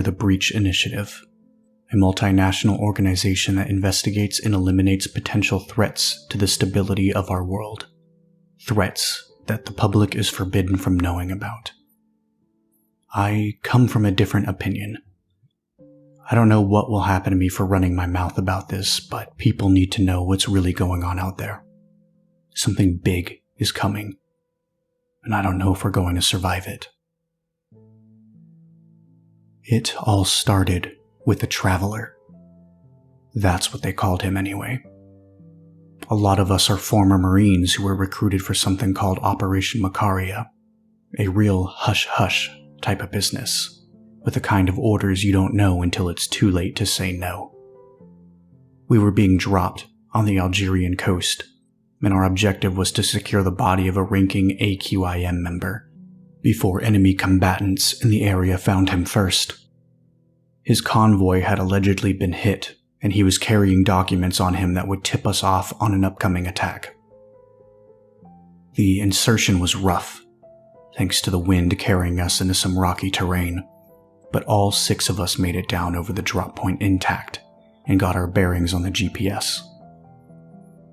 The Breach Initiative, a multinational organization that investigates and eliminates potential threats to the stability of our world. Threats that the public is forbidden from knowing about. I come from a different opinion. I don't know what will happen to me for running my mouth about this, but people need to know what's really going on out there. Something big is coming, and I don't know if we're going to survive it. It all started with a traveler. That's what they called him anyway. A lot of us are former Marines who were recruited for something called Operation Macaria, a real hush-hush type of business, with the kind of orders you don't know until it's too late to say no. We were being dropped on the Algerian coast, and our objective was to secure the body of a ranking AQIM member before enemy combatants in the area found him first. His convoy had allegedly been hit, and he was carrying documents on him that would tip us off on an upcoming attack. The insertion was rough, thanks to the wind carrying us into some rocky terrain, but all 6 of us made it down over the drop point intact and got our bearings on the GPS.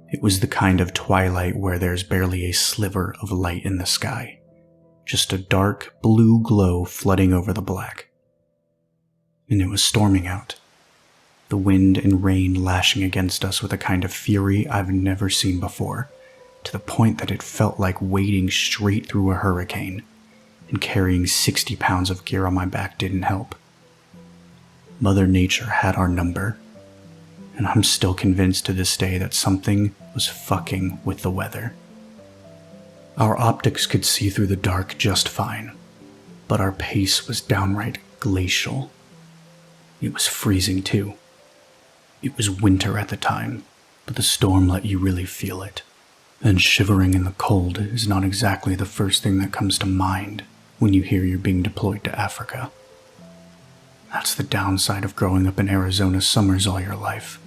It was the kind of twilight where there's barely a sliver of light in the sky, just a dark blue glow flooding over the black. And it was storming out, the wind and rain lashing against us with a kind of fury I've never seen before, to the point that it felt like wading straight through a hurricane, and carrying 60 pounds of gear on my back didn't help. Mother Nature had our number, and I'm still convinced to this day that something was fucking with the weather. Our optics could see through the dark just fine, but our pace was downright glacial. It was freezing too. It was winter at the time, but the storm let you really feel it. And shivering in the cold is not exactly the first thing that comes to mind when you hear you're being deployed to Africa. That's the downside of growing up in Arizona summers all your life.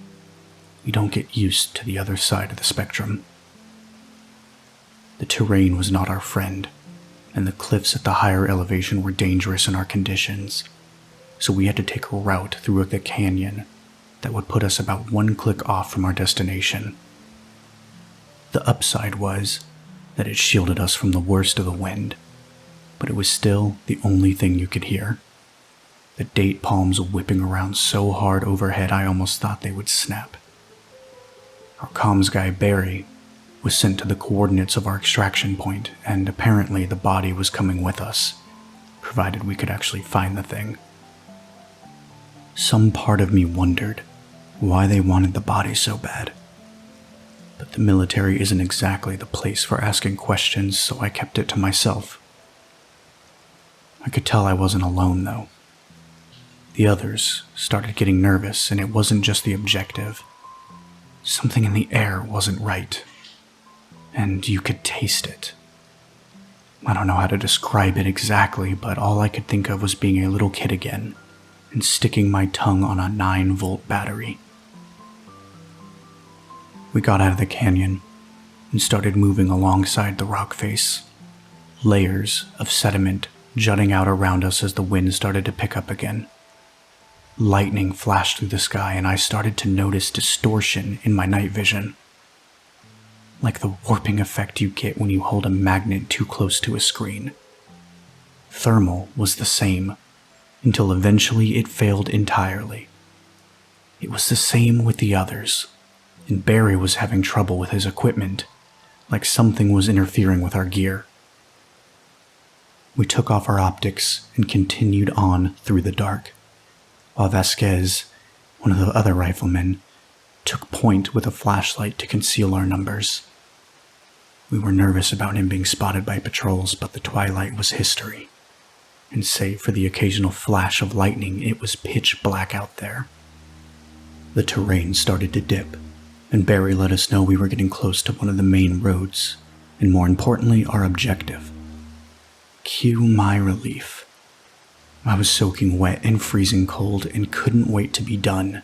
You don't get used to the other side of the spectrum. The terrain was not our friend, and the cliffs at the higher elevation were dangerous in our conditions, so we had to take a route through the canyon that would put us about 1 click off from our destination. The upside was that it shielded us from the worst of the wind, but it was still the only thing you could hear. The date palms whipping around so hard overhead I almost thought they would snap. Our comms guy Barry was sent to the coordinates of our extraction point, and apparently the body was coming with us, provided we could actually find the thing. Some part of me wondered why they wanted the body so bad. But the military isn't exactly the place for asking questions, so I kept it to myself. I could tell I wasn't alone, though. The others started getting nervous, and it wasn't just the objective. Something in the air wasn't right, and you could taste it. I don't know how to describe it exactly, but all I could think of was being a little kid again, and sticking my tongue on a 9-volt battery. We got out of the canyon and started moving alongside the rock face, layers of sediment jutting out around us as the wind started to pick up again. Lightning flashed through the sky, and I started to notice distortion in my night vision, like the warping effect you get when you hold a magnet too close to a screen. Thermal was the same, until eventually it failed entirely. It was the same with the others, and Barry was having trouble with his equipment, like something was interfering with our gear. We took off our optics and continued on through the dark, while Vasquez, one of the other riflemen, took point with a flashlight to conceal our numbers. We were nervous about him being spotted by patrols, but the twilight was history, and save for the occasional flash of lightning, it was pitch black out there. The terrain started to dip, and Barry let us know we were getting close to one of the main roads, and more importantly, our objective. Cue my relief. I was soaking wet and freezing cold and couldn't wait to be done,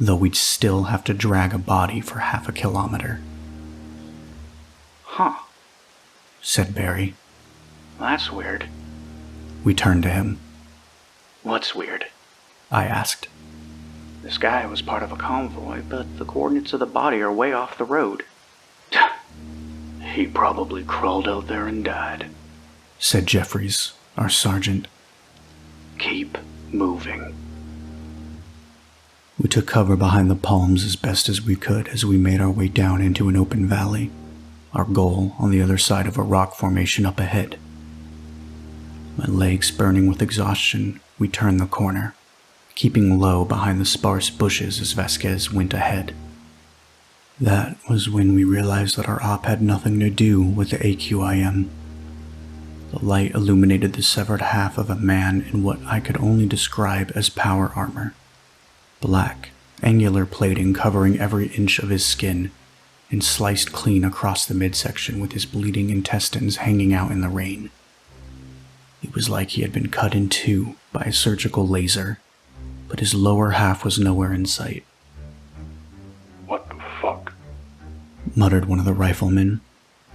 though we'd still have to drag a body for half a kilometer. Huh, said Barry. That's weird. We turned to him. What's weird? I asked. This guy was part of a convoy, but the coordinates of the body are way off the road. He probably crawled out there and died, said Jeffries, our sergeant. Keep moving. We took cover behind the palms as best as we could as we made our way down into an open valley, our goal on the other side of a rock formation up ahead. My legs burning with exhaustion, we turned the corner, keeping low behind the sparse bushes as Vasquez went ahead. That was when we realized that our op had nothing to do with the AQIM. The light illuminated the severed half of a man in what I could only describe as power armor. Black, angular plating covering every inch of his skin, and sliced clean across the midsection with his bleeding intestines hanging out in the rain. It was like he had been cut in two by a surgical laser, but his lower half was nowhere in sight. "What the fuck?" muttered one of the riflemen,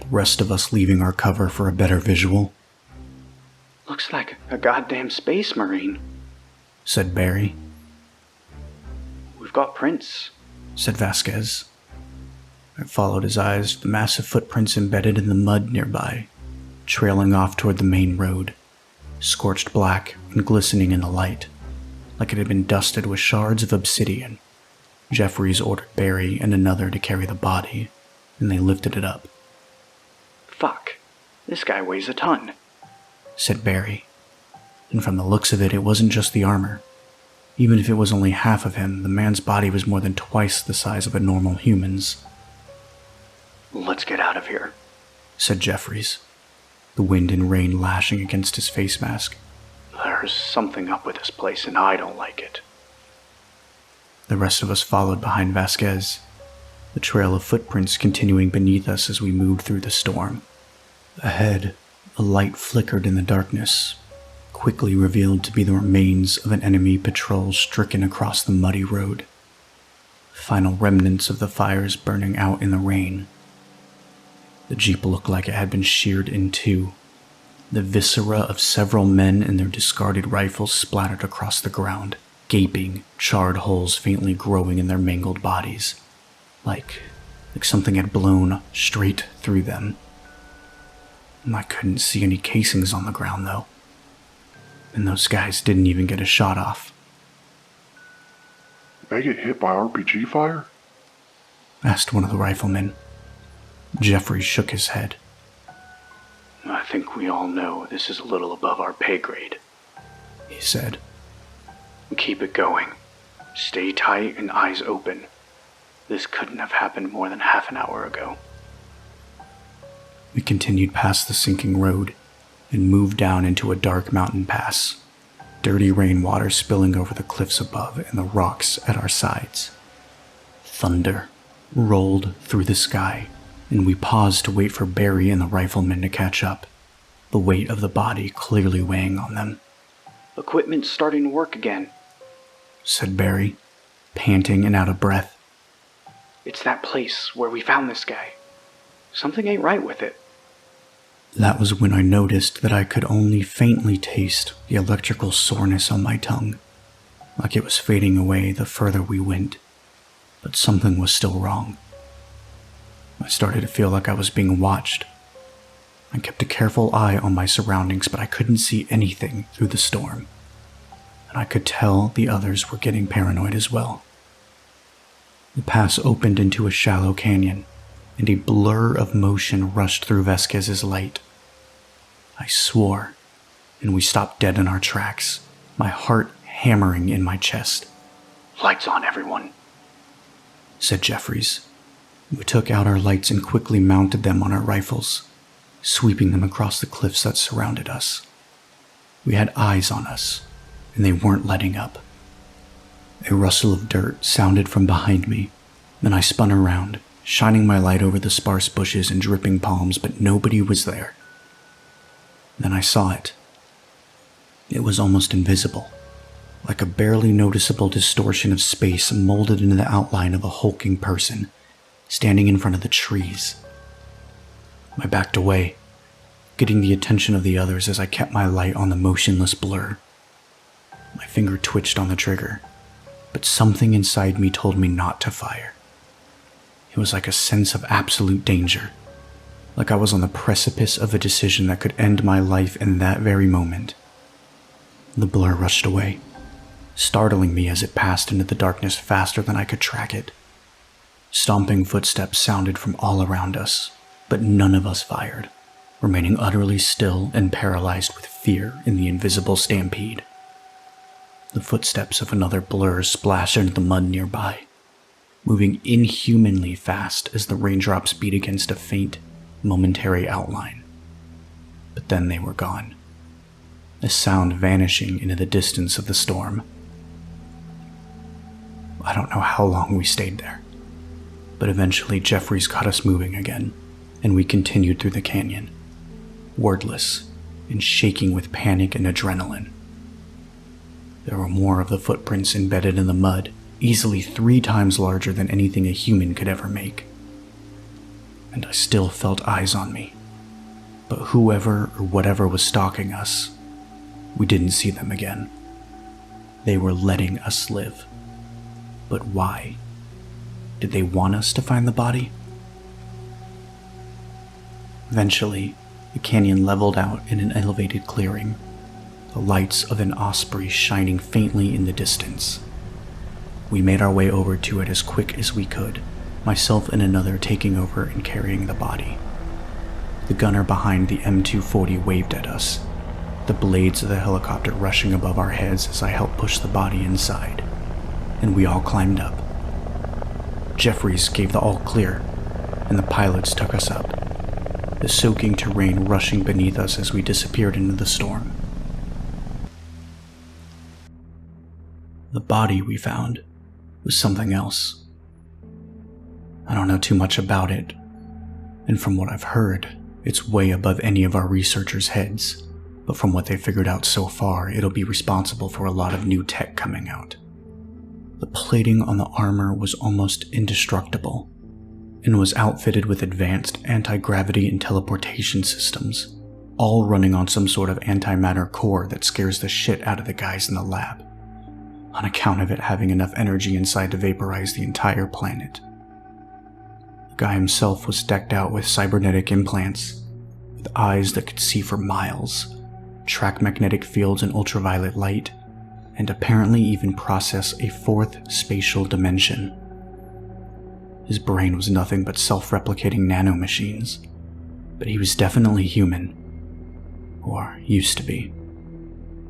the rest of us leaving our cover for a better visual. Looks like a goddamn space marine, said Barry. We've got prints, said Vasquez. I followed his eyes to the massive footprints embedded in the mud nearby, trailing off toward the main road, scorched black and glistening in the light, like it had been dusted with shards of obsidian. Jeffries ordered Barry and another to carry the body, and they lifted it up. Fuck, this guy weighs a ton, said Barry. And from the looks of it, it wasn't just the armor. Even if it was only half of him, the man's body was more than twice the size of a normal human's. Let's get out of here, said Jeffries, the wind and rain lashing against his face mask. There's something up with this place and I don't like it. The rest of us followed behind Vasquez, the trail of footprints continuing beneath us as we moved through the storm. Ahead, a light flickered in the darkness, quickly revealed to be the remains of an enemy patrol stricken across the muddy road. Final remnants of the fires burning out in the rain. The jeep looked like it had been sheared in two, the viscera of several men and their discarded rifles splattered across the ground, gaping, charred holes faintly growing in their mangled bodies, like something had blown straight through them. I couldn't see any casings on the ground, though, and those guys didn't even get a shot off. "They get hit by RPG fire?" asked one of the riflemen. Jeffrey shook his head. I think we all know this is a little above our pay grade, he said. Keep it going. Stay tight and eyes open. This couldn't have happened more than half an hour ago. We continued past the sinking road and moved down into a dark mountain pass, dirty rainwater spilling over the cliffs above and the rocks at our sides. Thunder rolled through the sky, and we paused to wait for Barry and the riflemen to catch up, the weight of the body clearly weighing on them. Equipment's starting to work again, said Barry, panting and out of breath. It's that place where we found this guy. Something ain't right with it. That was when I noticed that I could only faintly taste the electrical soreness on my tongue, like it was fading away the further we went, but something was still wrong. I started to feel like I was being watched. I kept a careful eye on my surroundings, but I couldn't see anything through the storm, and I could tell the others were getting paranoid as well. The pass opened into a shallow canyon, and a blur of motion rushed through Vasquez's light. I swore, and we stopped dead in our tracks, my heart hammering in my chest. Lights on, everyone, said Jeffries. We took out our lights and quickly mounted them on our rifles, sweeping them across the cliffs that surrounded us. We had eyes on us, and they weren't letting up. A rustle of dirt sounded from behind me, and I spun around, shining my light over the sparse bushes and dripping palms, but nobody was there. Then I saw it. It was almost invisible, like a barely noticeable distortion of space molded into the outline of a hulking person, standing in front of the trees. I backed away, getting the attention of the others as I kept my light on the motionless blur. My finger twitched on the trigger, but something inside me told me not to fire. It was like a sense of absolute danger, like I was on the precipice of a decision that could end my life in that very moment. The blur rushed away, startling me as it passed into the darkness faster than I could track it. Stomping footsteps sounded from all around us, but none of us fired, remaining utterly still and paralyzed with fear in the invisible stampede. The footsteps of another blur splashed into the mud nearby, moving inhumanly fast as the raindrops beat against a faint, momentary outline. But then they were gone, a sound vanishing into the distance of the storm. I don't know how long we stayed there, but eventually Jeffries got us moving again, and we continued through the canyon, wordless and shaking with panic and adrenaline. There were more of the footprints embedded in the mud, easily 3 times larger than anything a human could ever make. And I still felt eyes on me, but whoever or whatever was stalking us, we didn't see them again. They were letting us live. But why? Did they want us to find the body? Eventually, the canyon leveled out in an elevated clearing, the lights of an osprey shining faintly in the distance. We made our way over to it as quick as we could, myself and another taking over and carrying the body. The gunner behind the M240 waved at us, the blades of the helicopter rushing above our heads as I helped push the body inside, and we all climbed up. Jeffries gave the all clear, and the pilots took us up, the soaking terrain rushing beneath us as we disappeared into the storm. The body we found was something else. I don't know too much about it, and from what I've heard, it's way above any of our researchers' heads, but from what they figured out so far, it'll be responsible for a lot of new tech coming out. The plating on the armor was almost indestructible, and was outfitted with advanced anti-gravity and teleportation systems, all running on some sort of antimatter core that scares the shit out of the guys in the lab, on account of it having enough energy inside to vaporize the entire planet. The guy himself was decked out with cybernetic implants, with eyes that could see for miles, track magnetic fields and ultraviolet light, and apparently even process a 4th spatial dimension. His brain was nothing but self-replicating nanomachines, but he was definitely human. Or used to be.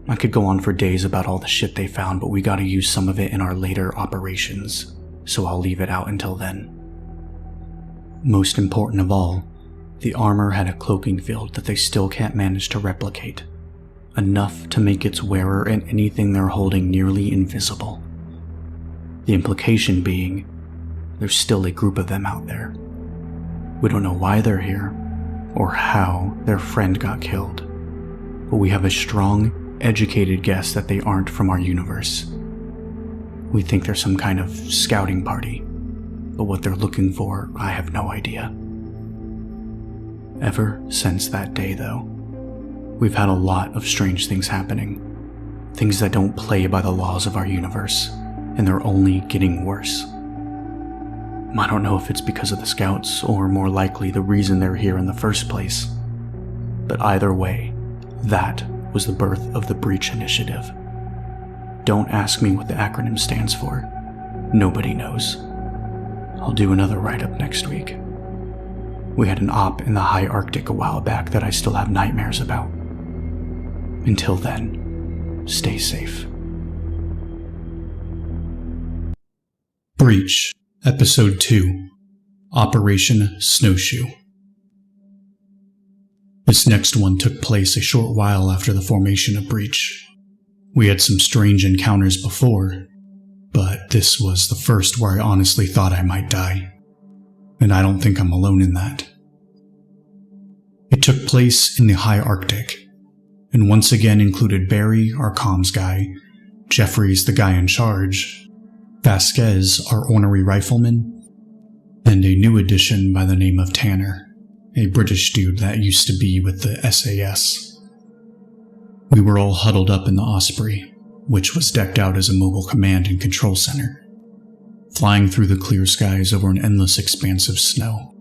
I could go on for days about all the shit they found, but we gotta use some of it in our later operations, so I'll leave it out until then. Most important of all, the armor had a cloaking field that they still can't manage to replicate, enough to make its wearer and anything they're holding nearly invisible. The implication being, there's still a group of them out there. We don't know why they're here, or how their friend got killed, but we have a strong, educated guess that they aren't from our universe. We think they're some kind of scouting party, but what they're looking for, I have no idea. Ever since that day, though, we've had a lot of strange things happening, things that don't play by the laws of our universe, and they're only getting worse. I don't know if it's because of the scouts, or more likely the reason they're here in the first place, but either way, that was the birth of the Breach Initiative. Don't ask me what the acronym stands for. Nobody knows. I'll do another write-up next week. We had an op in the high Arctic a while back that I still have nightmares about. Until then, stay safe. Breach, Episode 2, Operation Snowshoe. This next one took place a short while after the formation of Breach. We had some strange encounters before, but this was the first where I honestly thought I might die. And I don't think I'm alone in that. It took place in the high Arctic, and once again included Barry, our comms guy, Jeffries, the guy in charge, Vasquez, our ornery rifleman, and a new addition by the name of Tanner, a British dude that used to be with the SAS. We were all huddled up in the Osprey, which was decked out as a mobile command and control center, flying through the clear skies over an endless expanse of snow.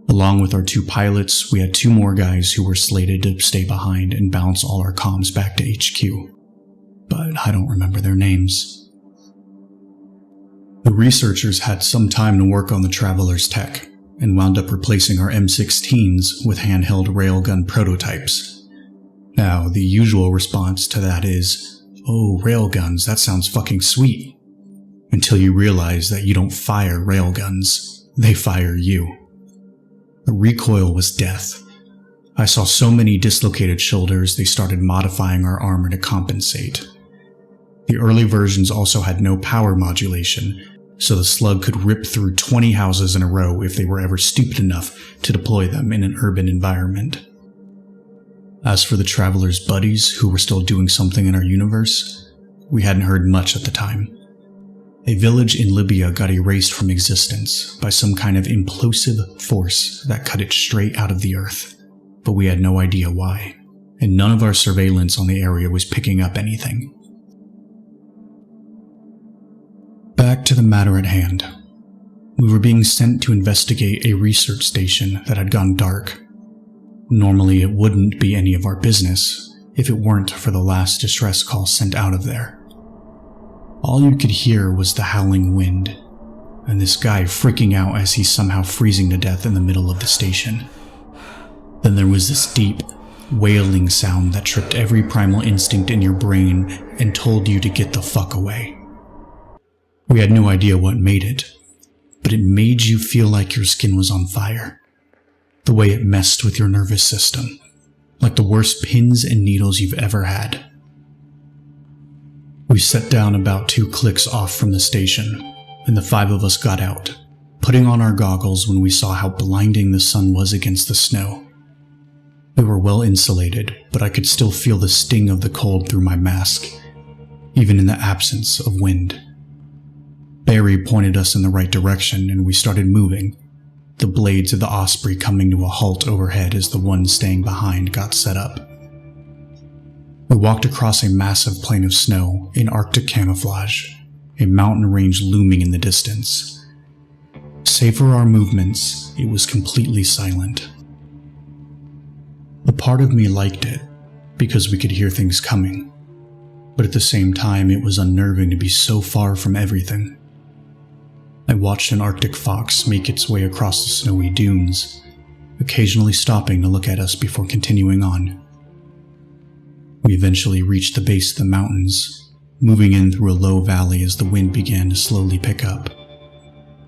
Along with our 2 pilots, we had 2 more guys who were slated to stay behind and bounce all our comms back to HQ, but I don't remember their names. The researchers had some time to work on the Traveler's tech, and wound up replacing our M16s with handheld railgun prototypes. Now, the usual response to that is, "Oh, railguns, that sounds fucking sweet." Until you realize that you don't fire railguns, they fire you. The recoil was death. I saw so many dislocated shoulders they started modifying our armor to compensate. The early versions also had no power modulation, so the slug could rip through 20 houses in a row if they were ever stupid enough to deploy them in an urban environment. As for the Traveler's buddies who were still doing something in our universe, we hadn't heard much at the time. A village in Libya got erased from existence by some kind of implosive force that cut it straight out of the earth, but we had no idea why, and none of our surveillance on the area was picking up anything. Back to the matter at hand. We were being sent to investigate a research station that had gone dark. Normally it wouldn't be any of our business if it weren't for the last distress call sent out of there. All you could hear was the howling wind, and this guy freaking out as he's somehow freezing to death in the middle of the station. Then there was this deep, wailing sound that tripped every primal instinct in your brain and told you to get the fuck away. We had no idea what made it, but it made you feel like your skin was on fire. The way it messed with your nervous system, like the worst pins and needles you've ever had. We sat down about 2 clicks off from the station, and the 5 of us got out, putting on our goggles when we saw how blinding the sun was against the snow. We were well insulated, but I could still feel the sting of the cold through my mask, even in the absence of wind. Barry pointed us in the right direction, and we started moving, the blades of the Osprey coming to a halt overhead as the one staying behind got set up. We walked across a massive plain of snow in Arctic camouflage, a mountain range looming in the distance. Save for our movements, it was completely silent. A part of me liked it, because we could hear things coming, but at the same time it was unnerving to be so far from everything. I watched an Arctic fox make its way across the snowy dunes, occasionally stopping to look at us before continuing on. We eventually reached the base of the mountains, moving in through a low valley as the wind began to slowly pick up,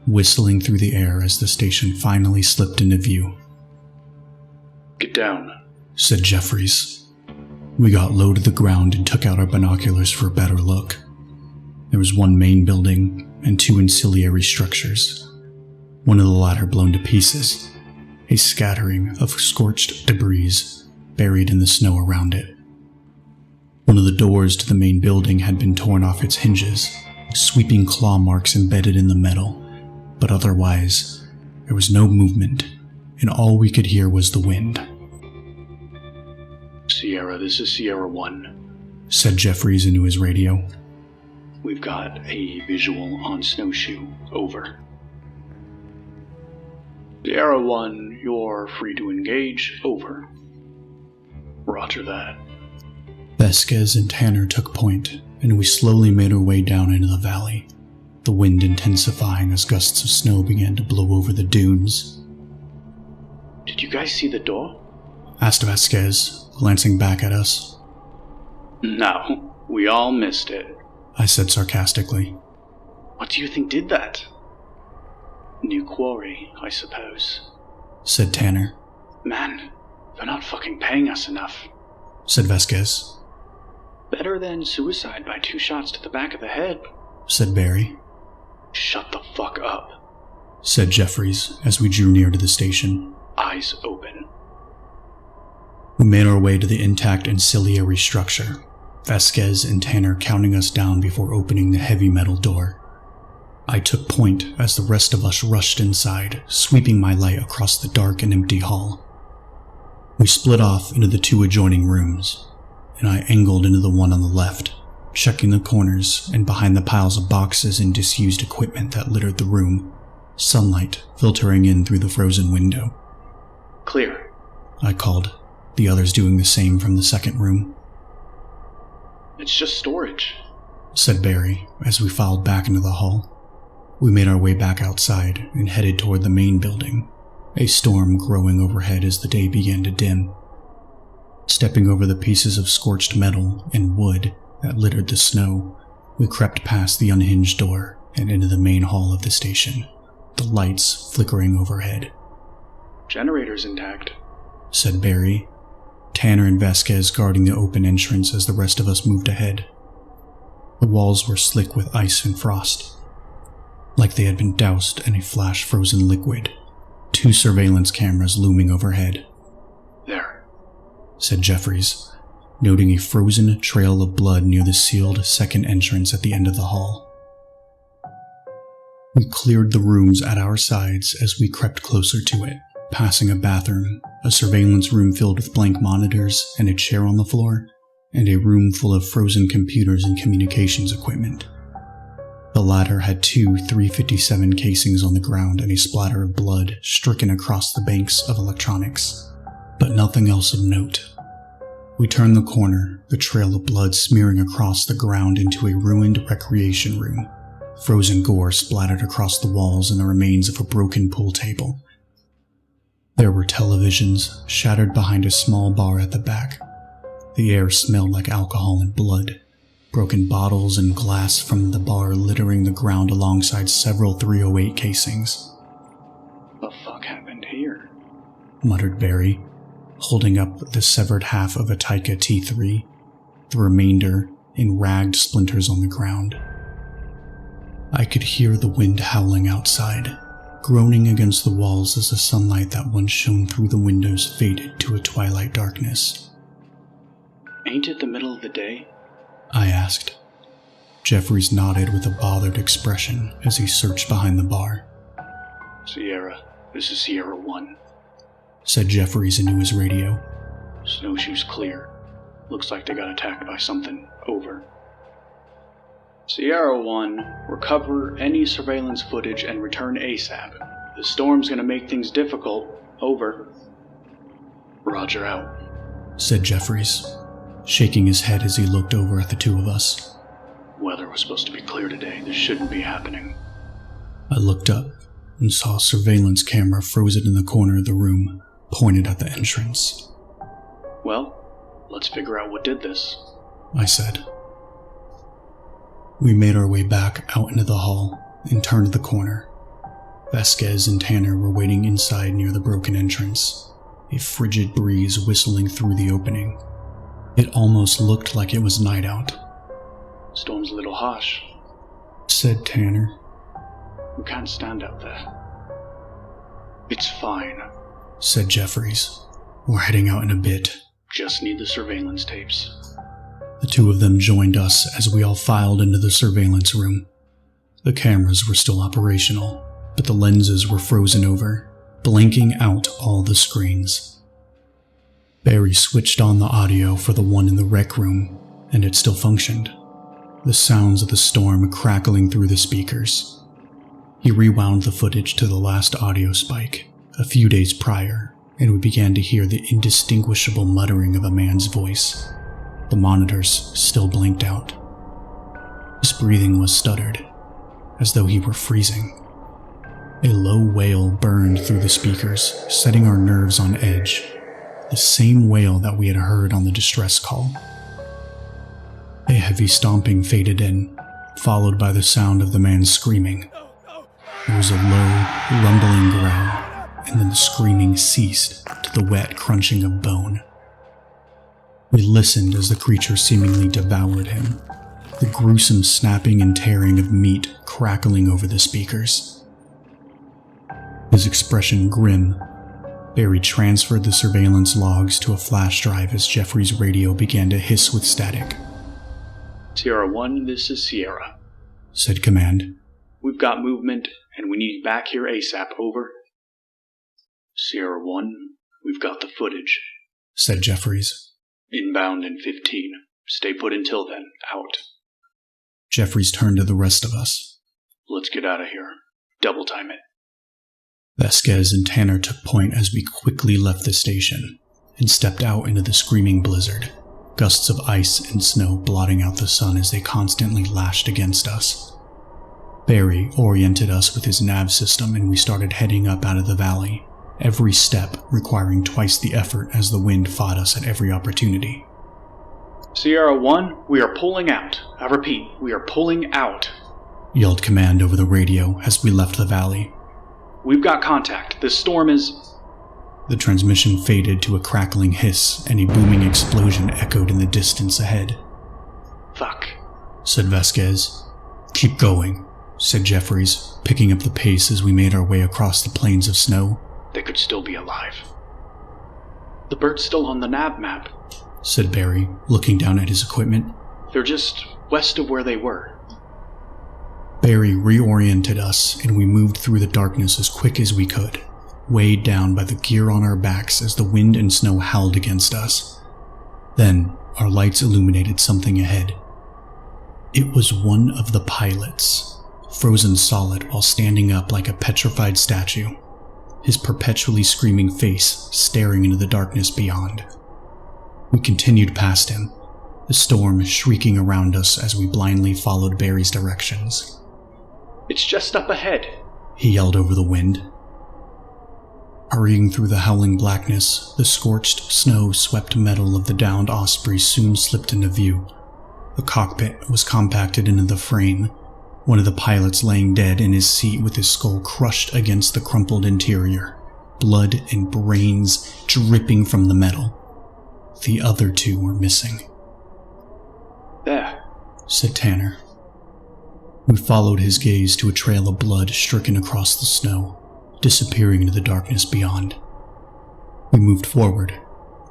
whistling through the air as the station finally slipped into view. "Get down," said Jeffries. We got low to the ground and took out our binoculars for a better look. There was 1 main building and 2 ancillary structures, one of the latter blown to pieces, a scattering of scorched debris buried in the snow around it. One of the doors to the main building had been torn off its hinges, sweeping claw marks embedded in the metal, but otherwise, there was no movement, and all we could hear was the wind. "Sierra, this is Sierra 1. Said Jeffries into his radio. We've got a visual on Snowshoe. Over." "Sierra 1, you're free to engage. Over." "Roger that." Vasquez and Tanner took point, and we slowly made our way down into the valley, the wind intensifying as gusts of snow began to blow over the dunes. "Did you guys see the door?" Asked Vasquez, glancing back at us. "No, we all missed it." I said sarcastically. "What do you think did that?" "New quarry, I suppose," said Tanner. "Man, they're not fucking paying us enough." Said Vasquez. "Better than suicide by 2 shots to the back of the head." Said Barry. "Shut the fuck up," said Jeffries as we drew near to the station. "Eyes open." We made our way to the intact ancillary structure, Vasquez and Tanner counting us down before opening the heavy metal door. I took point as the rest of us rushed inside, sweeping my light across the dark and empty hall. We split off into the 2 adjoining rooms, and I angled into the one on the left, checking the corners and behind the piles of boxes and disused equipment that littered the room, sunlight filtering in through the frozen window. Clear, I called, the others doing the same from the second room. It's just storage, said Barry as we filed back into the hall. We made our way back outside and headed toward the main building, a storm growing overhead as the day began to dim. Stepping over the pieces of scorched metal and wood that littered the snow, we crept past the unhinged door and into the main hall of the station, the lights flickering overhead. Generator's intact, said Barry, Tanner and Vasquez guarding the open entrance as the rest of us moved ahead. The walls were slick with ice and frost, like they had been doused in a flash-frozen liquid. 2 surveillance cameras looming overhead. There, said Jeffries, noting a frozen trail of blood near the sealed second entrance at the end of the hall. We cleared the rooms at our sides as we crept closer to it, passing a bathroom, a surveillance room filled with blank monitors and a chair on the floor, and a room full of frozen computers and communications equipment. The latter had 2 .357 casings on the ground and a splatter of blood stricken across the banks of electronics, but nothing else of note. We turned the corner, the trail of blood smearing across the ground into a ruined recreation room. Frozen gore splattered across the walls and the remains of a broken pool table. There were televisions shattered behind a small bar at the back. The air smelled like alcohol and blood. Broken bottles and glass from the bar littering the ground alongside several 308 casings. The fuck happened here? Muttered Barry, holding up the severed half of a Taika T3, the remainder in ragged splinters on the ground. I could hear the wind howling outside, groaning against the walls as the sunlight that once shone through the windows faded to a twilight darkness. Ain't it the middle of the day? I asked. Jeffries nodded with a bothered expression as he searched behind the bar. Sierra, this is Sierra 1, said Jeffries into his radio. Snowshoes clear. Looks like they got attacked by something. Over. Sierra 1, recover any surveillance footage and return ASAP. The storm's gonna make things difficult. Over. Roger out, said Jeffries, shaking his head as he looked over at the 2 of us. Weather was supposed to be clear today. This shouldn't be happening. I looked up and saw a surveillance camera frozen in the corner of the room, pointed at the entrance. Well, let's figure out what did this, I said. We made our way back out into the hall and turned the corner. Vasquez and Tanner were waiting inside near the broken entrance, a frigid breeze whistling through the opening. It almost looked like it was night out. Storm's a little harsh, said Tanner. We can't stand out there. It's fine, said Jeffries. We're heading out in a bit. Just need the surveillance tapes. The 2 of them joined us as we all filed into the surveillance room. The cameras were still operational, but the lenses were frozen over, blanking out all the screens. Barry switched on the audio for the one in the rec room, and it still functioned, the sounds of the storm crackling through the speakers. He rewound the footage to the last audio spike, a few days prior, and we began to hear the indistinguishable muttering of a man's voice. The monitors still blinked out. His breathing was stuttered, as though he were freezing. A low wail burned through the speakers, setting our nerves on edge. The same wail that we had heard on the distress call. A heavy stomping faded in, followed by the sound of the man screaming. There was a low, rumbling growl, and then the screaming ceased to the wet crunching of bone. We listened as the creature seemingly devoured him, the gruesome snapping and tearing of meat crackling over the speakers. His expression grim, Barry transferred the surveillance logs to a flash drive as Jeffrey's radio began to hiss with static. Sierra 1, this is Sierra, said Command. We've got movement, and we need you back here ASAP, over. Sierra 1, we've got the footage, said Jeffries. Inbound in 15. Stay put until then, out. Jeffries turned to the rest of us. Let's get out of here. Double time it. Vasquez and Tanner took point as we quickly left the station and stepped out into the screaming blizzard, gusts of ice and snow blotting out the sun as they constantly lashed against us. Barry oriented us with his nav system and we started heading up out of the valley, every step requiring twice the effort as the wind fought us at every opportunity. Sierra 1, we are pulling out. I repeat, we are pulling out. Yelled command over the radio as we left the valley. We've got contact. This storm is... The transmission faded to a crackling hiss and a booming explosion echoed in the distance ahead. Fuck, said Vasquez. Keep going, said Jeffries, picking up the pace as we made our way across the plains of snow. They could still be alive. The bird's still on the nav map, said Barry, looking down at his equipment. They're just west of where they were. Barry reoriented us and we moved through the darkness as quick as we could, weighed down by the gear on our backs as the wind and snow howled against us. Then our lights illuminated something ahead. It was one of the pilots, frozen solid while standing up like a petrified statue, his perpetually screaming face staring into the darkness beyond. We continued past him, the storm shrieking around us as we blindly followed Barry's directions. It's just up ahead, he yelled over the wind. Hurrying through the howling blackness, the scorched, snow-swept metal of the downed Osprey soon slipped into view. The cockpit was compacted into the frame, one of the pilots laying dead in his seat with his skull crushed against the crumpled interior, blood and brains dripping from the metal. The other two were missing. There, said Tanner. We followed his gaze to a trail of blood stricken across the snow, disappearing into the darkness beyond. We moved forward,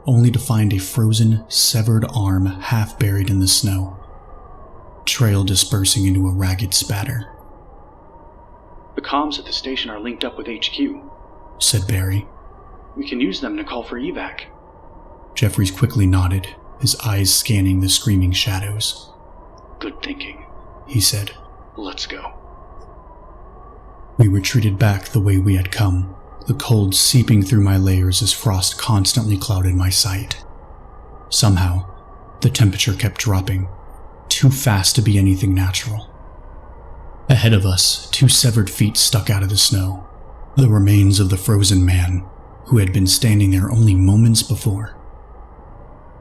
only to find a frozen, severed arm half buried in the snow, trail dispersing into a ragged spatter. The comms at the station are linked up with HQ, said Barry. We can use them to call for evac. Jeffries quickly nodded, his eyes scanning the screaming shadows. Good thinking, he said. Let's go. We retreated back the way we had come, the cold seeping through my layers as frost constantly clouded my sight. Somehow, the temperature kept dropping, too fast to be anything natural. Ahead of us, two severed feet stuck out of the snow, the remains of the frozen man who had been standing there only moments before.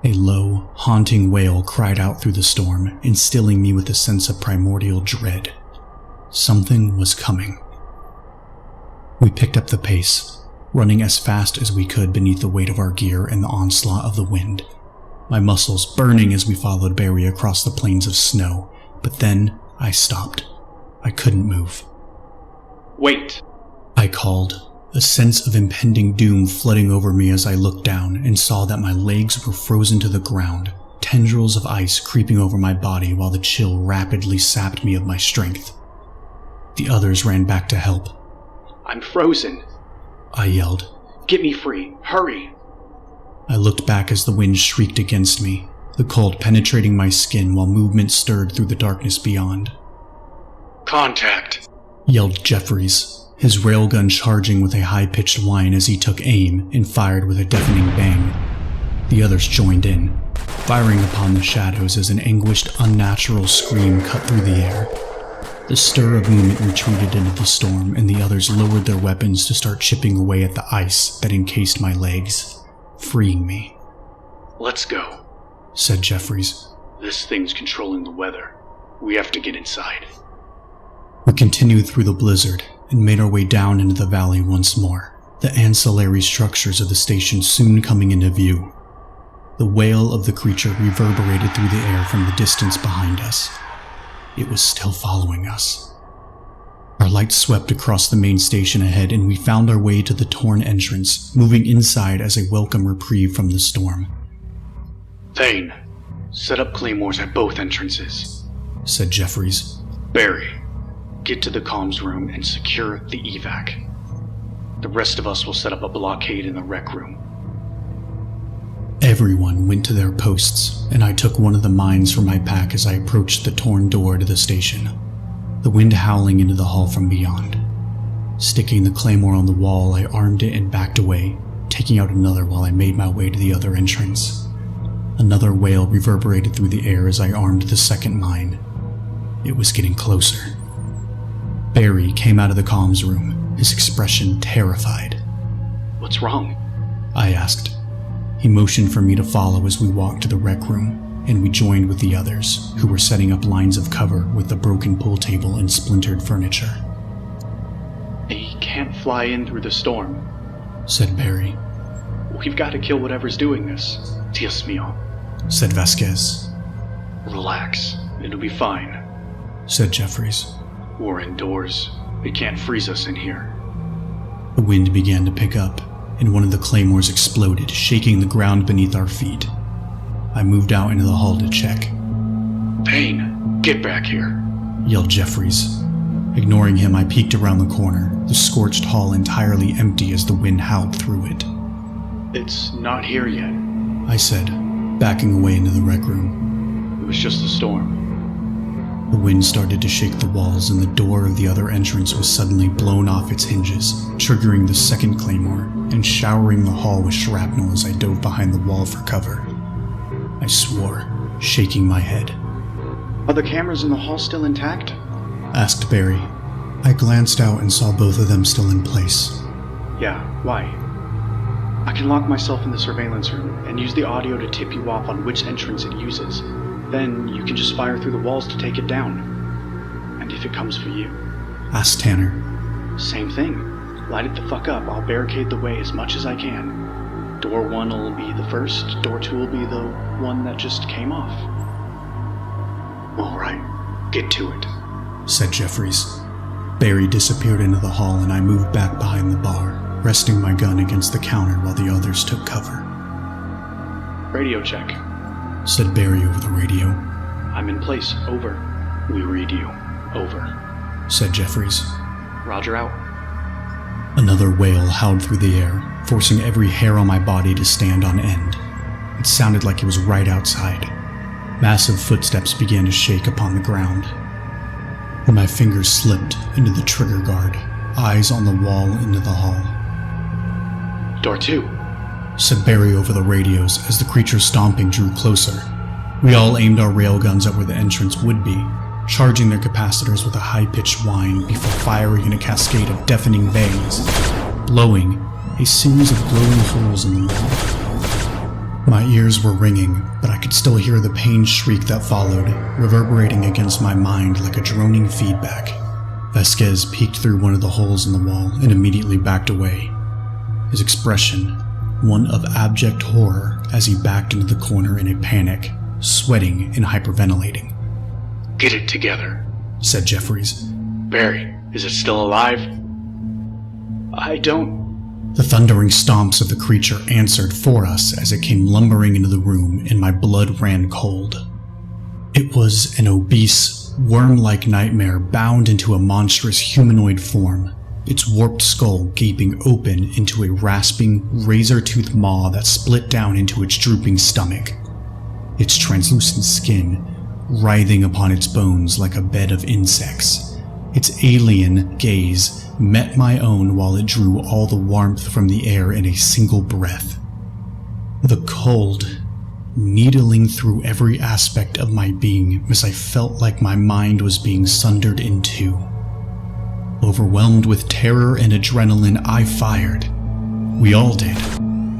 A low, haunting wail cried out through the storm, instilling me with a sense of primordial dread. Something was coming. We picked up the pace, running as fast as we could beneath the weight of our gear and the onslaught of the wind, my muscles burning as we followed Barry across the plains of snow. But then I stopped. I couldn't move. Wait, I called, a sense of impending doom flooding over me as I looked down and saw that my legs were frozen to the ground, tendrils of ice creeping over my body while the chill rapidly sapped me of my strength. The others ran back to help. I'm frozen, I yelled. Get me free, hurry! I looked back as the wind shrieked against me, the cold penetrating my skin while movement stirred through the darkness beyond. Contact, yelled Jeffries, his railgun charging with a high-pitched whine as he took aim and fired with a deafening bang. The others joined in, firing upon the shadows as an anguished, unnatural scream cut through the air. The stir of movement retreated into the storm, and the others lowered their weapons to start chipping away at the ice that encased my legs, freeing me. Let's go, said Jeffries. This thing's controlling the weather. We have to get inside. We continued through the blizzard and made our way down into the valley once more, the ancillary structures of the station soon coming into view. The wail of the creature reverberated through the air from the distance behind us. It was still following us. Our lights swept across the main station ahead and we found our way to the torn entrance, moving inside as a welcome reprieve from the storm. Thane, set up claymores at both entrances, said Jeffries. Barry, get to the comms room and secure the evac. The rest of us will set up a blockade in the rec room. Everyone went to their posts, and I took one of the mines from my pack as I approached the torn door to the station, the wind howling into the hall from beyond. Sticking the claymore on the wall, I armed it and backed away, taking out another while I made my way to the other entrance. Another wail reverberated through the air as I armed the second mine. It was getting closer. Barry came out of the comms room, his expression terrified. What's wrong? I asked. He motioned for me to follow as we walked to the rec room, and we joined with the others, who were setting up lines of cover with the broken pool table and splintered furniture. He can't fly in through the storm, said Barry. We've got to kill whatever's doing this. Dios mío, said Vasquez. Relax, it'll be fine, said Jeffries. We're indoors. It can't freeze us in here. The wind began to pick up, and one of the claymores exploded, shaking the ground beneath our feet. I moved out into the hall to check. Payne, get back here, yelled Jeffries. Ignoring him, I peeked around the corner, the scorched hall entirely empty as the wind howled through it. It's not here yet, I said, backing away into the rec room. It was just a storm. The wind started to shake the walls, and the door of the other entrance was suddenly blown off its hinges, triggering the second claymore and showering the hall with shrapnel as I dove behind the wall for cover. I swore, shaking my head. Are the cameras in the hall still intact? Asked Barry. I glanced out and saw both of them still in place. Yeah, why? I can lock myself in the surveillance room and use the audio to tip you off on which entrance it uses. Then you can just fire through the walls to take it down. And if it comes for you? Asked Tanner. Same thing. Light it the fuck up. I'll barricade the way as much as I can. Door 1 will be the first. Door 2 will be the one that just came off. Alright, get to it, said Jeffries. Barry disappeared into the hall, and I moved back behind the bar, resting my gun against the counter while the others took cover. Radio check, said Barry over the radio. I'm in place, over. We read you, over, said Jeffries. Roger out. Another wail howled through the air, forcing every hair on my body to stand on end. It sounded like it was right outside. Massive footsteps began to shake upon the ground. My fingers slipped into the trigger guard, eyes on the wall into the hall. Door 2, said Barry over the radios as the creature's stomping drew closer. We all aimed our railguns at where the entrance would be, charging their capacitors with a high-pitched whine before firing in a cascade of deafening bangs, blowing a series of glowing holes in the wall. My ears were ringing, but I could still hear the pained shriek that followed, reverberating against my mind like a droning feedback. Vasquez peeked through one of the holes in the wall and immediately backed away. His expression, one of abject horror as he backed into the corner in a panic, sweating and hyperventilating. Get it together, said Jeffries. Barry, is it still alive? I don't... The thundering stomps of the creature answered for us as it came lumbering into the room, and my blood ran cold. It was an obese, worm-like nightmare bound into a monstrous humanoid form, its warped skull gaping open into a rasping, razor-toothed maw that split down into its drooping stomach. Its translucent skin writhing upon its bones like a bed of insects. Its alien gaze met my own while it drew all the warmth from the air in a single breath. The cold, needling through every aspect of my being as I felt like my mind was being sundered in two. Overwhelmed with terror and adrenaline, I fired. We all did,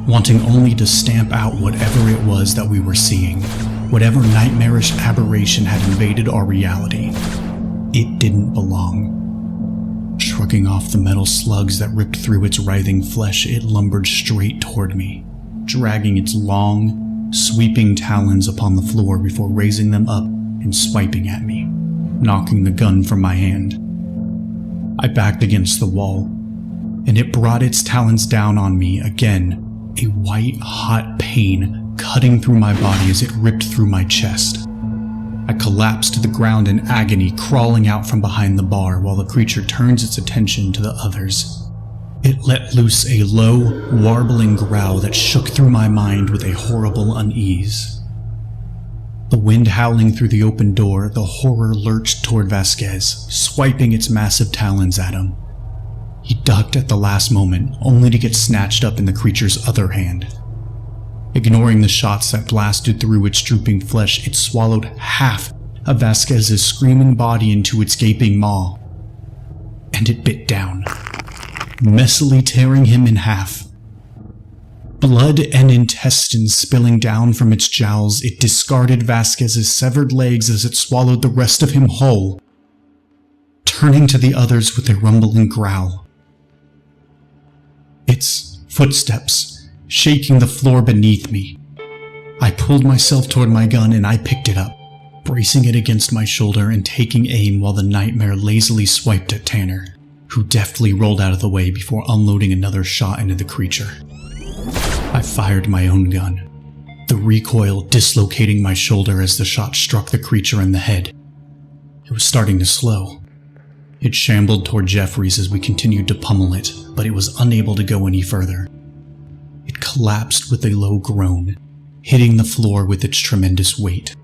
wanting only to stamp out whatever it was that we were seeing, whatever nightmarish aberration had invaded our reality. It didn't belong. Shrugging off the metal slugs that ripped through its writhing flesh, it lumbered straight toward me, dragging its long, sweeping talons upon the floor before raising them up and swiping at me, knocking the gun from my hand. I backed against the wall, and it brought its talons down on me again, a white, hot pain cutting through my body as it ripped through my chest. I collapsed to the ground in agony, crawling out from behind the bar while the creature turns its attention to the others. It let loose a low, warbling growl that shook through my mind with a horrible unease. The wind howling through the open door, the horror lurched toward Vasquez, swiping its massive talons at him. He ducked at the last moment, only to get snatched up in the creature's other hand. Ignoring the shots that blasted through its drooping flesh, it swallowed half of Vasquez's screaming body into its gaping maw. And it bit down, messily tearing him in half. Blood and intestines spilling down from its jowls, it discarded Vasquez's severed legs as it swallowed the rest of him whole, turning to the others with a rumbling growl. Its footsteps shaking the floor beneath me. I pulled myself toward my gun and I picked it up, bracing it against my shoulder and taking aim while the nightmare lazily swiped at Tanner, who deftly rolled out of the way before unloading another shot into the creature. I fired my own gun, the recoil dislocating my shoulder as the shot struck the creature in the head. It was starting to slow. It shambled toward Jeffries as we continued to pummel it, but it was unable to go any further. It collapsed with a low groan, hitting the floor with its tremendous weight.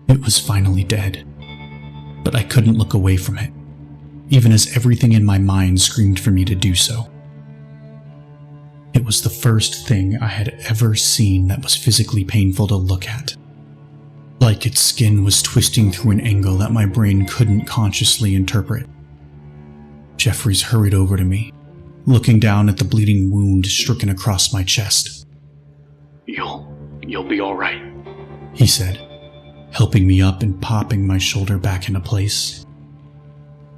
It was finally dead, but I couldn't look away from it, even as everything in my mind screamed for me to do so. It was the first thing I had ever seen that was physically painful to look at. Like its skin was twisting through an angle that my brain couldn't consciously interpret. Jeffries hurried over to me, looking down at the bleeding wound stricken across my chest. You'll be alright, he said, helping me up and popping my shoulder back into place.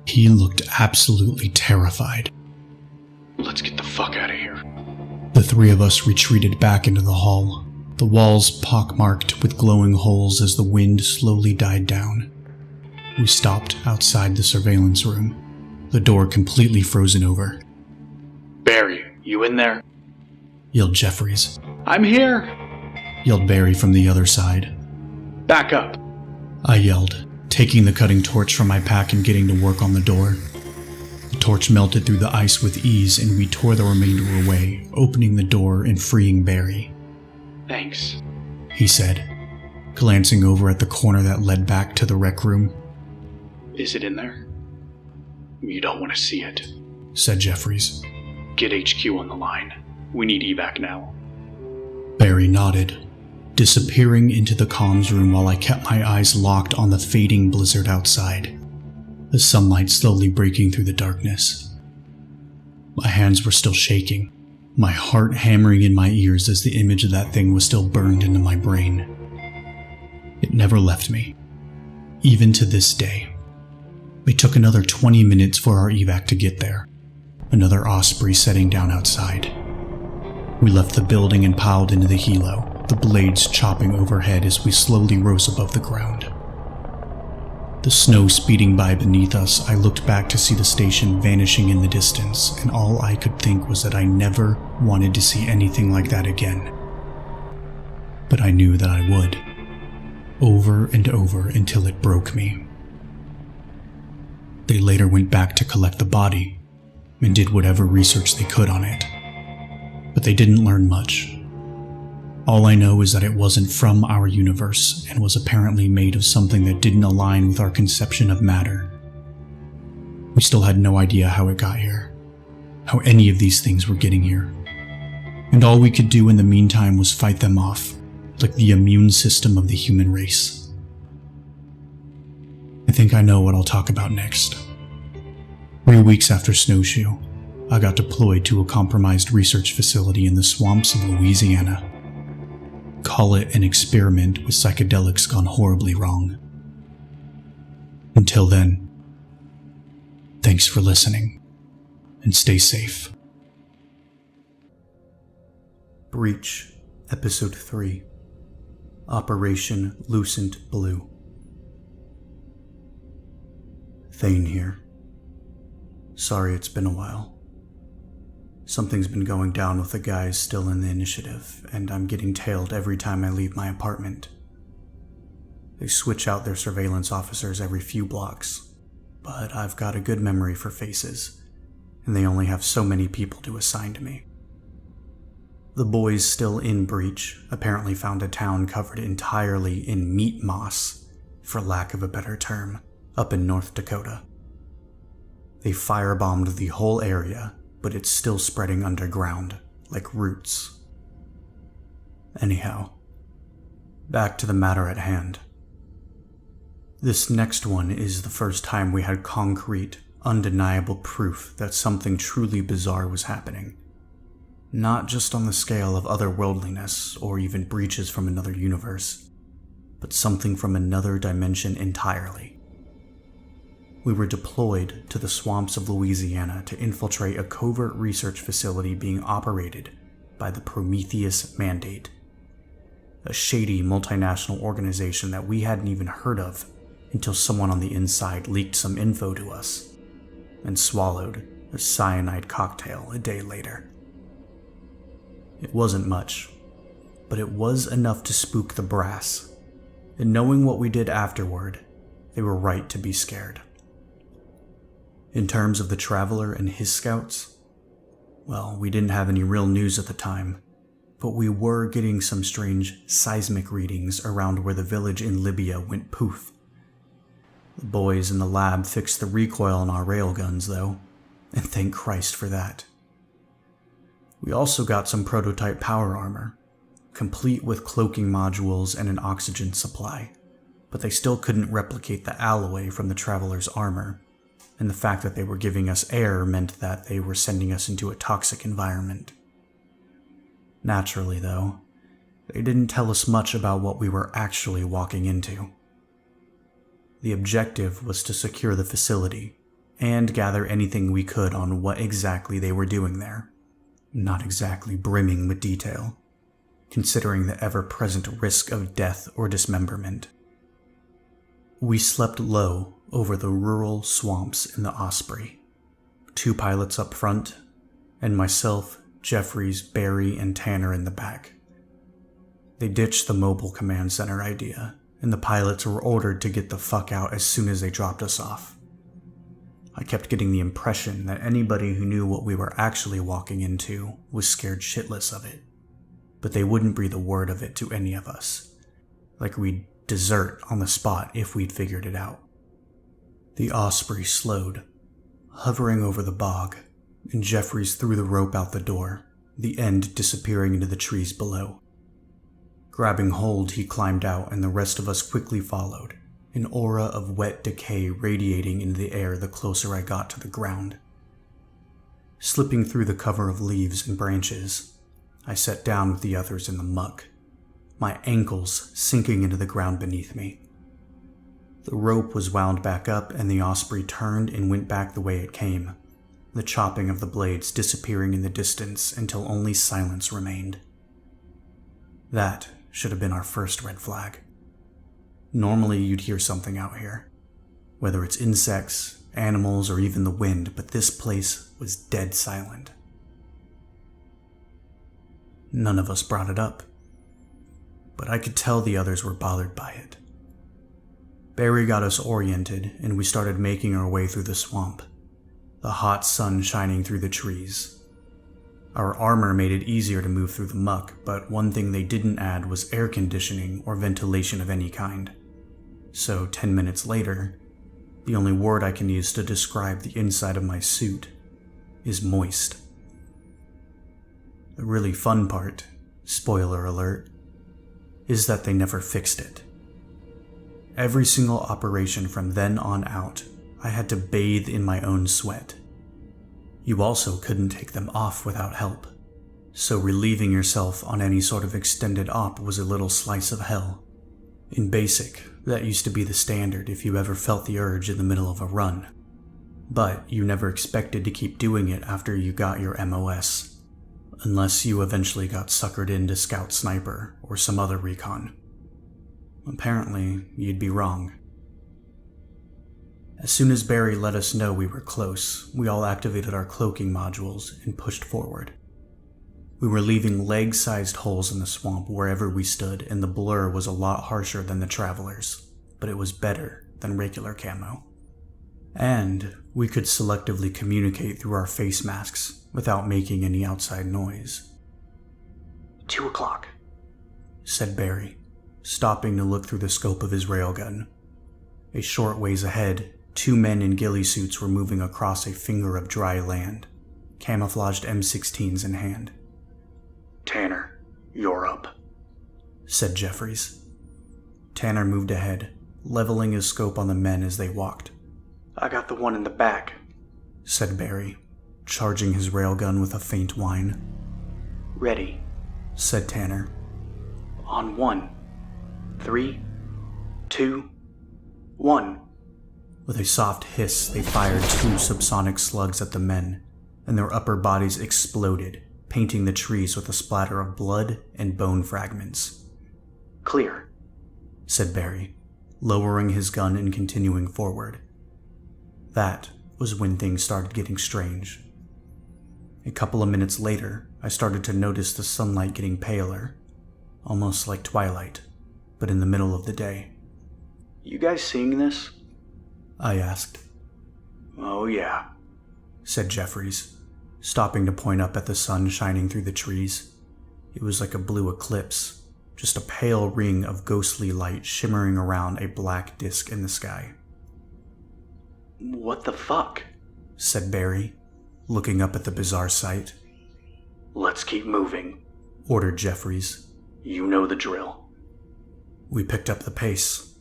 He looked absolutely terrified. Let's get the fuck out of here. The three of us retreated back into the hall, the walls pockmarked with glowing holes as the wind slowly died down. We stopped outside the surveillance room, the door completely frozen over. Barry, you in there? Yelled Jeffries. I'm here! Yelled Barry from the other side. Back up! I yelled, taking the cutting torch from my pack and getting to work on the door. The torch melted through the ice with ease and we tore the remainder away, opening the door and freeing Barry. Thanks, he said, glancing over at the corner that led back to the rec room. Is it in there? You don't want to see it, said Jeffries. Get HQ on the line. We need evac now. Barry nodded, disappearing into the comms room while I kept my eyes locked on the fading blizzard outside, the sunlight slowly breaking through the darkness. My hands were still shaking, my heart hammering in my ears as the image of that thing was still burned into my brain. It never left me, even to this day. It took another 20 minutes for our evac to get there, another Osprey setting down outside. We left the building and piled into the helo, the blades chopping overhead as we slowly rose above the ground. The snow speeding by beneath us, I looked back to see the station vanishing in the distance, and all I could think was that I never wanted to see anything like that again. But I knew that I would, over and over until it broke me. They later went back to collect the body, and did whatever research they could on it. But they didn't learn much. All I know is that it wasn't from our universe and was apparently made of something that didn't align with our conception of matter. We still had no idea how it got here, how any of these things were getting here. And all we could do in the meantime was fight them off, like the immune system of the human race. I think I know what I'll talk about next. 3 weeks after Snowshoe, I got deployed to a compromised research facility in the swamps of Louisiana. Call it an experiment with psychedelics gone horribly wrong. Until then, thanks for listening, and stay safe. Breach, Episode 3, Operation Lucent Blue. Thane here. Sorry it's been a while. Something's been going down with the guys still in the initiative, and I'm getting tailed every time I leave my apartment. They switch out their surveillance officers every few blocks, but I've got a good memory for faces, and they only have so many people to assign to me. The boys still in breach apparently found a town covered entirely in meat moss, for lack of a better term, up in North Dakota. They firebombed the whole area, but it's still spreading underground, like roots. Anyhow, back to the matter at hand. This next one is the first time we had concrete, undeniable proof that something truly bizarre was happening. Not just on the scale of otherworldliness or even breaches from another universe, but something from another dimension entirely. We were deployed to the swamps of Louisiana to infiltrate a covert research facility being operated by the Prometheus Mandate, a shady multinational organization that we hadn't even heard of until someone on the inside leaked some info to us and swallowed a cyanide cocktail a day later. It wasn't much, but it was enough to spook the brass, and knowing what we did afterward, they were right to be scared. In terms of the Traveler and his scouts, well, we didn't have any real news at the time, but we were getting some strange seismic readings around where the village in Libya went poof. The boys in the lab fixed the recoil on our railguns, though, and thank Christ for that. We also got some prototype power armor, complete with cloaking modules and an oxygen supply, but they still couldn't replicate the alloy from the Traveler's armor, and the fact that they were giving us air meant that they were sending us into a toxic environment. Naturally, though, they didn't tell us much about what we were actually walking into. The objective was to secure the facility and gather anything we could on what exactly they were doing there, not exactly brimming with detail, considering the ever-present risk of death or dismemberment. We slept low over the rural swamps in the Osprey, 2 pilots up front, and myself, Jeffries, Barry, and Tanner in the back. They ditched the mobile command center idea, and the pilots were ordered to get the fuck out as soon as they dropped us off. I kept getting the impression that anybody who knew what we were actually walking into was scared shitless of it, but they wouldn't breathe a word of it to any of us, like we'd desert on the spot if we'd figured it out. The Osprey slowed, hovering over the bog, and Jeffries threw the rope out the door, the end disappearing into the trees below. Grabbing hold, he climbed out, and the rest of us quickly followed, an aura of wet decay radiating into the air the closer I got to the ground. Slipping through the cover of leaves and branches, I sat down with the others in the muck, my ankles sinking into the ground beneath me. The rope was wound back up, and the Osprey turned and went back the way it came, the chopping of the blades disappearing in the distance until only silence remained. That should have been our first red flag. Normally you'd hear something out here, whether it's insects, animals, or even the wind, but this place was dead silent. None of us brought it up, but I could tell the others were bothered by it. Barry got us oriented, and we started making our way through the swamp, the hot sun shining through the trees. Our armor made it easier to move through the muck, but one thing they didn't add was air conditioning or ventilation of any kind. So 10 minutes later, the only word I can use to describe the inside of my suit is moist. The really fun part, spoiler alert, is that they never fixed it. Every single operation from then on out, I had to bathe in my own sweat. You also couldn't take them off without help, so relieving yourself on any sort of extended op was a little slice of hell. In basic, that used to be the standard if you ever felt the urge in the middle of a run, but you never expected to keep doing it after you got your MOS, unless you eventually got suckered into Scout Sniper or some other recon. Apparently, you'd be wrong. As soon as Barry let us know we were close, we all activated our cloaking modules and pushed forward. We were leaving leg-sized holes in the swamp wherever we stood, and the blur was a lot harsher than the Travelers, but it was better than regular camo. And we could selectively communicate through our face masks without making any outside noise. 2 o'clock, said Barry, stopping to look through the scope of his railgun. A short ways ahead, 2 men in ghillie suits were moving across a finger of dry land, camouflaged M16s in hand. Tanner, you're up, said Jeffries. Tanner moved ahead, leveling his scope on the men as they walked. I got the one in the back, said Barry, charging his railgun with a faint whine. Ready, said Tanner. On 1, 3, 2, 1. With a soft hiss, they fired 2 subsonic slugs at the men, and their upper bodies exploded, painting the trees with a splatter of blood and bone fragments. Clear, said Barry, lowering his gun and continuing forward. That was when things started getting strange. A couple of minutes later, I started to notice the sunlight getting paler, almost like twilight, but in the middle of the day. You guys seeing this? I asked. Oh yeah, said Jeffries, stopping to point up at the sun shining through the trees. It was like a blue eclipse, just a pale ring of ghostly light shimmering around a black disk in the sky. What the fuck? Said Barry, looking up at the bizarre sight. Let's keep moving, ordered Jeffries. You know the drill. We picked up the pace,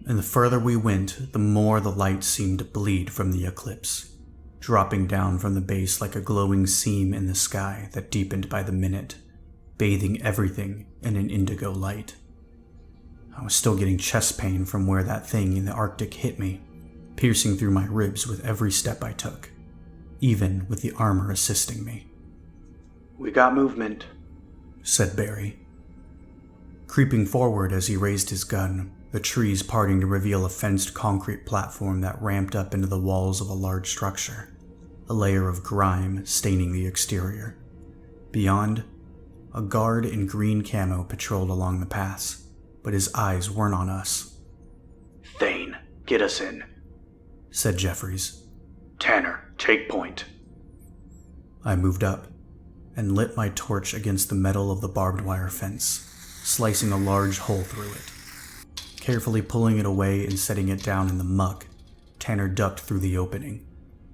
and the further we went, the more the light seemed to bleed from the eclipse, dropping down from the base like a glowing seam in the sky that deepened by the minute, bathing everything in an indigo light. I was still getting chest pain from where that thing in the Arctic hit me, piercing through my ribs with every step I took, even with the armor assisting me. We got movement, said Barry. Creeping forward as he raised his gun, the trees parting to reveal a fenced concrete platform that ramped up into the walls of a large structure, a layer of grime staining the exterior. Beyond, a guard in green camo patrolled along the paths, but his eyes weren't on us. Thane, get us in, said Jeffries. Tanner, take point. I moved up and lit my torch against the metal of the barbed wire fence, slicing a large hole through it. Carefully pulling it away and setting it down in the muck, Tanner ducked through the opening,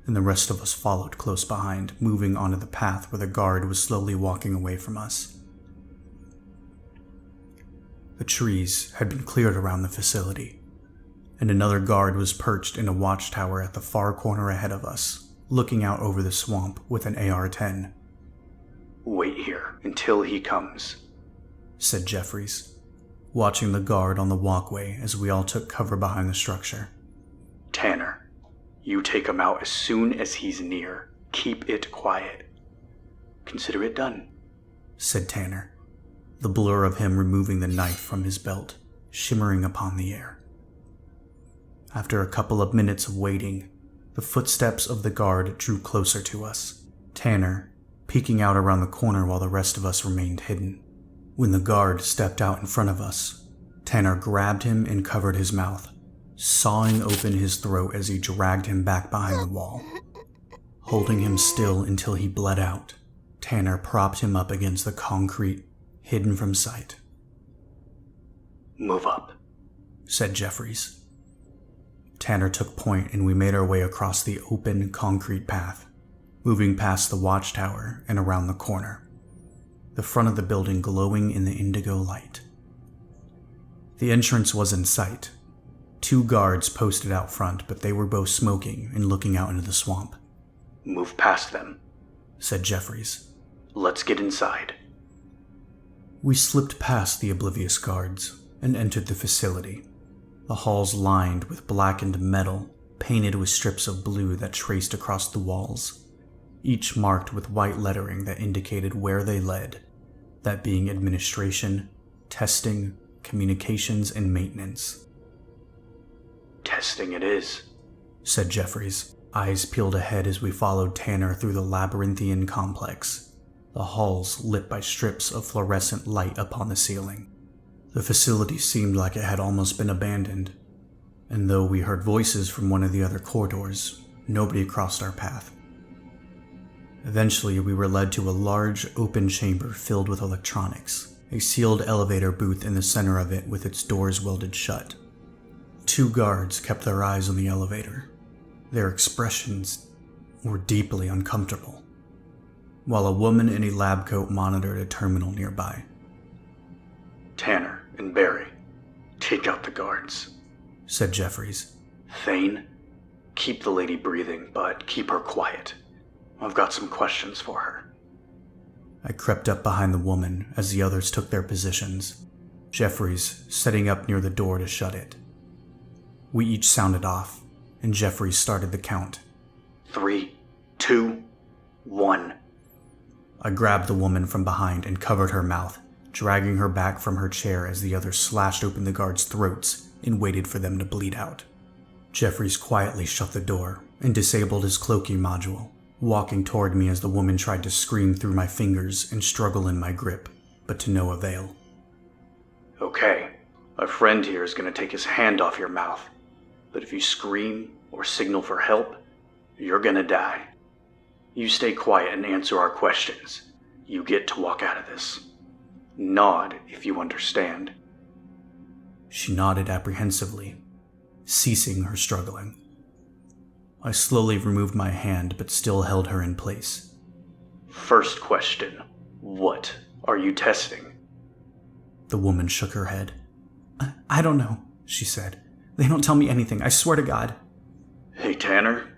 and the rest of us followed close behind, moving onto the path where the guard was slowly walking away from us. The trees had been cleared around the facility, and another guard was perched in a watchtower at the far corner ahead of us, looking out over the swamp with an AR-10. Wait here until he comes, said Jeffries, watching the guard on the walkway as we all took cover behind the structure. Tanner, you take him out as soon as he's near. Keep it quiet. Consider it done, said Tanner, the blur of him removing the knife from his belt, shimmering upon the air. After a couple of minutes of waiting, the footsteps of the guard drew closer to us, Tanner peeking out around the corner while the rest of us remained hidden. When the guard stepped out in front of us, Tanner grabbed him and covered his mouth, sawing open his throat as he dragged him back behind the wall. Holding him still until he bled out, Tanner propped him up against the concrete, hidden from sight. Move up, said Jeffries. Tanner took point and we made our way across the open concrete path, moving past the watchtower and around the corner, the front of the building glowing in the indigo light. The entrance was in sight. 2 guards posted out front, but they were both smoking and looking out into the swamp. Move past them, said Jeffries. Let's get inside. We slipped past the oblivious guards and entered the facility. The halls lined with blackened metal, painted with strips of blue that traced across the walls, each marked with white lettering that indicated where they led, that being administration, testing, communications, and maintenance. Testing it is, said Jeffries, eyes peeled ahead as we followed Tanner through the labyrinthian complex, the halls lit by strips of fluorescent light upon the ceiling. The facility seemed like it had almost been abandoned. and though we heard voices from one of the other corridors, nobody crossed our path. Eventually, we were led to a large, open chamber filled with electronics, a sealed elevator booth in the center of it with its doors welded shut. 2 guards kept their eyes on the elevator. Their expressions were deeply uncomfortable, while a woman in a lab coat monitored a terminal nearby. Tanner and Barry, take out the guards, said Jeffries. Thane, keep the lady breathing, but keep her quiet. I've got some questions for her. I crept up behind the woman as the others took their positions, Jeffries setting up near the door to shut it. We each sounded off, and Jeffries started the count. 3, 2, 1. I grabbed the woman from behind and covered her mouth, dragging her back from her chair as the others slashed open the guards' throats and waited for them to bleed out. Jeffries quietly shut the door and disabled his cloaking module, walking toward me as the woman tried to scream through my fingers and struggle in my grip, but to no avail. Okay, a friend here is going to take his hand off your mouth, but if you scream or signal for help, you're going to die. You stay quiet and answer our questions. You get to walk out of this. Nod if you understand. She nodded apprehensively, ceasing her struggling. I slowly removed my hand but still held her in place. First question, what are you testing? The woman shook her head. I don't know, she said. They don't tell me anything, I swear to God. Hey Tanner,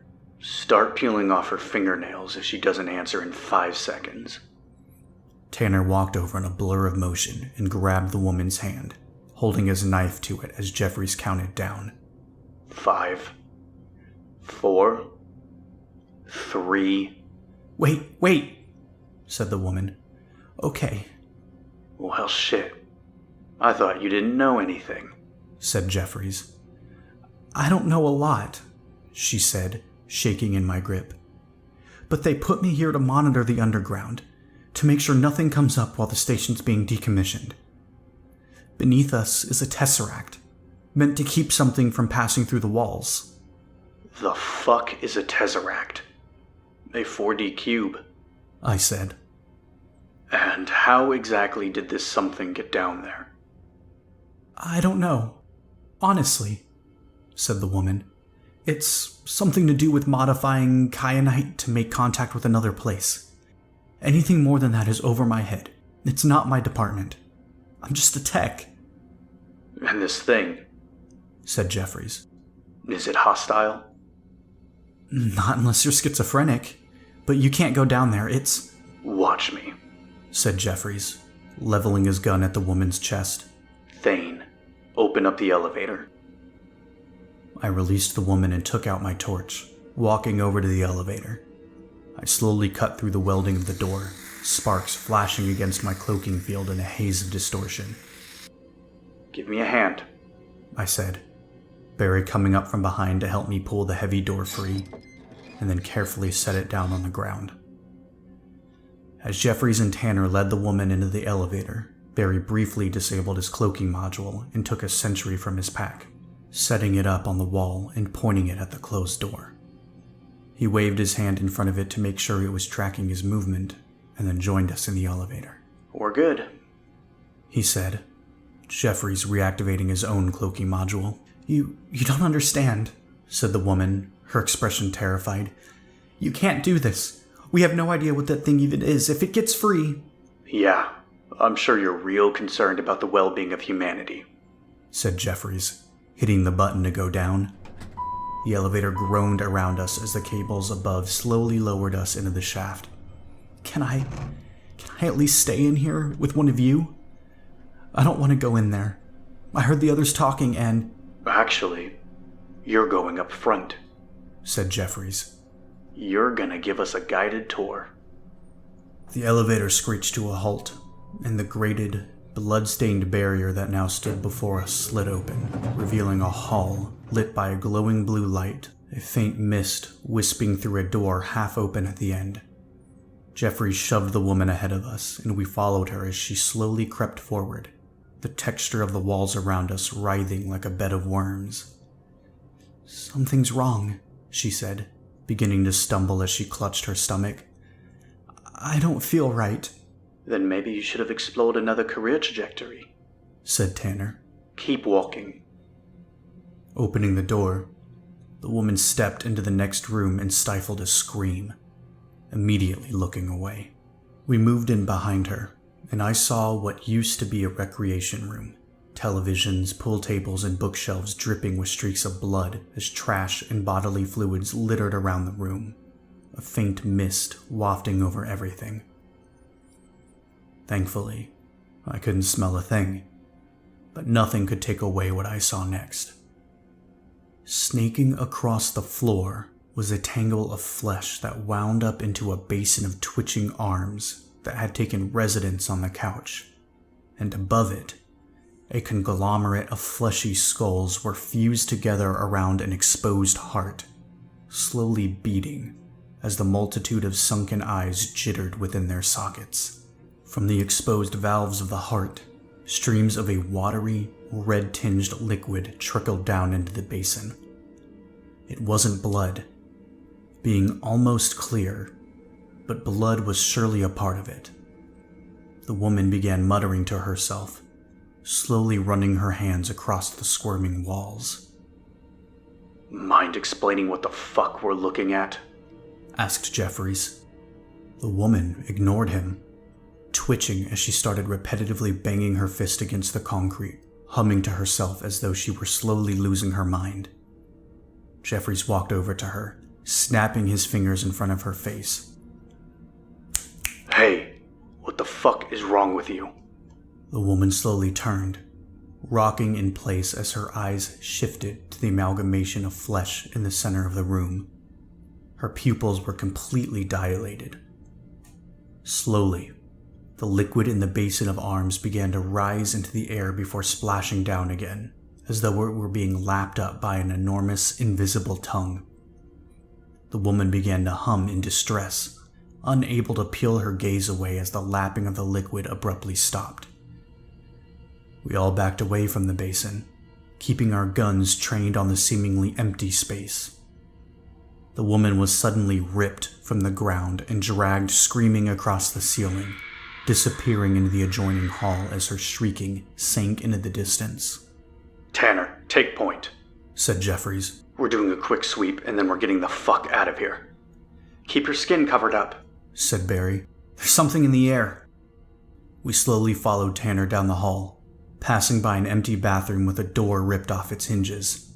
start peeling off her fingernails if she doesn't answer in 5 seconds. Tanner walked over in a blur of motion and grabbed the woman's hand, holding his knife to it as Jeffries counted down. 5, 4, 3... Wait, said the woman. Okay. Well, shit. I thought you didn't know anything, said Jeffries. I don't know a lot, she said, shaking in my grip. But they put me here to monitor the underground, to make sure nothing comes up while the station's being decommissioned. Beneath us is a tesseract, meant to keep something from passing through the walls. The fuck is a tesseract? A 4D cube, I said. And how exactly did this something get down there? I don't know. Honestly, said the woman. It's something to do with modifying kyanite to make contact with another place. Anything more than that is over my head. It's not my department. I'm just a tech. And this thing, said Jeffries. Is it hostile? Not unless you're schizophrenic. But you can't go down there, it's... Watch me, said Jeffries, leveling his gun at the woman's chest. Thane, open up the elevator. I released the woman and took out my torch, walking over to the elevator. I slowly cut through the welding of the door, sparks flashing against my cloaking field in a haze of distortion. Give me a hand, I said, Barry coming up from behind to help me pull the heavy door free, and then carefully set it down on the ground. As Jeffries and Tanner led the woman into the elevator, Barry briefly disabled his cloaking module and took a sentry from his pack, setting it up on the wall and pointing it at the closed door. He waved his hand in front of it to make sure it was tracking his movement, and then joined us in the elevator. We're good, he said, Jeffries reactivating his own cloaking module. You don't understand, said the woman, her expression terrified. You can't do this. We have no idea what that thing even is. If it gets free... Yeah, I'm sure you're real concerned about the well-being of humanity, said Jeffries, hitting the button to go down. The elevator groaned around us as the cables above slowly lowered us into the shaft. Can I at least stay in here with one of you? I don't want to go in there. I heard the others talking and... Actually, you're going up front, said Jeffries. You're gonna give us a guided tour. The elevator screeched to a halt, and the grated, blood-stained barrier that now stood before us slid open, revealing a hall lit by a glowing blue light, a faint mist wisping through a door half open at the end. Jeffries shoved the woman ahead of us, and we followed her as she slowly crept forward, the texture of the walls around us writhing like a bed of worms. "Something's wrong," she said, beginning to stumble as she clutched her stomach. "I don't feel right." Then maybe you should have explored another career trajectory, said Tanner. "Keep walking." Opening the door, the woman stepped into the next room and stifled a scream, immediately looking away. We moved in behind her, and I saw what used to be a recreation room. Televisions, pool tables, and bookshelves dripping with streaks of blood as trash and bodily fluids littered around the room, a faint mist wafting over everything. Thankfully, I couldn't smell a thing, but nothing could take away what I saw next. Snaking across the floor was a tangle of flesh that wound up into a basin of twitching arms that had taken residence on the couch, and above it, a conglomerate of fleshy skulls were fused together around an exposed heart, slowly beating as the multitude of sunken eyes jittered within their sockets. From the exposed valves of the heart, streams of a watery, red-tinged liquid trickled down into the basin. It wasn't blood, being almost clear, but blood was surely a part of it. The woman began muttering to herself, slowly running her hands across the squirming walls. "Mind explaining what the fuck we're looking at?" asked Jeffries. The woman ignored him, twitching as she started repetitively banging her fist against the concrete, humming to herself as though she were slowly losing her mind. Jeffries walked over to her, snapping his fingers in front of her face. "Hey, what the fuck is wrong with you?" The woman slowly turned, rocking in place as her eyes shifted to the amalgamation of flesh in the center of the room. Her pupils were completely dilated. Slowly, the liquid in the basin of arms began to rise into the air before splashing down again, as though it were being lapped up by an enormous, invisible tongue. The woman began to hum in distress, unable to peel her gaze away as the lapping of the liquid abruptly stopped. We all backed away from the basin, keeping our guns trained on the seemingly empty space. The woman was suddenly ripped from the ground and dragged screaming across the ceiling, disappearing into the adjoining hall as her shrieking sank into the distance. "Tanner, take point," said Jeffries. "We're doing a quick sweep and then we're getting the fuck out of here. Keep your skin covered up," said Barry. "There's something in the air." We slowly followed Tanner down the hall, passing by an empty bathroom with a door ripped off its hinges,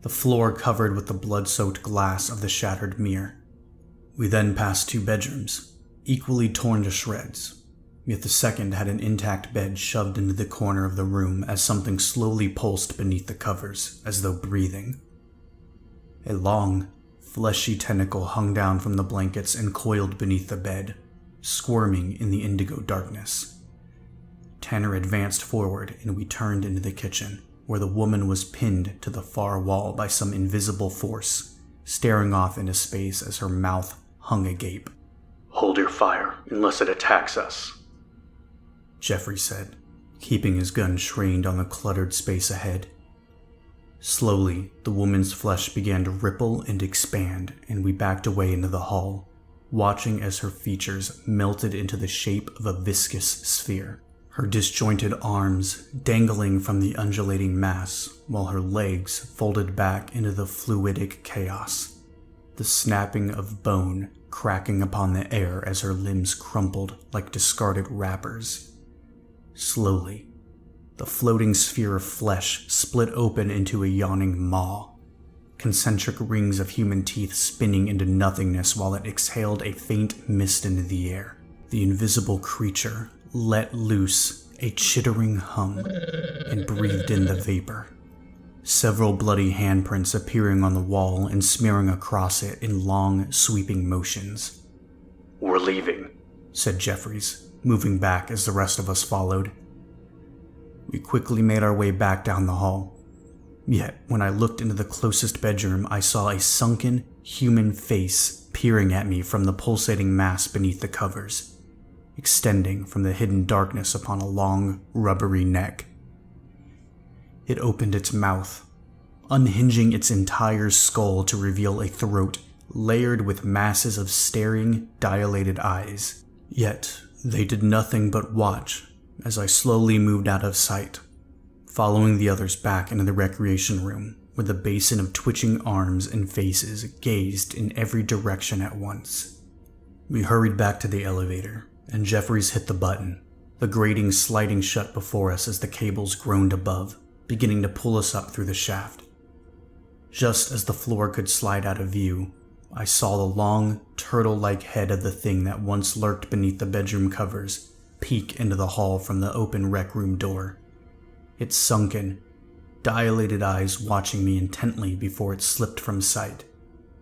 the floor covered with the blood-soaked glass of the shattered mirror. We then passed 2 bedrooms, equally torn to shreds, yet the second had an intact bed shoved into the corner of the room as something slowly pulsed beneath the covers, as though breathing. A long, fleshy tentacle hung down from the blankets and coiled beneath the bed, squirming in the indigo darkness. Tanner advanced forward and we turned into the kitchen, where the woman was pinned to the far wall by some invisible force, staring off into space as her mouth hung agape. "Hold your fire unless it attacks us," Jeffrey said, keeping his gun trained on the cluttered space ahead. Slowly, the woman's flesh began to ripple and expand, and we backed away into the hall, watching as her features melted into the shape of a viscous sphere, her disjointed arms dangling from the undulating mass, while her legs folded back into the fluidic chaos, the snapping of bone cracking upon the air as her limbs crumpled like discarded wrappers. Slowly, the floating sphere of flesh split open into a yawning maw, concentric rings of human teeth spinning into nothingness while it exhaled a faint mist into the air. The invisible creature let loose a chittering hum and breathed in the vapor, several bloody handprints appearing on the wall and smearing across it in long, sweeping motions. "We're leaving," said Jeffries, moving back as the rest of us followed. We quickly made our way back down the hall. Yet, when I looked into the closest bedroom, I saw a sunken, human face peering at me from the pulsating mass beneath the covers, extending from the hidden darkness upon a long, rubbery neck. It opened its mouth, unhinging its entire skull to reveal a throat layered with masses of staring, dilated eyes. Yet, they did nothing but watch as I slowly moved out of sight, following the others back into the recreation room where the basin of twitching arms and faces gazed in every direction at once. We hurried back to the elevator, and Jeffries hit the button, the grating sliding shut before us as the cables groaned above, beginning to pull us up through the shaft. Just as the floor could slide out of view, I saw the long, turtle-like head of the thing that once lurked beneath the bedroom covers peek into the hall from the open rec room door, its sunken, dilated eyes watching me intently before it slipped from sight,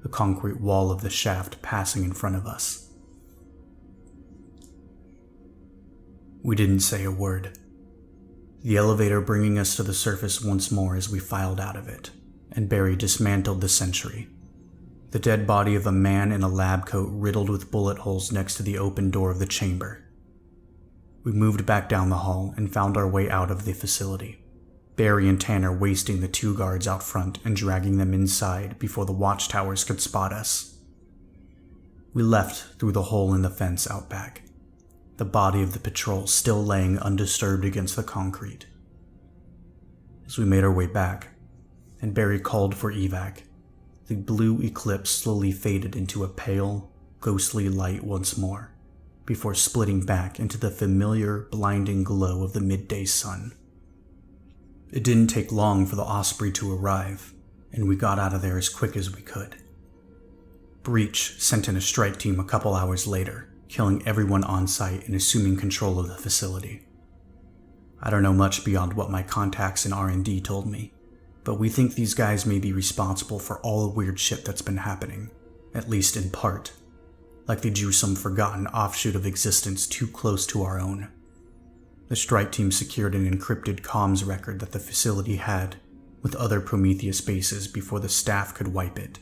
the concrete wall of the shaft passing in front of us. We didn't say a word, the elevator bringing us to the surface once more as we filed out of it, and Barry dismantled the sentry, the dead body of a man in a lab coat riddled with bullet holes next to the open door of the chamber. We moved back down the hall and found our way out of the facility, Barry and Tanner wasting the 2 guards out front and dragging them inside before the watchtowers could spot us. We left through the hole in the fence out back, the body of the patrol still laying undisturbed against the concrete. As we made our way back, and Barry called for evac, the blue eclipse slowly faded into a pale, ghostly light once more, before splitting back into the familiar, blinding glow of the midday sun. It didn't take long for the Osprey to arrive, and we got out of there as quick as we could. Breach sent in a strike team a couple hours later, killing everyone on site and assuming control of the facility. I don't know much beyond what my contacts in R&D told me, but we think these guys may be responsible for all the weird shit that's been happening, at least in part, like they drew some forgotten offshoot of existence too close to our own. The strike team secured an encrypted comms record that the facility had with other Prometheus bases before the staff could wipe it,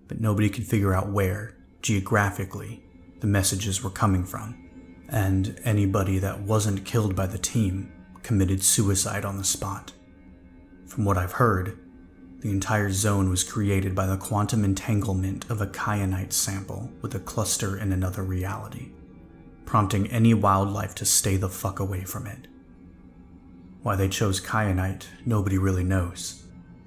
but nobody could figure out where, geographically, the messages were coming from, and anybody that wasn't killed by the team committed suicide on the spot. From what I've heard, the entire zone was created by the quantum entanglement of a kyanite sample with a cluster in another reality, prompting any wildlife to stay the fuck away from it. Why they chose kyanite, nobody really knows.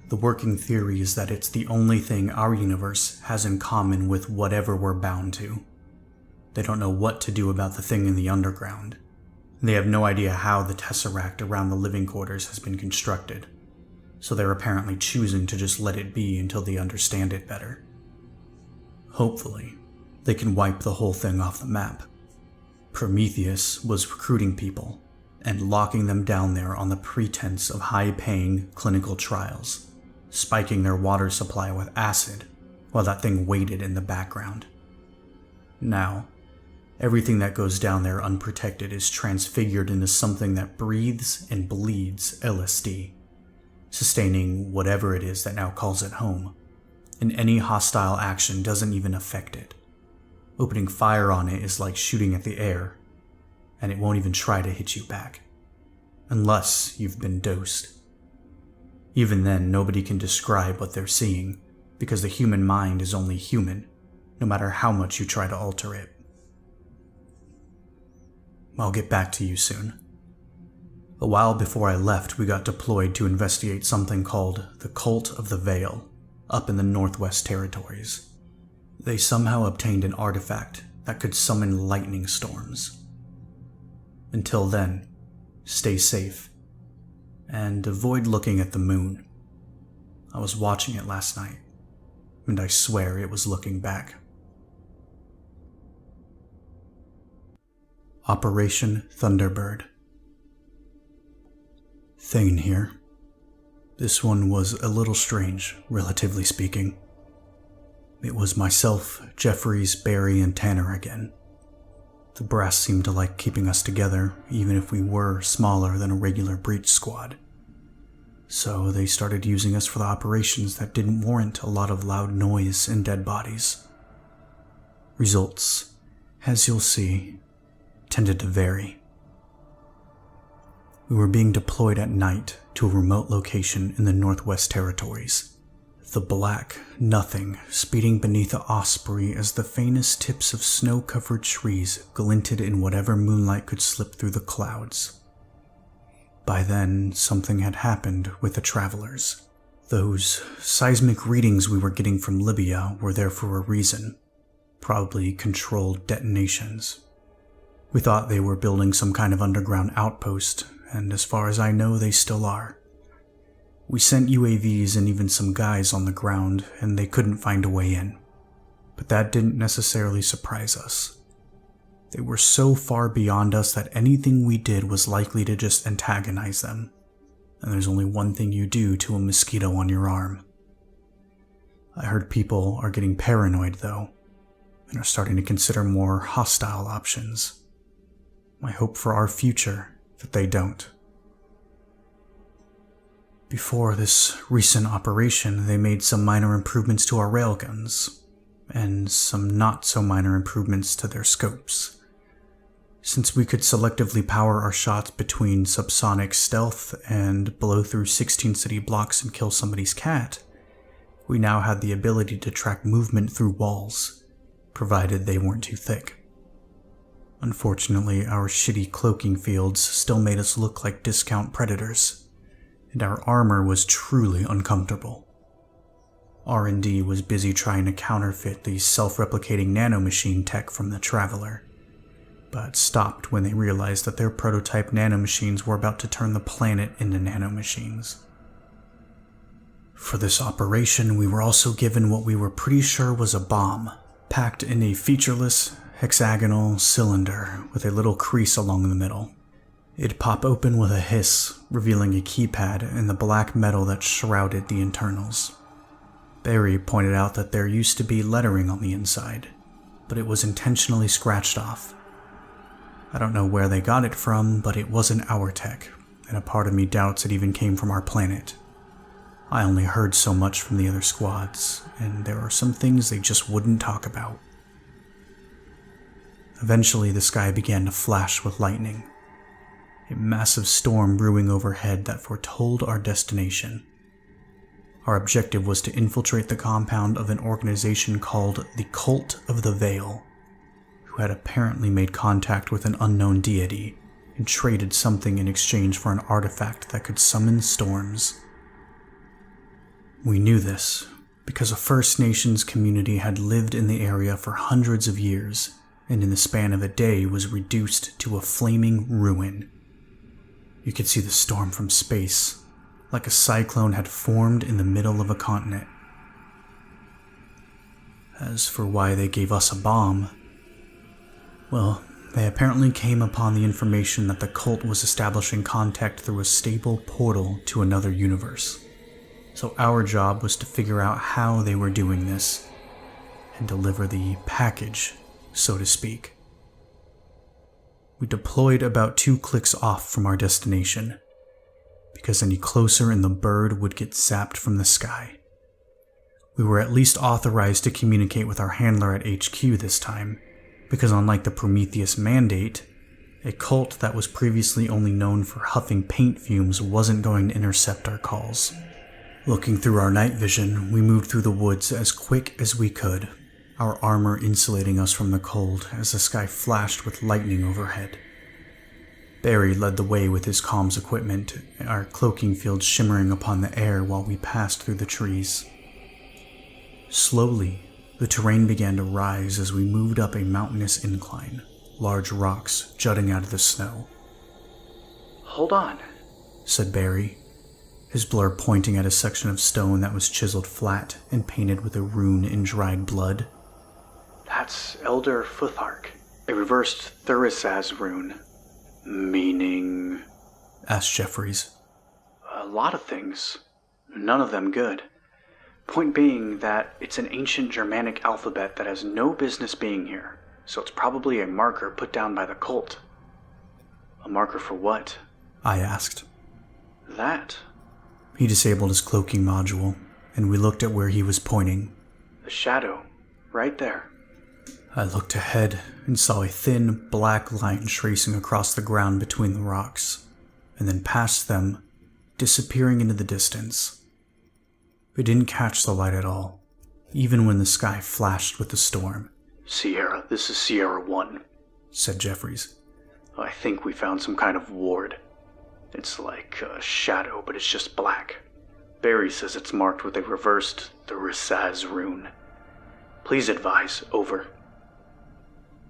The working theory is that it's the only thing our universe has in common with whatever we're bound to. They don't know what to do about the thing in the underground. They have no idea how the tesseract around the living quarters has been constructed, so they're apparently choosing to just let it be until they understand it better. Hopefully, they can wipe the whole thing off the map. Prometheus was recruiting people and locking them down there on the pretense of high-paying clinical trials, spiking their water supply with acid while that thing waited in the background. Now, everything that goes down there unprotected is transfigured into something that breathes and bleeds LSD, sustaining whatever it is that now calls it home, and any hostile action doesn't even affect it. Opening fire on it is like shooting at the air, and it won't even try to hit you back, unless you've been dosed. Even then, nobody can describe what they're seeing, because the human mind is only human, no matter how much you try to alter it. I'll get back to you soon. A while before I left, we got deployed to investigate something called the Cult of the Veil, up in the Northwest Territories. They somehow obtained an artifact that could summon lightning storms. Until then, stay safe, and avoid looking at the moon. I was watching it last night, and I swear it was looking back. Operation Thunderbird. Thane here. This one was a little strange, relatively speaking. It was myself, Jeffries, Barry, and Tanner again. The brass seemed to like keeping us together, even if we were smaller than a regular breach squad. So they started using us for the operations that didn't warrant a lot of loud noise and dead bodies. Results, as you'll see, tended to vary. We were being deployed at night to a remote location in the Northwest Territories. The black nothing speeding beneath the Osprey as the faintest tips of snow-covered trees glinted in whatever moonlight could slip through the clouds. By then, something had happened with the travelers. Those seismic readings we were getting from Libya were there for a reason, probably controlled detonations. We thought they were building some kind of underground outpost, and as far as I know, they still are. We sent UAVs and even some guys on the ground, and they couldn't find a way in. But that didn't necessarily surprise us. They were so far beyond us that anything we did was likely to just antagonize them. And there's only one thing you do to a mosquito on your arm. I heard people are getting paranoid, though, and are starting to consider more hostile options. I hope for our future that they don't. Before this recent operation, they made some minor improvements to our railguns, and some not-so-minor improvements to their scopes. Since we could selectively power our shots between subsonic stealth and blow through 16 city blocks and kill somebody's cat, we now had the ability to track movement through walls, provided they weren't too thick. Unfortunately, our shitty cloaking fields still made us look like discount predators, and our armor was truly uncomfortable. R&D was busy trying to counterfeit the self-replicating nanomachine tech from the Traveler, but stopped when they realized that their prototype nanomachines were about to turn the planet into nanomachines. For this operation, we were also given what we were pretty sure was a bomb, packed in a featureless, hexagonal cylinder with a little crease along the middle. It'd pop open with a hiss, revealing a keypad and the black metal that shrouded the internals. Barry pointed out that there used to be lettering on the inside, but it was intentionally scratched off. I don't know where they got it from, but it wasn't our tech, and a part of me doubts it even came from our planet. I only heard so much from the other squads, and there are some things they just wouldn't talk about. Eventually, the sky began to flash with lightning. A massive storm brewing overhead that foretold our destination. Our objective was to infiltrate the compound of an organization called the Cult of the Veil, who had apparently made contact with an unknown deity and traded something in exchange for an artifact that could summon storms. We knew this because a First Nations community had lived in the area for hundreds of years, and in the span of a day was reduced to a flaming ruin. You could see the storm from space, like a cyclone had formed in the middle of a continent. As for why they gave us a bomb, well, they apparently came upon the information that the cult was establishing contact through a stable portal to another universe. So our job was to figure out how they were doing this and deliver the package, so to speak. We deployed about 2 clicks off from our destination, because any closer and the bird would get zapped from the sky. We were at least authorized to communicate with our handler at HQ this time, because unlike the Prometheus mandate, a cult that was previously only known for huffing paint fumes wasn't going to intercept our calls. Looking through our night vision, we moved through the woods as quick as we could, our armor insulating us from the cold as the sky flashed with lightning overhead. Barry led the way with his comms equipment, our cloaking field shimmering upon the air while we passed through the trees. Slowly, the terrain began to rise as we moved up a mountainous incline, large rocks jutting out of the snow. Hold on, said Barry, his blur pointing at a section of stone that was chiseled flat and painted with a rune in dried blood. That's Elder Futhark, a reversed Thurisaz rune. Meaning? Asked Jeffries. A lot of things. None of them good. Point being that it's an ancient Germanic alphabet that has no business being here, so it's probably a marker put down by the cult. A marker for what? I asked. That. He disabled his cloaking module, and we looked at where he was pointing. The shadow, right there. I looked ahead and saw a thin, black line tracing across the ground between the rocks. and then past them, disappearing into the distance. We didn't catch the light at all, even when the sky flashed with the storm. Sierra, this is Sierra 1, said Jeffries. I think we found some kind of ward. It's like a shadow, but it's just black. Barry says it's marked with a reversed Thurisaz rune. Please advise, over.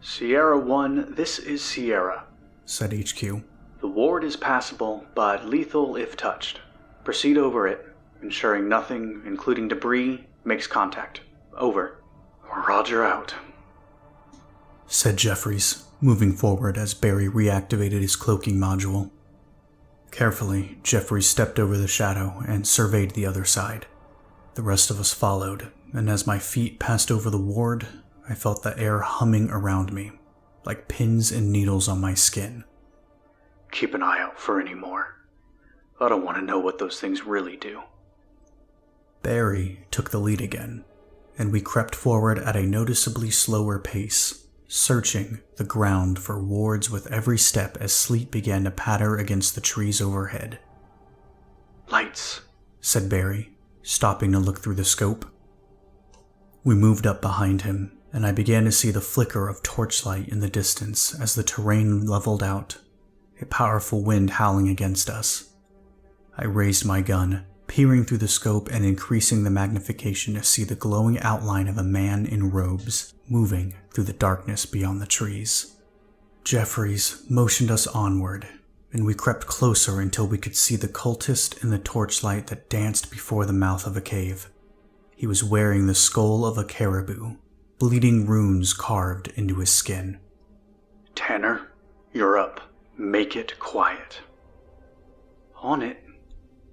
Sierra 1, this is Sierra, said HQ. The ward is passable, but lethal if touched. Proceed over it, ensuring nothing, including debris, makes contact. Over. Roger out, said Jeffries, moving forward as Barry reactivated his cloaking module. Carefully, Jeffries stepped over the shadow and surveyed the other side. The rest of us followed, and as my feet passed over the ward, I felt the air humming around me, like pins and needles on my skin. Keep an eye out for any more. I don't want to know what those things really do. Barry took the lead again, and we crept forward at a noticeably slower pace, searching the ground for wards with every step as sleet began to patter against the trees overhead. Lights, said Barry, stopping to look through the scope. We moved up behind him, and I began to see the flicker of torchlight in the distance as the terrain leveled out, a powerful wind howling against us. I raised my gun, peering through the scope and increasing the magnification to see the glowing outline of a man in robes moving through the darkness beyond the trees. Jeffries motioned us onward, and we crept closer until we could see the cultist in the torchlight that danced before the mouth of a cave. He was wearing the skull of a caribou, bleeding runes carved into his skin. Tanner, you're up. Make it quiet. On it,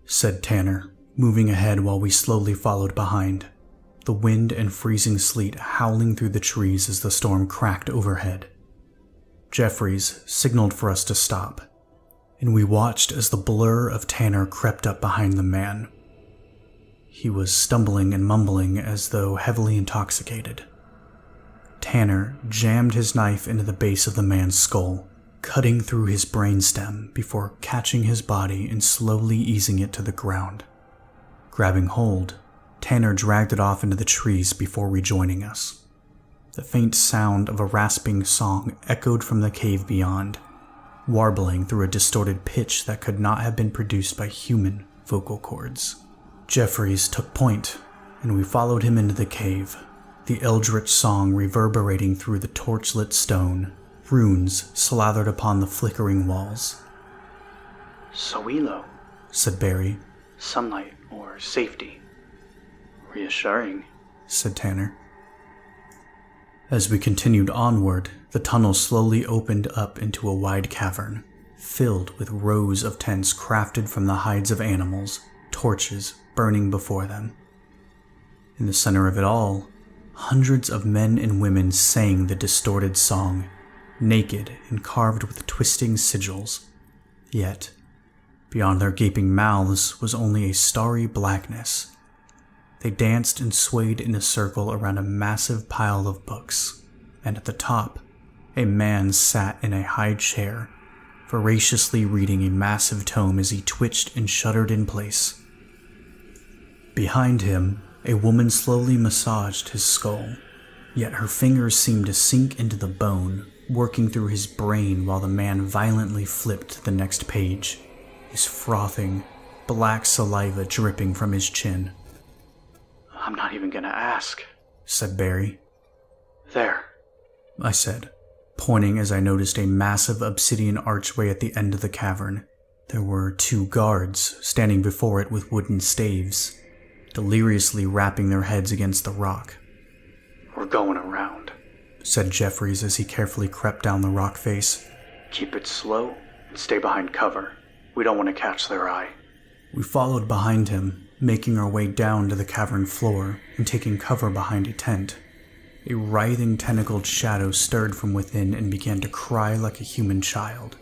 said Tanner, moving ahead while we slowly followed behind, the wind and freezing sleet howling through the trees as the storm cracked overhead. Jeffries signaled for us to stop, and we watched as the blur of Tanner crept up behind the man. He was stumbling and mumbling as though heavily intoxicated. Tanner jammed his knife into the base of the man's skull, cutting through his brainstem before catching his body and slowly easing it to the ground. Grabbing hold, Tanner dragged it off into the trees before rejoining us. The faint sound of a rasping song echoed from the cave beyond, warbling through a distorted pitch that could not have been produced by human vocal cords. Jeffries took point, and we followed him into the cave, the eldritch song reverberating through the torchlit stone, runes slathered upon the flickering walls. Soilo, said Barry. Sunlight or safety. Reassuring, said Tanner. As we continued onward, the tunnel slowly opened up into a wide cavern, filled with rows of tents crafted from the hides of animals, torches burning before them. In the center of it all, hundreds of men and women sang the distorted song, naked and carved with twisting sigils. Yet, beyond their gaping mouths was only a starry blackness. They danced and swayed in a circle around a massive pile of books, and at the top, a man sat in a high chair, voraciously reading a massive tome as he twitched and shuddered in place. Behind him, a woman slowly massaged his skull, yet her fingers seemed to sink into the bone, working through his brain while the man violently flipped to the next page, his frothing, black saliva dripping from his chin. I'm not even gonna ask, said Barry. There, I said, pointing as I noticed a massive obsidian archway at the end of the cavern. There were 2 guards standing before it with wooden staves, deliriously rapping their heads against the rock. We're going around, said Jeffries as he carefully crept down the rock face. Keep it slow and stay behind cover. We don't want to catch their eye. We followed behind him, making our way down to the cavern floor and taking cover behind a tent. A writhing tentacled shadow stirred from within and began to cry like a human child.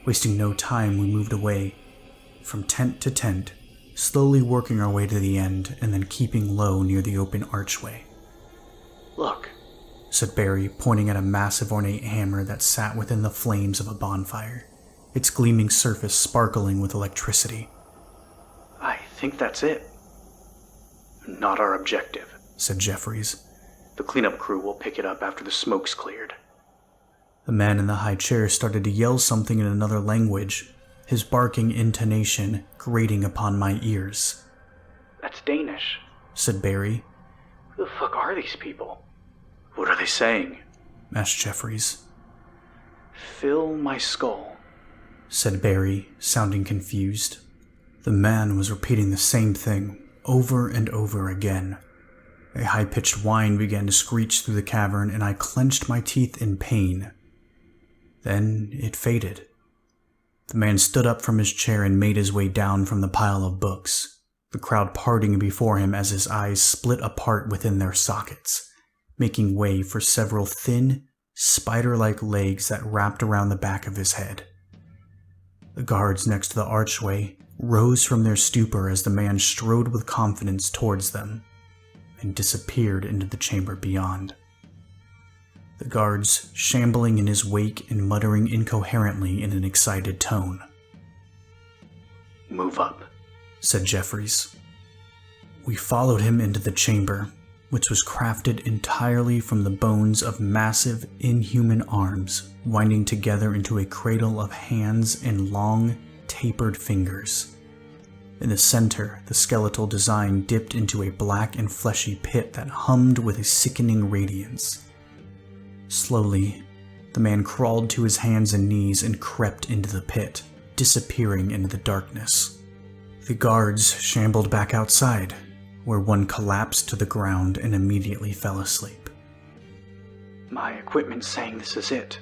Wasting no time, we moved away, from tent to tent, slowly working our way to the end and then keeping low near the open archway. Look, said Barry, pointing at a massive ornate hammer that sat within the flames of a bonfire, its gleaming surface sparkling with electricity. I think that's it. Not our objective, said Jeffries. The cleanup crew will pick it up after the smoke's cleared. The man in the high chair started to yell something in another language, his barking intonation grating upon my ears. That's Danish, said Barry. Who the fuck are these people? What are they saying? Asked Jeffries. Fill my skull, said Barry, sounding confused. The man was repeating the same thing, over and over again. A high-pitched whine began to screech through the cavern, and I clenched my teeth in pain. Then it faded. The man stood up from his chair and made his way down from the pile of books, the crowd parting before him as his eyes split apart within their sockets, making way for several thin, spider-like legs that wrapped around the back of his head. The guards next to the archway rose from their stupor as the man strode with confidence towards them and disappeared into the chamber beyond. The guards shambling in his wake and muttering incoherently in an excited tone. Move up, said Jeffries. We followed him into the chamber, which was crafted entirely from the bones of massive, inhuman arms winding together into a cradle of hands and long, tapered fingers. In the center, the skeletal design dipped into a black and fleshy pit that hummed with a sickening radiance. Slowly, the man crawled to his hands and knees and crept into the pit, disappearing into the darkness. The guards shambled back outside, where one collapsed to the ground and immediately fell asleep. My equipment's saying this is it.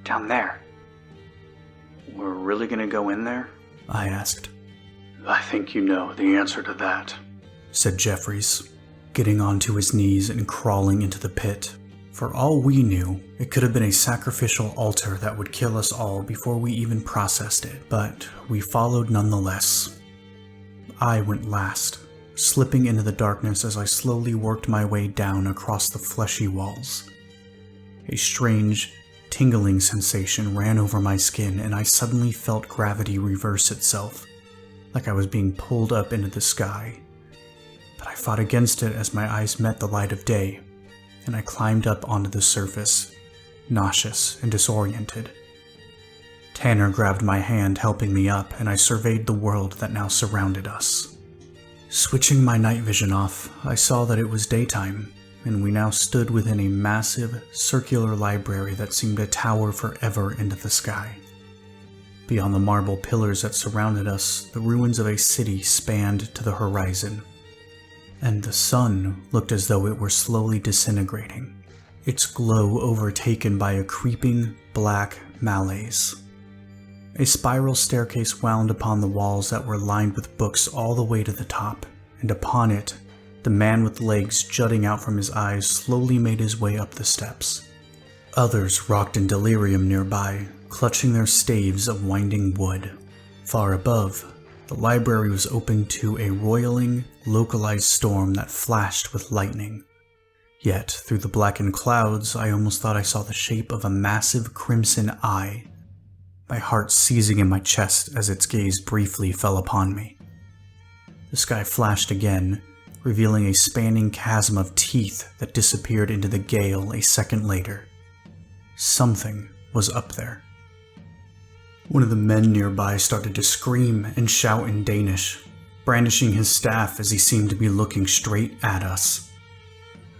Down there. We're really gonna go in there? I asked. I think you know the answer to that, said Jeffries, getting onto his knees and crawling into the pit. For all we knew, it could have been a sacrificial altar that would kill us all before we even processed it, but we followed nonetheless. I went last, slipping into the darkness as I slowly worked my way down across the fleshy walls. A strange, tingling sensation ran over my skin, and I suddenly felt gravity reverse itself, like I was being pulled up into the sky. But I fought against it as my eyes met the light of day, and I climbed up onto the surface, nauseous and disoriented. Tanner grabbed my hand, helping me up, and I surveyed the world that now surrounded us. Switching my night vision off, I saw that it was daytime, and we now stood within a massive, circular library that seemed to tower forever into the sky. Beyond the marble pillars that surrounded us, the ruins of a city spanned to the horizon, and the sun looked as though it were slowly disintegrating, its glow overtaken by a creeping, black malaise. A spiral staircase wound upon the walls that were lined with books all the way to the top, and upon it, the man with legs jutting out from his eyes slowly made his way up the steps. Others rocked in delirium nearby, clutching their staves of winding wood. Far above, the library was open to a roiling, localized storm that flashed with lightning. Yet, through the blackened clouds, I almost thought I saw the shape of a massive crimson eye, my heart seizing in my chest as its gaze briefly fell upon me. The sky flashed again, revealing a spanning chasm of teeth that disappeared into the gale a second later. Something was up there. One of the men nearby started to scream and shout in Danish, brandishing his staff as he seemed to be looking straight at us.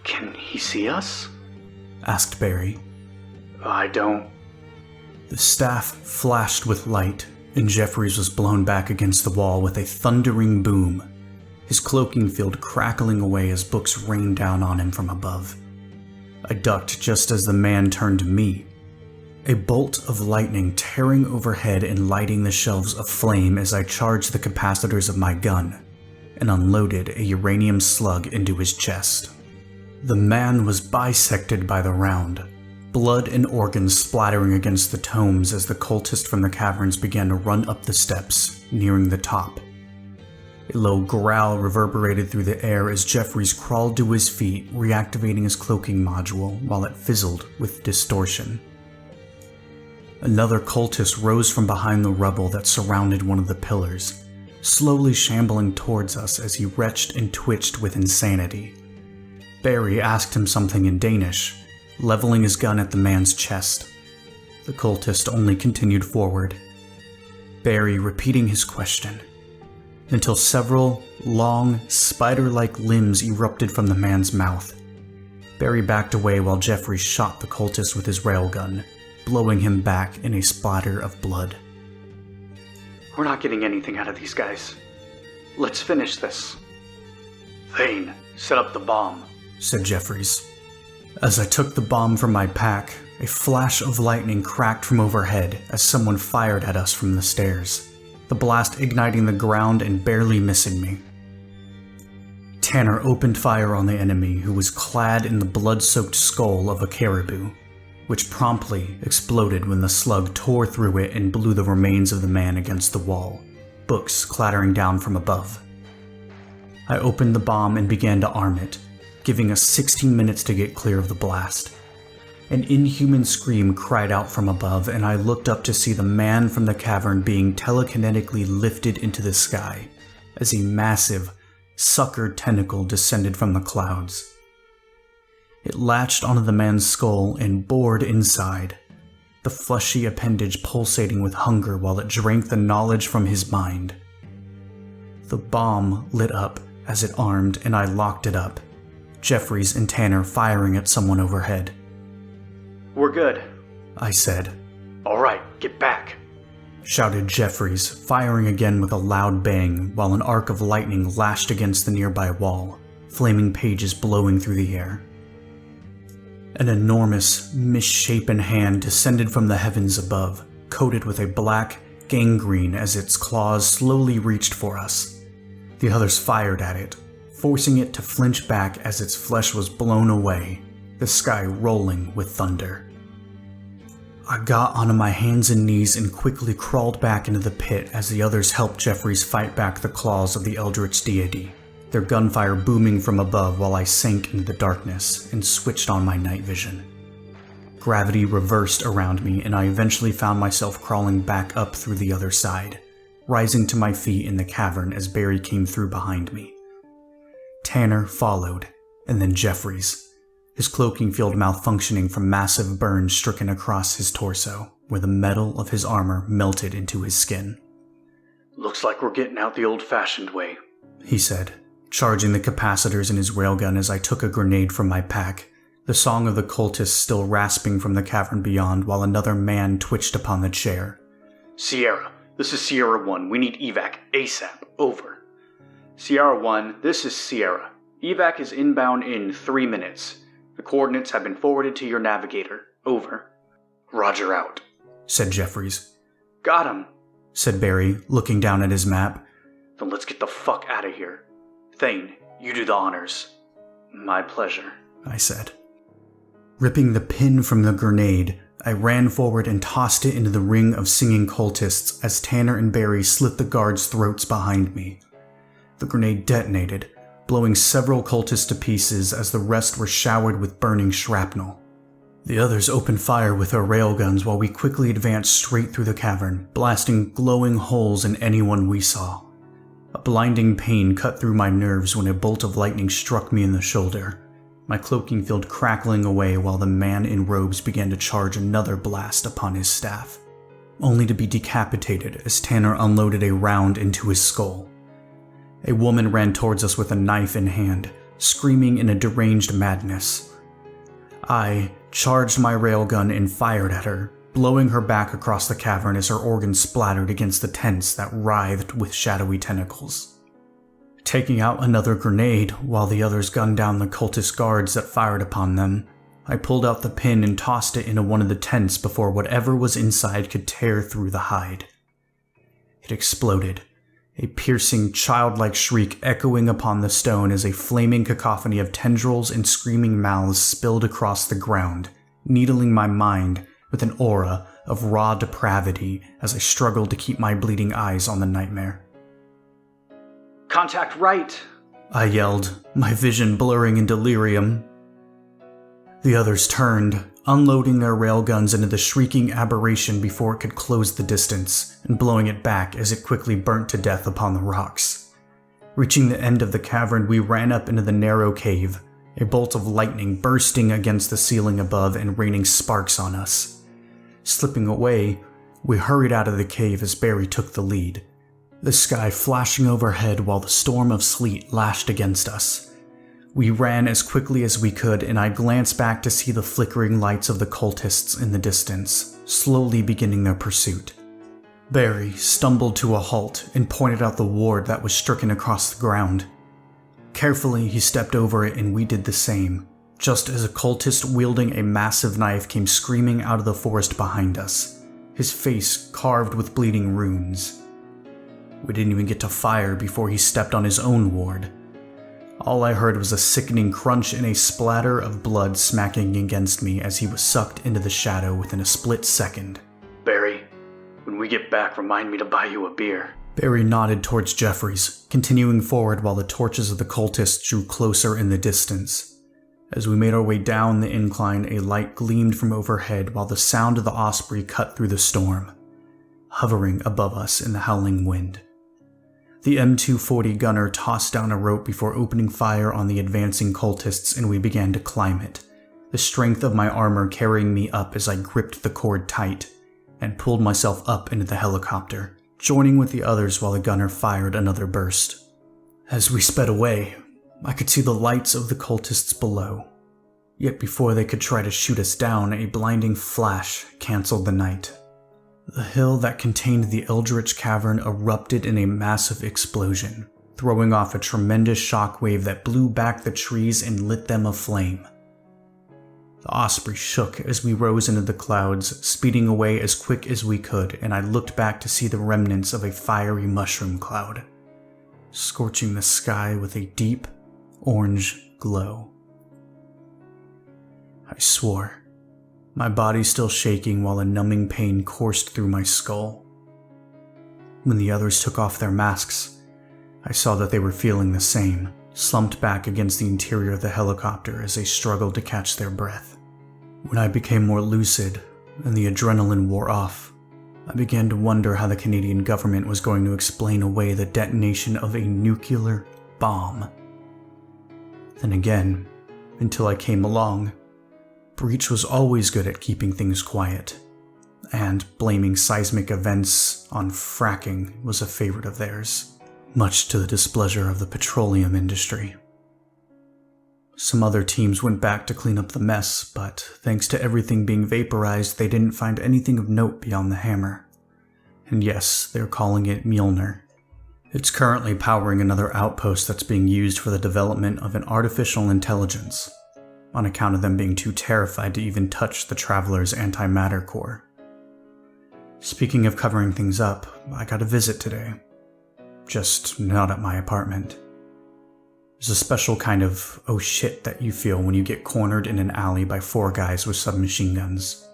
Can he see us? Asked Barry. I don't. The staff flashed with light, and Jeffries was blown back against the wall with a thundering boom, his cloaking field crackling away as books rained down on him from above. I ducked just as the man turned to me, a bolt of lightning tearing overhead and lighting the shelves aflame as I charged the capacitors of my gun and unloaded a uranium slug into his chest. The man was bisected by the round, blood and organs splattering against the tomes as the cultist from the caverns began to run up the steps, nearing the top. A low growl reverberated through the air as Jeffries crawled to his feet, reactivating his cloaking module while it fizzled with distortion. Another cultist rose from behind the rubble that surrounded one of the pillars, slowly shambling towards us as he retched and twitched with insanity. Barry asked him something in Danish, leveling his gun at the man's chest. The cultist only continued forward, Barry repeating his question, until several long, spider-like limbs erupted from the man's mouth. Barry backed away while Jeffrey shot the cultist with his railgun, blowing him back in a splatter of blood. We're not getting anything out of these guys. Let's finish this. Thane, set up the bomb, said Jeffries. As I took the bomb from my pack, a flash of lightning cracked from overhead as someone fired at us from the stairs, the blast igniting the ground and barely missing me. Tanner opened fire on the enemy, who was clad in the blood-soaked skull of a caribou, which promptly exploded when the slug tore through it and blew the remains of the man against the wall, books clattering down from above. I opened the bomb and began to arm it, giving us 16 minutes to get clear of the blast. An inhuman scream cried out from above, and I looked up to see the man from the cavern being telekinetically lifted into the sky as a massive, suckered tentacle descended from the clouds. It latched onto the man's skull and bored inside, the fleshy appendage pulsating with hunger while it drank the knowledge from his mind. The bomb lit up as it armed, and I locked it up, Jeffries and Tanner firing at someone overhead. We're good, I said. All right, get back, shouted Jeffries, firing again with a loud bang while an arc of lightning lashed against the nearby wall, flaming pages blowing through the air. An enormous, misshapen hand descended from the heavens above, coated with a black gangrene as its claws slowly reached for us. The others fired at it, forcing it to flinch back as its flesh was blown away, the sky rolling with thunder. I got onto my hands and knees and quickly crawled back into the pit as the others helped Jeffries fight back the claws of the eldritch deity, their gunfire booming from above while I sank into the darkness and switched on my night vision. Gravity reversed around me, and I eventually found myself crawling back up through the other side, rising to my feet in the cavern as Barry came through behind me. Tanner followed, and then Jeffries, his cloaking field malfunctioning from massive burns stricken across his torso, where the metal of his armor melted into his skin. Looks like we're getting out the old-fashioned way, he said, charging the capacitors in his railgun as I took a grenade from my pack, the song of the cultists still rasping from the cavern beyond while another man twitched upon the chair. Sierra, this is Sierra 1. We need evac ASAP. Over. Sierra 1, this is Sierra. Evac is inbound in 3 minutes. The coordinates have been forwarded to your navigator. Over. Roger out, said Jeffries. Got him, said Barry, looking down at his map. Then let's get the fuck out of here. Thane, you do the honors. My pleasure, I said. Ripping the pin from the grenade, I ran forward and tossed it into the ring of singing cultists as Tanner and Barry slit the guards' throats behind me. The grenade detonated, blowing several cultists to pieces as the rest were showered with burning shrapnel. The others opened fire with their railguns while we quickly advanced straight through the cavern, blasting glowing holes in anyone we saw. A blinding pain cut through my nerves when a bolt of lightning struck me in the shoulder, my cloaking field crackling away while the man in robes began to charge another blast upon his staff, only to be decapitated as Tanner unloaded a round into his skull. A woman ran towards us with a knife in hand, screaming in a deranged madness. I charged my railgun and fired at her, blowing her back across the cavern as her organs splattered against the tents that writhed with shadowy tentacles. Taking out another grenade while the others gunned down the cultist guards that fired upon them, I pulled out the pin and tossed it into one of the tents before whatever was inside could tear through the hide. It exploded, a piercing, childlike shriek echoing upon the stone as a flaming cacophony of tendrils and screaming mouths spilled across the ground, needling my mind with an aura of raw depravity as I struggled to keep my bleeding eyes on the nightmare. Contact right, I yelled, my vision blurring in delirium. The others turned, unloading their railguns into the shrieking aberration before it could close the distance, and blowing it back as it quickly burnt to death upon the rocks. Reaching the end of the cavern, we ran up into the narrow cave, a bolt of lightning bursting against the ceiling above and raining sparks on us. Slipping away, we hurried out of the cave as Barry took the lead, the sky flashing overhead while the storm of sleet lashed against us. We ran as quickly as we could, and I glanced back to see the flickering lights of the cultists in the distance, slowly beginning their pursuit. Barry stumbled to a halt and pointed out the ward that was stricken across the ground. Carefully, he stepped over it, and we did the same, just as a cultist wielding a massive knife came screaming out of the forest behind us, his face carved with bleeding runes. We didn't even get to fire before he stepped on his own ward. All I heard was a sickening crunch and a splatter of blood smacking against me as he was sucked into the shadow within a split second. Barry, when we get back, remind me to buy you a beer. Barry nodded towards Jeffries, continuing forward while the torches of the cultists drew closer in the distance. As we made our way down the incline, a light gleamed from overhead while the sound of the Osprey cut through the storm, hovering above us in the howling wind. The M240 gunner tossed down a rope before opening fire on the advancing cultists, and we began to climb it, the strength of my armor carrying me up as I gripped the cord tight and pulled myself up into the helicopter, joining with the others while the gunner fired another burst. As we sped away, I could see the lights of the cultists below, yet before they could try to shoot us down, a blinding flash canceled the night. The hill that contained the Eldritch Cavern erupted in a massive explosion, throwing off a tremendous shockwave that blew back the trees and lit them aflame. The Osprey shook as we rose into the clouds, speeding away as quick as we could, and I looked back to see the remnants of a fiery mushroom cloud, scorching the sky with a deep orange glow. I swore, my body still shaking while a numbing pain coursed through my skull. When the others took off their masks, I saw that they were feeling the same, slumped back against the interior of the helicopter as they struggled to catch their breath. When I became more lucid and the adrenaline wore off, I began to wonder how the Canadian government was going to explain away the detonation of a nuclear bomb. Then again, until I came along, Breach was always good at keeping things quiet, and blaming seismic events on fracking was a favorite of theirs, much to the displeasure of the petroleum industry. Some other teams went back to clean up the mess, but thanks to everything being vaporized, they didn't find anything of note beyond the hammer. And yes, they're calling it Mjolnir. It's currently powering another outpost that's being used for the development of an artificial intelligence, on account of them being too terrified to even touch the Traveler's antimatter core. Speaking of covering things up, I got a visit today. Just not at my apartment. There's a special kind of oh shit that you feel when you get cornered in an alley by 4 guys with submachine guns.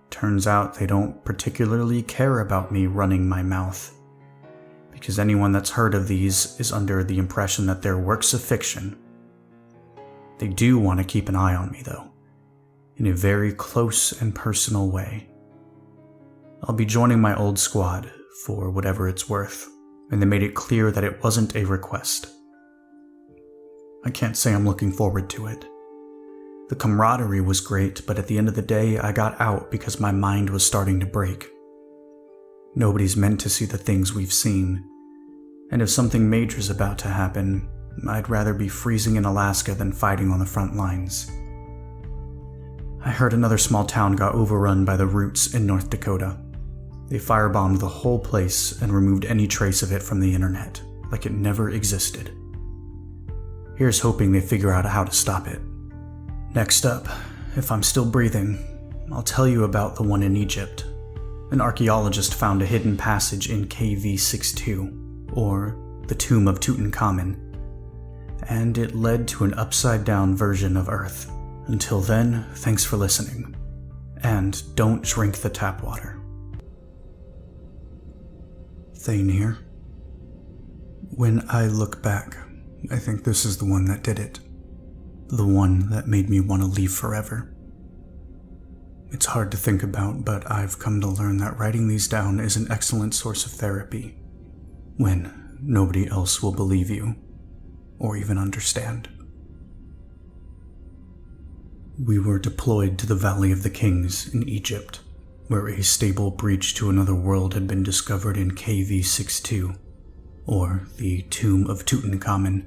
Turns out they don't particularly care about me running my mouth, because anyone that's heard of these is under the impression that they're works of fiction. They do want to keep an eye on me, though, in a very close and personal way. I'll be joining my old squad, for whatever it's worth, and they made it clear that it wasn't a request. I can't say I'm looking forward to it. The camaraderie was great, but at the end of the day, I got out because my mind was starting to break. Nobody's meant to see the things we've seen, and if something major's about to happen, I'd rather be freezing in Alaska than fighting on the front lines. I heard another small town got overrun by the Roots in North Dakota. They firebombed the whole place and removed any trace of it from the internet, like it never existed. Here's hoping they figure out how to stop it. Next up, if I'm still breathing, I'll tell you about the one in Egypt. An archaeologist found a hidden passage in KV-62, or the Tomb of Tutankhamun, and it led to an upside-down version of Earth. Until then, thanks for listening, and don't drink the tap water. Thane here. When I look back, I think this is the one that did it. The one that made me want to leave forever. It's hard to think about, but I've come to learn that writing these down is an excellent source of therapy when nobody else will believe you or even understand. We were deployed to the Valley of the Kings in Egypt, where a stable breach to another world had been discovered in KV-62, or the Tomb of Tutankhamun.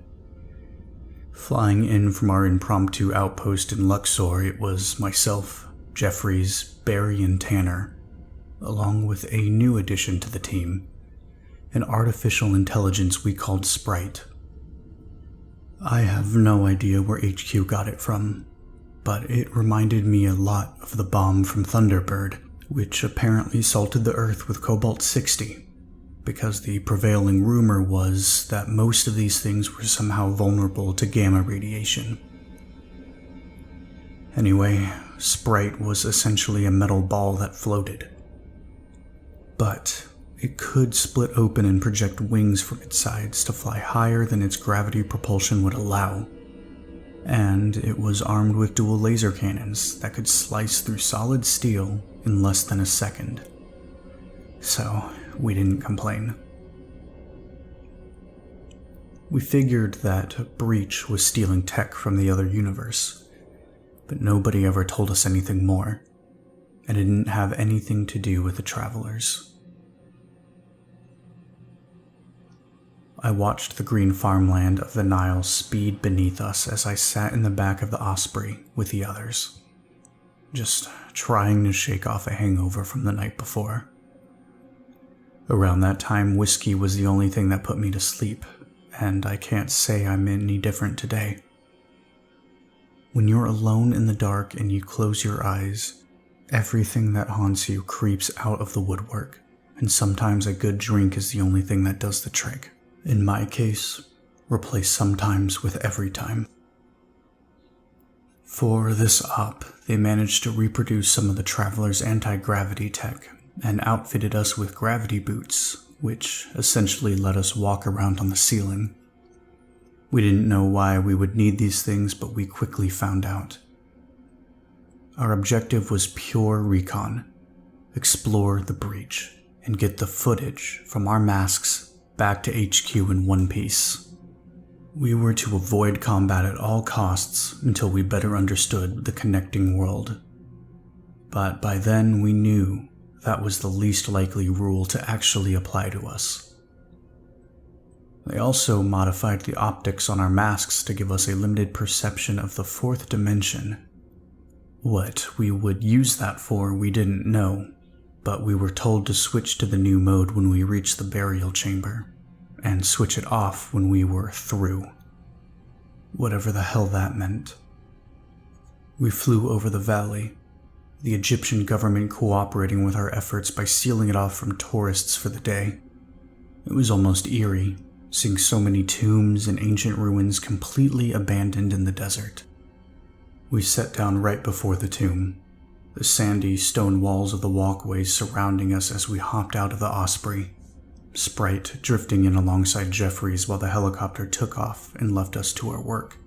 Flying in from our impromptu outpost in Luxor, it was myself, Jeffries, Barry, and Tanner, along with a new addition to the team, an artificial intelligence we called Sprite. I have no idea where HQ got it from, but it reminded me a lot of the bomb from Thunderbird, which apparently salted the Earth with Cobalt-60, because the prevailing rumor was that most of these things were somehow vulnerable to gamma radiation. Anyway, Sprite was essentially a metal ball that floated. But it could split open and project wings from its sides to fly higher than its gravity propulsion would allow. And it was armed with dual laser cannons that could slice through solid steel in less than a second. So, we didn't complain. We figured that Breach was stealing tech from the other universe, but nobody ever told us anything more, and it didn't have anything to do with the Travelers. I watched the green farmland of the Nile speed beneath us as I sat in the back of the Osprey with the others, just trying to shake off a hangover from the night before. Around that time, whiskey was the only thing that put me to sleep, and I can't say I'm any different today. When you're alone in the dark and you close your eyes, everything that haunts you creeps out of the woodwork, and sometimes a good drink is the only thing that does the trick. In my case, replace sometimes with every time. For this op, they managed to reproduce some of the Travelers' anti-gravity tech and outfitted us with gravity boots, which essentially let us walk around on the ceiling. We didn't know why we would need these things, but we quickly found out. Our objective was pure recon, explore the breach, and get the footage from our masks back to HQ in one piece. We were to avoid combat at all costs until we better understood the connecting world. But by then we knew that was the least likely rule to actually apply to us. They also modified the optics on our masks to give us a limited perception of the fourth dimension. What we would use that for we didn't know, but we were told to switch to the new mode when we reached the burial chamber, and switch it off when we were through. Whatever the hell that meant. We flew over the valley, the Egyptian government cooperating with our efforts by sealing it off from tourists for the day. It was almost eerie, seeing so many tombs and ancient ruins completely abandoned in the desert. We sat down right before the tomb, the sandy stone walls of the walkways surrounding us as we hopped out of the Osprey, Sprite drifting in alongside Jeffries while the helicopter took off and left us to our work.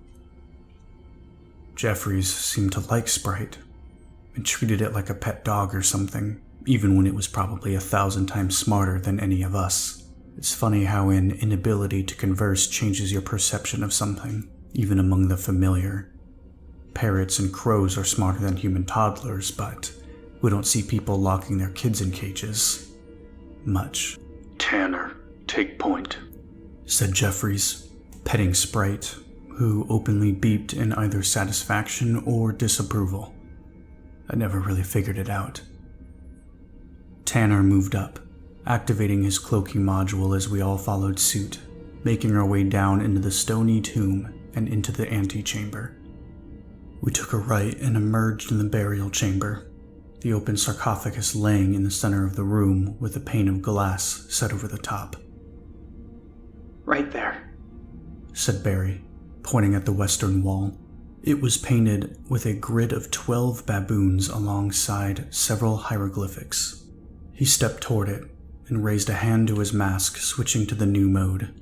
Jeffries seemed to like Sprite, and treated it like a pet dog or something, even when it was probably 1,000 times smarter than any of us. It's funny how an inability to converse changes your perception of something, even among the familiar. Parrots and crows are smarter than human toddlers, but we don't see people locking their kids in cages. Much. Tanner, take point, said Jeffries, petting Sprite, who openly beeped in either satisfaction or disapproval. I never really figured it out. Tanner moved up, activating his cloaking module as we all followed suit, making our way down into the stony tomb and into the antechamber. We took a right and emerged in the burial chamber, the open sarcophagus laying in the center of the room with a pane of glass set over the top. Right there, said Barry, pointing at the western wall. It was painted with a grid of 12 baboons alongside several hieroglyphics. He stepped toward it and raised a hand to his mask, switching to the new mode.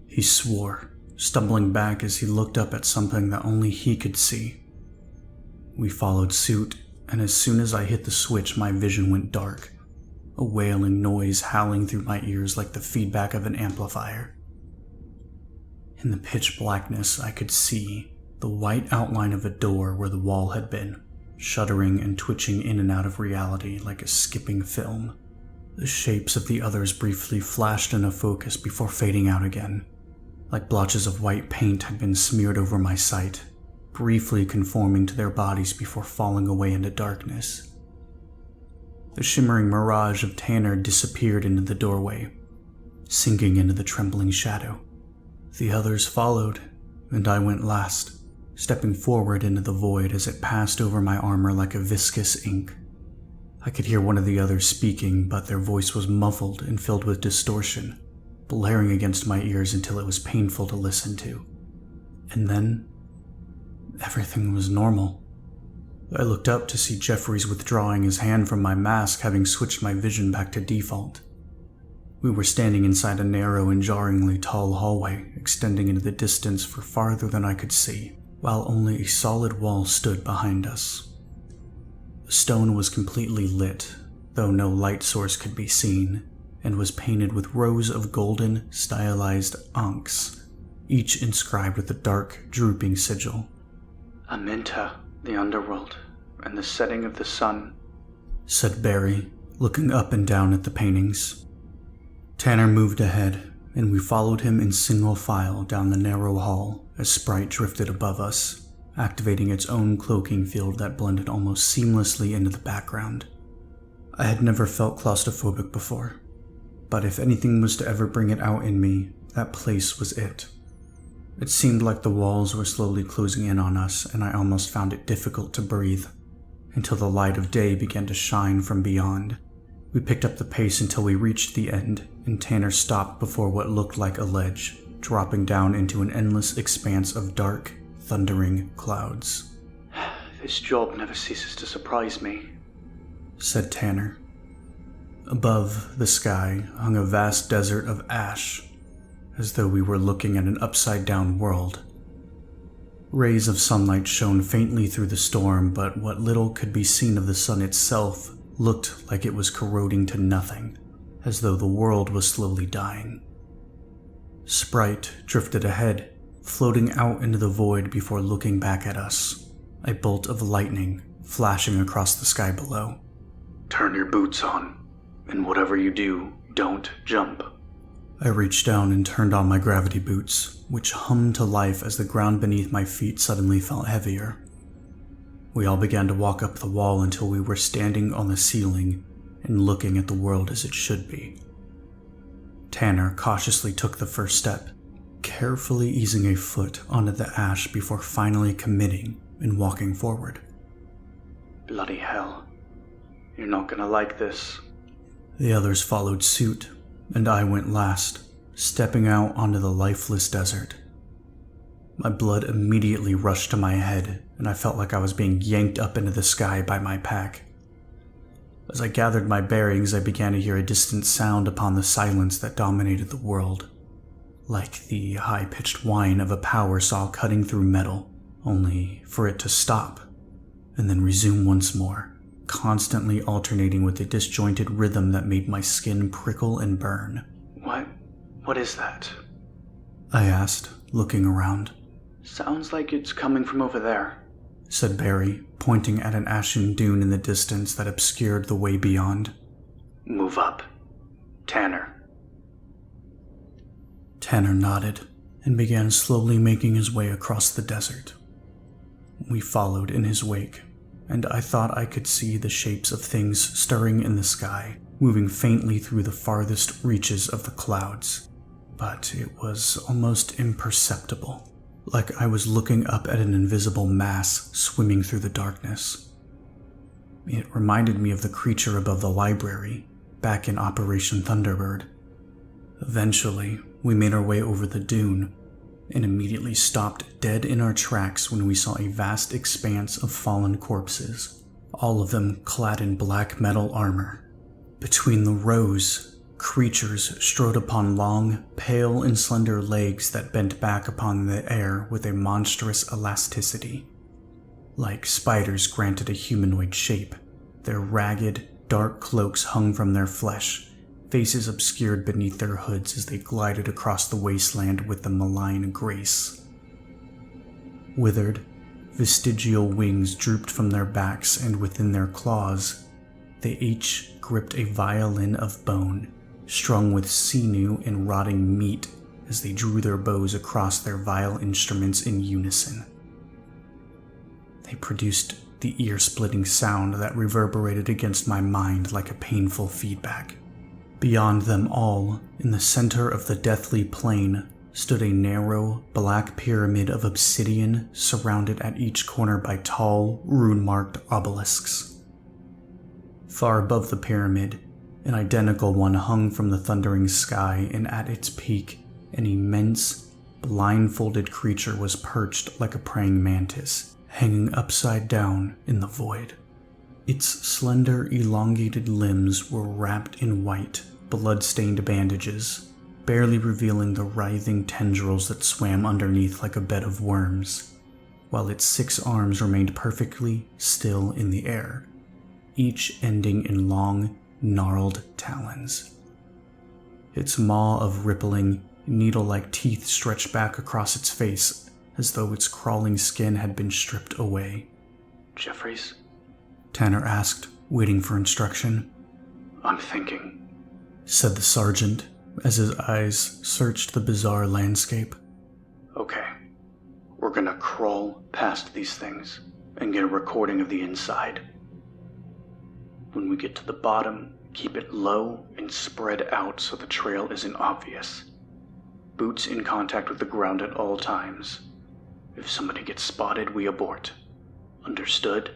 He swore, stumbling back as he looked up at something that only he could see. We followed suit, and as soon as I hit the switch, my vision went dark, a wailing noise howling through my ears like the feedback of an amplifier. In the pitch blackness, I could see the white outline of a door where the wall had been, shuddering and twitching in and out of reality like a skipping film. The shapes of the others briefly flashed into focus before fading out again, like blotches of white paint had been smeared over my sight, briefly conforming to their bodies before falling away into darkness. The shimmering mirage of Tanner disappeared into the doorway, sinking into the trembling shadow. The others followed, and I went last, stepping forward into the void as it passed over my armor like a viscous ink. I could hear one of the others speaking, but their voice was muffled and filled with distortion, blaring against my ears until it was painful to listen to. And then, everything was normal. I looked up to see Jeffries withdrawing his hand from my mask, having switched my vision back to default. We were standing inside a narrow and jarringly tall hallway, extending into the distance for farther than I could see, while only a solid wall stood behind us. The stone was completely lit, though no light source could be seen, and was painted with rows of golden, stylized ankhs, each inscribed with a dark, drooping sigil. Aminta, the underworld, and the setting of the sun, said Barry, looking up and down at the paintings. Tanner moved ahead, and we followed him in single file down the narrow hall as Sprite drifted above us, activating its own cloaking field that blended almost seamlessly into the background. I had never felt claustrophobic before, but if anything was to ever bring it out in me, that place was it. It seemed like the walls were slowly closing in on us, and I almost found it difficult to breathe, until the light of day began to shine from beyond. We picked up the pace until we reached the end, and Tanner stopped before what looked like a ledge, dropping down into an endless expanse of dark, thundering clouds. This job never ceases to surprise me, said Tanner. Above the sky hung a vast desert of ash, as though we were looking at an upside-down world. Rays of sunlight shone faintly through the storm, but what little could be seen of the sun itself looked like it was corroding to nothing, as though the world was slowly dying. Sprite drifted ahead, floating out into the void before looking back at us, a bolt of lightning flashing across the sky below. Turn your boots on, and whatever you do, don't jump. I reached down and turned on my gravity boots, which hummed to life as the ground beneath my feet suddenly felt heavier. We all began to walk up the wall until we were standing on the ceiling and looking at the world as it should be. Tanner cautiously took the first step, carefully easing a foot onto the ash before finally committing and walking forward. Bloody hell. You're not gonna like this. The others followed suit, and I went last, stepping out onto the lifeless desert. My blood immediately rushed to my head, and I felt like I was being yanked up into the sky by my pack. As I gathered my bearings, I began to hear a distant sound upon the silence that dominated the world, like the high-pitched whine of a power saw cutting through metal, only for it to stop, and then resume once more, constantly alternating with a disjointed rhythm that made my skin prickle and burn. What is that? I asked, looking around. Sounds like it's coming from over there, said Barry, pointing at an ashen dune in the distance that obscured the way beyond. Move up. Tanner. Tanner nodded and began slowly making his way across the desert. We followed in his wake, and I thought I could see the shapes of things stirring in the sky, moving faintly through the farthest reaches of the clouds. But it was almost imperceptible, like I was looking up at an invisible mass swimming through the darkness. It reminded me of the creature above the library, back in Operation Thunderbird. Eventually, we made our way over the dune, and immediately stopped dead in our tracks when we saw a vast expanse of fallen corpses, all of them clad in black metal armor. Between the rows, creatures strode upon long, pale and slender legs that bent back upon the air with a monstrous elasticity. Like spiders granted a humanoid shape, their ragged, dark cloaks hung from their flesh, faces obscured beneath their hoods as they glided across the wasteland with a malign grace. Withered, vestigial wings drooped from their backs, and within their claws, they each gripped a violin of bone, strung with sinew and rotting meat as they drew their bows across their vile instruments in unison. They produced the ear-splitting sound that reverberated against my mind like a painful feedback. Beyond them all, in the center of the deathly plain, stood a narrow, black pyramid of obsidian surrounded at each corner by tall, rune-marked obelisks. Far above the pyramid, an identical one hung from the thundering sky, and at its peak, an immense, blindfolded creature was perched like a praying mantis, hanging upside down in the void. Its slender, elongated limbs were wrapped in white, blood-stained bandages, barely revealing the writhing tendrils that swam underneath like a bed of worms, while its 6 arms remained perfectly still in the air, each ending in long, gnarled talons. Its maw of rippling, needle-like teeth stretched back across its face as though its crawling skin had been stripped away. Jeffries? Tanner asked, waiting for instruction. I'm thinking, said the sergeant, as his eyes searched the bizarre landscape. Okay, we're gonna crawl past these things and get a recording of the inside. When we get to the bottom, keep it low and spread out so the trail isn't obvious. Boots in contact with the ground at all times. If somebody gets spotted, we abort. Understood?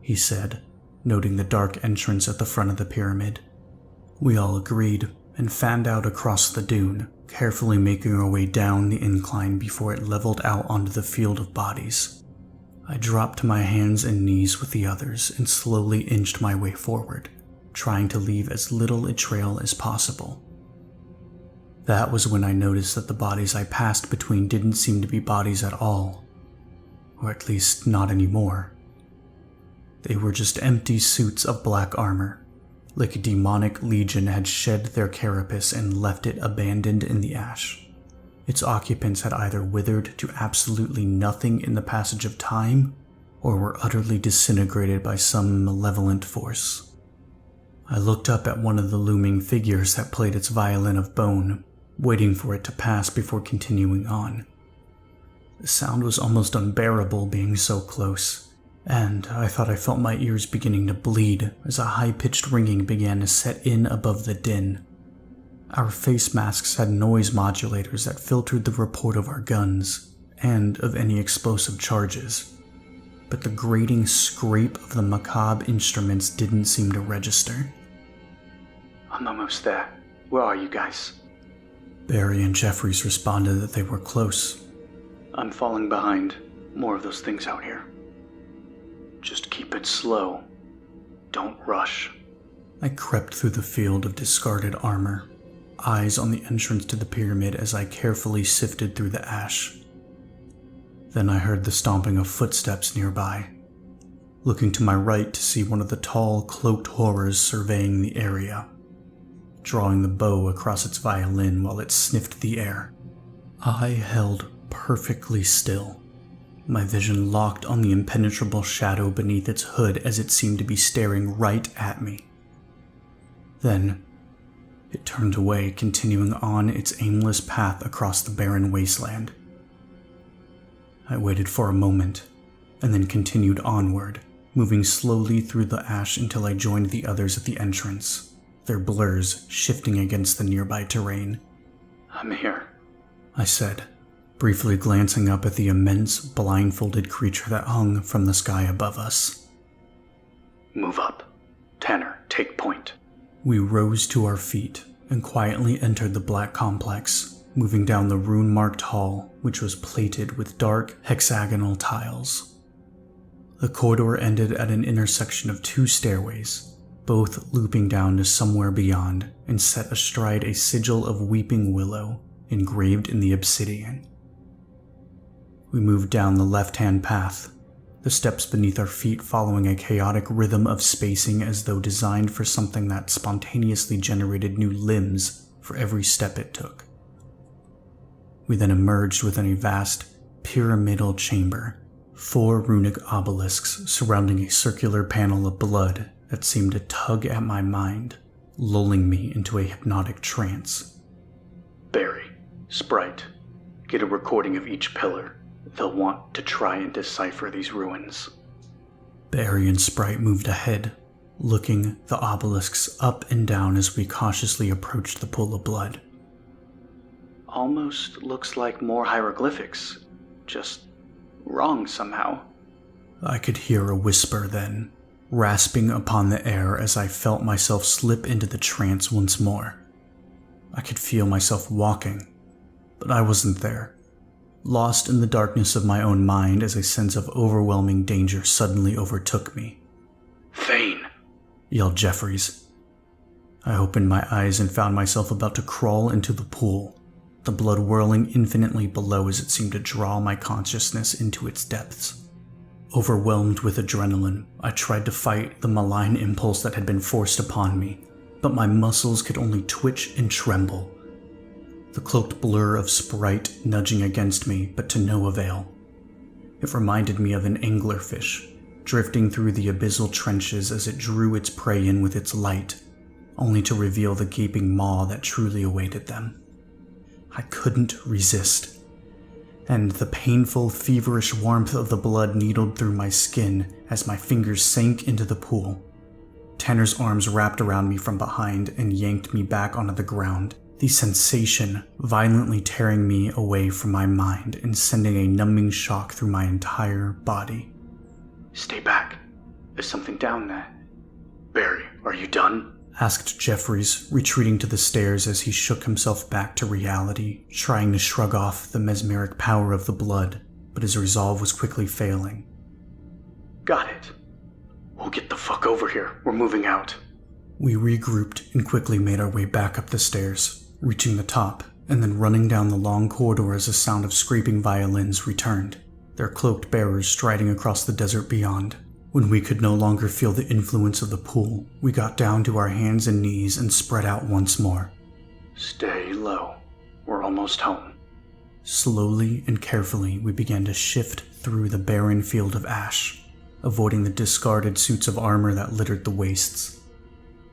He said, noting the dark entrance at the front of the pyramid. We all agreed and fanned out across the dune, carefully making our way down the incline before it leveled out onto the field of bodies. I dropped to my hands and knees with the others and slowly inched my way forward, trying to leave as little a trail as possible. That was when I noticed that the bodies I passed between didn't seem to be bodies at all, or at least not anymore. They were just empty suits of black armor, like a demonic legion had shed their carapace and left it abandoned in the ash. Its occupants had either withered to absolutely nothing in the passage of time, or were utterly disintegrated by some malevolent force. I looked up at one of the looming figures that played its violin of bone, waiting for it to pass before continuing on. The sound was almost unbearable being so close, and I thought I felt my ears beginning to bleed as a high-pitched ringing began to set in above the din. Our face masks had noise modulators that filtered the report of our guns, and of any explosive charges, but the grating scrape of the macabre instruments didn't seem to register. I'm almost there. Where are you guys? Barry and Jeffries responded that they were close. I'm falling behind. More of those things out here. Just keep it slow. Don't rush. I crept through the field of discarded armor, eyes on the entrance to the pyramid as I carefully sifted through the ash. Then I heard the stomping of footsteps nearby, looking to my right to see one of the tall, cloaked horrors surveying the area, drawing the bow across its violin while it sniffed the air. I held perfectly still, my vision locked on the impenetrable shadow beneath its hood as it seemed to be staring right at me. Then, it turned away, continuing on its aimless path across the barren wasteland. I waited for a moment, and then continued onward, moving slowly through the ash until I joined the others at the entrance, their blurs shifting against the nearby terrain. I'm here, I said, briefly glancing up at the immense, blindfolded creature that hung from the sky above us. Move up. Tanner, take point. We rose to our feet and quietly entered the black complex, moving down the rune-marked hall, which was plated with dark, hexagonal tiles. The corridor ended at an intersection of 2 stairways, both looping down to somewhere beyond and set astride a sigil of weeping willow engraved in the obsidian. We moved down the left-hand path, the steps beneath our feet following a chaotic rhythm of spacing as though designed for something that spontaneously generated new limbs for every step it took. We then emerged within a vast, pyramidal chamber, 4 runic obelisks surrounding a circular panel of blood that seemed to tug at my mind, lulling me into a hypnotic trance. Barry, Sprite, get a recording of each pillar. They'll want to try and decipher these ruins. Barry and Sprite moved ahead, looking the obelisks up and down as we cautiously approached the pool of blood. Almost looks like more hieroglyphics, just wrong somehow. I could hear a whisper then, rasping upon the air as I felt myself slip into the trance once more. I could feel myself walking, but I wasn't there, lost in the darkness of my own mind as a sense of overwhelming danger suddenly overtook me. Thane! Yelled Jeffries. I opened my eyes and found myself about to crawl into the pool, the blood whirling infinitely below as it seemed to draw my consciousness into its depths. Overwhelmed with adrenaline, I tried to fight the malign impulse that had been forced upon me, but my muscles could only twitch and tremble. The cloaked blur of Sprite nudging against me, but to no avail. It reminded me of an anglerfish, drifting through the abyssal trenches as it drew its prey in with its light, only to reveal the gaping maw that truly awaited them. I couldn't resist, and the painful, feverish warmth of the blood needled through my skin as my fingers sank into the pool. Tanner's arms wrapped around me from behind and yanked me back onto the ground, the sensation violently tearing me away from my mind and sending a numbing shock through my entire body. Stay back. There's something down there. Barry, are you done? Asked Jeffries, retreating to the stairs as he shook himself back to reality, trying to shrug off the mesmeric power of the blood, but his resolve was quickly failing. Got it. We'll get the fuck over here. We're moving out. We regrouped and quickly made our way back up the stairs, reaching the top, and then running down the long corridor as a sound of scraping violins returned, their cloaked bearers striding across the desert beyond. When we could no longer feel the influence of the pool, we got down to our hands and knees and spread out once more. Stay low. We're almost home. Slowly and carefully, we began to shift through the barren field of ash, avoiding the discarded suits of armor that littered the wastes.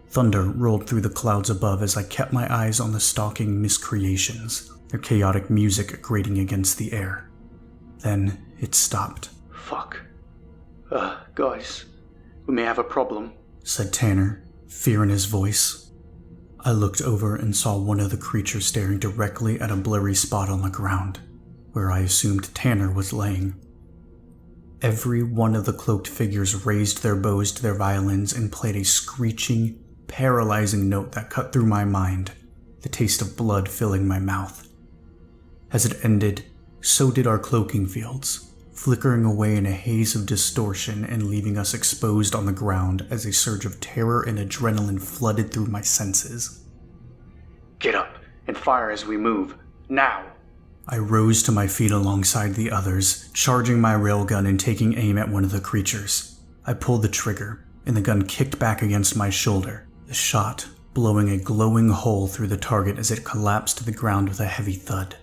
Thunder rolled through the clouds above as I kept my eyes on the stalking miscreations, their chaotic music grating against the air. Then it stopped. Fuck. Guys, we may have a problem, said Tanner, fear in his voice. I looked over and saw one of the creatures staring directly at a blurry spot on the ground, where I assumed Tanner was laying. Every one of the cloaked figures raised their bows to their violins and played a screeching, paralyzing note that cut through my mind, the taste of blood filling my mouth. As it ended, so did our cloaking fields, flickering away in a haze of distortion and leaving us exposed on the ground as a surge of terror and adrenaline flooded through my senses. Get up and fire as we move. Now! I rose to my feet alongside the others, charging my railgun and taking aim at one of the creatures. I pulled the trigger, and the gun kicked back against my shoulder, the shot blowing a glowing hole through the target as it collapsed to the ground with a heavy thud.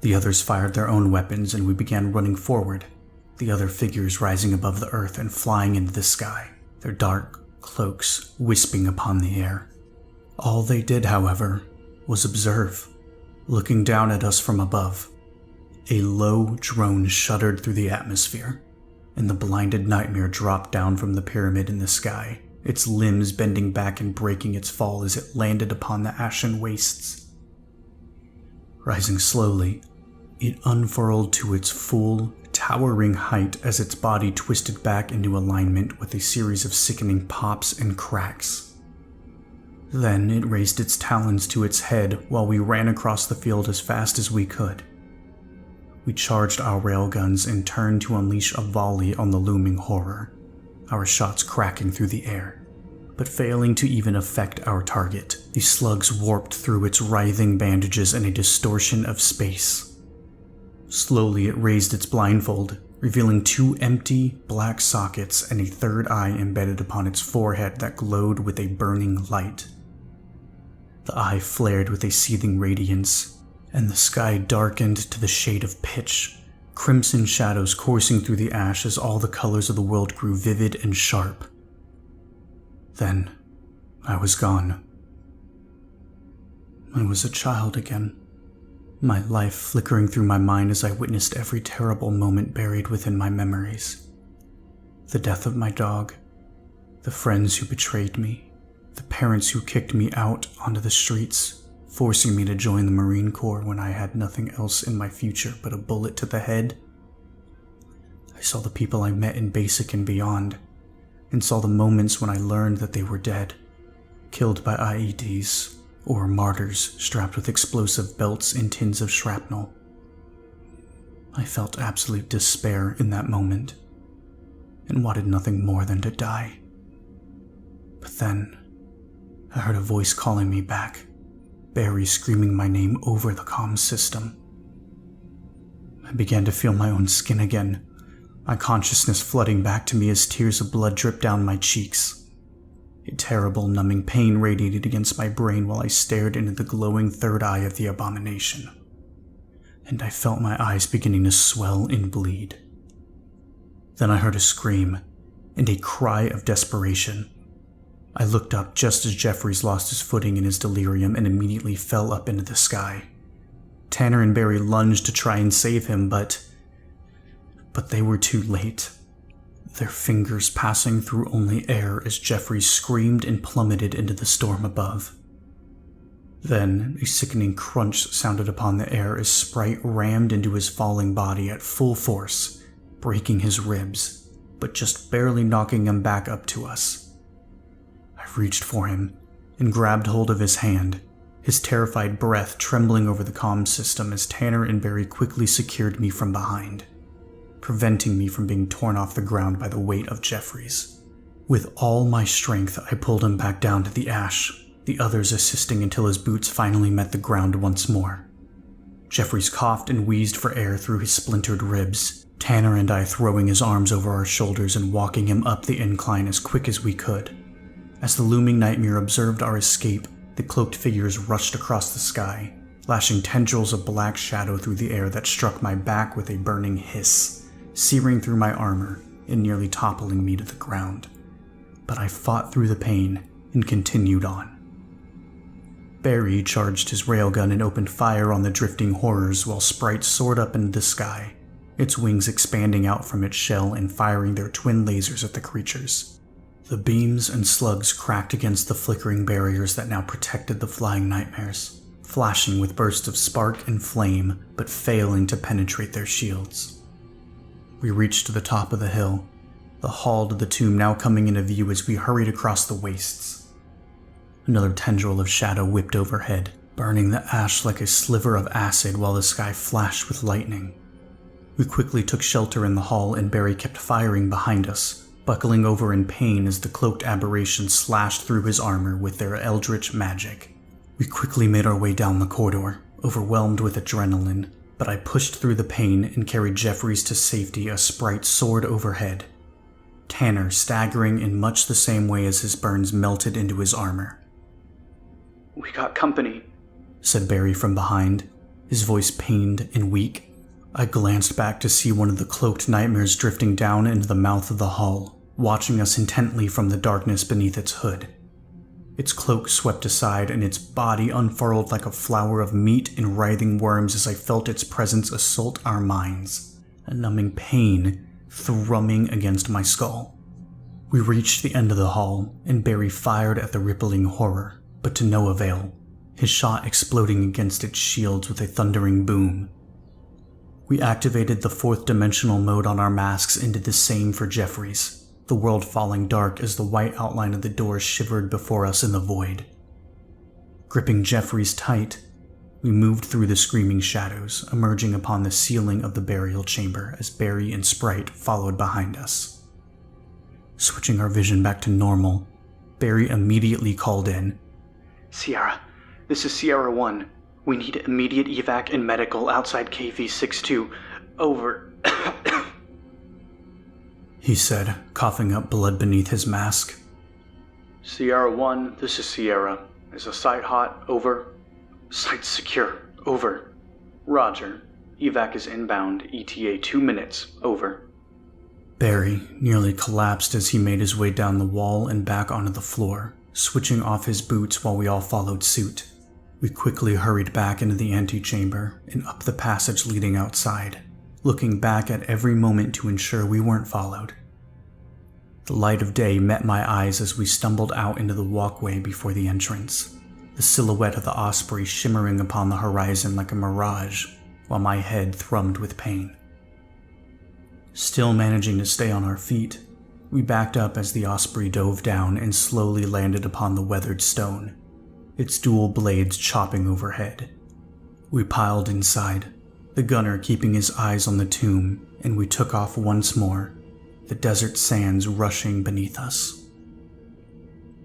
The others fired their own weapons and we began running forward, the other figures rising above the earth and flying into the sky, their dark cloaks wisping upon the air. All they did, however, was observe, looking down at us from above. A low drone shuddered through the atmosphere, and the blinded nightmare dropped down from the pyramid in the sky, its limbs bending back and breaking its fall as it landed upon the ashen wastes. Rising slowly, it unfurled to its full, towering height as its body twisted back into alignment with a series of sickening pops and cracks. Then it raised its talons to its head while we ran across the field as fast as we could. We charged our railguns and turned to unleash a volley on the looming horror, our shots cracking through the air. but failing to even affect our target. The slugs warped through its writhing bandages in a distortion of space. Slowly it raised its blindfold, revealing 2 empty, black sockets and a third eye embedded upon its forehead that glowed with a burning light. The eye flared with a seething radiance, and the sky darkened to the shade of pitch, crimson shadows coursing through the ash as all the colors of the world grew vivid and sharp. Then, I was gone. I was a child again, my life flickering through my mind as I witnessed every terrible moment buried within my memories. The death of my dog, the friends who betrayed me, the parents who kicked me out onto the streets, forcing me to join the Marine Corps when I had nothing else in my future but a bullet to the head. I saw the people I met in basic and beyond, and saw the moments when I learned that they were dead, killed by IEDs, or martyrs strapped with explosive belts and tins of shrapnel. I felt absolute despair in that moment, and wanted nothing more than to die. But then, I heard a voice calling me back, Barry screaming my name over the comm system. I began to feel my own skin again, my consciousness flooding back to me as tears of blood dripped down my cheeks. A terrible, numbing pain radiated against my brain while I stared into the glowing third eye of the abomination. And I felt my eyes beginning to swell and bleed. Then I heard a scream, and a cry of desperation. I looked up just as Jeffries lost his footing in his delirium and immediately fell up into the sky. Tanner and Barry lunged to try and save him, but they were too late. Their fingers passing through only air as Jeffries screamed and plummeted into the storm above. Then a sickening crunch sounded upon the air as Sprite rammed into his falling body at full force, breaking his ribs, but just barely knocking him back up to us. I reached for him and grabbed hold of his hand, his terrified breath trembling over the comm system as Tanner and Barry quickly secured me from behind, preventing me from being torn off the ground by the weight of Jeffries. With all my strength, I pulled him back down to the ash, the others assisting until his boots finally met the ground once more. Jeffries coughed and wheezed for air through his splintered ribs, Tanner and I throwing his arms over our shoulders and walking him up the incline as quick as we could. As the looming nightmare observed our escape, the cloaked figures rushed across the sky, lashing tendrils of black shadow through the air that struck my back with a burning hiss, searing through my armor and nearly toppling me to the ground. But I fought through the pain and continued on. Barry charged his railgun and opened fire on the drifting horrors while Sprite soared up into the sky, its wings expanding out from its shell and firing their twin lasers at the creatures. The beams and slugs cracked against the flickering barriers that now protected the flying nightmares, flashing with bursts of spark and flame, but failing to penetrate their shields. We reached the top of the hill, the hall to the tomb now coming into view as we hurried across the wastes. Another tendril of shadow whipped overhead, burning the ash like a sliver of acid while the sky flashed with lightning. We quickly took shelter in the hall and Barry kept firing behind us, buckling over in pain as the cloaked aberrations slashed through his armor with their eldritch magic. We quickly made our way down the corridor, overwhelmed with adrenaline, but I pushed through the pain and carried Jeffries to safety as Sprite soared overhead, Tanner staggering in much the same way as his burns melted into his armor. "We got company," said Barry from behind, his voice pained and weak. I glanced back to see one of the cloaked nightmares drifting down into the mouth of the hall, watching us intently from the darkness beneath its hood. Its cloak swept aside and its body unfurled like a flower of meat and writhing worms as I felt its presence assault our minds, a numbing pain thrumming against my skull. We reached the end of the hall, and Barry fired at the rippling horror, but to no avail, his shot exploding against its shields with a thundering boom. We activated the fourth dimensional mode on our masks and did the same for Jeffries, the world falling dark as the white outline of the door shivered before us in the void. Gripping Jeffries tight, we moved through the screaming shadows, emerging upon the ceiling of the burial chamber as Barry and Sprite followed behind us. Switching our vision back to normal, Barry immediately called in. Sierra, this is Sierra 1. We need immediate evac and medical outside KV-62. Over. He said, coughing up blood beneath his mask. Sierra 1, this is Sierra. Is the site hot? Over. Site secure. Over. Roger. Evac is inbound. ETA 2 minutes. Over. Barry nearly collapsed as he made his way down the wall and back onto the floor, switching off his boots while we all followed suit. We quickly hurried back into the antechamber and up the passage leading outside, looking back at every moment to ensure we weren't followed. The light of day met my eyes as we stumbled out into the walkway before the entrance, the silhouette of the Osprey shimmering upon the horizon like a mirage, while my head thrummed with pain. Still managing to stay on our feet, we backed up as the Osprey dove down and slowly landed upon the weathered stone, its dual blades chopping overhead. We piled inside, the gunner keeping his eyes on the tomb, and we took off once more, the desert sands rushing beneath us.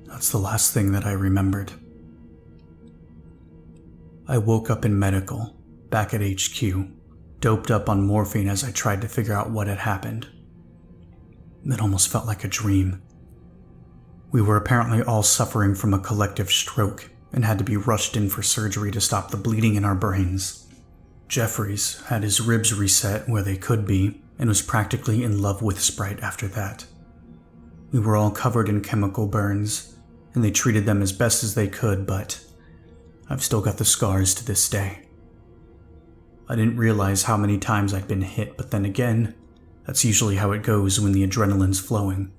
That's the last thing that I remembered. I woke up in medical, back at HQ, doped up on morphine as I tried to figure out what had happened. It almost felt like a dream. We were apparently all suffering from a collective stroke and had to be rushed in for surgery to stop the bleeding in our brains. Jeffries had his ribs reset where they could be and was practically in love with Sprite after that. We were all covered in chemical burns, and they treated them as best as they could, but I've still got the scars to this day. I didn't realize how many times I'd been hit, but then again, that's usually how it goes when the adrenaline's flowing.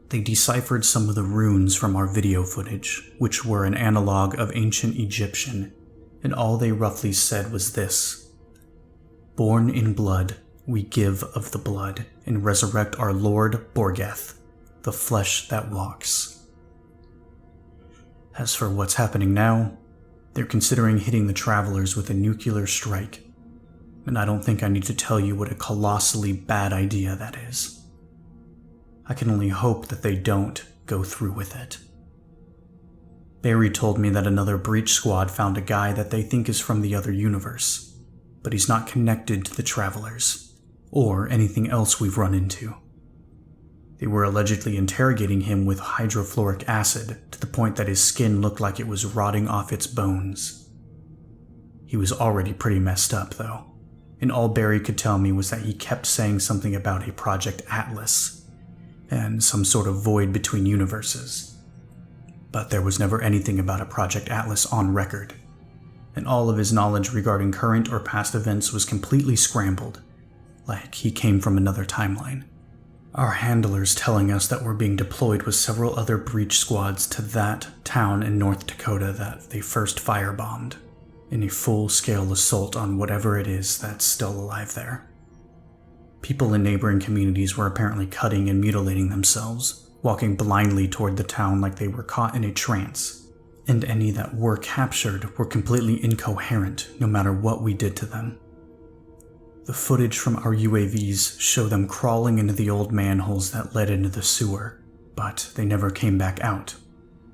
They deciphered some of the runes from our video footage, which were an analog of ancient Egyptian, and all they roughly said was this: "Born in blood, we give of the blood, and resurrect our Lord Borgeth, the flesh that walks." As for what's happening now, they're considering hitting the travelers with a nuclear strike, and I don't think I need to tell you what a colossally bad idea that is. I can only hope that they don't go through with it. Barry told me that another breach squad found a guy that they think is from the other universe, but he's not connected to the travelers, or anything else we've run into. They were allegedly interrogating him with hydrofluoric acid to the point that his skin looked like it was rotting off its bones. He was already pretty messed up, though, and all Barry could tell me was that he kept saying something about a Project Atlas and some sort of void between universes. But there was never anything about a Project Atlas on record, and all of his knowledge regarding current or past events was completely scrambled, like he came from another timeline. Our handlers telling us that we're being deployed with several other breach squads to that town in North Dakota that they first firebombed, in a full-scale assault on whatever it is that's still alive there. People in neighboring communities were apparently cutting and mutilating themselves, walking blindly toward the town like they were caught in a trance, and any that were captured were completely incoherent no matter what we did to them. The footage from our UAVs show them crawling into the old manholes that led into the sewer, but they never came back out.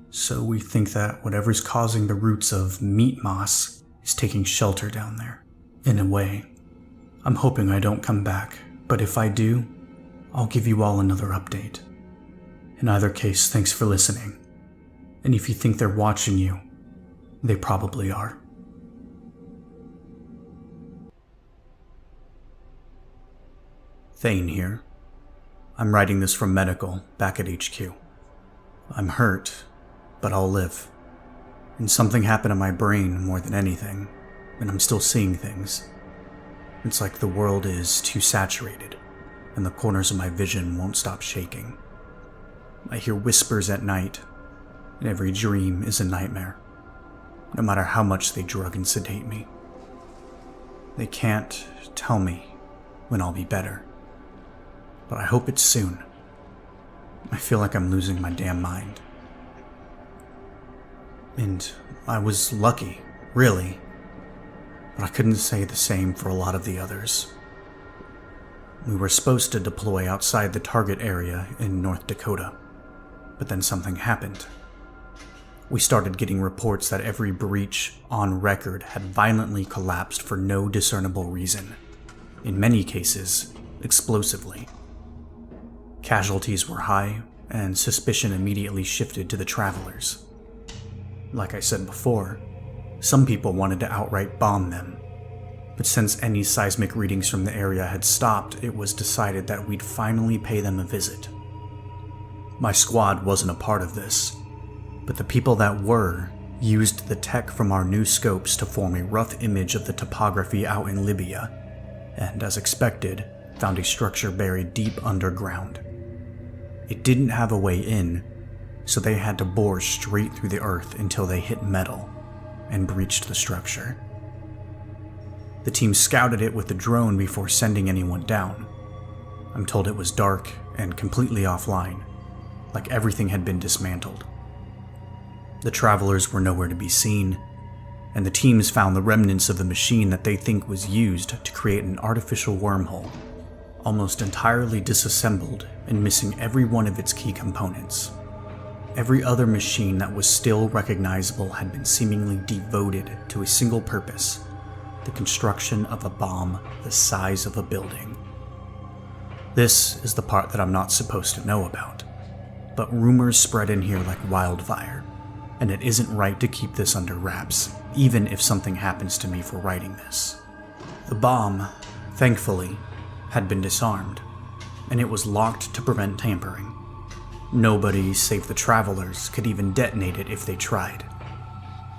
So we think that whatever's causing the roots of meat moss is taking shelter down there. In a way. I'm hoping I don't come back, but if I do, I'll give you all another update. In either case, thanks for listening. And if you think they're watching you, they probably are. Thane here. I'm writing this from medical, back at HQ. I'm hurt, but I'll live. And something happened to my brain more than anything, and I'm still seeing things. It's like the world is too saturated, and the corners of my vision won't stop shaking. I hear whispers at night, and every dream is a nightmare, no matter how much they drug and sedate me. They can't tell me when I'll be better. But I hope it's soon. I feel like I'm losing my damn mind. And I was lucky, really. But I couldn't say the same for a lot of the others. We were supposed to deploy outside the target area in North Dakota, But then something happened. We started getting reports that every breach on record had violently collapsed for no discernible reason, in many cases, explosively. Casualties were high, and suspicion immediately shifted to the travelers. Like I said before, some people wanted to outright bomb them, but since any seismic readings from the area had stopped, it was decided that we'd finally pay them a visit. My squad wasn't a part of this, but the people that were used the tech from our new scopes to form a rough image of the topography out in Libya, and as expected, found a structure buried deep underground. It didn't have a way in, so they had to bore straight through the earth until they hit metal and breached the structure. The team scouted it with a drone before sending anyone down. I'm told it was dark and completely offline, like everything had been dismantled. The travelers were nowhere to be seen, and the teams found the remnants of the machine that they think was used to create an artificial wormhole, almost entirely disassembled and missing every one of its key components. Every other machine that was still recognizable had been seemingly devoted to a single purpose: the construction of a bomb the size of a building. This is the part that I'm not supposed to know about, but rumors spread in here like wildfire, and it isn't right to keep this under wraps, even if something happens to me for writing this. The bomb, thankfully, had been disarmed, and it was locked to prevent tampering. Nobody, save the travelers, could even detonate it if they tried.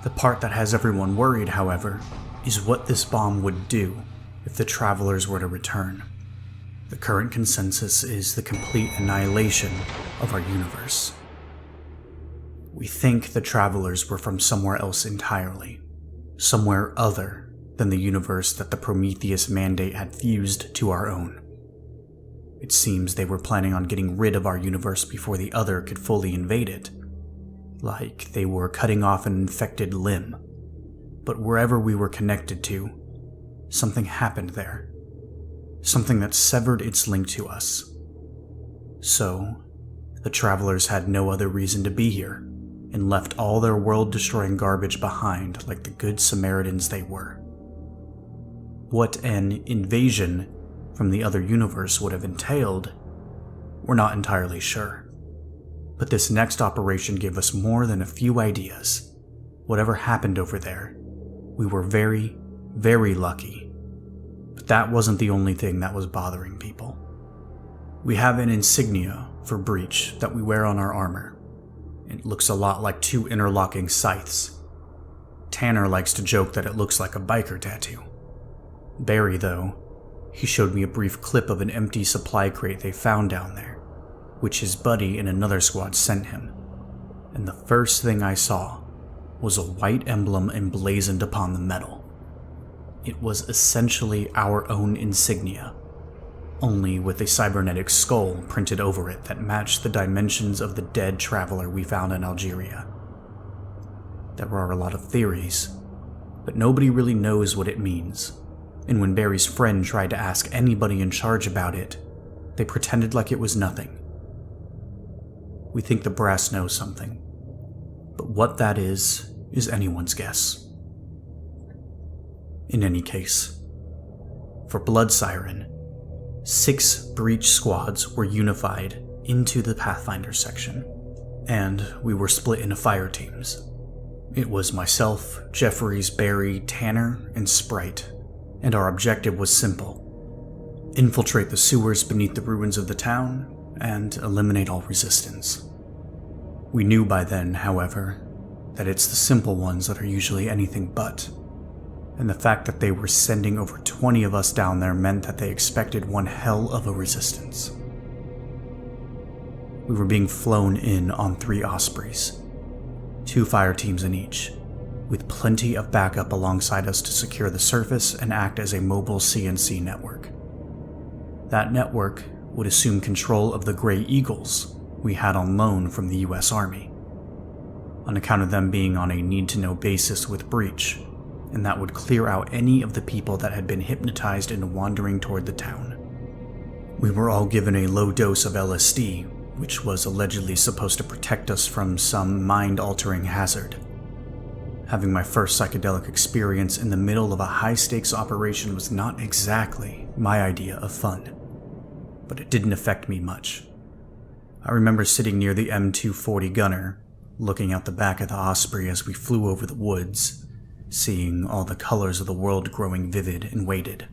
The part that has everyone worried, however, is what this bomb would do if the travelers were to return. The current consensus is the complete annihilation of our universe. We think the travelers were from somewhere else entirely, somewhere other than the universe that the Prometheus mandate had fused to our own. It seems they were planning on getting rid of our universe before the other could fully invade it, like they were cutting off an infected limb. But wherever we were connected to, something happened there. Something that severed its link to us. So, the travelers had no other reason to be here, and left all their world-destroying garbage behind like the good Samaritans they were. What an invasion from the other universe would have entailed, we're not entirely sure. But this next operation gave us more than a few ideas. Whatever happened over there, we were very, very lucky. But that wasn't the only thing that was bothering people. We have an insignia for breach that we wear on our armor. It looks a lot like two interlocking scythes. Tanner likes to joke that it looks like a biker tattoo. Barry, though, he showed me a brief clip of an empty supply crate they found down there, which his buddy in another squad sent him. And the first thing I saw was a white emblem emblazoned upon the metal. It was essentially our own insignia, only with a cybernetic skull printed over it that matched the dimensions of the dead traveler we found in Algeria. There are a lot of theories, but nobody really knows what it means. And when Barry's friend tried to ask anybody in charge about it, they pretended like it was nothing. We think the brass knows something, but what that is anyone's guess. In any case, for Blood Siren, 6 breach squads were unified into the Pathfinder section, and we were split into fire teams. It was myself, Jeffries, Barry, Tanner, and Sprite. And our objective was simple: infiltrate the sewers beneath the ruins of the town and eliminate all resistance. We knew by then, however, that it's the simple ones that are usually anything but, and the fact that they were sending over 20 of us down there meant that they expected one hell of a resistance. We were being flown in on 3 Ospreys, 2 fire teams in each, with plenty of backup alongside us to secure the surface and act as a mobile CNC network. That network would assume control of the Grey Eagles we had on loan from the US Army, on account of them being on a need-to-know basis with Breach, and that would clear out any of the people that had been hypnotized into wandering toward the town. We were all given a low dose of LSD which was allegedly supposed to protect us from some mind-altering hazard. Having my first psychedelic experience in the middle of a high-stakes operation was not exactly my idea of fun, but it didn't affect me much. I remember sitting near the M240 gunner, looking out the back of the Osprey as we flew over the woods, seeing all the colors of the world growing vivid and weighted.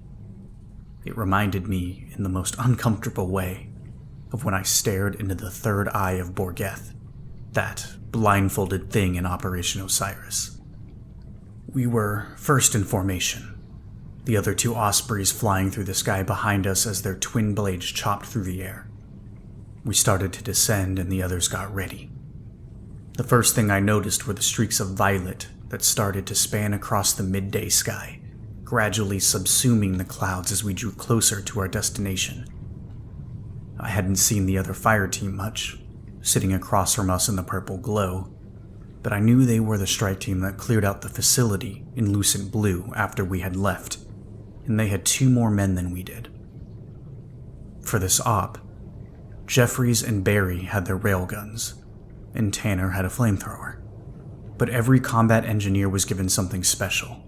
It reminded me, in the most uncomfortable way, of when I stared into the third eye of Borgeth, that blindfolded thing in Operation Osiris. We were first in formation, the other two Ospreys flying through the sky behind us as their twin blades chopped through the air. We started to descend and the others got ready. The first thing I noticed were the streaks of violet that started to span across the midday sky, gradually subsuming the clouds as we drew closer to our destination. I hadn't seen the other fire team much, sitting across from us in the purple glow, but I knew they were the strike team that cleared out the facility in Lucent Blue after we had left, and they had 2 more men than we did. For this op, Jeffries and Barry had their railguns, and Tanner had a flamethrower, but every combat engineer was given something special.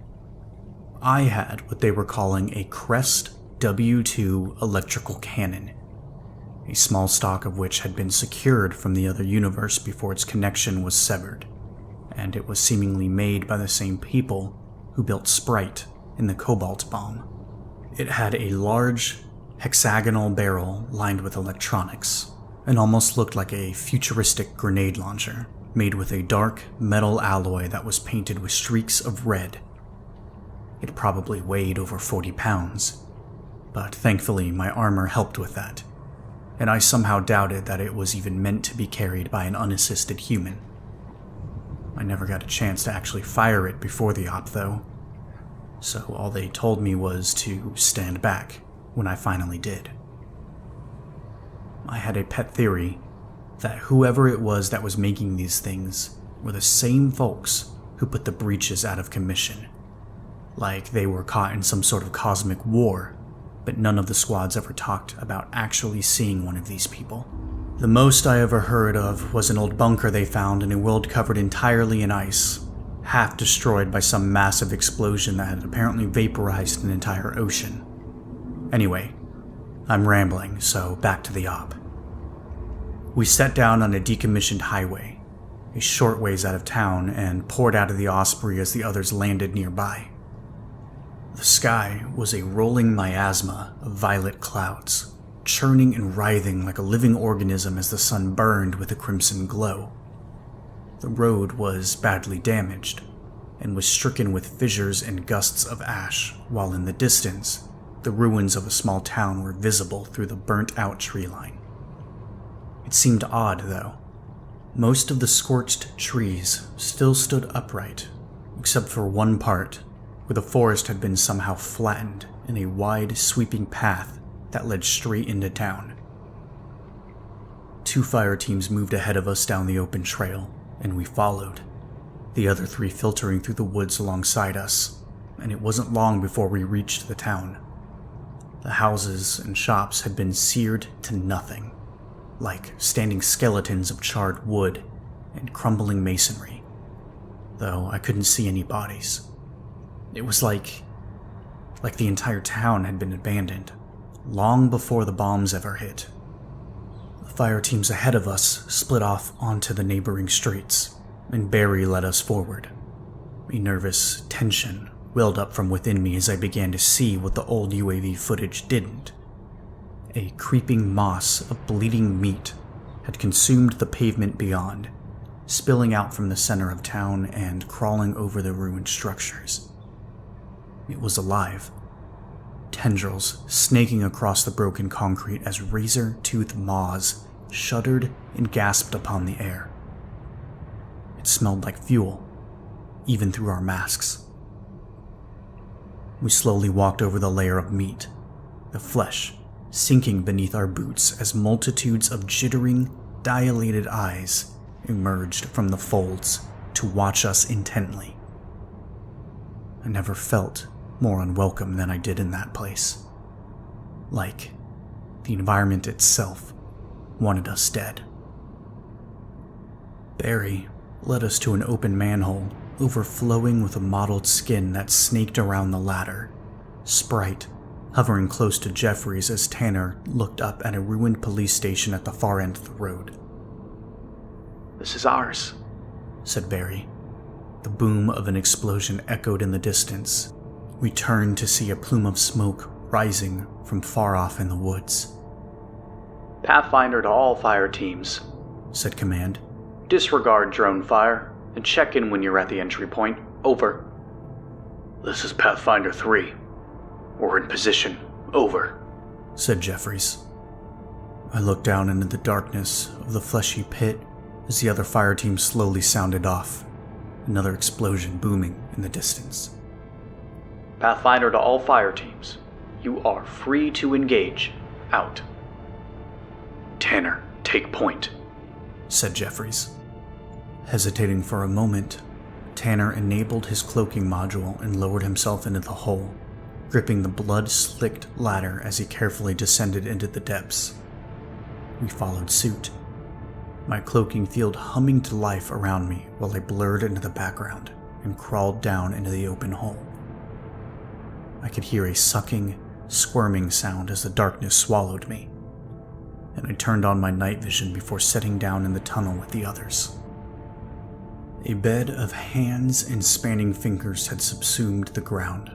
I had what they were calling a Crest W2 electrical cannon, a small stock of which had been secured from the other universe before its connection was severed, and it was seemingly made by the same people who built Sprite in the Cobalt Bomb. It had a large, hexagonal barrel lined with electronics, and almost looked like a futuristic grenade launcher, made with a dark metal alloy that was painted with streaks of red. It probably weighed over 40 pounds, but thankfully my armor helped with that, and I somehow doubted that it was even meant to be carried by an unassisted human. I never got a chance to actually fire it before the op, though, so all they told me was to stand back when I finally did. I had a pet theory that whoever it was that was making these things were the same folks who put the breaches out of commission. Like they were caught in some sort of cosmic war, but none of the squads ever talked about actually seeing one of these people. The most I ever heard of was an old bunker they found in a world covered entirely in ice, half destroyed by some massive explosion that had apparently vaporized an entire ocean. Anyway, I'm rambling, so back to the op. We set down on a decommissioned highway, a short ways out of town, and poured out of the Osprey as the others landed nearby. The sky was a rolling miasma of violet clouds, churning and writhing like a living organism as the sun burned with a crimson glow. The road was badly damaged, and was stricken with fissures and gusts of ash, while in the distance, the ruins of a small town were visible through the burnt-out tree line. It seemed odd, though. Most of the scorched trees still stood upright, except for one part, where the forest had been somehow flattened in a wide, sweeping path that led straight into town. 2 fire teams moved ahead of us down the open trail, and we followed, the other 3 filtering through the woods alongside us, and it wasn't long before we reached the town. The houses and shops had been seared to nothing, like standing skeletons of charred wood and crumbling masonry, though I couldn't see any bodies. It was like the entire town had been abandoned, long before the bombs ever hit. The fire teams ahead of us split off onto the neighboring streets, and Barry led us forward. A nervous tension welled up from within me as I began to see what the old UAV footage didn't. A creeping moss of bleeding meat had consumed the pavement beyond, spilling out from the center of town and crawling over the ruined structures. It was alive, tendrils snaking across the broken concrete as razor-toothed maws shuddered and gasped upon the air. It smelled like fuel, even through our masks. We slowly walked over the layer of meat, the flesh sinking beneath our boots as multitudes of jittering, dilated eyes emerged from the folds to watch us intently. I never felt more unwelcome than I did in that place. Like the environment itself wanted us dead. Barry led us to an open manhole overflowing with a mottled skin that snaked around the ladder, Sprite hovering close to Jeffries as Tanner looked up at a ruined police station at the far end of the road. "This is ours," said Barry. The boom of an explosion echoed in the distance. We turned to see a plume of smoke rising from far off in the woods. "Pathfinder to all fire teams," said Command. "Disregard drone fire and check in when you're at the entry point. Over." "This is Pathfinder 3. We're in position. Over," said Jeffries. I looked down into the darkness of the fleshy pit as the other fire team slowly sounded off, another explosion booming in the distance. "Pathfinder to all fire teams. You are free to engage. Out." "Tanner, take point," said Jeffries. Hesitating for a moment, Tanner enabled his cloaking module and lowered himself into the hole, gripping the blood-slicked ladder as he carefully descended into the depths. We followed suit, my cloaking field humming to life around me while I blurred into the background and crawled down into the open hole. I could hear a sucking, squirming sound as the darkness swallowed me, and I turned on my night vision before setting down in the tunnel with the others. A bed of hands and spanning fingers had subsumed the ground,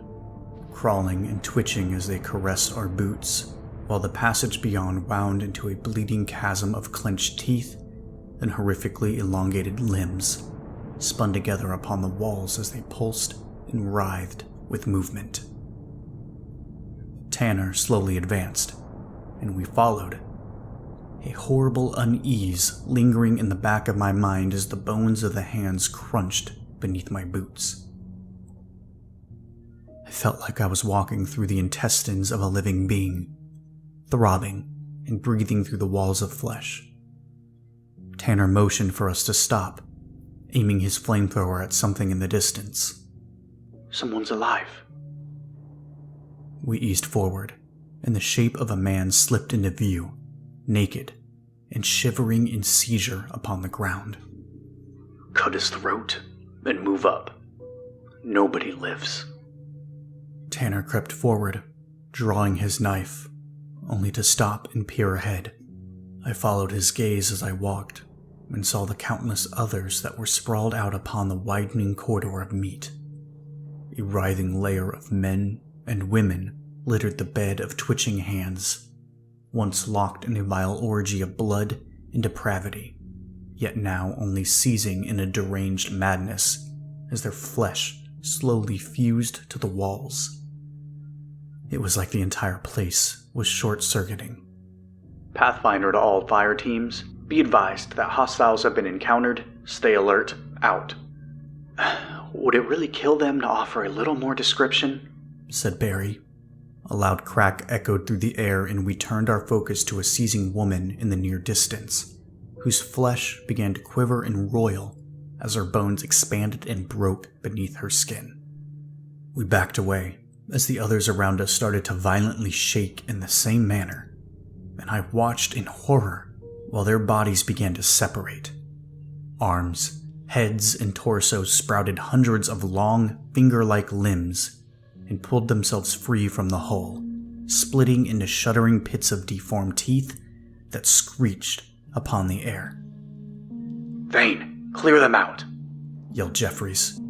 crawling and twitching as they caressed our boots, while the passage beyond wound into a bleeding chasm of clenched teeth and horrifically elongated limbs, spun together upon the walls as they pulsed and writhed with movement. Tanner slowly advanced, and we followed, a horrible unease lingering in the back of my mind as the bones of the hands crunched beneath my boots. I felt like I was walking through the intestines of a living being, throbbing and breathing through the walls of flesh. Tanner motioned for us to stop, aiming his flamethrower at something in the distance. "Someone's alive." We eased forward, and the shape of a man slipped into view, naked and shivering in seizure upon the ground. "Cut his throat and move up. Nobody lives." Tanner crept forward, drawing his knife, only to stop and peer ahead. I followed his gaze as I walked, and saw the countless others that were sprawled out upon the widening corridor of meat. A writhing layer of men and women littered the bed of twitching hands, once locked in a vile orgy of blood and depravity, yet now only seizing in a deranged madness as their flesh slowly fused to the walls. It was like the entire place was short-circuiting. "Pathfinder to all fire teams. Be advised that hostiles have been encountered. Stay alert. Out." "Would it really kill them to offer a little more description?" said Barry. A loud crack echoed through the air, and we turned our focus to a seizing woman in the near distance, whose flesh began to quiver and roil as her bones expanded and broke beneath her skin. We backed away as the others around us started to violently shake in the same manner, and I watched in horror while their bodies began to separate. Arms, heads, and torsos sprouted hundreds of long, finger-like limbs and pulled themselves free from the hull, splitting into shuddering pits of deformed teeth that screeched upon the air. "Vane, clear them out," yelled Jeffries.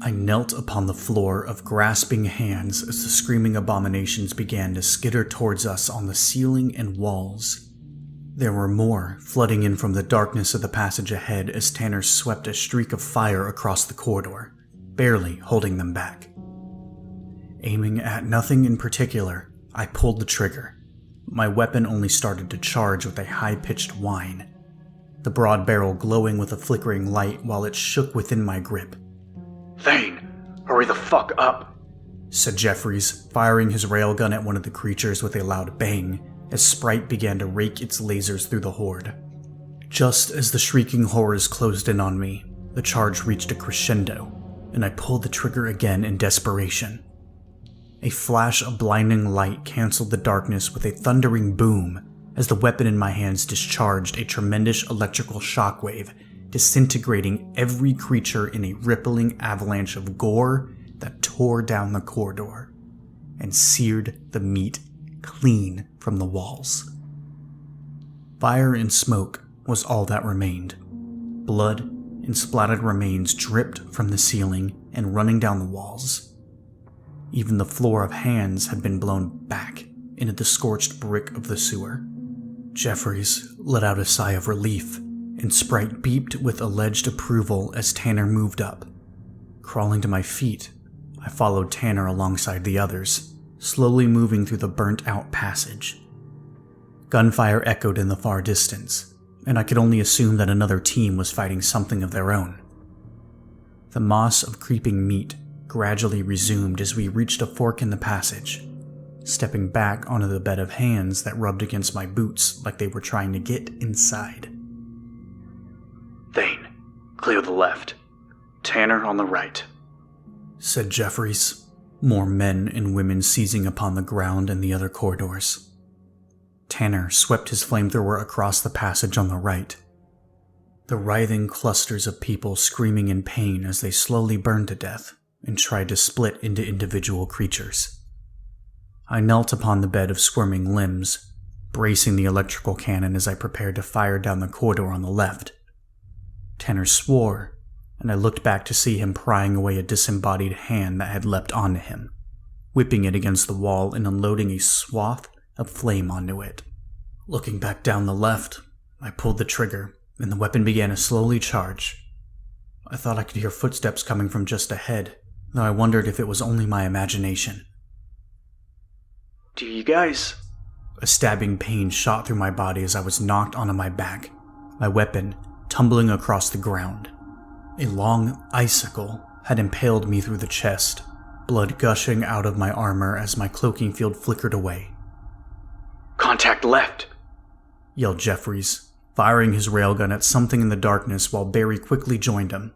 I knelt upon the floor of grasping hands as the screaming abominations began to skitter towards us on the ceiling and walls. There were more flooding in from the darkness of the passage ahead as Tanner swept a streak of fire across the corridor, barely holding them back. Aiming at nothing in particular, I pulled the trigger. My weapon only started to charge with a high-pitched whine, the broad barrel glowing with a flickering light while it shook within my grip. "Vane, hurry the fuck up," said Jeffries, firing his railgun at one of the creatures with a loud bang as Sprite began to rake its lasers through the horde. Just as the shrieking horrors closed in on me, the charge reached a crescendo, and I pulled the trigger again in desperation. A flash of blinding light canceled the darkness with a thundering boom as the weapon in my hands discharged a tremendous electrical shockwave, disintegrating every creature in a rippling avalanche of gore that tore down the corridor and seared the meat clean from the walls. Fire and smoke was all that remained. Blood and splattered remains dripped from the ceiling and running down the walls. Even the floor of hands had been blown back into the scorched brick of the sewer. Jeffries let out a sigh of relief, and Sprite beeped with alleged approval as Tanner moved up. Crawling to my feet, I followed Tanner alongside the others, slowly moving through the burnt-out passage. Gunfire echoed in the far distance, and I could only assume that another team was fighting something of their own. The moss of creeping meat gradually resumed as we reached a fork in the passage, stepping back onto the bed of hands that rubbed against my boots like they were trying to get inside. Thane, clear the left. Tanner on the right, said Jeffries, more men and women seizing upon the ground in the other corridors. Tanner swept his flamethrower across the passage on the right. The writhing clusters of people screaming in pain as they slowly burned to death and tried to split into individual creatures. I knelt upon the bed of squirming limbs, bracing the electrical cannon as I prepared to fire down the corridor on the left. Tanner swore, and I looked back to see him prying away a disembodied hand that had leapt onto him, whipping it against the wall and unloading a swath of flame onto it. Looking back down the left, I pulled the trigger, and the weapon began to slowly charge. I thought I could hear footsteps coming from just ahead, though I wondered if it was only my imagination. Do you guys... A stabbing pain shot through my body as I was knocked onto my back, my weapon tumbling across the ground. A long icicle had impaled me through the chest, blood gushing out of my armor as my cloaking field flickered away. Contact left, yelled Jeffries, firing his railgun at something in the darkness while Barry quickly joined him.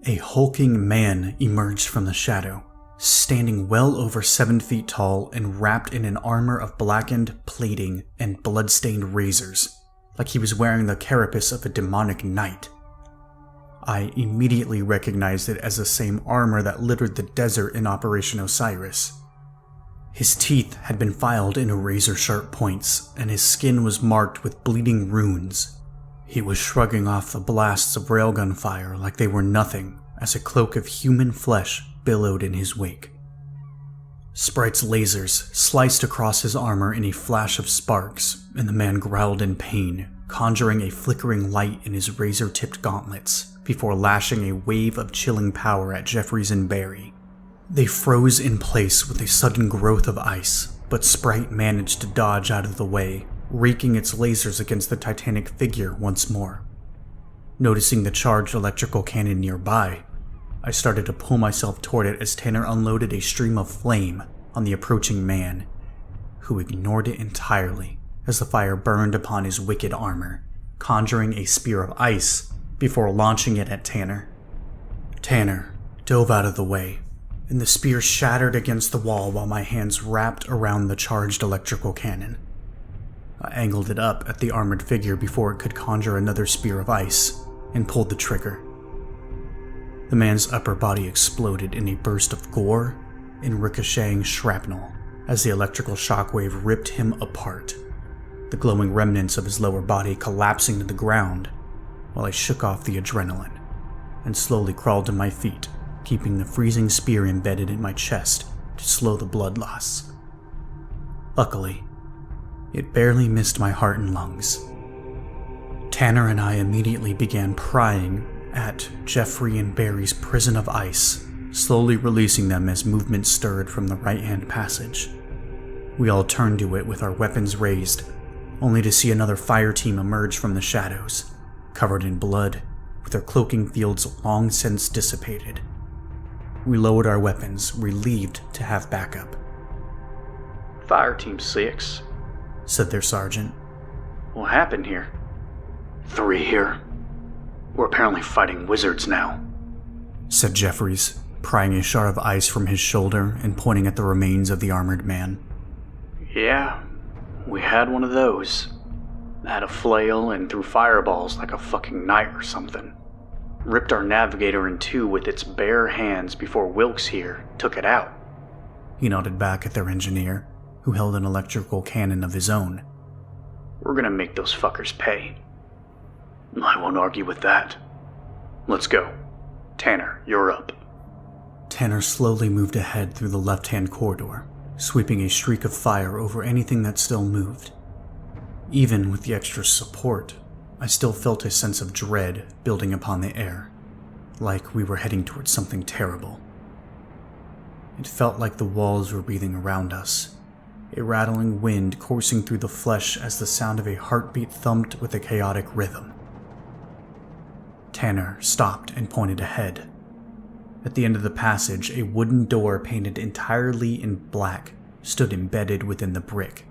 A hulking man emerged from the shadow, standing well over 7 feet tall and wrapped in an armor of blackened plating and blood-stained razors, like he was wearing the carapace of a demonic knight. I immediately recognized it as the same armor that littered the desert in Operation Osiris. His teeth had been filed into razor-sharp points, and his skin was marked with bleeding runes. He was shrugging off the blasts of railgun fire like they were nothing as a cloak of human flesh billowed in his wake. Sprite's lasers sliced across his armor in a flash of sparks, and the man growled in pain, conjuring a flickering light in his razor-tipped gauntlets before lashing a wave of chilling power at Jeffries and Barry. They froze in place with a sudden growth of ice, but Sprite managed to dodge out of the way, raking its lasers against the titanic figure once more. Noticing the charged electrical cannon nearby, I started to pull myself toward it as Tanner unloaded a stream of flame on the approaching man, who ignored it entirely as the fire burned upon his wicked armor, conjuring a spear of ice before launching it at Tanner. Tanner dove out of the way, and the spear shattered against the wall while my hands wrapped around the charged electrical cannon. I angled it up at the armored figure before it could conjure another spear of ice, and pulled the trigger. The man's upper body exploded in a burst of gore and ricocheting shrapnel as the electrical shockwave ripped him apart, the glowing remnants of his lower body collapsing to the ground while I shook off the adrenaline and slowly crawled to my feet, keeping the freezing spear embedded in my chest to slow the blood loss. Luckily, it barely missed my heart and lungs. Tanner and I immediately began prying at Jeffrey and Barry's prison of ice, slowly releasing them as movement stirred from the right-hand passage. We all turned to it with our weapons raised, only to see another fire team emerge from the shadows, covered in blood, with their cloaking fields long since dissipated. We lowered our weapons, relieved to have backup. Fire Team 6, said their sergeant. What happened here? 3 here. We're apparently fighting wizards now, said Jeffries, prying a shard of ice from his shoulder and pointing at the remains of the armored man. Yeah, we had one of those. Had a flail and threw fireballs like a fucking knight or something. Ripped our navigator in two with its bare hands before Wilkes here took it out. He nodded back at their engineer, who held an electrical cannon of his own. We're gonna make those fuckers pay. I won't argue with that. Let's go. Tanner, you're up. Tanner slowly moved ahead through the left-hand corridor, sweeping a streak of fire over anything that still moved. Even with the extra support, I still felt a sense of dread building upon the air, like we were heading towards something terrible. It felt like the walls were breathing around us, a rattling wind coursing through the flesh as the sound of a heartbeat thumped with a chaotic rhythm. Tanner stopped and pointed ahead. At the end of the passage, a wooden door painted entirely in black stood embedded within the brick,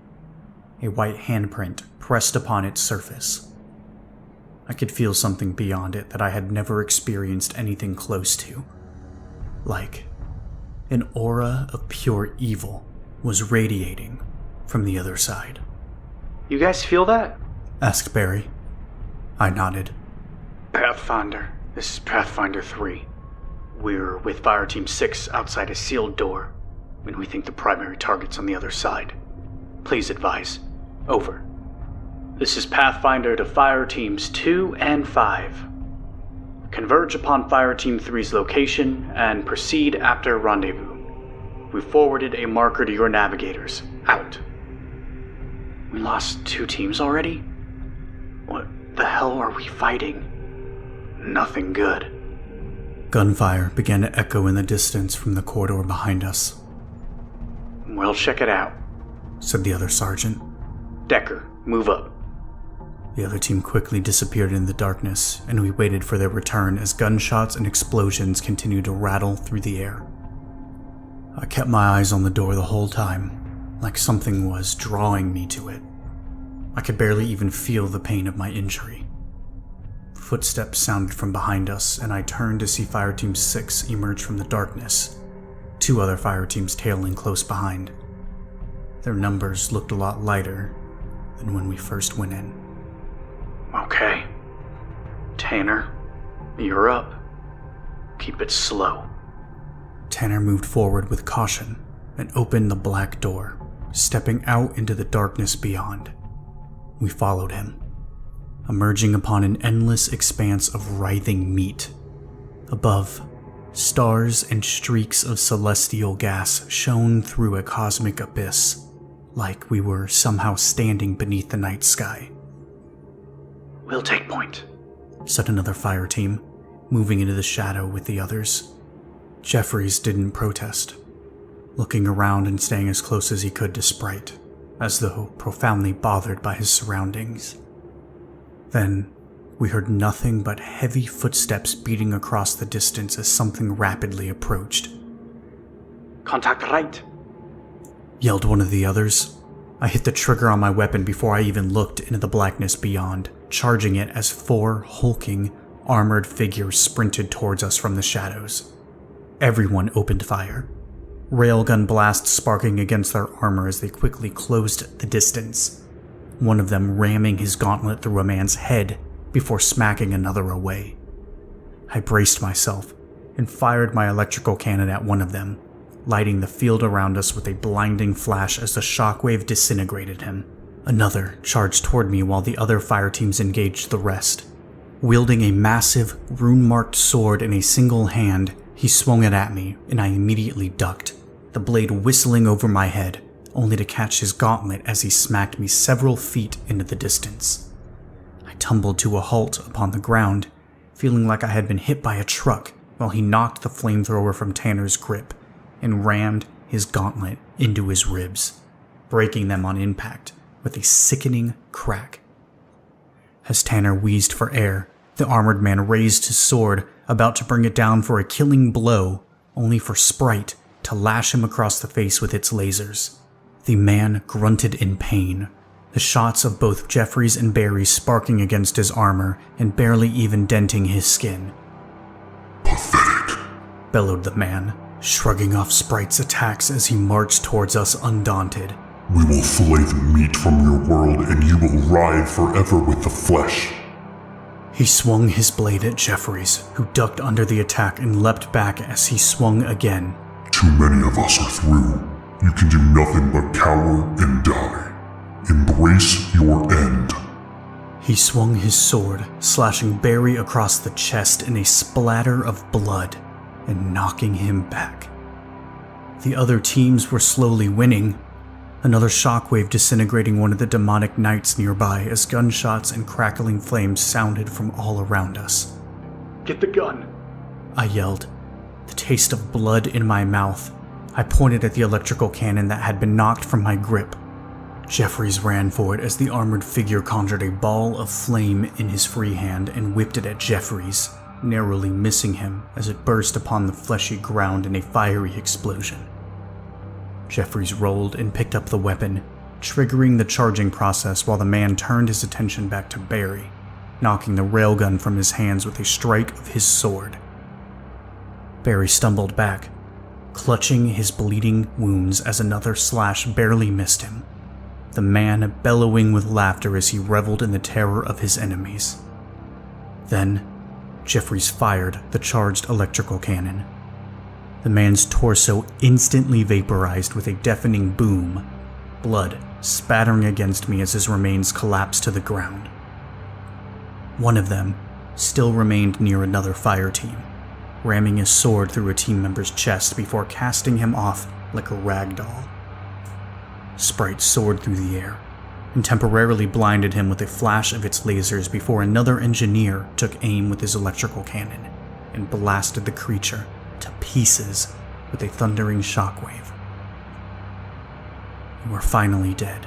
a white handprint pressed upon its surface. I could feel something beyond it that I had never experienced anything close to. Like an aura of pure evil was radiating from the other side. You guys feel that? Asked Barry. I nodded. Pathfinder, this is Pathfinder 3. We're with Fireteam 6 outside a sealed door, and we think the primary target's on the other side. Please advise. Over. This is Pathfinder to Fireteams 2 and 5. Converge upon Fireteam 3's location and proceed after rendezvous. We forwarded a marker to your navigators. Out. We lost 2 teams already? What the hell are we fighting? Nothing good. Gunfire began to echo in the distance from the corridor behind us. We'll check it out, said the other sergeant. Decker, move up. The other team quickly disappeared in the darkness, and we waited for their return as gunshots and explosions continued to rattle through the air. I kept my eyes on the door the whole time, like something was drawing me to it. I could barely even feel the pain of my injury. Footsteps sounded from behind us, and I turned to see Fireteam 6 emerge from the darkness, 2 other fireteams tailing close behind. Their numbers looked a lot lighter than when we first went in. Okay. Tanner, you're up. Keep it slow. Tanner moved forward with caution and opened the black door, stepping out into the darkness beyond. We followed him, emerging upon an endless expanse of writhing meat. Above, stars and streaks of celestial gas shone through a cosmic abyss, like we were somehow standing beneath the night sky. We'll take point, said another fire team, moving into the shadow with the others. Jeffries didn't protest, looking around and staying as close as he could to Sprite, as though profoundly bothered by his surroundings. Then, we heard nothing but heavy footsteps beating across the distance as something rapidly approached. Contact right, yelled one of the others. I hit the trigger on my weapon before I even looked into the blackness beyond, charging it as 4 hulking, armored figures sprinted towards us from the shadows. Everyone opened fire, railgun blasts sparking against their armor as they quickly closed the distance, one of them ramming his gauntlet through a man's head before smacking another away. I braced myself and fired my electrical cannon at one of them, lighting the field around us with a blinding flash as the shockwave disintegrated him. Another charged toward me while the other fire teams engaged the rest. Wielding a massive, rune-marked sword in a single hand, he swung it at me, and I immediately ducked, the blade whistling over my head, only to catch his gauntlet as he smacked me several feet into the distance. I tumbled to a halt upon the ground, feeling like I had been hit by a truck while he knocked the flamethrower from Tanner's grip and rammed his gauntlet into his ribs, breaking them on impact with a sickening crack. As Tanner wheezed for air, the armored man raised his sword, about to bring it down for a killing blow, only for Sprite to lash him across the face with its lasers. The man grunted in pain, the shots of both Jeffries and Barry sparking against his armor and barely even denting his skin. Pathetic, bellowed the man, shrugging off Sprite's attacks as he marched towards us undaunted, We will fillet the meat from your world and you will writhe forever with the flesh. He swung his blade at Jeffries, who ducked under the attack and leapt back as he swung again. Too many of us are through. You can do nothing but cower and die. Embrace your end. He swung his sword, slashing Barry across the chest in a splatter of blood and knocking him back. The other teams were slowly winning, another shockwave disintegrating one of the demonic knights nearby as gunshots and crackling flames sounded from all around us. Get the gun! I yelled, the taste of blood in my mouth. I pointed at the electrical cannon that had been knocked from my grip. Jeffries ran for it as the armored figure conjured a ball of flame in his free hand and whipped it at Jeffries, narrowly missing him as it burst upon the fleshy ground in a fiery explosion. Jeffries rolled and picked up the weapon, triggering the charging process while the man turned his attention back to Barry, knocking the railgun from his hands with a strike of his sword. Barry stumbled back, clutching his bleeding wounds as another slash barely missed him, the man bellowing with laughter as he reveled in the terror of his enemies. Then, Jeffries fired the charged electrical cannon. The man's torso instantly vaporized with a deafening boom, blood spattering against me as his remains collapsed to the ground. One of them still remained near another fire team, ramming his sword through a team member's chest before casting him off like a rag doll. Sprite soared through the air and temporarily blinded him with a flash of its lasers before another engineer took aim with his electrical cannon and blasted the creature to pieces with a thundering shockwave. We were finally dead,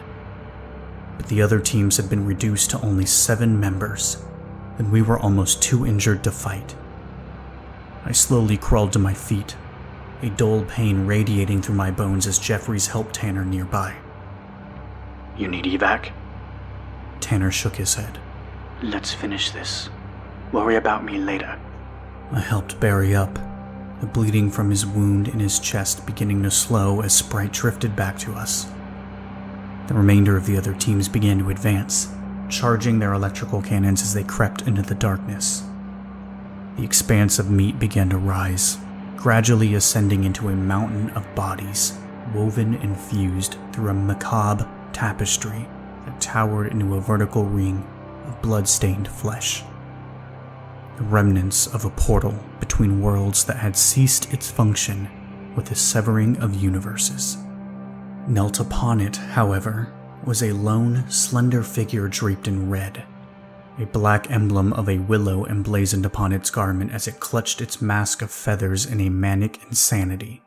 but the other teams had been reduced to only 7 members, and we were almost too injured to fight. I slowly crawled to my feet, a dull pain radiating through my bones as Jeffries helped Tanner nearby. You need evac? Tanner shook his head. Let's finish this. Worry about me later. I helped Barry up, the bleeding from his wound in his chest beginning to slow as Sprite drifted back to us. The remainder of the other teams began to advance, charging their electrical cannons as they crept into the darkness. The expanse of meat began to rise, gradually ascending into a mountain of bodies, woven and fused through a macabre tapestry that towered into a vertical ring of blood-stained flesh. The remnants of a portal between worlds that had ceased its function with the severing of universes. Knelt upon it, however, was a lone, slender figure draped in red, a black emblem of a willow emblazoned upon its garment as it clutched its mask of feathers in a manic insanity,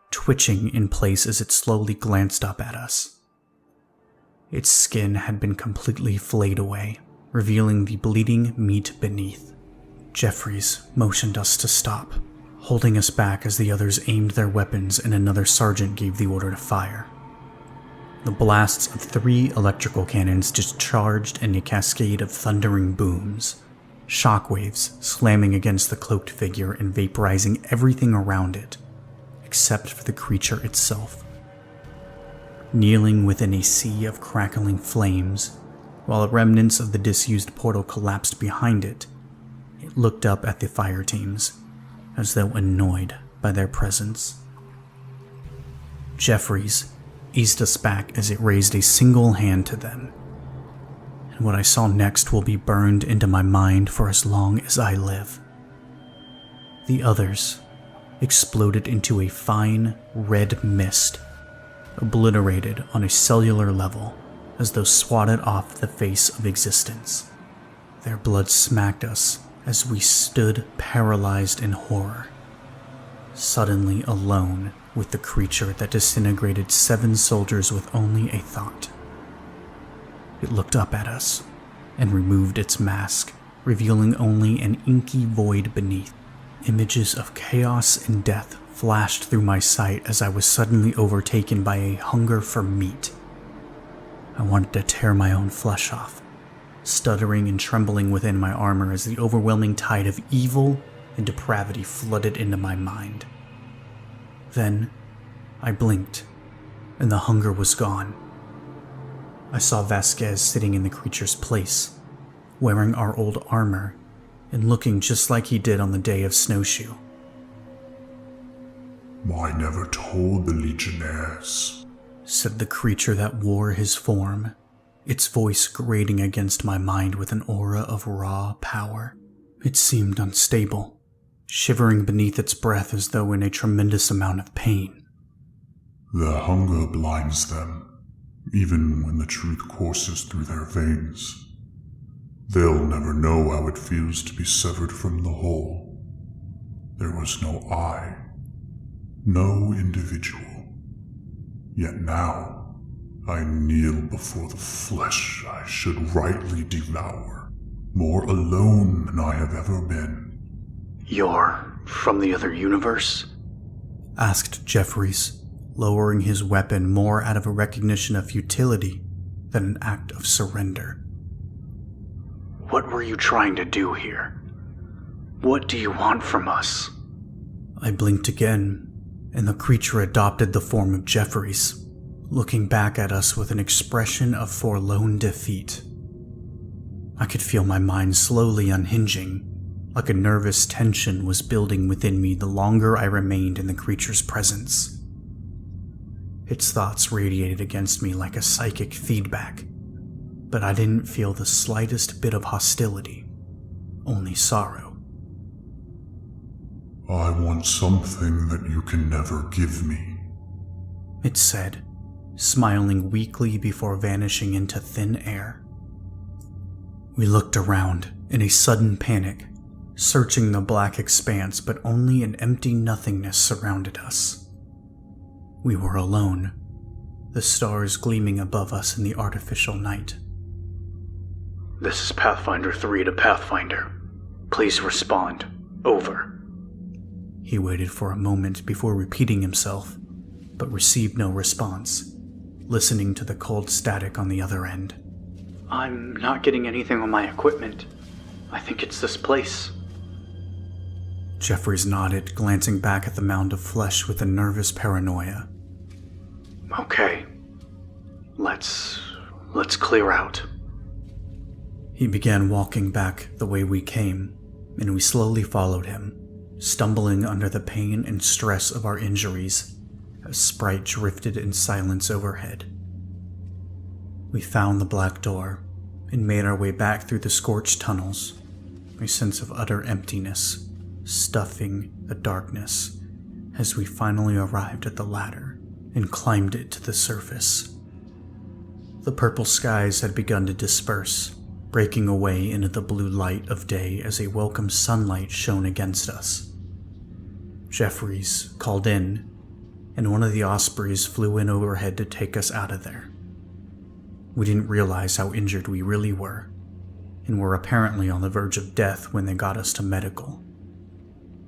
twitching in place as it slowly glanced up at us. Its skin had been completely flayed away, revealing the bleeding meat beneath. Jeffries motioned us to stop, holding us back as the others aimed their weapons and another sergeant gave the order to fire. The blasts of 3 electrical cannons discharged in a cascade of thundering booms, shockwaves slamming against the cloaked figure and vaporizing everything around it, except for the creature itself. Kneeling within a sea of crackling flames, while the remnants of the disused portal collapsed behind it, it looked up at the fire teams, as though annoyed by their presence. Jeffries eased us back as it raised a single hand to them, and what I saw next will be burned into my mind for as long as I live. The others exploded into a fine red mist, obliterated on a cellular level as though swatted off the face of existence. Their blood smacked us as we stood paralyzed in horror, suddenly alone with the creature that disintegrated 7 soldiers with only a thought. It looked up at us and removed its mask, revealing only an inky void beneath. Images of chaos and death flashed through my sight as I was suddenly overtaken by a hunger for meat. I wanted to tear my own flesh off, stuttering and trembling within my armor as the overwhelming tide of evil and depravity flooded into my mind. Then, I blinked, and the hunger was gone. I saw Vasquez sitting in the creature's place, wearing our old armor and looking just like he did on the day of Snowshoe. I never told the Legionnaires, said the creature that wore his form, its voice grating against my mind with an aura of raw power. It seemed unstable, shivering beneath its breath as though in a tremendous amount of pain. Their hunger blinds them, even when the truth courses through their veins. They'll never know how it feels to be severed from the whole. There was no I, no individual. Yet now, I kneel before the flesh I should rightly devour, more alone than I have ever been. You're from the other universe? Asked Jeffries, lowering his weapon more out of a recognition of futility than an act of surrender. What were you trying to do here? What do you want from us? I blinked again, and the creature adopted the form of Jeffries, looking back at us with an expression of forlorn defeat. I could feel my mind slowly unhinging, like a nervous tension was building within me the longer I remained in the creature's presence. Its thoughts radiated against me like a psychic feedback, but I didn't feel the slightest bit of hostility, only sorrow. I want something that you can never give me, it said, smiling weakly before vanishing into thin air. We looked around in a sudden panic, searching the black expanse, but only an empty nothingness surrounded us. We were alone, the stars gleaming above us in the artificial night. This is Pathfinder 3 to Pathfinder. Please respond. Over. He waited for a moment before repeating himself, but received no response, listening to the cold static on the other end. I'm not getting anything on my equipment. I think it's this place. Jeffries nodded, glancing back at the mound of flesh with a nervous paranoia. Okay. Let's clear out. He began walking back the way we came, and we slowly followed him, stumbling under the pain and stress of our injuries as Sprite drifted in silence overhead. We found the black door and made our way back through the scorched tunnels, a sense of utter emptiness stuffing the darkness as we finally arrived at the ladder and climbed it to the surface. The purple skies had begun to disperse, breaking away into the blue light of day as a welcome sunlight shone against us. Jeffries called in, and one of the ospreys flew in overhead to take us out of there. We didn't realize how injured we really were, and were apparently on the verge of death when they got us to medical.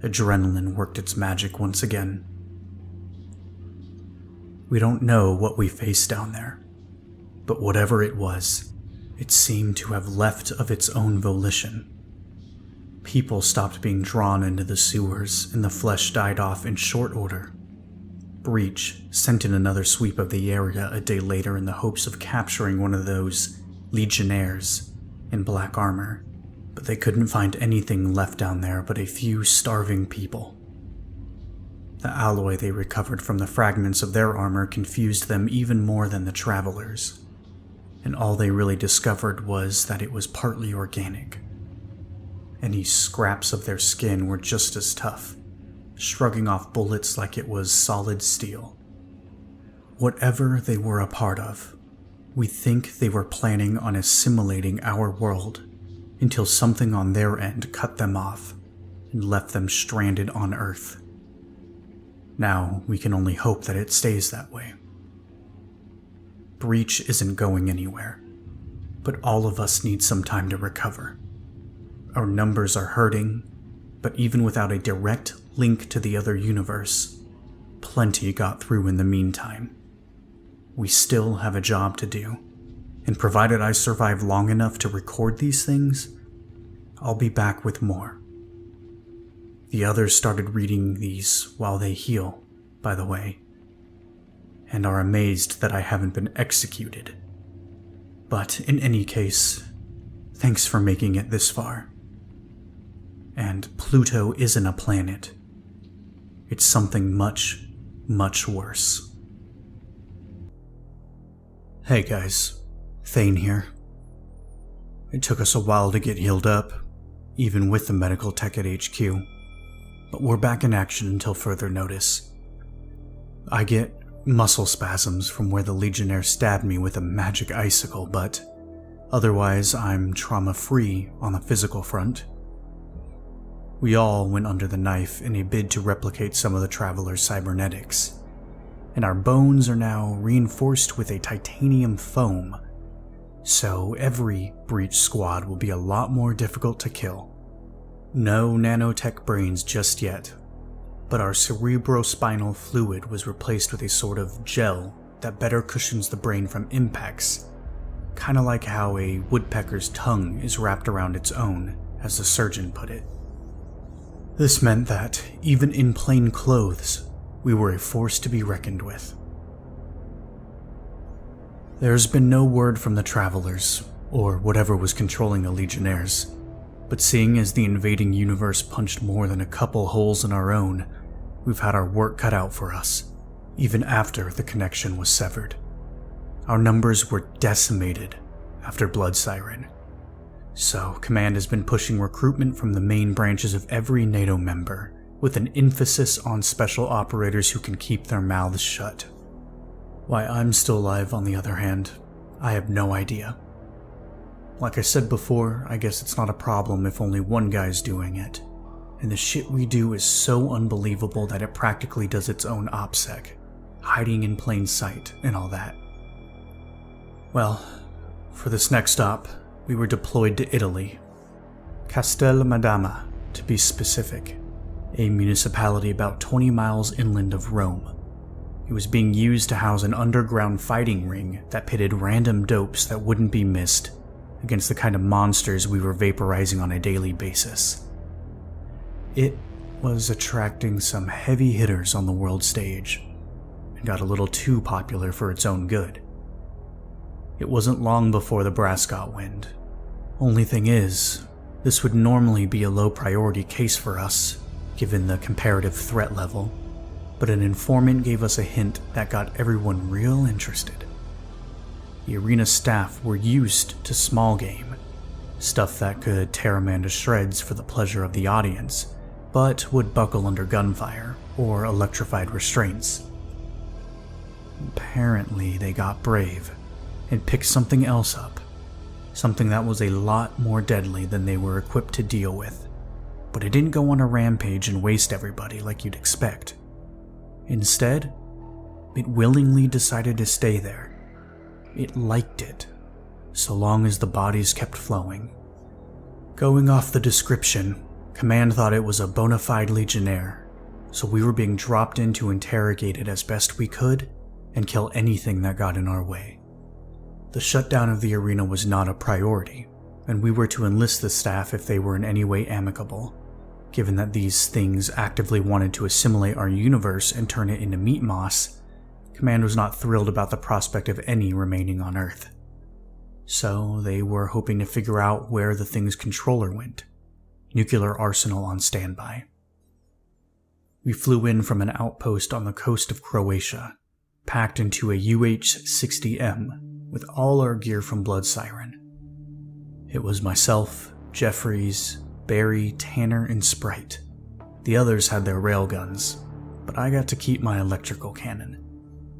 Adrenaline worked its magic once again. We don't know what we faced down there, but whatever it was, it seemed to have left of its own volition. People stopped being drawn into the sewers, and the flesh died off in short order. Breach sent in another sweep of the area a day later in the hopes of capturing one of those Legionnaires in black armor, but they couldn't find anything left down there but a few starving people. The alloy they recovered from the fragments of their armor confused them even more than the travelers, and all they really discovered was that it was partly organic. Any scraps of their skin were just as tough, shrugging off bullets like it was solid steel. Whatever they were a part of, we think they were planning on assimilating our world until something on their end cut them off and left them stranded on Earth. Now we can only hope that it stays that way. Breach isn't going anywhere, but all of us need some time to recover. Our numbers are hurting, but even without a direct link to the other universe, plenty got through in the meantime. We still have a job to do, and provided I survive long enough to record these things, I'll be back with more. The others started reading these while they heal, by the way, and are amazed that I haven't been executed. But in any case, thanks for making it this far. And Pluto isn't a planet. It's something much, much worse. Hey guys, Thane here. It took us a while to get healed up, even with the medical tech at HQ, but we're back in action until further notice. I get muscle spasms from where the Legionnaire stabbed me with a magic icicle, but otherwise I'm trauma-free on the physical front. We all went under the knife in a bid to replicate some of the Traveler's cybernetics, and our bones are now reinforced with a titanium foam, so every breach squad will be a lot more difficult to kill. No nanotech brains just yet, but our cerebrospinal fluid was replaced with a sort of gel that better cushions the brain from impacts, kinda like how a woodpecker's tongue is wrapped around its own, as the surgeon put it. This meant that, even in plain clothes, we were a force to be reckoned with. There's been no word from the Travelers, or whatever was controlling the Legionnaires, but seeing as the invading universe punched more than a couple holes in our own, we've had our work cut out for us, even after the connection was severed. Our numbers were decimated after Blood Siren, so Command has been pushing recruitment from the main branches of every NATO member, with an emphasis on special operators who can keep their mouths shut. Why I'm still alive, on the other hand, I have no idea. Like I said before, I guess it's not a problem if only one guy's doing it, and the shit we do is so unbelievable that it practically does its own OPSEC, hiding in plain sight and all that. Well, for this next stop, we were deployed to Italy. Castel Madama, to be specific, a municipality about 20 miles inland of Rome. It was being used to house an underground fighting ring that pitted random dopes that wouldn't be missed against the kind of monsters we were vaporizing on a daily basis. It was attracting some heavy hitters on the world stage, and got a little too popular for its own good. It wasn't long before the brass got wind. Only thing is, this would normally be a low priority case for us, given the comparative threat level, but an informant gave us a hint that got everyone real interested. The arena staff were used to small game, stuff that could tear a man to shreds for the pleasure of the audience, but would buckle under gunfire or electrified restraints. Apparently they got brave and picked something else up, something that was a lot more deadly than they were equipped to deal with, but it didn't go on a rampage and waste everybody like you'd expect. Instead, it willingly decided to stay there. It liked it, so long as the bodies kept flowing. Going off the description, Command thought it was a bona fide Legionnaire, so we were being dropped in to interrogate it as best we could and kill anything that got in our way. The shutdown of the arena was not a priority, and we were to enlist the staff if they were in any way amicable, given that these things actively wanted to assimilate our universe and turn it into meat moss. Command was not thrilled about the prospect of any remaining on Earth. So they were hoping to figure out where the thing's controller went. Nuclear arsenal on standby. We flew in from an outpost on the coast of Croatia, packed into a UH-60M with all our gear from Blood Siren. It was myself, Jeffries, Barry, Tanner, and Sprite. The others had their railguns, but I got to keep my electrical cannon.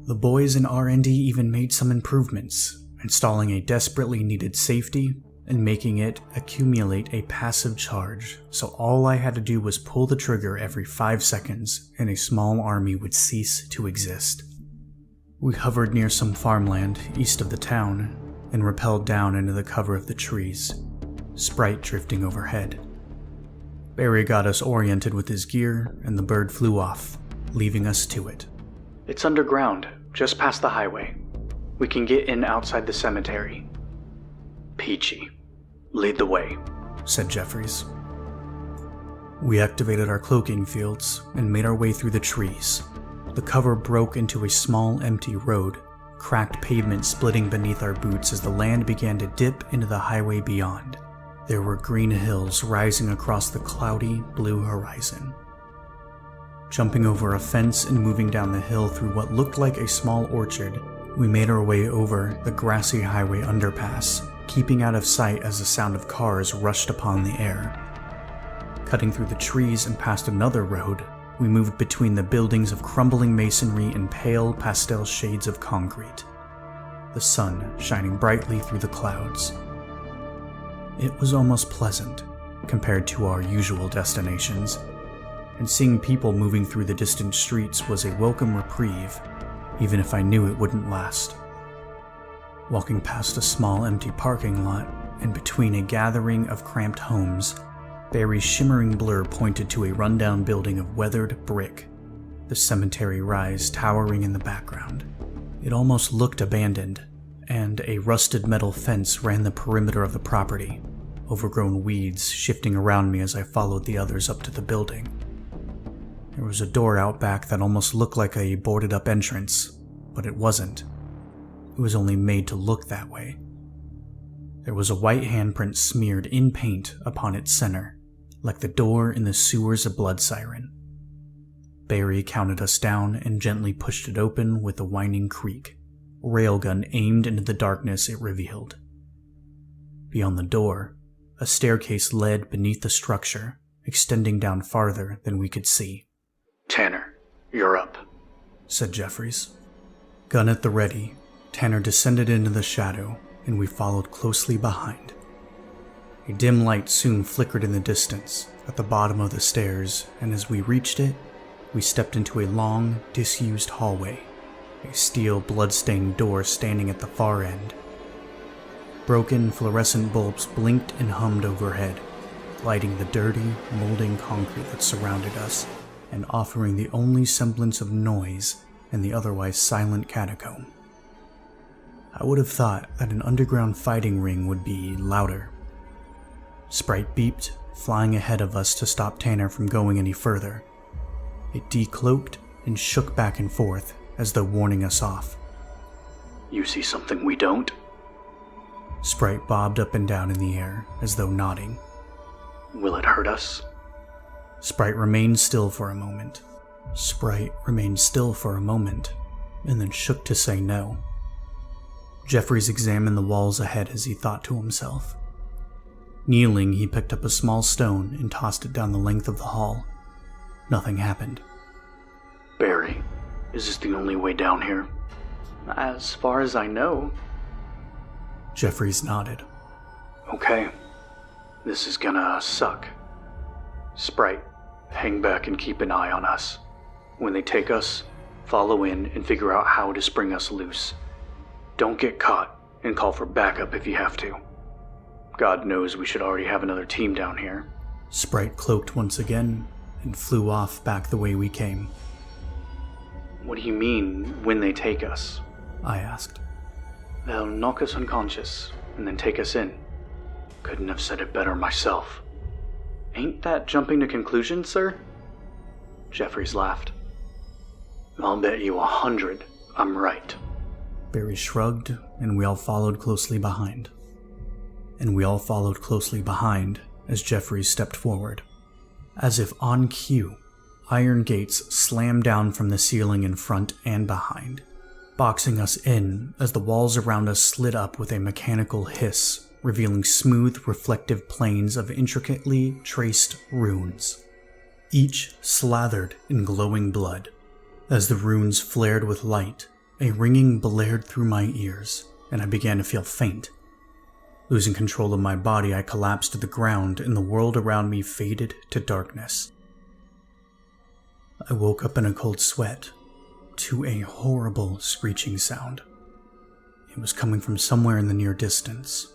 The boys in R&D even made some improvements, installing a desperately needed safety and making it accumulate a passive charge, so all I had to do was pull the trigger every 5 seconds and a small army would cease to exist. We hovered near some farmland east of the town and rappelled down into the cover of the trees, Sprite drifting overhead. Barry got us oriented with his gear and the bird flew off, leaving us to it. It's underground, just past the highway. We can get in outside the cemetery. Peachy. Lead the way, said Jeffries. We activated our cloaking fields and made our way through the trees. The cover broke into a small empty road, cracked pavement splitting beneath our boots as the land began to dip into the highway beyond. There were green hills rising across the cloudy blue horizon. Jumping over a fence and moving down the hill through what looked like a small orchard, we made our way over the grassy highway underpass, keeping out of sight as the sound of cars rushed upon the air. Cutting through the trees and past another road, we moved between the buildings of crumbling masonry and pale pastel shades of concrete, the sun shining brightly through the clouds. It was almost pleasant compared to our usual destinations, and seeing people moving through the distant streets was a welcome reprieve, even if I knew it wouldn't last. Walking past a small empty parking lot and between a gathering of cramped homes, Barry's shimmering blur pointed to a rundown building of weathered brick, the cemetery rise towering in the background. It almost looked abandoned, and a rusted metal fence ran the perimeter of the property, overgrown weeds shifting around me as I followed the others up to the building. There was a door out back that almost looked like a boarded-up entrance, but it wasn't. It was only made to look that way. There was a white handprint smeared in paint upon its center, like the door in the sewers of Blood Siren. Barry counted us down and gently pushed it open with a whining creak, railgun aimed into the darkness it revealed. Beyond the door, a staircase led beneath the structure, extending down farther than we could see. "Tanner, you're up," said Jeffries. Gun at the ready, Tanner descended into the shadow, and we followed closely behind. A dim light soon flickered in the distance at the bottom of the stairs, and as we reached it, we stepped into a long, disused hallway, a steel blood-stained door standing at the far end. Broken fluorescent bulbs blinked and hummed overhead, lighting the dirty, molding concrete that surrounded us, and offering the only semblance of noise in the otherwise silent catacomb. I would have thought that an underground fighting ring would be louder. Sprite beeped, flying ahead of us to stop Tanner from going any further. It decloaked and shook back and forth as though warning us off. "You see something we don't?" Sprite bobbed up and down in the air as though nodding. "Will it hurt us?" Sprite remained still for a moment. And then shook to say no. Jeffries examined the walls ahead as he thought to himself. Kneeling, he picked up a small stone and tossed it down the length of the hall. Nothing happened. "Barry, is this the only way down here?" As far as I know. Jeffries nodded. "Okay. This is gonna suck. Sprite, hang back and keep an eye on us. When they take us, follow in and figure out how to spring us loose. Don't get caught, and call for backup if you have to. God knows we should already have another team down here." Sprite cloaked once again and flew off back the way we came. What do you mean, when they take us? I asked. They'll knock us unconscious, and then take us in. Couldn't have said it better myself. Ain't that jumping to conclusions, sir? Jeffries laughed. "I'll bet you 100 I'm right." Barry shrugged, and we all followed closely behind. As Jeffries stepped forward. As if on cue, iron gates slammed down from the ceiling in front and behind, boxing us in as the walls around us slid up with a mechanical hiss, revealing smooth, reflective planes of intricately traced runes, each slathered in glowing blood. As the runes flared with light, a ringing blared through my ears, and I began to feel faint. Losing control of my body, I collapsed to the ground, and the world around me faded to darkness. I woke up in a cold sweat, to a horrible screeching sound. It was coming from somewhere in the near distance.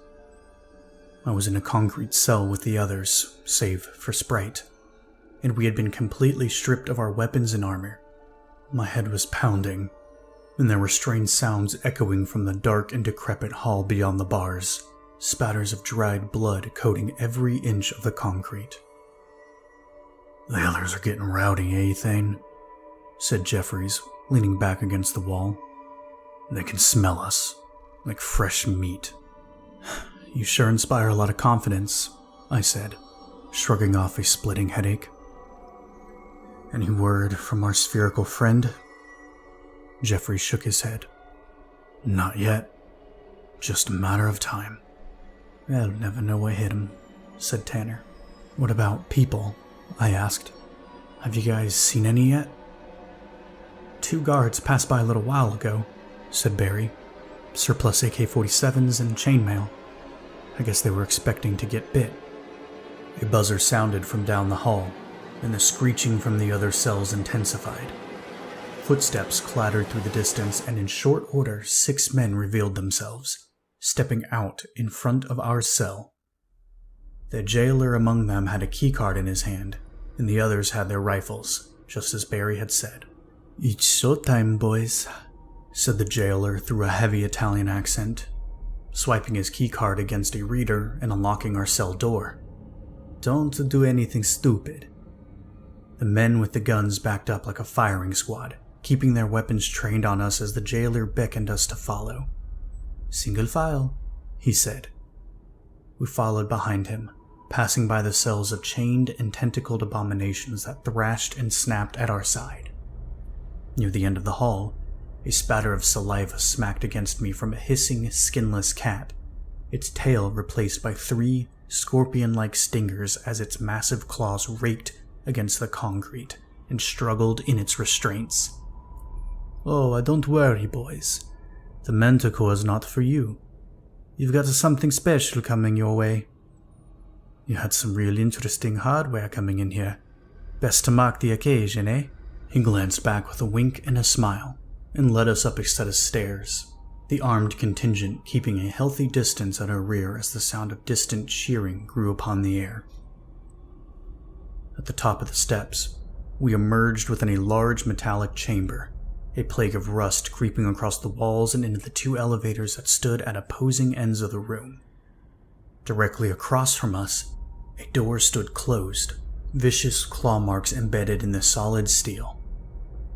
I was in a concrete cell with the others, save for Sprite, and we had been completely stripped of our weapons and armor. My head was pounding, and there were strange sounds echoing from the dark and decrepit hall beyond the bars, spatters of dried blood coating every inch of the concrete. "The others are getting rowdy, eh, Thane?" said Jeffries, leaning back against the wall. They can smell us, like fresh meat. You sure inspire a lot of confidence, I said, shrugging off a splitting headache. Any word from our spherical friend? Jeffrey shook his head. Not yet. Just a matter of time. I'll never know what hit him, said Tanner. What about people? I asked. Have you guys seen any yet? 2 guards passed by a little while ago, said Barry. Surplus AK-47s and chainmail. I guess they were expecting to get bit. A buzzer sounded from down the hall, and the screeching from the other cells intensified. Footsteps clattered through the distance, and in short order 6 men revealed themselves, stepping out in front of our cell. The jailer among them had a keycard in his hand, and the others had their rifles, just as Barry had said. It's showtime, boys, said the jailer through a heavy Italian accent, swiping his keycard against a reader and unlocking our cell door. Don't do anything stupid. The men with the guns backed up like a firing squad, keeping their weapons trained on us as the jailer beckoned us to follow. Single file, he said. We followed behind him, passing by the cells of chained and tentacled abominations that thrashed and snapped at our side. Near the end of the hall, a spatter of saliva smacked against me from a hissing, skinless cat, its tail replaced by 3 scorpion-like stingers as its massive claws raked against the concrete and struggled in its restraints. Oh, don't worry, boys. The Manticore is not for you. You've got something special coming your way. You had some real interesting hardware coming in here. Best to mark the occasion, eh? He glanced back with a wink and a smile, and led us up a set of stairs, the armed contingent keeping a healthy distance at our rear as the sound of distant cheering grew upon the air. At the top of the steps, we emerged within a large metallic chamber, a plague of rust creeping across the walls and into the 2 elevators that stood at opposing ends of the room. Directly across from us, a door stood closed, vicious claw marks embedded in the solid steel.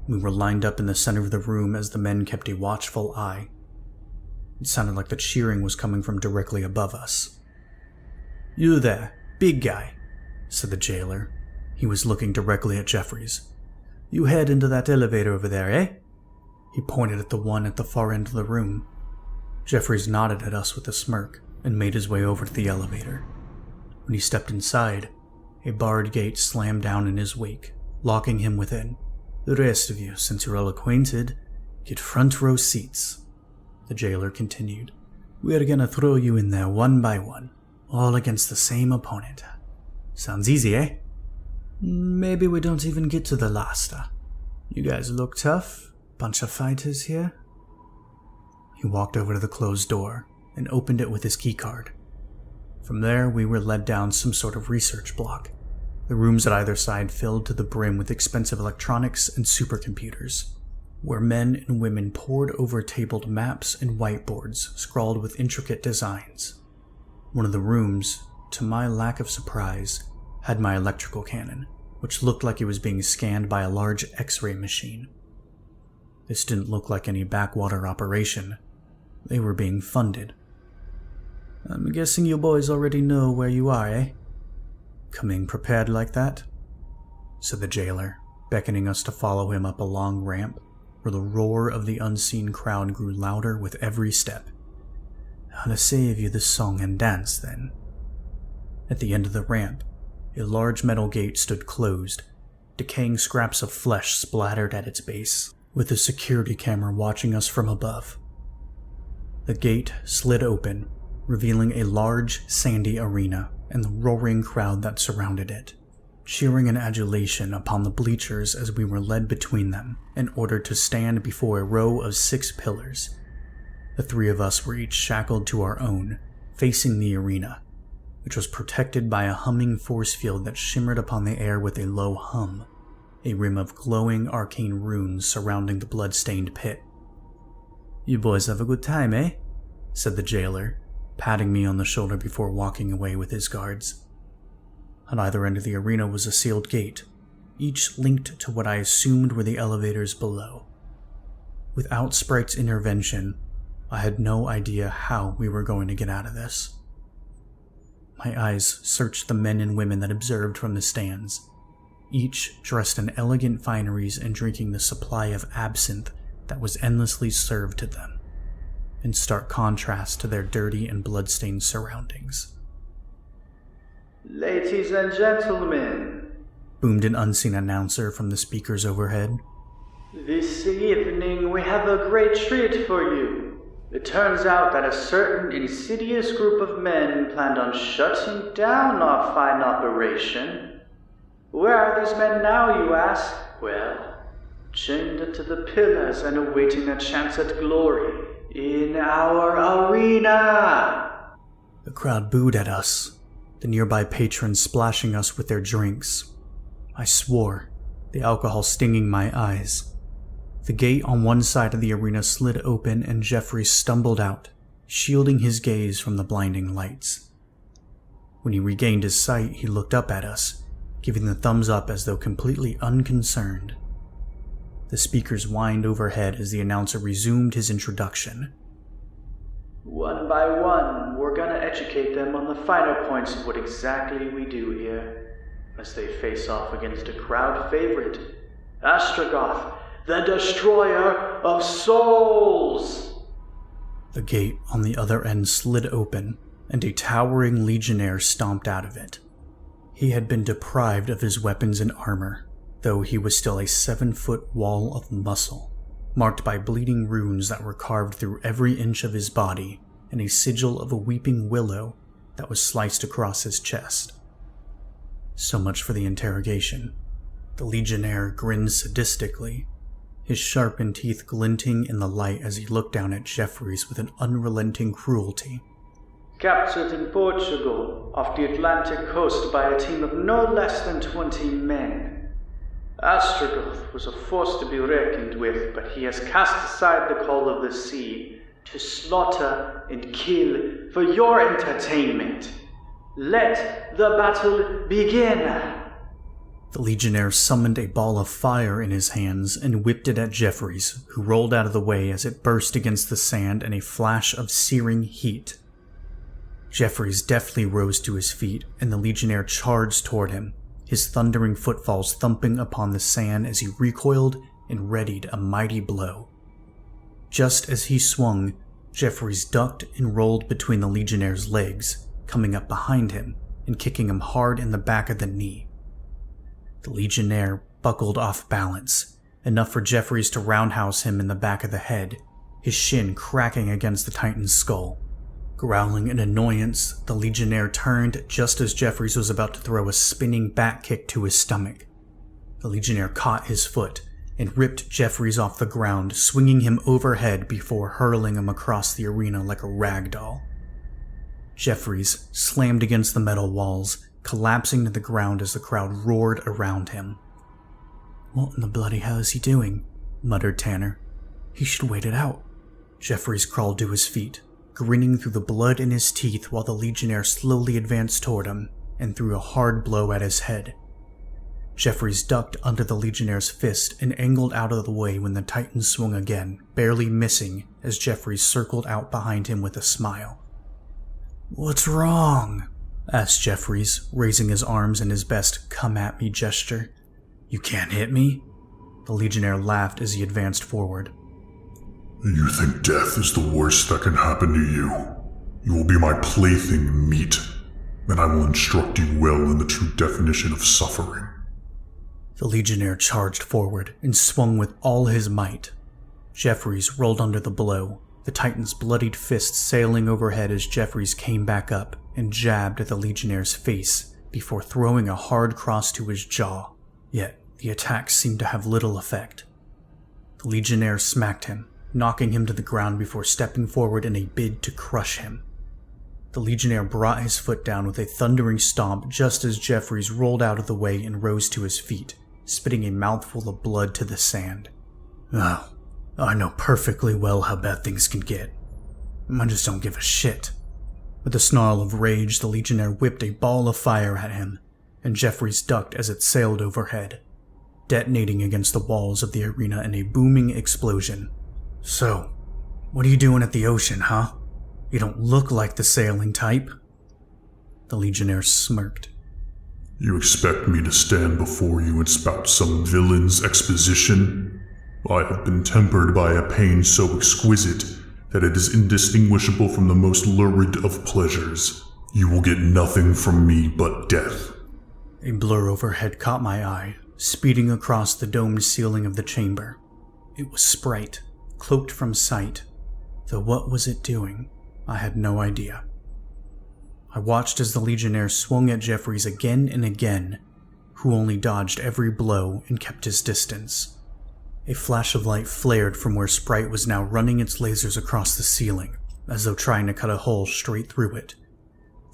We were lined up in the center of the room as the men kept a watchful eye. It sounded like the cheering was coming from directly above us. You there, big guy, said the jailer. He was looking directly at Jeffries. You head into that elevator over there, eh? He pointed at the one at the far end of the room. Jeffries nodded at us with a smirk and made his way over to the elevator. When he stepped inside, a barred gate slammed down in his wake, locking him within. The rest of you, since you're all acquainted, get front row seats. The jailer continued. We're gonna throw you in there one by one, all against the same opponent. Sounds easy, eh? Maybe we don't even get to the last. You guys look tough. Bunch of fighters here. He walked over to the closed door and opened it with his keycard. From there, we were led down some sort of research block. The rooms at either side filled to the brim with expensive electronics and supercomputers, where men and women pored over tabled maps and whiteboards scrawled with intricate designs. One of the rooms, to my lack of surprise, had my electrical cannon, which looked like it was being scanned by a large X-ray machine. This didn't look like any backwater operation. They were being funded. I'm guessing you boys already know where you are, eh? Coming prepared like that? Said the jailer, beckoning us to follow him up a long ramp where the roar of the unseen crowd grew louder with every step. I'll save you the song and dance, then. At the end of the ramp, a large metal gate stood closed, decaying scraps of flesh splattered at its base, with a security camera watching us from above. The gate slid open, revealing a large, sandy arena and the roaring crowd that surrounded it, cheering in adulation upon the bleachers as we were led between them and ordered to stand before a row of 6 pillars. The 3 of us were each shackled to our own, facing the arena, which was protected by a humming force field that shimmered upon the air with a low hum, a rim of glowing arcane runes surrounding the blood-stained pit. You boys have a good time, eh? Said the jailer, patting me on the shoulder before walking away with his guards. On either end of the arena was a sealed gate, each linked to what I assumed were the elevators below. Without Sprite's intervention, I had no idea how we were going to get out of this. My eyes searched the men and women that observed from the stands, each dressed in elegant fineries and drinking the supply of absinthe that was endlessly served to them, in stark contrast to their dirty and blood-stained surroundings. "Ladies and gentlemen," boomed an unseen announcer from the speakers overhead. "This evening we have a great treat for you. It turns out that a certain insidious group of men planned on shutting down our fine operation. Where are these men now, you ask? Well, chained to the pillars and awaiting a chance at glory in our arena." The crowd booed at us, the nearby patrons splashing us with their drinks. I swore, the alcohol stinging my eyes. The gate on one side of the arena slid open and Jeffrey stumbled out, shielding his gaze from the blinding lights. When he regained his sight, he looked up at us, giving the thumbs up as though completely unconcerned. The speakers whined overhead as the announcer resumed his introduction. "One by one, we're gonna educate them on the finer points of what exactly we do here, as they face off against a crowd favorite, Astrogoth, the Destroyer of Souls." The gate on the other end slid open, and a towering legionnaire stomped out of it. He had been deprived of his weapons and armor, though he was still a 7-foot wall of muscle, marked by bleeding runes that were carved through every inch of his body, and a sigil of a weeping willow that was sliced across his chest. So much for the interrogation. The legionnaire grinned sadistically, his sharpened teeth glinting in the light as he looked down at Jeffries with an unrelenting cruelty. "Captured in Portugal, off the Atlantic coast by a team of no less than 20 men. Astrogoth was a force to be reckoned with, but he has cast aside the call of the sea to slaughter and kill for your entertainment. Let the battle begin." The legionnaire summoned a ball of fire in his hands and whipped it at Jeffries, who rolled out of the way as it burst against the sand in a flash of searing heat. Jeffries deftly rose to his feet, and the legionnaire charged toward him, his thundering footfalls thumping upon the sand as he recoiled and readied a mighty blow. Just as he swung, Jeffries ducked and rolled between the legionnaire's legs, coming up behind him and kicking him hard in the back of the knee. The legionnaire buckled off balance, enough for Jeffries to roundhouse him in the back of the head, his shin cracking against the Titan's skull. Growling in annoyance, the legionnaire turned just as Jeffries was about to throw a spinning back kick to his stomach. The legionnaire caught his foot and ripped Jeffries off the ground, swinging him overhead before hurling him across the arena like a rag doll. Jeffries slammed against the metal walls, collapsing to the ground as the crowd roared around him. "What in the bloody hell is he doing?" muttered Tanner. "He should wait it out." Jeffries crawled to his feet, grinning through the blood in his teeth while the legionnaire slowly advanced toward him and threw a hard blow at his head. Jeffries ducked under the legionnaire's fist and angled out of the way when the Titan swung again, barely missing as Jeffries circled out behind him with a smile. "What's wrong?" asked Jeffries, raising his arms in his best come-at-me gesture. "You can't hit me?" The legionnaire laughed as he advanced forward. You think death is the worst that can happen to you? You will be my plaything meat, and I will instruct you well in the true definition of suffering. The legionnaire charged forward and swung with all his might. Jeffries rolled under the blow, the Titan's bloodied fist sailing overhead as Jeffries came back up and jabbed at the legionnaire's face before throwing a hard cross to his jaw. Yet the attack seemed to have little effect. The legionnaire smacked him, knocking him to the ground before stepping forward in a bid to crush him. The legionnaire brought his foot down with a thundering stomp just as Jeffries rolled out of the way and rose to his feet, spitting a mouthful of blood to the sand. "Oh, I know perfectly well how bad things can get. I just don't give a shit." With a snarl of rage, the legionnaire whipped a ball of fire at him, and Jeffries ducked as it sailed overhead, detonating against the walls of the arena in a booming explosion. So, what are you doing at the ocean, huh? You don't look like the sailing type. The Legionnaire smirked. You expect me to stand before you and spout some villain's exposition? I have been tempered by a pain so exquisite that it is indistinguishable from the most lurid of pleasures. You will get nothing from me but death. A blur overhead caught my eye, speeding across the domed ceiling of the chamber. It was Sprite, cloaked from sight, though what was it doing? I had no idea. I watched as the Legionnaire swung at Jeffries again and again, who only dodged every blow and kept his distance. A flash of light flared from where Sprite was now running its lasers across the ceiling, as though trying to cut a hole straight through it,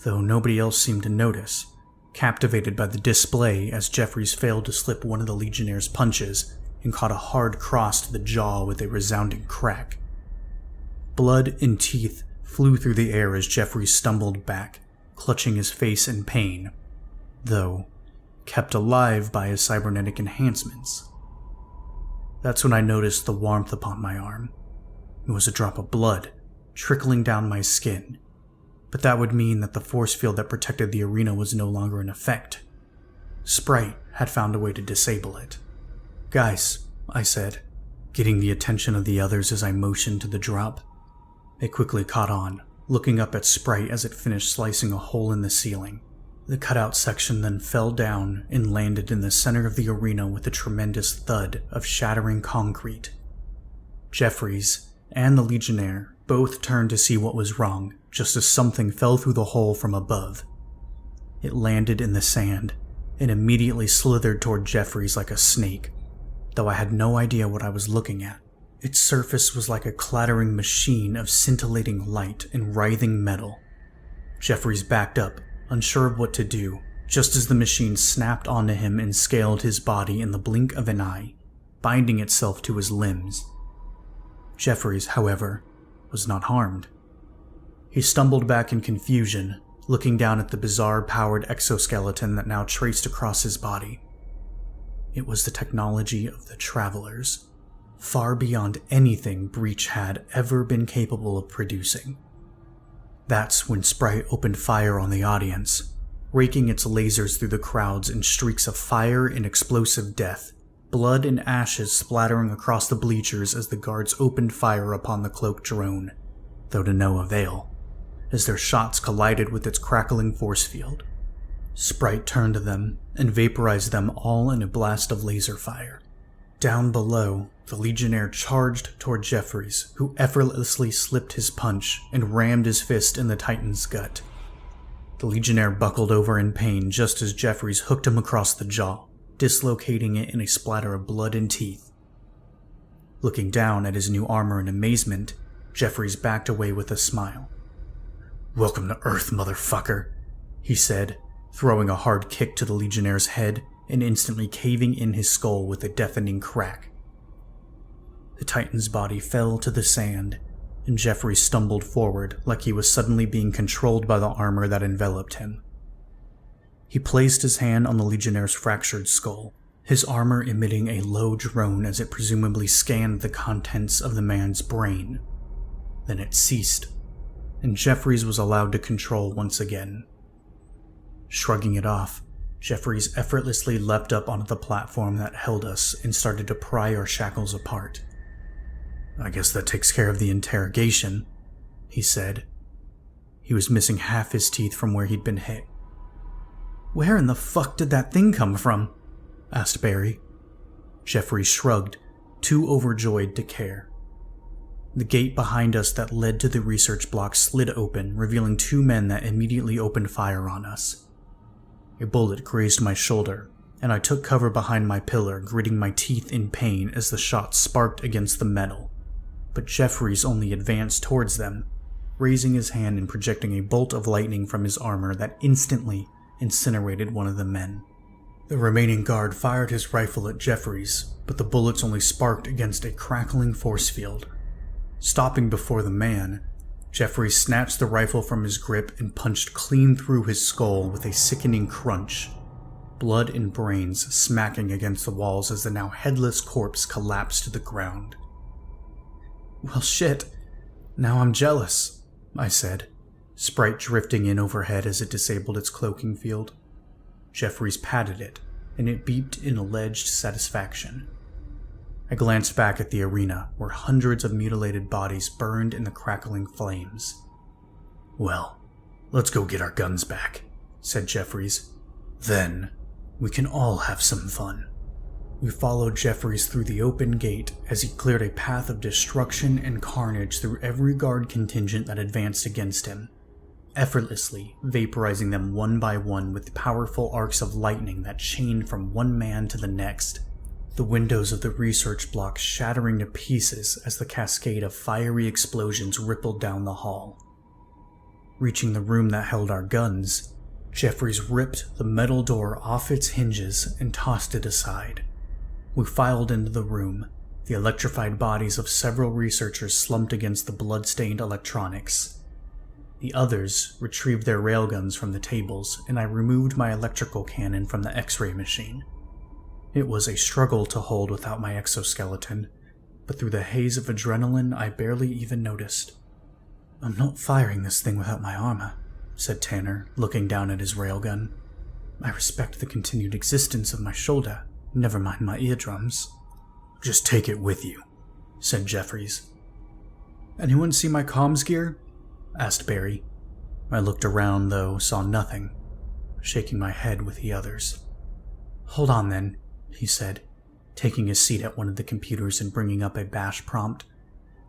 though nobody else seemed to notice, captivated by the display as Jeffries failed to slip one of the Legionnaire's punches and caught a hard cross to the jaw with a resounding crack. Blood and teeth flew through the air as Jeffries stumbled back, clutching his face in pain, though kept alive by his cybernetic enhancements. That's when I noticed the warmth upon my arm. It was a drop of blood trickling down my skin, but that would mean that the force field that protected the arena was no longer in effect. Sprite had found a way to disable it. "Guys," I said, getting the attention of the others as I motioned to the drop. They quickly caught on, looking up at Sprite as it finished slicing a hole in the ceiling. The cutout section then fell down and landed in the center of the arena with a tremendous thud of shattering concrete. Jeffries and the Legionnaire both turned to see what was wrong, just as something fell through the hole from above. It landed in the sand and immediately slithered toward Jeffries like a snake, though I had no idea what I was looking at. Its surface was like a clattering machine of scintillating light and writhing metal. Jeffries backed up, unsure of what to do, just as the machine snapped onto him and scaled his body in the blink of an eye, binding itself to his limbs. Jeffries, however, was not harmed. He stumbled back in confusion, looking down at the bizarre powered exoskeleton that now traced across his body. It was the technology of the Travelers, far beyond anything Breach had ever been capable of producing. That's when Sprite opened fire on the audience, raking its lasers through the crowds in streaks of fire and explosive death, blood and ashes splattering across the bleachers as the guards opened fire upon the cloaked drone, though to no avail, as their shots collided with its crackling force field. Sprite turned to them and vaporized them all in a blast of laser fire. Down below, the Legionnaire charged toward Jeffries, who effortlessly slipped his punch and rammed his fist in the Titan's gut. The Legionnaire buckled over in pain just as Jeffries hooked him across the jaw, dislocating it in a splatter of blood and teeth. Looking down at his new armor in amazement, Jeffries backed away with a smile. "Welcome to Earth, motherfucker," he said, throwing a hard kick to the Legionnaire's head and instantly caving in his skull with a deafening crack. The Titan's body fell to the sand, and Jeffrey stumbled forward like he was suddenly being controlled by the armor that enveloped him. He placed his hand on the Legionnaire's fractured skull, his armor emitting a low drone as it presumably scanned the contents of the man's brain. Then it ceased, and Jeffries was allowed to control once again. Shrugging it off, Jeffries effortlessly leapt up onto the platform that held us and started to pry our shackles apart. "I guess that takes care of the interrogation," he said. He was missing half his teeth from where he'd been hit. "Where in the fuck did that thing come from?" asked Barry. Jeffries shrugged, too overjoyed to care. The gate behind us that led to the research block slid open, revealing two men that immediately opened fire on us. A bullet grazed my shoulder, and I took cover behind my pillar, gritting my teeth in pain as the shot sparked against the metal. But Jeffries only advanced towards them, raising his hand and projecting a bolt of lightning from his armor that instantly incinerated one of the men. The remaining guard fired his rifle at Jeffries, but the bullets only sparked against a crackling force field. Stopping before the man, Jeffries snatched the rifle from his grip and punched clean through his skull with a sickening crunch, blood and brains smacking against the walls as the now headless corpse collapsed to the ground. Well, shit. Now I'm jealous, I said, Sprite drifting in overhead as it disabled its cloaking field. Jeffries patted it, and it beeped in alleged satisfaction. I glanced back at the arena, where hundreds of mutilated bodies burned in the crackling flames. Well, let's go get our guns back, said Jeffries. Then, we can all have some fun. We followed Jeffries through the open gate as he cleared a path of destruction and carnage through every guard contingent that advanced against him, effortlessly vaporizing them one by one with powerful arcs of lightning that chained from one man to the next, the windows of the research block shattering to pieces as the cascade of fiery explosions rippled down the hall. Reaching the room that held our guns, Jeffries ripped the metal door off its hinges and tossed it aside. We filed into the room, the electrified bodies of several researchers slumped against the blood-stained electronics. The others retrieved their railguns from the tables, and I removed my electrical cannon from the X-ray machine. It was a struggle to hold without my exoskeleton, but through the haze of adrenaline I barely even noticed. I'm not firing this thing without my armor, said Tanner, looking down at his railgun. I respect the continued existence of my shoulder, never mind my eardrums. Just take it with you, said Jeffries. Anyone see my comms gear? Asked Barry. I looked around, though, saw nothing, shaking my head with the others. Hold on, then, he said, taking a seat at one of the computers and bringing up a bash prompt.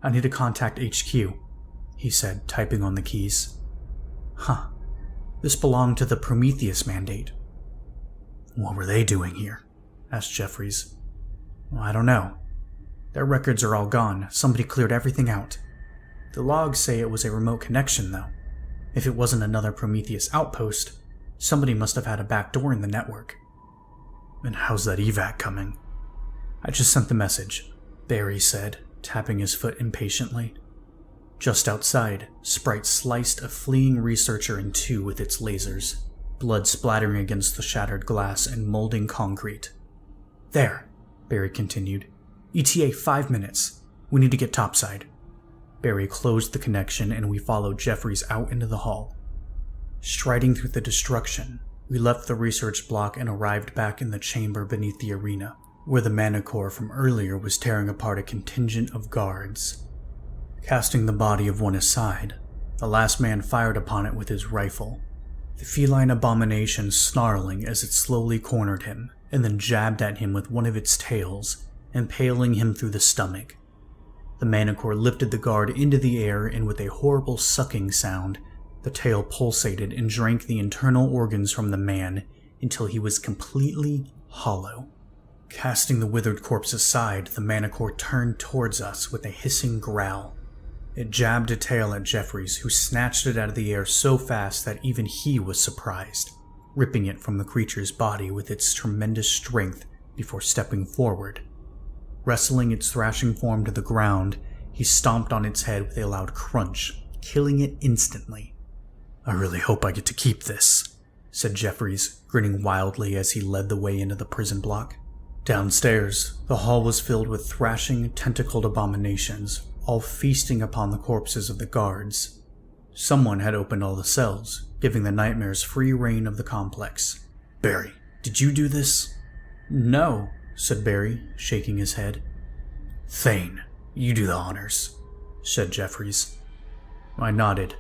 I need to contact HQ, he said, typing on the keys. Huh. This belonged to the Prometheus Mandate. What were they doing here? Asked Jeffries. Well, I don't know. Their records are all gone. Somebody cleared everything out. The logs say it was a remote connection, though. If it wasn't another Prometheus outpost, somebody must have had a back door in the network. And how's that evac coming? I just sent the message, Barry said, tapping his foot impatiently. Just outside, Sprite sliced a fleeing researcher in two with its lasers, blood splattering against the shattered glass and molding concrete. There, Barry continued. ETA 5 minutes. We need to get topside. Barry closed the connection and we followed Jeffries out into the hall. Striding through the destruction, we left the research block and arrived back in the chamber beneath the arena, where the Magnetar from earlier was tearing apart a contingent of guards. Casting the body of one aside, the last man fired upon it with his rifle, the feline abomination snarling as it slowly cornered him, and then jabbed at him with one of its tails, impaling him through the stomach. The Magnetar lifted the guard into the air, and with a horrible sucking sound, the tail pulsated and drank the internal organs from the man until he was completely hollow. Casting the withered corpse aside, the Magnetar turned towards us with a hissing growl. It jabbed a tail at Jeffries, who snatched it out of the air so fast that even he was surprised, ripping it from the creature's body with its tremendous strength before stepping forward. Wrestling its thrashing form to the ground, he stomped on its head with a loud crunch, killing it instantly. I really hope I get to keep this, said Jeffries, grinning wildly as he led the way into the prison block. Downstairs, the hall was filled with thrashing, tentacled abominations, all feasting upon the corpses of the guards. Someone had opened all the cells, giving the nightmares free reign of the complex. Barry, did you do this? No, said Barry, shaking his head. Thane, you do the honors, said Jeffries. I nodded,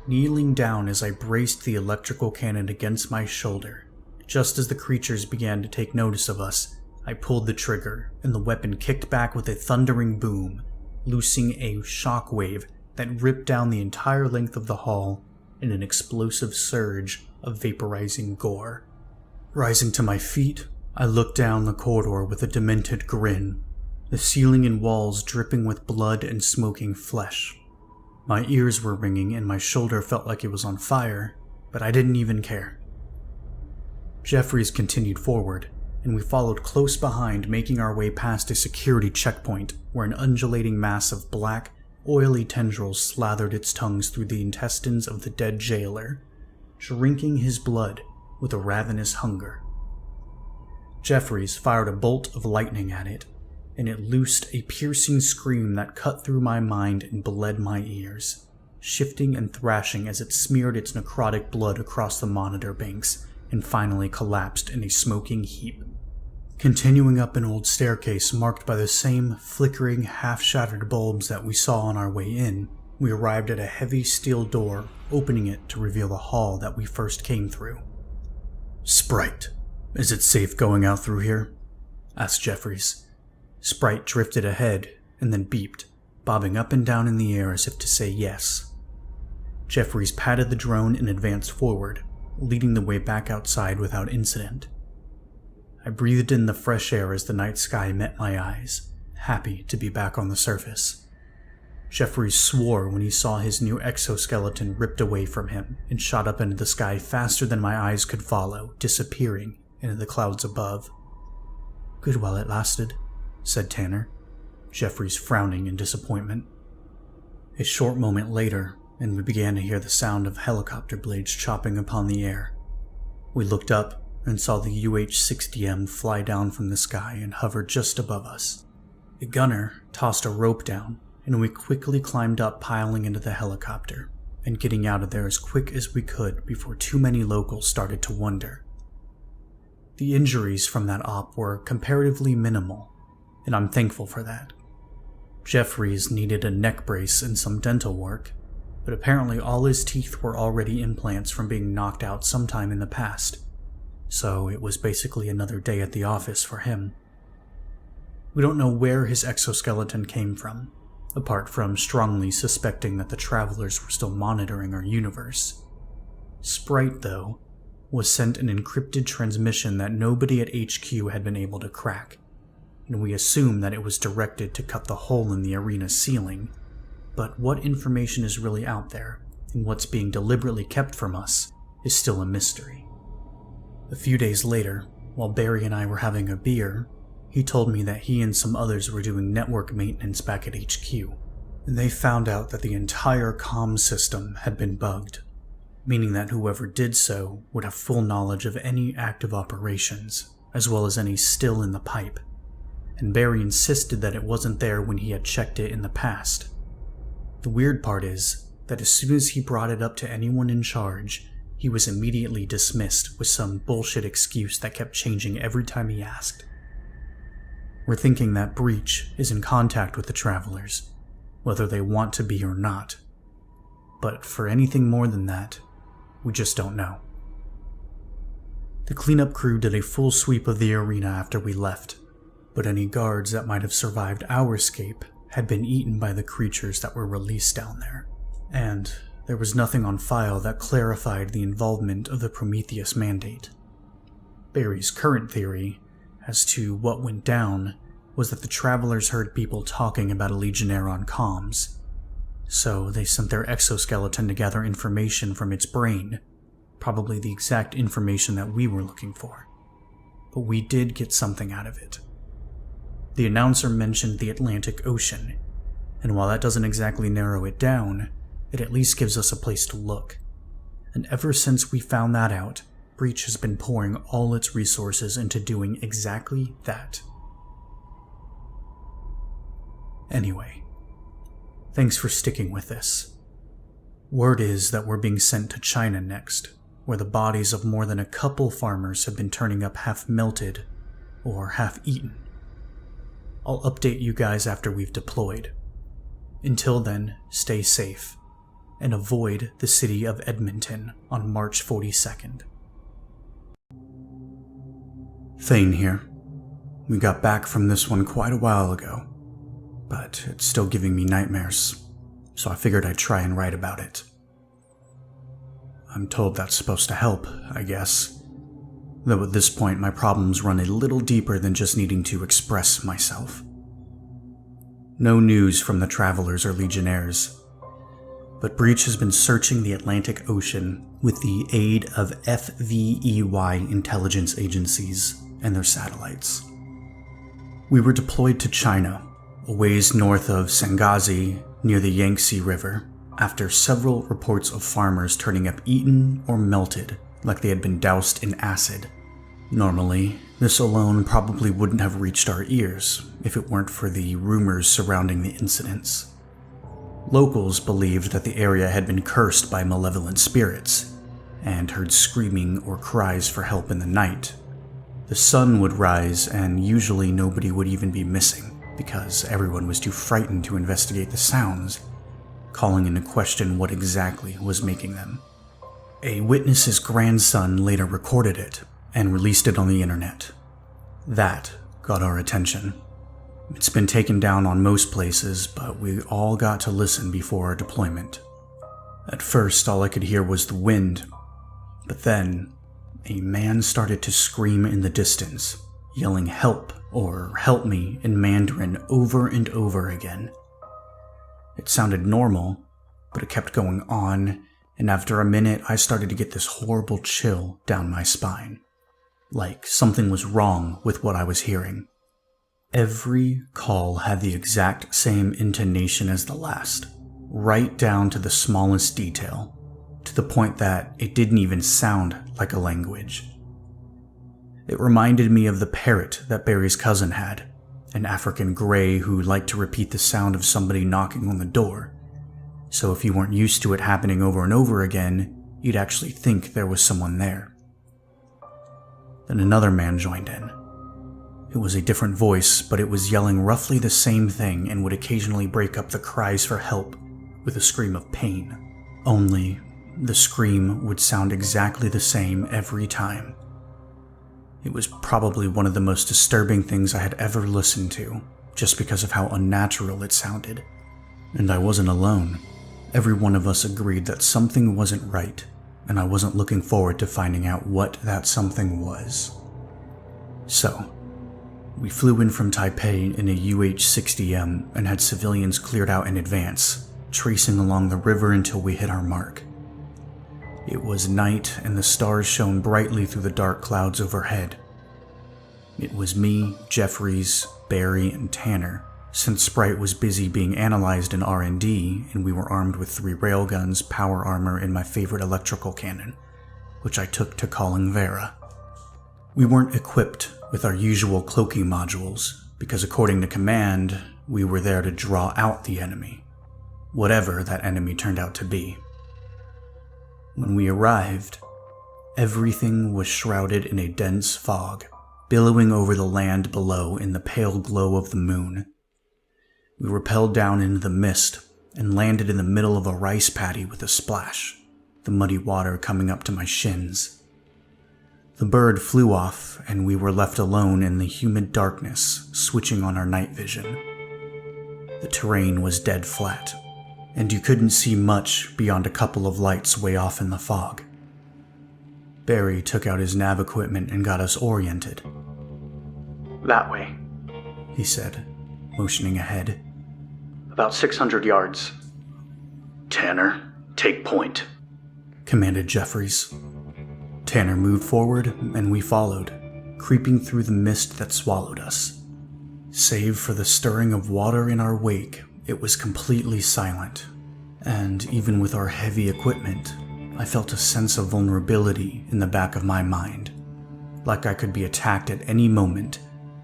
kneeling down as I braced the electrical cannon against my shoulder. Just as the creatures began to take notice of us, I pulled the trigger, and the weapon kicked back with a thundering boom, loosing a shock wave that ripped down the entire length of the hall in an explosive surge of vaporizing gore. Rising to my feet, I looked down the corridor with a demented grin, the ceiling and walls dripping with blood and smoking flesh. My ears were ringing and my shoulder felt like it was on fire, but I didn't even care. Jeffries continued forward, and we followed close behind, making our way past a security checkpoint where an undulating mass of black, oily tendrils slathered its tongues through the intestines of the dead jailer, drinking his blood with a ravenous hunger. Jeffries fired a bolt of lightning at it, and it loosed a piercing scream that cut through my mind and bled my ears, shifting and thrashing as it smeared its necrotic blood across the monitor banks and finally collapsed in a smoking heap. Continuing up an old staircase marked by the same flickering, half-shattered bulbs that we saw on our way in, we arrived at a heavy steel door, opening it to reveal the hall that we first came through. "Sprite, is it safe going out through here?" asked Jeffries. Sprite drifted ahead and then beeped, bobbing up and down in the air as if to say yes. Jeffries patted the drone and advanced forward, leading the way back outside without incident. I breathed in the fresh air as the night sky met my eyes, happy to be back on the surface. Jeffries swore when he saw his new exoskeleton ripped away from him and shot up into the sky faster than my eyes could follow, disappearing into the clouds above. "Good while it lasted," said Tanner, Jeffries frowning in disappointment. A short moment later, and we began to hear the sound of helicopter blades chopping upon the air. We looked up and saw the UH-60M fly down from the sky and hover just above us. The gunner tossed a rope down, and we quickly climbed up, piling into the helicopter, and getting out of there as quick as we could before too many locals started to wonder. The injuries from that op were comparatively minimal, and I'm thankful for that. Jeffries needed a neck brace and some dental work, but apparently all his teeth were already implants from being knocked out sometime in the past, so it was basically another day at the office for him. We don't know where his exoskeleton came from, apart from strongly suspecting that the travelers were still monitoring our universe. Sprite, though, was sent an encrypted transmission that nobody at HQ had been able to crack, and we assume that it was directed to cut the hole in the arena ceiling. But what information is really out there, and what's being deliberately kept from us, is still a mystery. A few days later, while Barry and I were having a beer, he told me that he and some others were doing network maintenance back at HQ, and they found out that the entire comm system had been bugged, meaning that whoever did so would have full knowledge of any active operations, as well as any still in the pipe, and Barry insisted that it wasn't there when he had checked it in the past. The weird part is that as soon as he brought it up to anyone in charge, he was immediately dismissed with some bullshit excuse that kept changing every time he asked. We're thinking that Breach is in contact with the travelers, whether they want to be or not. But for anything more than that, we just don't know. The cleanup crew did a full sweep of the arena after we left, but any guards that might have survived our escape had been eaten by the creatures that were released down there, and there was nothing on file that clarified the involvement of the Prometheus Mandate. Barry's current theory as to what went down was that the travelers heard people talking about a Legionnaire on comms, so they sent their exoskeleton to gather information from its brain, probably the exact information that we were looking for. But we did get something out of it. The announcer mentioned the Atlantic Ocean, and while that doesn't exactly narrow it down, it at least gives us a place to look. And ever since we found that out, Breach has been pouring all its resources into doing exactly that. Anyway, thanks for sticking with this. Word is that we're being sent to China next, where the bodies of more than a couple farmers have been turning up half melted or half eaten. I'll update you guys after we've deployed. Until then, stay safe, and avoid the city of Edmonton on March 42nd. Thane here. We got back from this one quite a while ago, but it's still giving me nightmares, so I figured I'd try and write about it. I'm told that's supposed to help, I guess, though at this point my problems run a little deeper than just needing to express myself. No news from the travelers or Legionnaires, but Breach has been searching the Atlantic Ocean with the aid of FVEY intelligence agencies and their satellites. We were deployed to China, a ways north of Sangazi near the Yangtze River, after several reports of farmers turning up eaten or melted like they had been doused in acid. Normally, this alone probably wouldn't have reached our ears if it weren't for the rumors surrounding the incidents. Locals believed that the area had been cursed by malevolent spirits, and heard screaming or cries for help in the night. The sun would rise, and usually nobody would even be missing, because everyone was too frightened to investigate the sounds, calling into question what exactly was making them. A witness's grandson later recorded it, and released it on the internet. That got our attention. It's been taken down on most places, but we all got to listen before our deployment. At first, all I could hear was the wind, but then a man started to scream in the distance, yelling "help" or "help me" in Mandarin over and over again. It sounded normal, but it kept going on, and after a minute I started to get this horrible chill down my spine. Like something was wrong with what I was hearing. Every call had the exact same intonation as the last, right down to the smallest detail, to the point that it didn't even sound like a language. It reminded me of the parrot that Barry's cousin had, an African gray who liked to repeat the sound of somebody knocking on the door, so if you weren't used to it happening over and over again, you'd actually think there was someone there. Then another man joined in. It was a different voice, but it was yelling roughly the same thing and would occasionally break up the cries for help with a scream of pain. Only, the scream would sound exactly the same every time. It was probably one of the most disturbing things I had ever listened to, just because of how unnatural it sounded. And I wasn't alone. Every one of us agreed that something wasn't right, and I wasn't looking forward to finding out what that something was. So, we flew in from Taipei in a UH-60M and had civilians cleared out in advance, tracing along the river until we hit our mark. It was night and the stars shone brightly through the dark clouds overhead. It was me, Jeffries, Barry, and Tanner, since Sprite was busy being analyzed in R&D and we were armed with 3 railguns, power armor, and my favorite electrical cannon, which I took to calling Vera. We weren't equipped with our usual cloaking modules, because according to command, we were there to draw out the enemy, whatever that enemy turned out to be. When we arrived, everything was shrouded in a dense fog, billowing over the land below in the pale glow of the moon. We rappelled down into the mist and landed in the middle of a rice paddy with a splash, the muddy water coming up to my shins. The bird flew off, and we were left alone in the humid darkness, switching on our night vision. The terrain was dead flat, and you couldn't see much beyond a couple of lights way off in the fog. Barry took out his nav equipment and got us oriented. That way. He said, motioning ahead. About 600 yards. Tanner, take point, commanded Jeffries. Tanner moved forward, and we followed, creeping through the mist that swallowed us. Save for the stirring of water in our wake, it was completely silent, and even with our heavy equipment, I felt a sense of vulnerability in the back of my mind, like I could be attacked at any moment,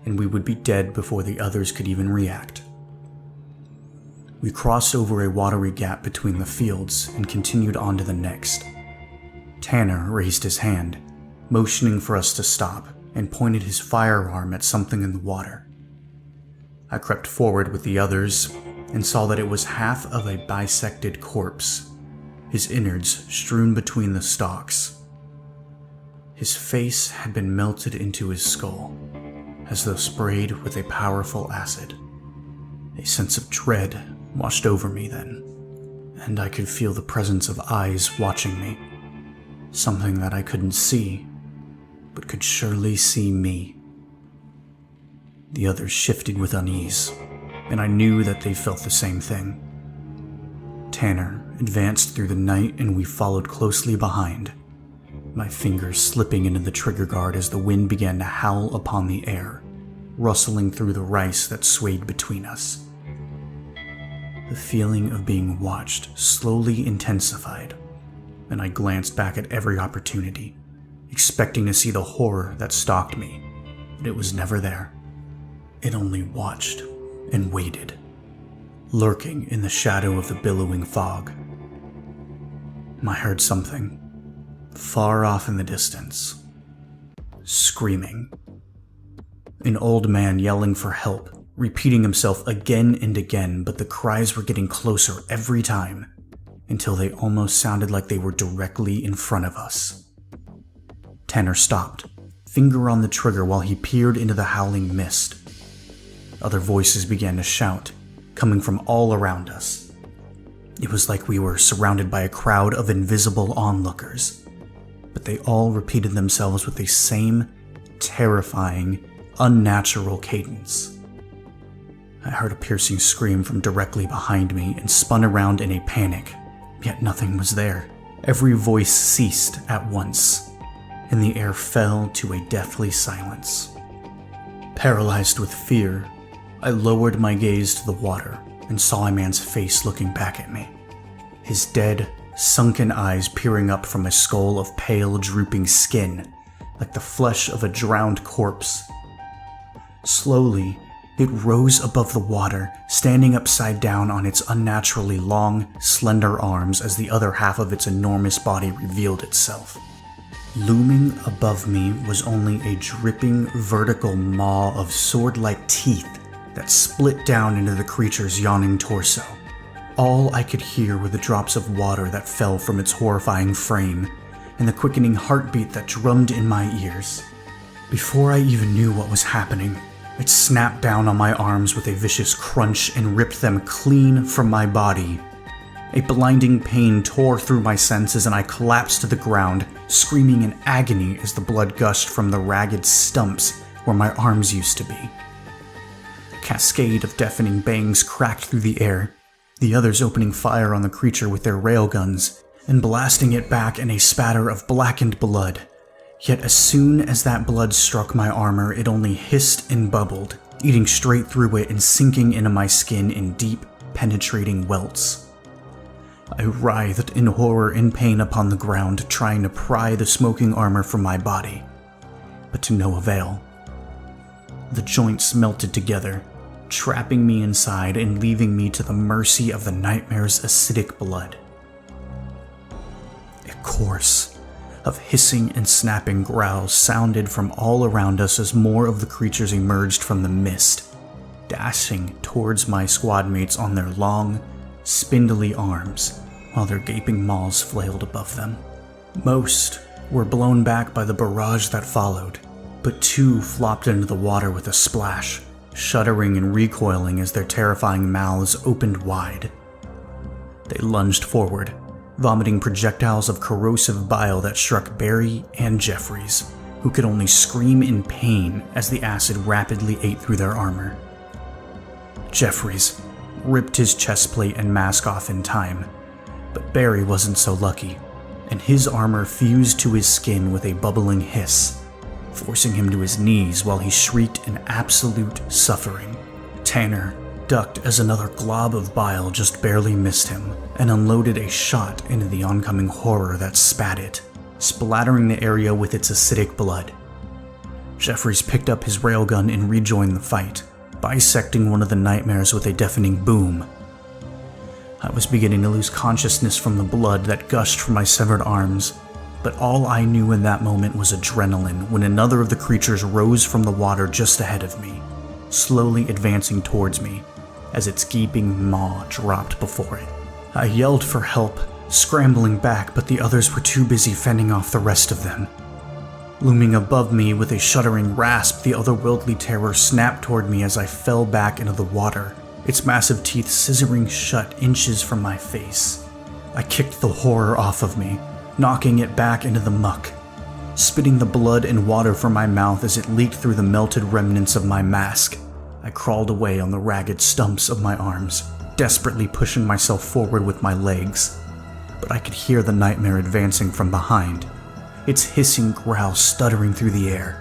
and we would be dead before the others could even react. We crossed over a watery gap between the fields and continued on to the next. Tanner raised his hand, motioning for us to stop, and pointed his firearm at something in the water. I crept forward with the others and saw that it was half of a bisected corpse, his innards strewn between the stalks. His face had been melted into his skull, as though sprayed with a powerful acid. A sense of dread washed over me then, and I could feel the presence of eyes watching me. Something that I couldn't see, but could surely see me. The others shifted with unease, and I knew that they felt the same thing. Tanner advanced through the night, and we followed closely behind, my fingers slipping into the trigger guard as the wind began to howl upon the air, rustling through the rice that swayed between us. The feeling of being watched slowly intensified, and I glanced back at every opportunity, expecting to see the horror that stalked me, but it was never there. It only watched and waited, lurking in the shadow of the billowing fog. I heard something, far off in the distance, screaming. An old man yelling for help, repeating himself again and again, but the cries were getting closer every time, until they almost sounded like they were directly in front of us. Tanner stopped, finger on the trigger while he peered into the howling mist. Other voices began to shout, coming from all around us. It was like we were surrounded by a crowd of invisible onlookers, but they all repeated themselves with the same terrifying, unnatural cadence. I heard a piercing scream from directly behind me and spun around in a panic, yet nothing was there. Every voice ceased at once, and the air fell to a deathly silence. Paralyzed with fear, I lowered my gaze to the water and saw a man's face looking back at me, his dead, sunken eyes peering up from a skull of pale, drooping skin, like the flesh of a drowned corpse. Slowly, it rose above the water, standing upside down on its unnaturally long, slender arms as the other half of its enormous body revealed itself. Looming above me was only a dripping, vertical maw of sword-like teeth that split down into the creature's yawning torso. All I could hear were the drops of water that fell from its horrifying frame, and the quickening heartbeat that drummed in my ears. Before I even knew what was happening, it snapped down on my arms with a vicious crunch and ripped them clean from my body. A blinding pain tore through my senses and I collapsed to the ground, screaming in agony as the blood gushed from the ragged stumps where my arms used to be. A cascade of deafening bangs cracked through the air, the others opening fire on the creature with their railguns and blasting it back in a spatter of blackened blood. Yet as soon as that blood struck my armor, it only hissed and bubbled, eating straight through it and sinking into my skin in deep, penetrating welts. I writhed in horror and pain upon the ground, trying to pry the smoking armor from my body, but to no avail. The joints melted together, trapping me inside and leaving me to the mercy of the nightmare's acidic blood. A chorus of hissing and snapping growls sounded from all around us as more of the creatures emerged from the mist, dashing towards my squad mates on their long, spindly arms, while their gaping maws flailed above them. Most were blown back by the barrage that followed, but two flopped into the water with a splash, shuddering and recoiling as their terrifying mouths opened wide. They lunged forward, vomiting projectiles of corrosive bile that struck Barry and Jeffries, who could only scream in pain as the acid rapidly ate through their armor. Jeffries ripped his chest plate and mask off in time, but Barry wasn't so lucky, and his armor fused to his skin with a bubbling hiss, forcing him to his knees while he shrieked in absolute suffering. Tanner ducked as another glob of bile just barely missed him, and unloaded a shot into the oncoming horror that spat it, splattering the area with its acidic blood. Jeffries picked up his railgun and rejoined the fight, bisecting one of the nightmares with a deafening boom. I was beginning to lose consciousness from the blood that gushed from my severed arms, but all I knew in that moment was adrenaline when another of the creatures rose from the water just ahead of me, slowly advancing towards me as its gaping maw dropped before it. I yelled for help, scrambling back, but the others were too busy fending off the rest of them. Looming above me with a shuddering rasp, the otherworldly terror snapped toward me as I fell back into the water, its massive teeth scissoring shut inches from my face. I kicked the horror off of me, knocking it back into the muck, spitting the blood and water from my mouth as it leaked through the melted remnants of my mask. I crawled away on the ragged stumps of my arms, desperately pushing myself forward with my legs, but I could hear the nightmare advancing from behind, its hissing growl stuttering through the air.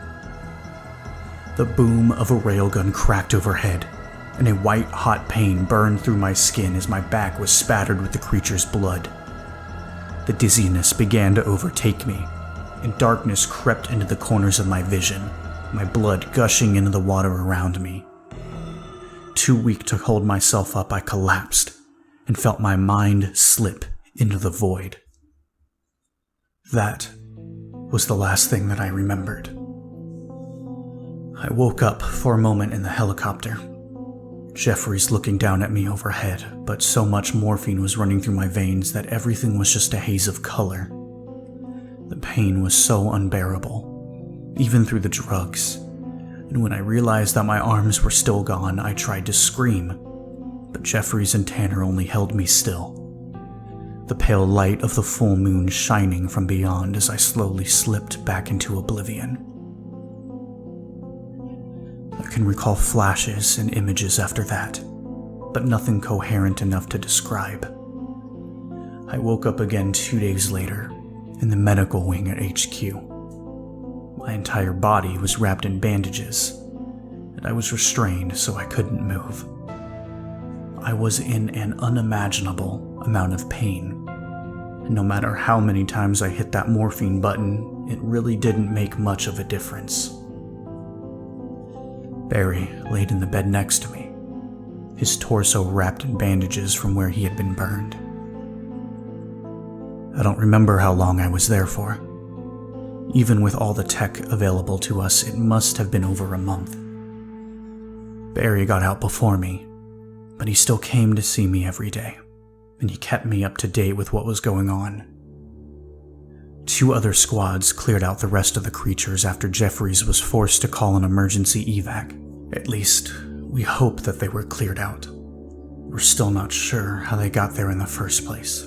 The boom of a railgun cracked overhead, and a white-hot pain burned through my skin as my back was spattered with the creature's blood. The dizziness began to overtake me, and darkness crept into the corners of my vision, my blood gushing into the water around me. Too weak to hold myself up, I collapsed and felt my mind slip into the void. That was the last thing that I remembered. I woke up for a moment in the helicopter. Jeffrey's looking down at me overhead, but so much morphine was running through my veins that everything was just a haze of color. The pain was so unbearable, even through the drugs. And when I realized that my arms were still gone, I tried to scream, but Jeffries and Tanner only held me still. The pale light of the full moon shining from beyond as I slowly slipped back into oblivion. I can recall flashes and images after that, but nothing coherent enough to describe. I woke up again 2 days later, in the medical wing at HQ. My entire body was wrapped in bandages, and I was restrained so I couldn't move. I was in an unimaginable amount of pain, and no matter how many times I hit that morphine button, it really didn't make much of a difference. Barry laid in the bed next to me, his torso wrapped in bandages from where he had been burned. I don't remember how long I was there for. Even with all the tech available to us, it must have been over a month. Barry got out before me, but he still came to see me every day, and he kept me up to date with what was going on. 2 other squads cleared out the rest of the creatures after Jeffries was forced to call an emergency evac. At least, we hope that they were cleared out. We're still not sure how they got there in the first place.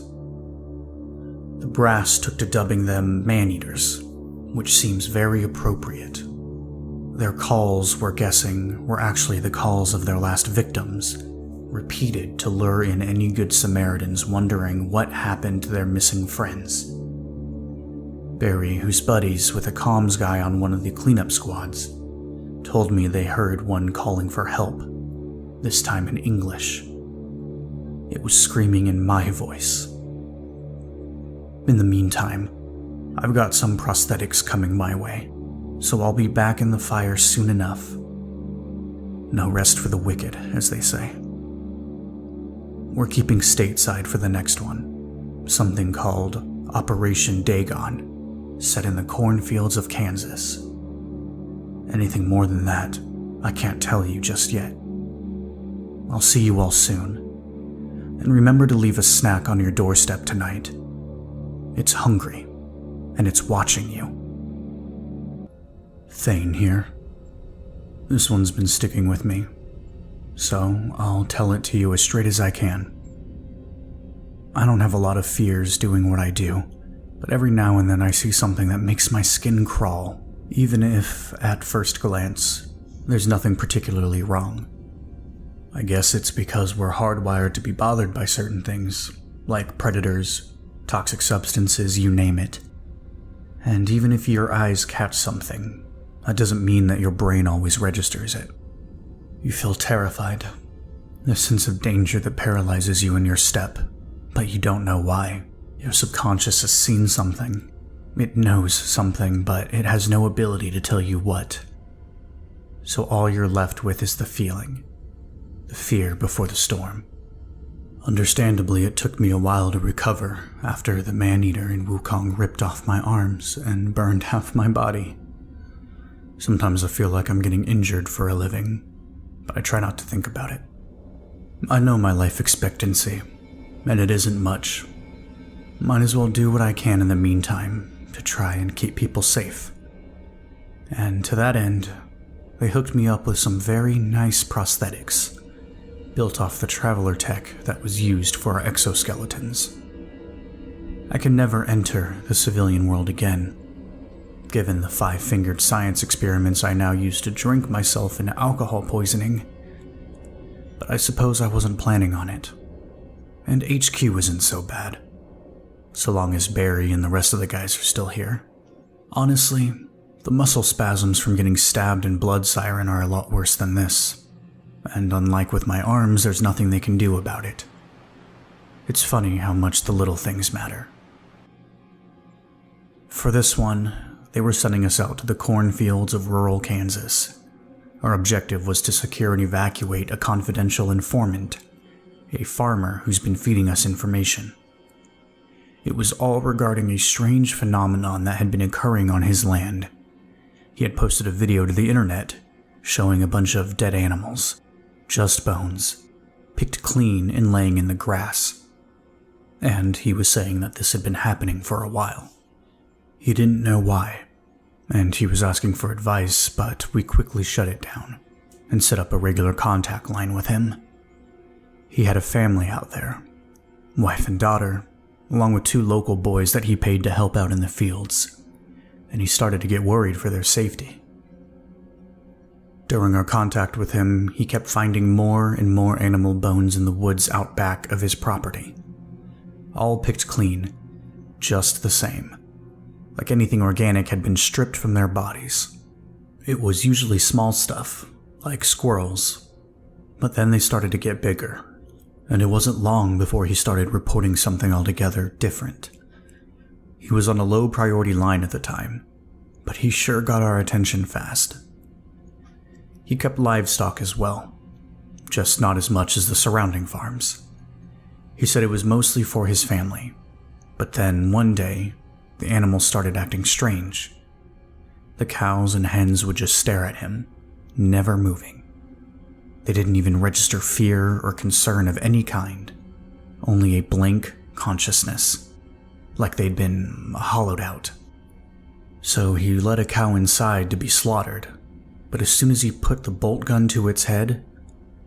The brass took to dubbing them man-eaters, which seems very appropriate. Their calls, we're guessing, were actually the calls of their last victims, repeated to lure in any good Samaritans wondering what happened to their missing friends. Barry, who's buddies with a comms guy on one of the cleanup squads, told me they heard one calling for help, this time in English. It was screaming in my voice. In the meantime, I've got some prosthetics coming my way, so I'll be back in the fire soon enough. No rest for the wicked, as they say. We're keeping stateside for the next one, something called Operation Dagon, set in the cornfields of Kansas. Anything more than that, I can't tell you just yet. I'll see you all soon, and remember to leave a snack on your doorstep tonight. It's hungry, and it's watching you. Thane here. This one's been sticking with me, so I'll tell it to you as straight as I can. I don't have a lot of fears doing what I do, but every now and then I see something that makes my skin crawl, even if, at first glance, there's nothing particularly wrong. I guess it's because we're hardwired to be bothered by certain things, like predators, toxic substances, you name it. And even if your eyes catch something, that doesn't mean that your brain always registers it. You feel terrified, a sense of danger that paralyzes you in your step, but you don't know why. Your subconscious has seen something. It knows something, but it has no ability to tell you what. So all you're left with is the feeling, the fear before the storm. Understandably, it took me a while to recover after the man-eater in Wukong ripped off my arms and burned half my body. Sometimes I feel like I'm getting injured for a living, but I try not to think about it. I know my life expectancy, and it isn't much. Might as well do what I can in the meantime to try and keep people safe. And to that end, they hooked me up with some very nice prosthetics, built off the traveler tech that was used for our exoskeletons. I can never enter the civilian world again, given the 5-fingered science experiments I now use to drink myself into alcohol poisoning. But I suppose I wasn't planning on it, and HQ isn't so bad, so long as Barry and the rest of the guys are still here. Honestly, the muscle spasms from getting stabbed and blood siren are a lot worse than this. And unlike with my arms, there's nothing they can do about it. It's funny how much the little things matter. For this one, they were sending us out to the cornfields of rural Kansas. Our objective was to secure and evacuate a confidential informant, a farmer who's been feeding us information. It was all regarding a strange phenomenon that had been occurring on his land. He had posted a video to the internet showing a bunch of dead animals, just bones, picked clean and laying in the grass. And he was saying that this had been happening for a while. He didn't know why, and he was asking for advice, but we quickly shut it down and set up a regular contact line with him. He had a family out there, wife and daughter, along with 2 local boys that he paid to help out in the fields, and he started to get worried for their safety. During our contact with him, he kept finding more and more animal bones in the woods out back of his property. All picked clean, just the same. Like anything organic had been stripped from their bodies. It was usually small stuff, like squirrels, but then they started to get bigger, and it wasn't long before he started reporting something altogether different. He was on a low priority line at the time, but he sure got our attention fast. He kept livestock as well, just not as much as the surrounding farms. He said it was mostly for his family, but then one day, the animals started acting strange. The cows and hens would just stare at him, never moving. They didn't even register fear or concern of any kind, only a blank consciousness, like they'd been hollowed out. So he led a cow inside to be slaughtered, but as soon as he put the bolt gun to its head,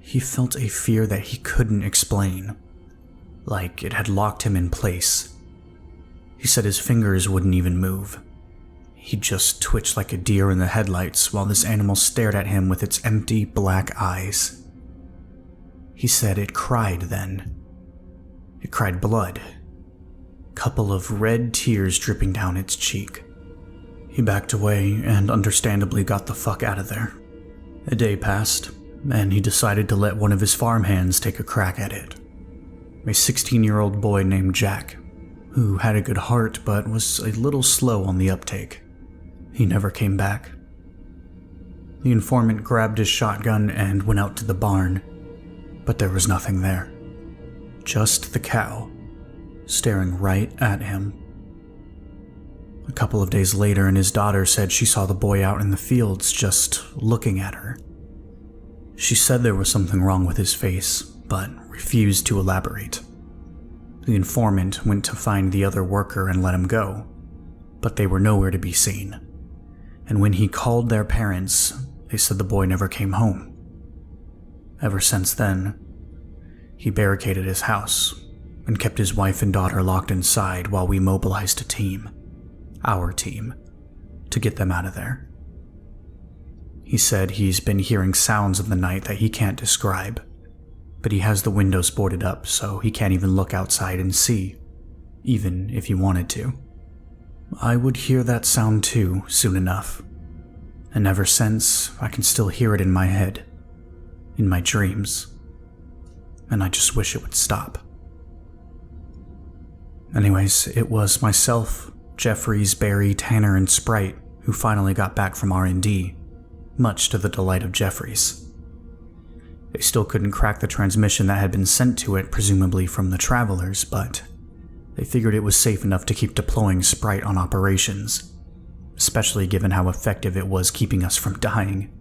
he felt a fear that he couldn't explain, like it had locked him in place. He said his fingers wouldn't even move. He'd just twitch like a deer in the headlights while this animal stared at him with its empty black eyes. He said it cried then. It cried blood. Couple of red tears dripping down its cheek. He backed away and understandably got the fuck out of there. A day passed, and he decided to let one of his farmhands take a crack at it. A 16-year-old boy named Jack, who had a good heart but was a little slow on the uptake. He never came back. The informant grabbed his shotgun and went out to the barn, but there was nothing there. Just the cow, staring right at him. A couple of days later, and his daughter said she saw the boy out in the fields just looking at her. She said there was something wrong with his face, but refused to elaborate. The informant went to find the other worker and let him go, but they were nowhere to be seen. And when he called their parents, they said the boy never came home. Ever since then, he barricaded his house and kept his wife and daughter locked inside while we mobilized a team, our team, to get them out of there. He said he's been hearing sounds of the night that he can't describe, but he has the windows boarded up so he can't even look outside and see, even if he wanted to. I would hear that sound too soon enough, and ever since I can still hear it in my head, in my dreams, and I just wish it would stop. Anyways, it was myself, Jeffries, Barry, Tanner, and Sprite who finally got back from R&D, much to the delight of Jeffries. They still couldn't crack the transmission that had been sent to it, presumably from the travelers, but they figured it was safe enough to keep deploying Sprite on operations, especially given how effective it was keeping us from dying.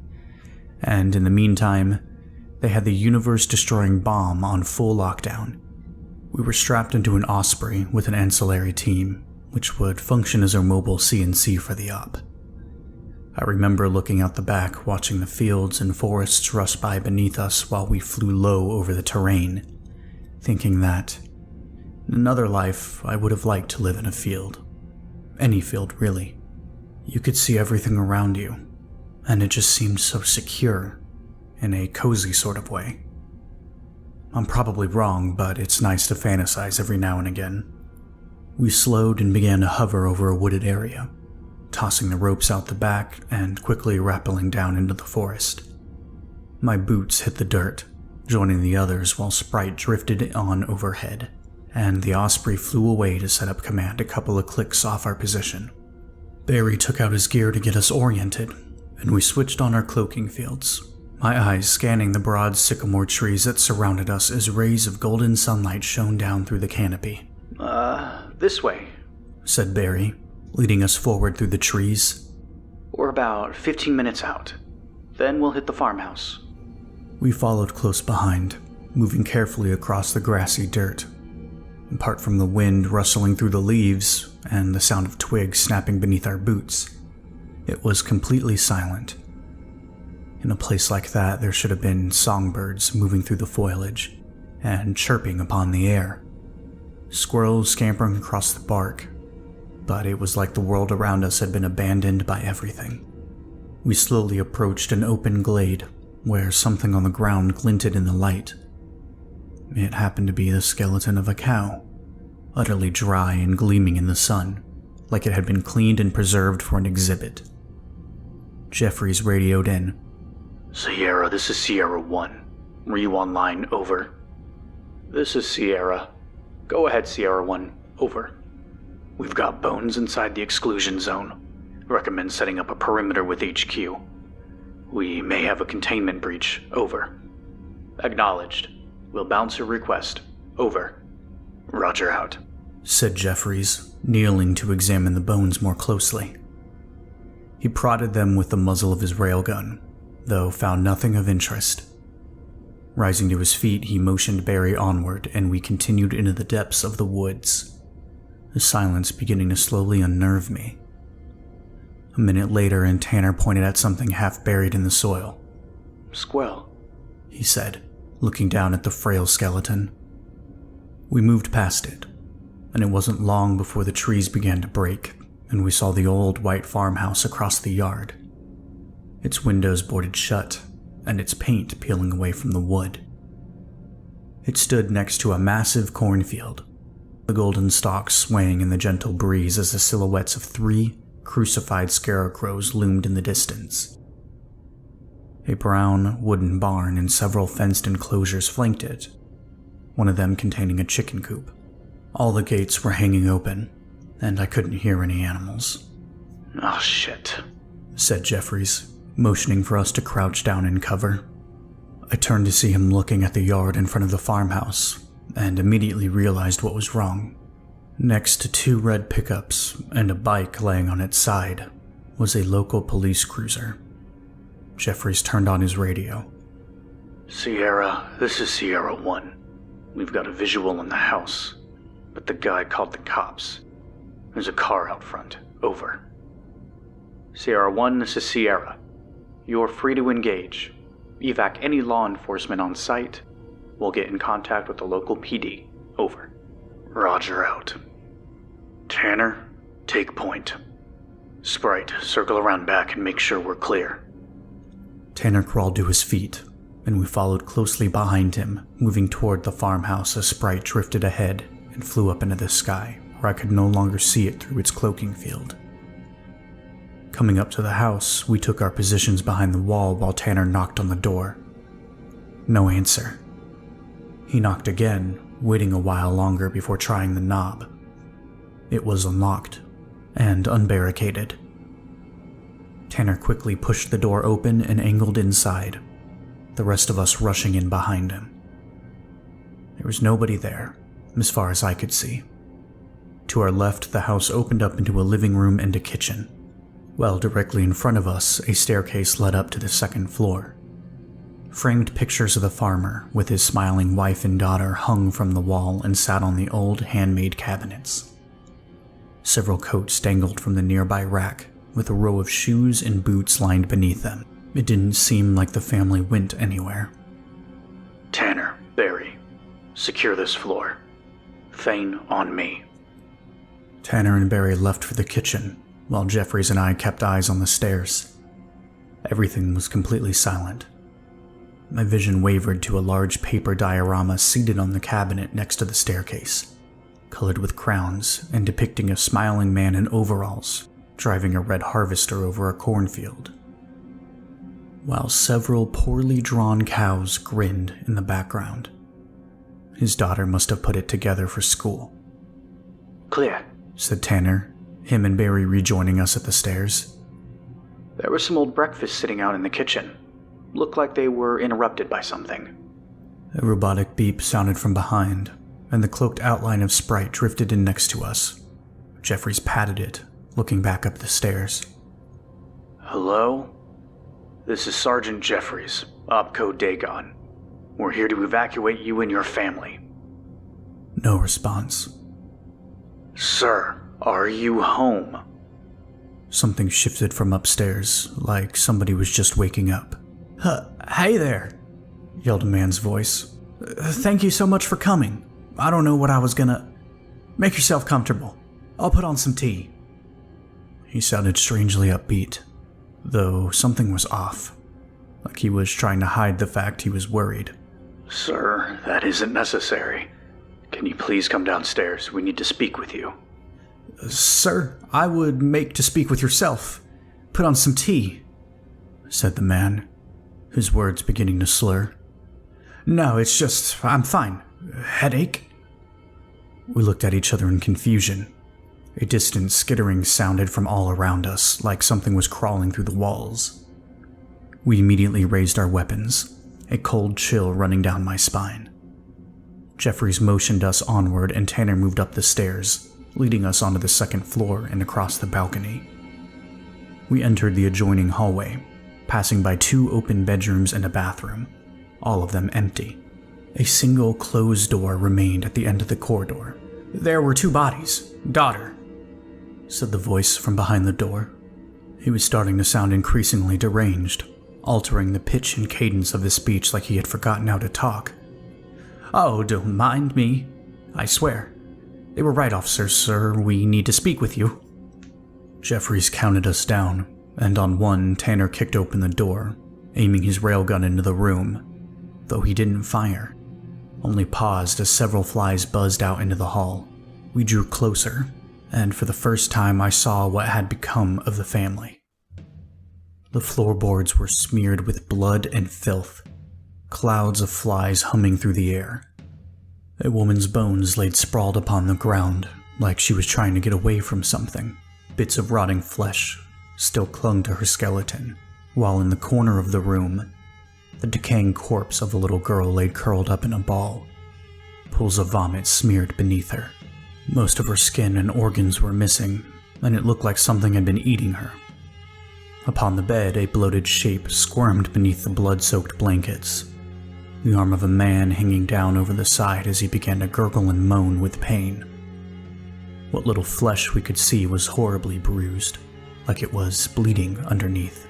And in the meantime, they had the universe-destroying bomb on full lockdown. We were strapped into an Osprey with an ancillary team, which would function as our mobile CNC for the op. I remember looking out the back, watching the fields and forests rush by beneath us while we flew low over the terrain, thinking that, in another life, I would have liked to live in a field. Any field, really. You could see everything around you, and it just seemed so secure, in a cozy sort of way. I'm probably wrong, but it's nice to fantasize every now and again. We slowed and began to hover over a wooded area, tossing the ropes out the back and quickly rappelling down into the forest. My boots hit the dirt, joining the others while Sprite drifted on overhead, and the Osprey flew away to set up command a couple of clicks off our position. Barry took out his gear to get us oriented, and we switched on our cloaking fields, my eyes scanning the broad sycamore trees that surrounded us as rays of golden sunlight shone down through the canopy. This way, said Barry, leading us forward through the trees. We're about 15 minutes out. Then we'll hit the farmhouse. We followed close behind, moving carefully across the grassy dirt. Apart from the wind rustling through the leaves and the sound of twigs snapping beneath our boots, it was completely silent. In a place like that, there should have been songbirds moving through the foliage and chirping upon the air, squirrels scampering across the bark, but it was like the world around us had been abandoned by everything. We slowly approached an open glade where something on the ground glinted in the light. It happened to be the skeleton of a cow, utterly dry and gleaming in the sun, like it had been cleaned and preserved for an exhibit. Jeffries radioed in. Sierra, this is Sierra 1. Were you online? Over. This is Sierra. Go ahead, Sierra 1. Over. We've got bones inside the exclusion zone. Recommend setting up a perimeter with HQ. We may have a containment breach. Over. Acknowledged. We'll bounce your request. Over. Roger out, said Jeffries, kneeling to examine the bones more closely. He prodded them with the muzzle of his railgun, though found nothing of interest. Rising to his feet, he motioned Barry onward, and we continued into the depths of the woods, the silence beginning to slowly unnerve me. A minute later, and Tanner pointed at something half buried in the soil. Squell, he said, looking down at the frail skeleton. We moved past it, and it wasn't long before the trees began to break, and we saw the old white farmhouse across the yard, its windows boarded shut, and its paint peeling away from the wood. It stood next to a massive cornfield, the golden stalks swaying in the gentle breeze as the silhouettes of 3 crucified scarecrows loomed in the distance. A brown, wooden barn and several fenced enclosures flanked it, one of them containing a chicken coop. All the gates were hanging open, and I couldn't hear any animals. Oh shit, said Jeffries, motioning for us to crouch down in cover. I turned to see him looking at the yard in front of the farmhouse, and immediately realized what was wrong. Next to 2 red pickups and a bike laying on its side was a local police cruiser. Jeffries turned on his radio. Sierra, this is Sierra 1. We've got a visual in the house, but the guy called the cops. There's a car out front. Over. Sierra 1, this is Sierra. You're free to engage. Evac any law enforcement on site. We'll get in contact with the local PD. Over. Roger out. Tanner, take point. Sprite, circle around back and make sure we're clear. Tanner crawled to his feet, and we followed closely behind him, moving toward the farmhouse as Sprite drifted ahead and flew up into the sky, where I could no longer see it through its cloaking field. Coming up to the house, we took our positions behind the wall while Tanner knocked on the door. No answer. He knocked again, waiting a while longer before trying the knob. It was unlocked and unbarricaded. Tanner quickly pushed the door open and angled inside, the rest of us rushing in behind him. There was nobody there, as far as I could see. To our left, the house opened up into a living room and a kitchen, while directly in front of us, a staircase led up to the 2nd floor. Framed pictures of the farmer with his smiling wife and daughter hung from the wall and sat on the old handmade cabinets. Several coats dangled from the nearby rack, with a row of shoes and boots lined beneath them. It didn't seem like the family went anywhere. Tanner, Barry, secure this floor. Thane, on me. Tanner and Barry left for the kitchen, while Jeffries and I kept eyes on the stairs. Everything was completely silent. My vision wavered to a large paper diorama seated on the cabinet next to the staircase, colored with crowns and depicting a smiling man in overalls driving a red harvester over a cornfield, while several poorly drawn cows grinned in the background. His daughter must have put it together for school. Clear, said Tanner, him and Barry rejoining us at the stairs. There was some old breakfast sitting out in the kitchen. Looked like they were interrupted by something. A robotic beep sounded from behind, and the cloaked outline of Sprite drifted in next to us. Jeffries patted it, looking back up the stairs. Hello? This is Sergeant Jeffries, Opco Dagon. We're here to evacuate you and your family. No response. Sir, are you home? Something shifted from upstairs, like somebody was just waking up. Hey there, yelled a man's voice. Thank you so much for coming. I don't know what I was gonna... Make yourself comfortable. I'll put on some tea. He sounded strangely upbeat, though something was off, like he was trying to hide the fact he was worried. Sir, that isn't necessary. Can you please come downstairs? We need to speak with you. Sir, I would make to speak with yourself. Put on some tea, said the man, his words beginning to slur. No, it's just, I'm fine. Headache? We looked at each other in confusion. A distant skittering sounded from all around us, like something was crawling through the walls. We immediately raised our weapons, a cold chill running down my spine. Jeffries motioned us onward and Tanner moved up the stairs, leading us onto the second floor and across the balcony. We entered the adjoining hallway, passing by 2 open bedrooms and a bathroom, all of them empty. A single closed door remained at the end of the corridor. There were 2 bodies. Daughter, said the voice from behind the door. He was starting to sound increasingly deranged, altering the pitch and cadence of his speech like he had forgotten how to talk. Oh, don't mind me. I swear. They were right, officer, sir. We need to speak with you. Jeffries counted us down, and on one, Tanner kicked open the door, aiming his railgun into the room, though he didn't fire, only paused as several flies buzzed out into the hall. We drew closer, and for the first time I saw what had become of the family. The floorboards were smeared with blood and filth, clouds of flies humming through the air. A woman's bones laid sprawled upon the ground, like she was trying to get away from something. Bits of rotting flesh still clung to her skeleton, while in the corner of the room, the decaying corpse of a little girl lay curled up in a ball, pools of vomit smeared beneath her. Most of her skin and organs were missing, and it looked like something had been eating her. Upon the bed, a bloated shape squirmed beneath the blood-soaked blankets, the arm of a man hanging down over the side as he began to gurgle and moan with pain. What little flesh we could see was horribly bruised, like it was bleeding underneath.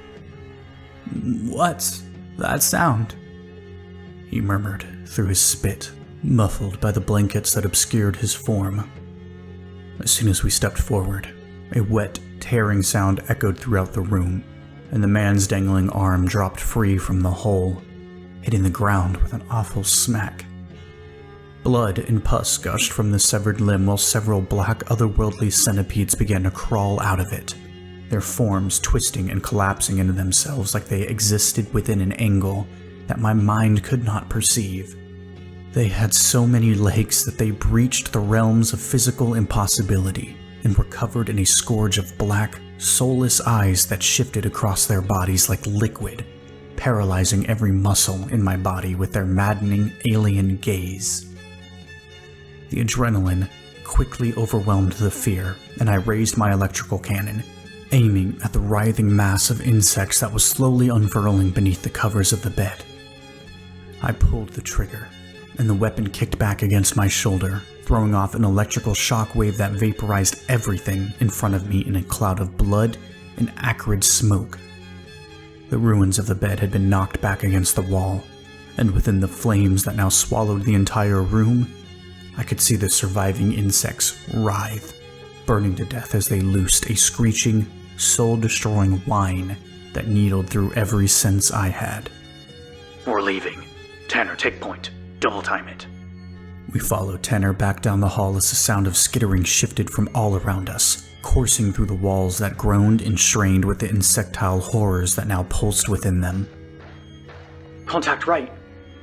What's that sound? He murmured through his spit, muffled by the blankets that obscured his form. As soon as we stepped forward, a wet, tearing sound echoed throughout the room, and the man's dangling arm dropped free from the hole, hitting the ground with an awful smack. Blood and pus gushed from the severed limb while several black otherworldly centipedes began to crawl out of it, their forms twisting and collapsing into themselves like they existed within an angle that my mind could not perceive. They had so many legs that they breached the realms of physical impossibility and were covered in a scourge of black, soulless eyes that shifted across their bodies like liquid, paralyzing every muscle in my body with their maddening alien gaze. The adrenaline quickly overwhelmed the fear, and I raised my electrical cannon, aiming at the writhing mass of insects that was slowly unfurling beneath the covers of the bed. I pulled the trigger, and the weapon kicked back against my shoulder, throwing off an electrical shockwave that vaporized everything in front of me in a cloud of blood and acrid smoke. The ruins of the bed had been knocked back against the wall, and within the flames that now swallowed the entire room, I could see the surviving insects writhe, burning to death as they loosed a screeching, soul-destroying whine that needled through every sense I had. We're leaving. Tanner, take point. Double time it. We followed Tanner back down the hall as the sound of skittering shifted from all around us, coursing through the walls that groaned and strained with the insectile horrors that now pulsed within them. Contact right,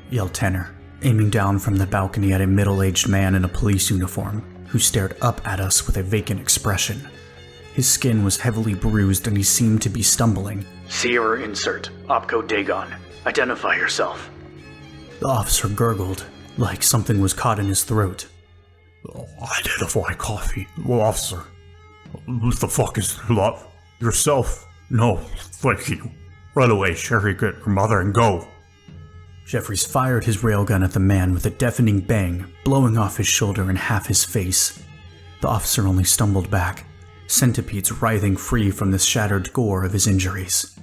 yelled Tanner, aiming down from the balcony at a middle-aged man in a police uniform who stared up at us with a vacant expression. His skin was heavily bruised and he seemed to be stumbling. Sierra insert, opcode Dagon. Identify yourself. The officer gurgled, like something was caught in his throat. Identify coffee. Well, officer. What the fuck is love? Yourself? No, thank you. Right away, Sherry, get your mother and go. Jeffries fired his railgun at the man with a deafening bang, blowing off his shoulder and half his face. The officer only stumbled back, centipedes writhing free from the shattered gore of his injuries.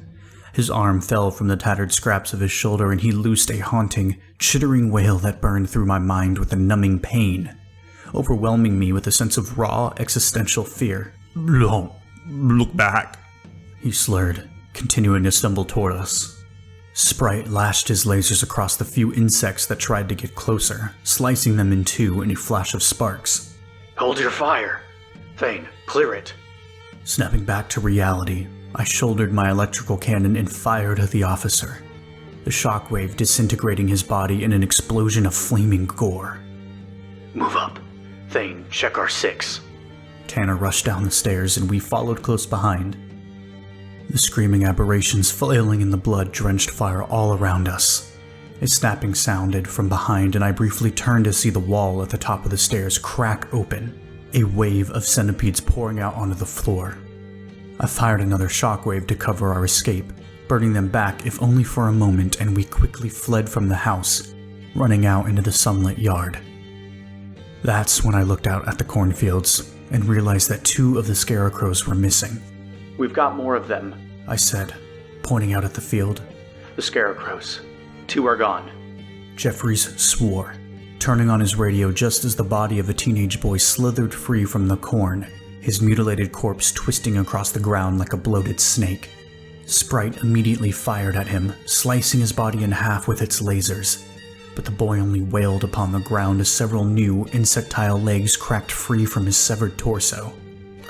His arm fell from the tattered scraps of his shoulder and he loosed a haunting, chittering wail that burned through my mind with a numbing pain, overwhelming me with a sense of raw, existential fear. Don't look back, he slurred, continuing to stumble toward us. Sprite lashed his lasers across the few insects that tried to get closer, slicing them in two in a flash of sparks. Hold your fire. Thane, clear it. Snapping back to reality, I shouldered my electrical cannon and fired at the officer, the shockwave disintegrating his body in an explosion of flaming gore. Move up. Thane, check our 6. Tanner rushed down the stairs and we followed close behind. The screaming aberrations flailing in the blood-drenched fire all around us. A snapping sounded from behind and I briefly turned to see the wall at the top of the stairs crack open, a wave of centipedes pouring out onto the floor. I fired another shockwave to cover our escape, burning them back if only for a moment, and we quickly fled from the house, running out into the sunlit yard. That's when I looked out at the cornfields and realized that 2 of the scarecrows were missing. We've got more of them, I said, pointing out at the field. The scarecrows. 2 are gone. Jeffries swore, turning on his radio just as the body of a teenage boy slithered free from the corn, his mutilated corpse twisting across the ground like a bloated snake. Sprite immediately fired at him, slicing his body in half with its lasers, but the boy only wailed upon the ground as several new insectile legs cracked free from his severed torso.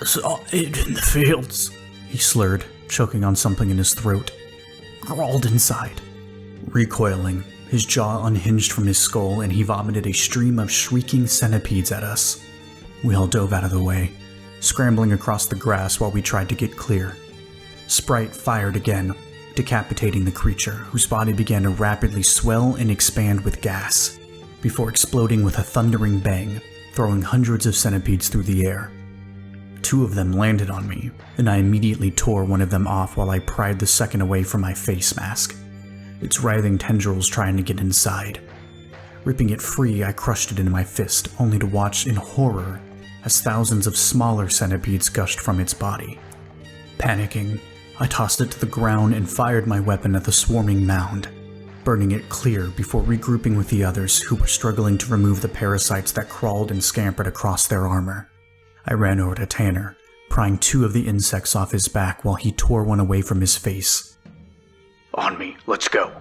I saw it in the fields, he slurred, choking on something in his throat. Crawled inside. Recoiling, his jaw unhinged from his skull and he vomited a stream of shrieking centipedes at us. We all dove out of the way, scrambling across the grass while we tried to get clear. Sprite fired again, decapitating the creature, whose body began to rapidly swell and expand with gas, before exploding with a thundering bang, throwing hundreds of centipedes through the air. 2 of them landed on me, and I immediately tore one of them off while I pried the second away from my face mask, its writhing tendrils trying to get inside. Ripping it free, I crushed it in my fist, only to watch in horror as thousands of smaller centipedes gushed from its body. Panicking, I tossed it to the ground and fired my weapon at the swarming mound, burning it clear before regrouping with the others who were struggling to remove the parasites that crawled and scampered across their armor. I ran over to Tanner, prying 2 of the insects off his back while he tore one away from his face. On me, let's go.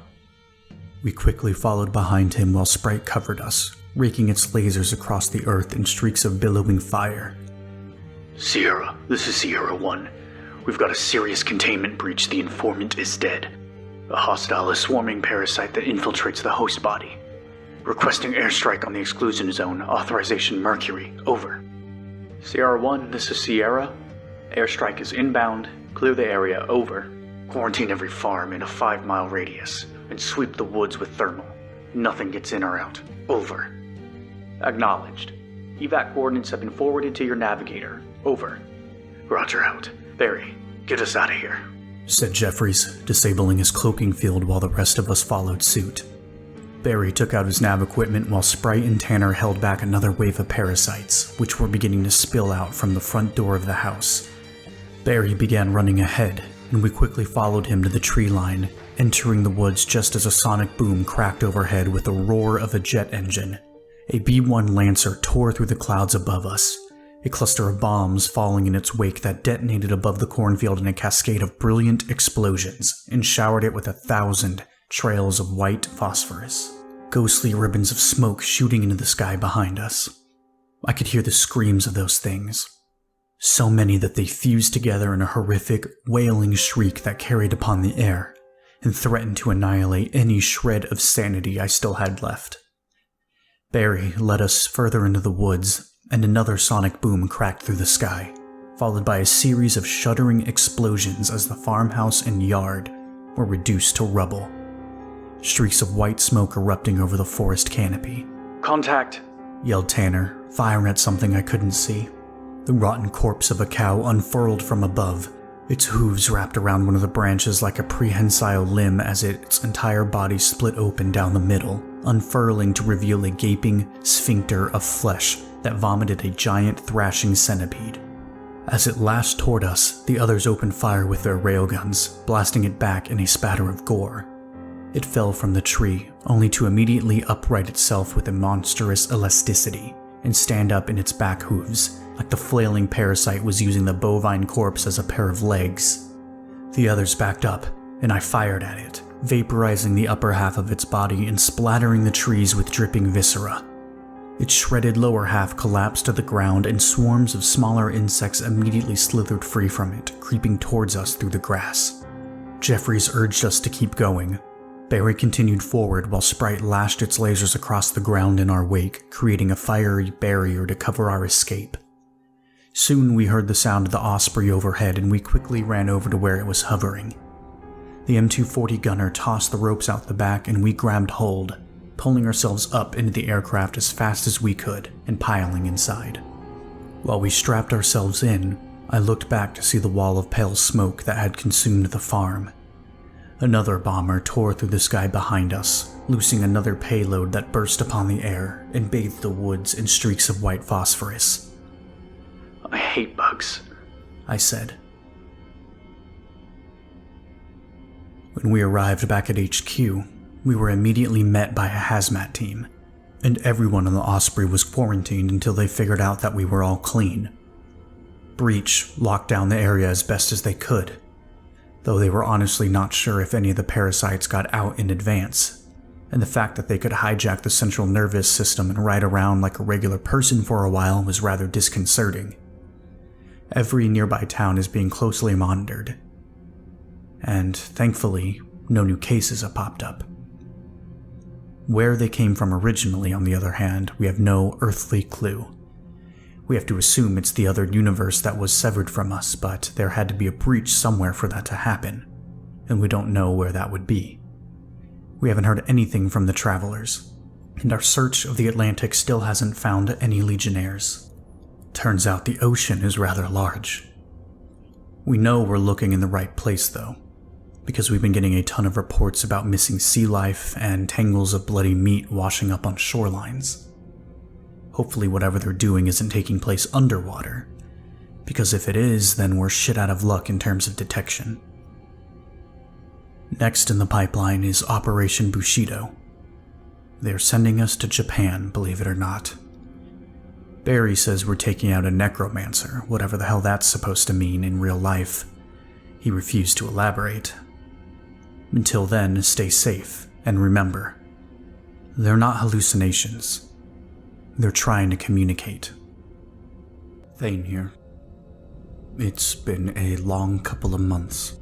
We quickly followed behind him while Sprite covered us, raking its lasers across the earth in streaks of billowing fire. Sierra, this is Sierra 1. We've got a serious containment breach. The informant is dead. A hostile is swarming parasite that infiltrates the host body. Requesting airstrike on the exclusion zone. Authorization Mercury. Over. Sierra 1, this is Sierra. Airstrike is inbound. Clear the area. Over. Quarantine every farm in a 5-mile radius, and sweep the woods with thermal. Nothing gets in or out. Over. Acknowledged. Evac coordinates have been forwarded to your navigator. Over. Roger out. Barry, get us out of here, said Jeffries, disabling his cloaking field while the rest of us followed suit. Barry took out his nav equipment while Sprite and Tanner held back another wave of parasites, which were beginning to spill out from the front door of the house. Barry began running ahead, and we quickly followed him to the tree line, entering the woods just as a sonic boom cracked overhead with the roar of a jet engine. A B-1 Lancer tore through the clouds above us, a cluster of bombs falling in its wake that detonated above the cornfield in a cascade of brilliant explosions and showered it with 1,000 trails of white phosphorus, ghostly ribbons of smoke shooting into the sky behind us. I could hear the screams of those things, so many that they fused together in a horrific, wailing shriek that carried upon the air and threatened to annihilate any shred of sanity I still had left. Barry led us further into the woods, and another sonic boom cracked through the sky, followed by a series of shuddering explosions as the farmhouse and yard were reduced to rubble. Streaks of white smoke erupting over the forest canopy. Contact! Yelled Tanner, firing at something I couldn't see. The rotten corpse of a cow unfurled from above, its hooves wrapped around one of the branches like a prehensile limb as its entire body split open down the middle, unfurling to reveal a gaping sphincter of flesh that vomited a giant thrashing centipede. As it lashed toward us, the others opened fire with their railguns, blasting it back in a spatter of gore. It fell from the tree, only to immediately upright itself with a monstrous elasticity and stand up in its back hooves, like the flailing parasite was using the bovine corpse as a pair of legs. The others backed up, and I fired at it, vaporizing the upper half of its body and splattering the trees with dripping viscera. Its shredded lower half collapsed to the ground, and swarms of smaller insects immediately slithered free from it, creeping towards us through the grass. Jeffries urged us to keep going. Barry continued forward while Sprite lashed its lasers across the ground in our wake, creating a fiery barrier to cover our escape. Soon we heard the sound of the Osprey overhead, and we quickly ran over to where it was hovering. The M240 gunner tossed the ropes out the back, and we grabbed hold, pulling ourselves up into the aircraft as fast as we could and piling inside. While we strapped ourselves in, I looked back to see the wall of pale smoke that had consumed the farm. Another bomber tore through the sky behind us, loosing another payload that burst upon the air and bathed the woods in streaks of white phosphorus. I hate bugs, I said. When we arrived back at HQ, we were immediately met by a hazmat team, and everyone on the Osprey was quarantined until they figured out that we were all clean. Breach locked down the area as best as they could, though they were honestly not sure if any of the parasites got out in advance, and the fact that they could hijack the central nervous system and ride around like a regular person for a while was rather disconcerting. Every nearby town is being closely monitored, and thankfully, no new cases have popped up. Where they came from originally, on the other hand, we have no earthly clue. We have to assume it's the other universe that was severed from us, but there had to be a breach somewhere for that to happen, and we don't know where that would be. We haven't heard anything from the travelers, and our search of the Atlantic still hasn't found any Legionnaires. Turns out the ocean is rather large. We know we're looking in the right place, though, because we've been getting a ton of reports about missing sea life and tangles of bloody meat washing up on shorelines. Hopefully whatever they're doing isn't taking place underwater, because if it is, then we're shit out of luck in terms of detection. Next in the pipeline is Operation Bushido. They're sending us to Japan, believe it or not. Barry says we're taking out a necromancer, whatever the hell that's supposed to mean in real life. He refused to elaborate. Until then, stay safe, and remember, they're not hallucinations. They're trying to communicate. Thane here. It's been a long couple of months.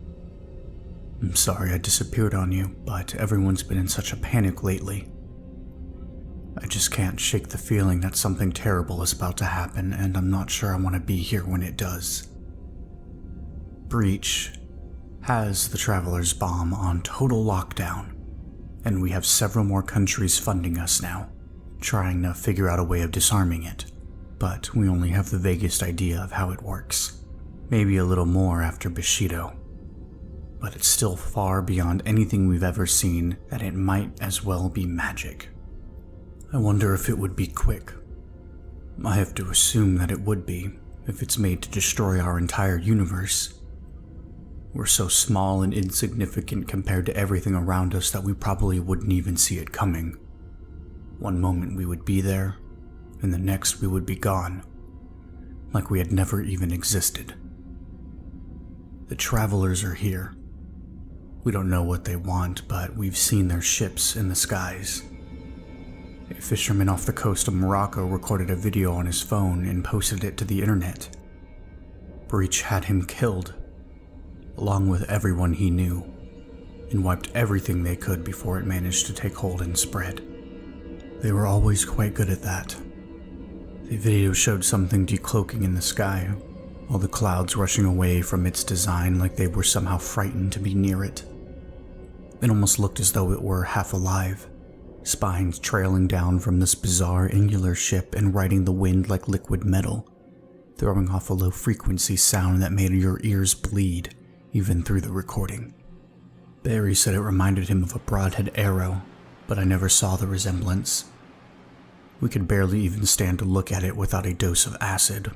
I'm sorry I disappeared on you, but everyone's been in such a panic lately. I just can't shake the feeling that something terrible is about to happen, and I'm not sure I want to be here when it does. Breach has the Traveler's bomb on total lockdown, and we have several more countries funding us now, trying to figure out a way of disarming it, but we only have the vaguest idea of how it works. Maybe a little more after Bushido, but it's still far beyond anything we've ever seen that it might as well be magic. I wonder if it would be quick. I have to assume that it would be, if it's made to destroy our entire universe. We're so small and insignificant compared to everything around us that we probably wouldn't even see it coming. One moment we would be there, and the next we would be gone, like we had never even existed. The Travelers are here. We don't know what they want, but we've seen their ships in the skies. A fisherman off the coast of Morocco recorded a video on his phone and posted it to the internet. Breach had him killed, along with everyone he knew, and wiped everything they could before it managed to take hold and spread. They were always quite good at that. The video showed something decloaking in the sky, all the clouds rushing away from its design like they were somehow frightened to be near it. It almost looked as though it were half alive, spines trailing down from this bizarre angular ship and riding the wind like liquid metal, throwing off a low-frequency sound that made your ears bleed, even through the recording. Barry said it reminded him of a broadhead arrow, but I never saw the resemblance. We could barely even stand to look at it without a dose of acid.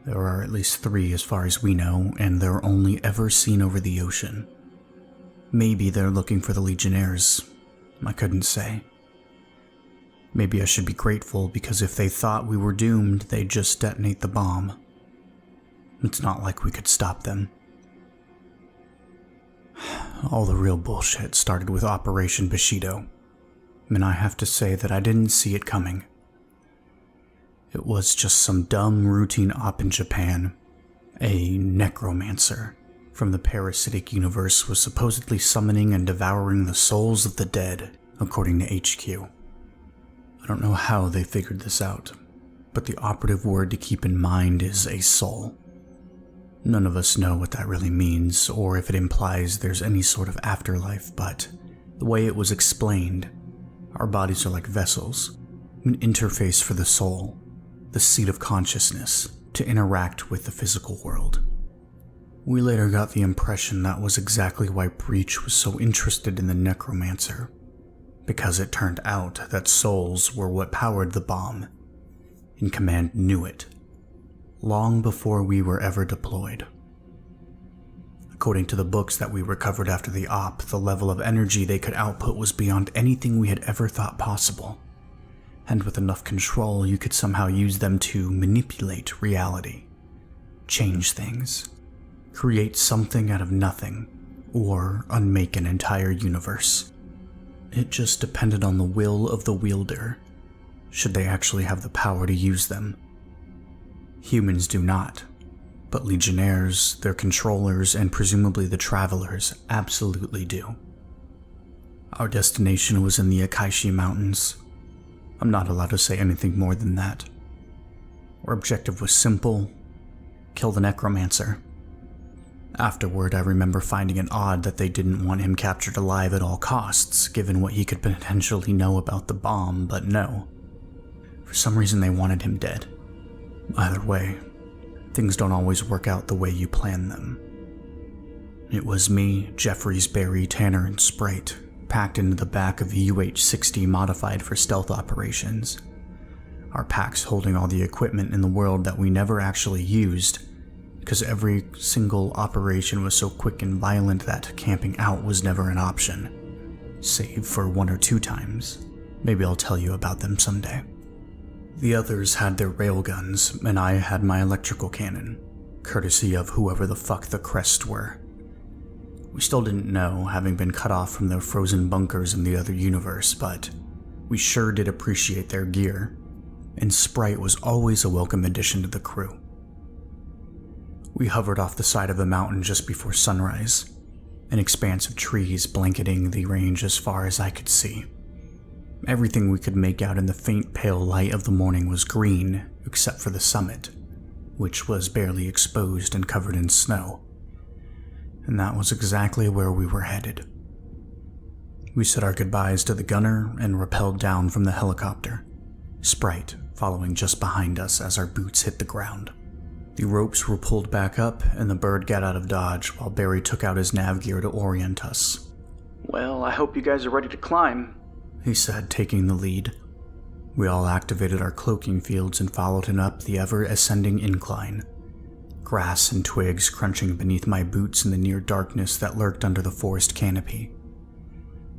There are at least 3 as far as we know, and they're only ever seen over the ocean. Maybe they're looking for the Legionnaires. I couldn't say. Maybe I should be grateful, because if they thought we were doomed, they'd just detonate the bomb. It's not like we could stop them. All the real bullshit started with Operation Bushido, and I have to say that I didn't see it coming. It was just some dumb routine op in Japan. A necromancer from the parasitic universe was supposedly summoning and devouring the souls of the dead, according to HQ. I don't know how they figured this out, but the operative word to keep in mind is a soul. None of us know what that really means, or if it implies there's any sort of afterlife, but the way it was explained, our bodies are like vessels, an interface for the soul, the seat of consciousness, to interact with the physical world. We later got the impression that was exactly why Breach was so interested in the necromancer, because it turned out that souls were what powered the bomb, and Command knew it, long before we were ever deployed. According to the books that we recovered after the op, the level of energy they could output was beyond anything we had ever thought possible, and with enough control you could somehow use them to manipulate reality, change things, create something out of nothing, or unmake an entire universe. It just depended on the will of the wielder, should they actually have the power to use them. Humans do not, but Legionnaires, their controllers, and presumably the Travelers absolutely do. Our destination was in the Akaishi Mountains. I'm not allowed to say anything more than that. Our objective was simple: kill the necromancer. Afterward, I remember finding it odd that they didn't want him captured alive at all costs, given what he could potentially know about the bomb, but no. For some reason they wanted him dead. Either way, things don't always work out the way you plan them. It was me, Jeffries, Barry, Tanner, and Sprite, packed into the back of a UH-60 modified for stealth operations. Our packs holding all the equipment in the world that we never actually used, because every single operation was so quick and violent that camping out was never an option, save for 1 or 2 times. Maybe I'll tell you about them someday. The others had their railguns, and I had my electrical cannon, courtesy of whoever the fuck the Crest were. We still didn't know, having been cut off from their frozen bunkers in the other universe, but we sure did appreciate their gear, and Sprite was always a welcome addition to the crew. We hovered off the side of a mountain just before sunrise, an expanse of trees blanketing the range as far as I could see. Everything we could make out in the faint pale light of the morning was green, except for the summit, which was barely exposed and covered in snow. And that was exactly where we were headed. We said our goodbyes to the gunner and rappelled down from the helicopter, Sprite following just behind us as our boots hit the ground. The ropes were pulled back up and the bird got out of dodge while Barry took out his nav gear to orient us. Well, I hope you guys are ready to climb, he said, taking the lead. We all activated our cloaking fields and followed him up the ever-ascending incline, grass and twigs crunching beneath my boots in the near darkness that lurked under the forest canopy.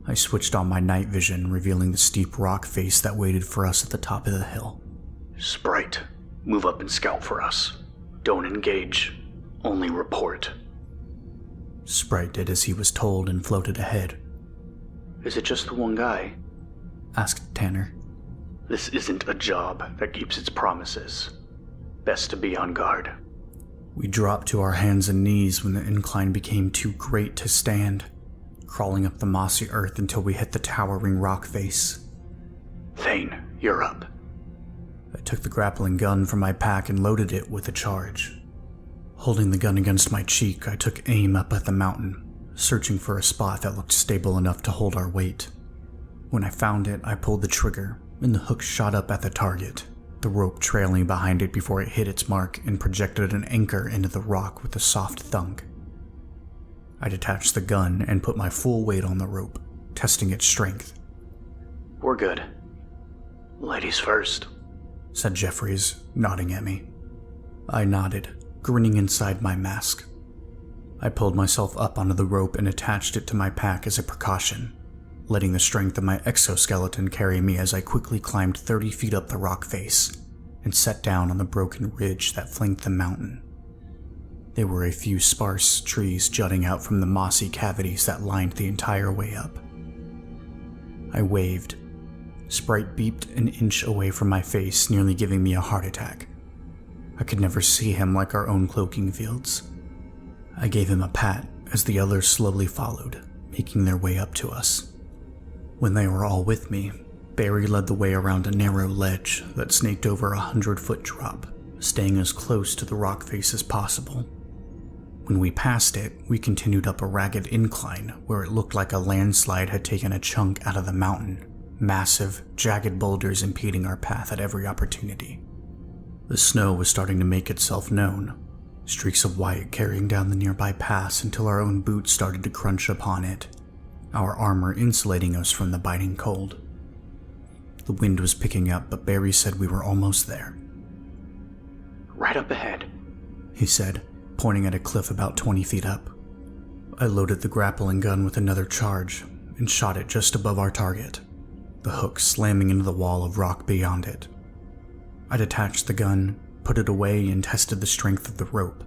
I switched on my night vision, revealing the steep rock face that waited for us at the top of the hill. Sprite, move up and scout for us. Don't engage, only report. Sprite did as he was told and floated ahead. Is it just the one guy? Asked Tanner. This isn't a job that keeps its promises. Best to be on guard. We dropped to our hands and knees when the incline became too great to stand, crawling up the mossy earth until we hit the towering rock face. Thane, you're up. I took the grappling gun from my pack and loaded it with a charge, Holding the gun against my cheek, I took aim up at the mountain, searching for a spot that looked stable enough to hold our weight. When I found it, I pulled the trigger, and the hook shot up at the target, the rope trailing behind it before it hit its mark and projected an anchor into the rock with a soft thunk. I detached the gun and put my full weight on the rope, testing its strength. We're good. Ladies first, said Jeffries, nodding at me. I nodded, grinning inside my mask. I pulled myself up onto the rope and attached it to my pack as a precaution, letting the strength of my exoskeleton carry me as I quickly climbed 30 feet up the rock face and set down on the broken ridge that flanked the mountain. There were a few sparse trees jutting out from the mossy cavities that lined the entire way up. I waved. Sprite beeped an inch away from my face, nearly giving me a heart attack. I could never see him like our own cloaking fields. I gave him a pat as the others slowly followed, making their way up to us. When they were all with me, Barry led the way around a narrow ledge that snaked over a 100-foot drop, staying as close to the rock face as possible. When we passed it, we continued up a ragged incline where it looked like a landslide had taken a chunk out of the mountain, massive, jagged boulders impeding our path at every opportunity. The snow was starting to make itself known, streaks of white carrying down the nearby pass until our own boots started to crunch upon it, our armor insulating us from the biting cold. The wind was picking up, but Barry said we were almost there. Right up ahead, he said, pointing at a cliff about 20 feet up. I loaded the grappling gun with another charge and shot it just above our target, the hook slamming into the wall of rock beyond it. I detached the gun, put it away, and tested the strength of the rope.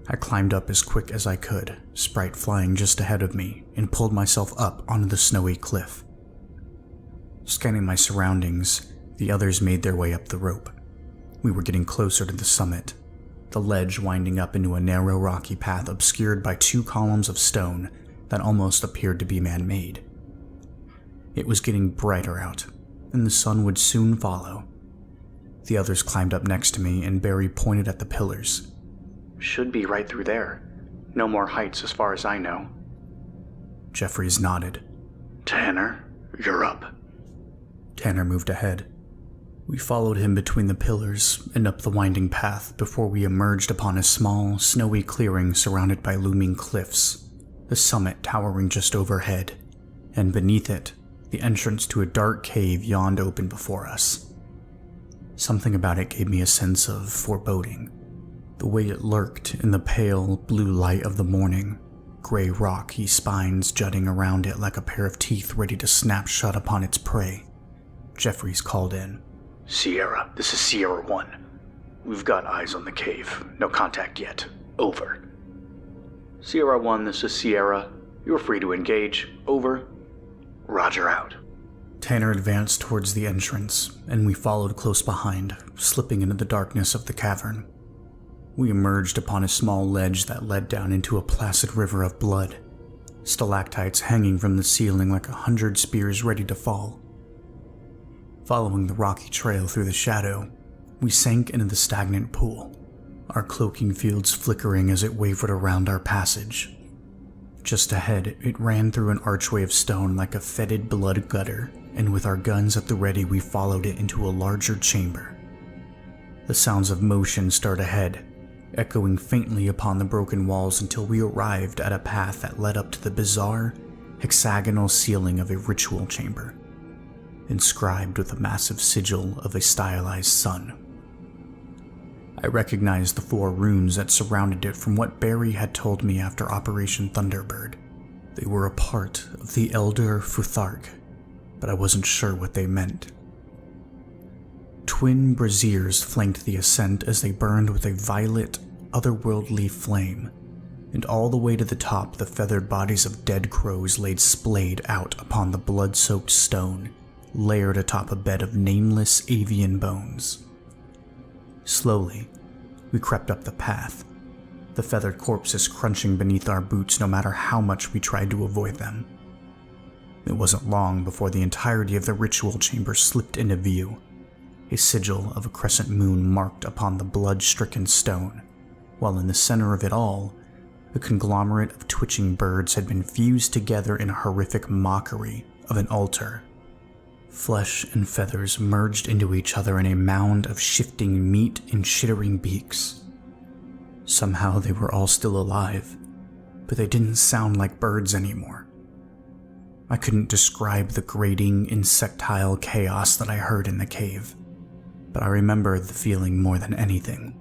I climbed up as quick as I could, Sprite flying just ahead of me, and pulled myself up onto the snowy cliff. Scanning my surroundings, the others made their way up the rope. We were getting closer to the summit, the ledge winding up into a narrow rocky path obscured by 2 columns of stone that almost appeared to be man-made. It was getting brighter out, and the sun would soon follow. The others climbed up next to me, and Barry pointed at the pillars. Should be right through there. No more heights as far as I know. Jeffries nodded. Tanner, you're up. Tanner moved ahead. We followed him between the pillars and up the winding path before we emerged upon a small, snowy clearing surrounded by looming cliffs, the summit towering just overhead, and beneath it, the entrance to a dark cave yawned open before us. Something about it gave me a sense of foreboding. The way it lurked in the pale, blue light of the morning, gray rocky spines jutting around it like a pair of teeth ready to snap shut upon its prey. Jeffries called in. Sierra, this is Sierra 1. We've got eyes on the cave. No contact yet. Over. Sierra 1, this is Sierra. You're free to engage. Over. Roger out. Tanner advanced towards the entrance, and we followed close behind, slipping into the darkness of the cavern. We emerged upon a small ledge that led down into a placid river of blood, stalactites hanging from the ceiling like 100 spears ready to fall. Following the rocky trail through the shadow, we sank into the stagnant pool, our cloaking fields flickering as it wavered around our passage. Just ahead, it ran through an archway of stone like a fetid blood gutter, and with our guns at the ready, we followed it into a larger chamber. The sounds of motion stirred ahead, echoing faintly upon the broken walls until we arrived at a path that led up to the bizarre, hexagonal ceiling of a ritual chamber, inscribed with a massive sigil of a stylized sun. I recognized the 4 runes that surrounded it from what Barry had told me after Operation Thunderbird. They were a part of the Elder Futhark, but I wasn't sure what they meant. Twin braziers flanked the ascent as they burned with a violet, otherworldly flame, and all the way to the top the feathered bodies of dead crows laid splayed out upon the blood-soaked stone, layered atop a bed of nameless avian bones. Slowly, we crept up the path, the feathered corpses crunching beneath our boots no matter how much we tried to avoid them. It wasn't long before the entirety of the ritual chamber slipped into view, a sigil of a crescent moon marked upon the blood-stricken stone, while in the center of it all, a conglomerate of twitching birds had been fused together in a horrific mockery of an altar. Flesh and feathers merged into each other in a mound of shifting meat and chittering beaks. Somehow they were all still alive, but they didn't sound like birds anymore. I couldn't describe the grating, insectile chaos that I heard in the cave, but I remember the feeling more than anything.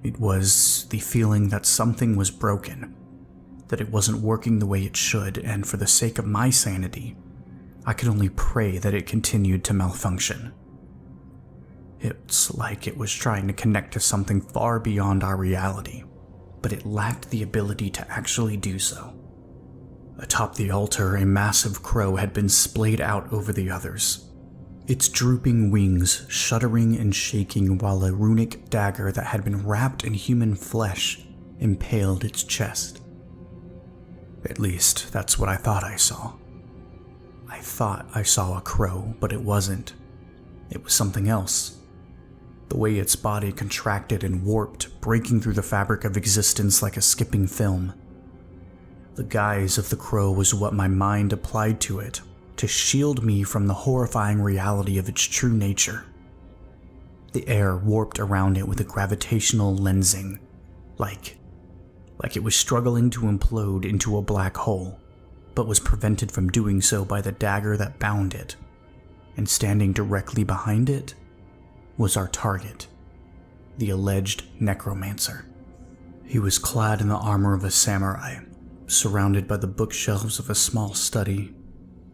It was the feeling that something was broken, that it wasn't working the way it should, and for the sake of my sanity, I could only pray that it continued to malfunction. It's like it was trying to connect to something far beyond our reality, but it lacked the ability to actually do so. Atop the altar, a massive crow had been splayed out over the others, its drooping wings shuddering and shaking while a runic dagger that had been wrapped in human flesh impaled its chest. At least, that's what I thought I saw. I thought I saw a crow, but it wasn't. It was something else. The way its body contracted and warped, breaking through the fabric of existence like a skipping film. The guise of the crow was what my mind applied to it, to shield me from the horrifying reality of its true nature. The air warped around it with a gravitational lensing, like it was struggling to implode into a black hole, but was prevented from doing so by the dagger that bound it. And standing directly behind it was our target, the alleged necromancer. He was clad in the armor of a samurai, surrounded by the bookshelves of a small study,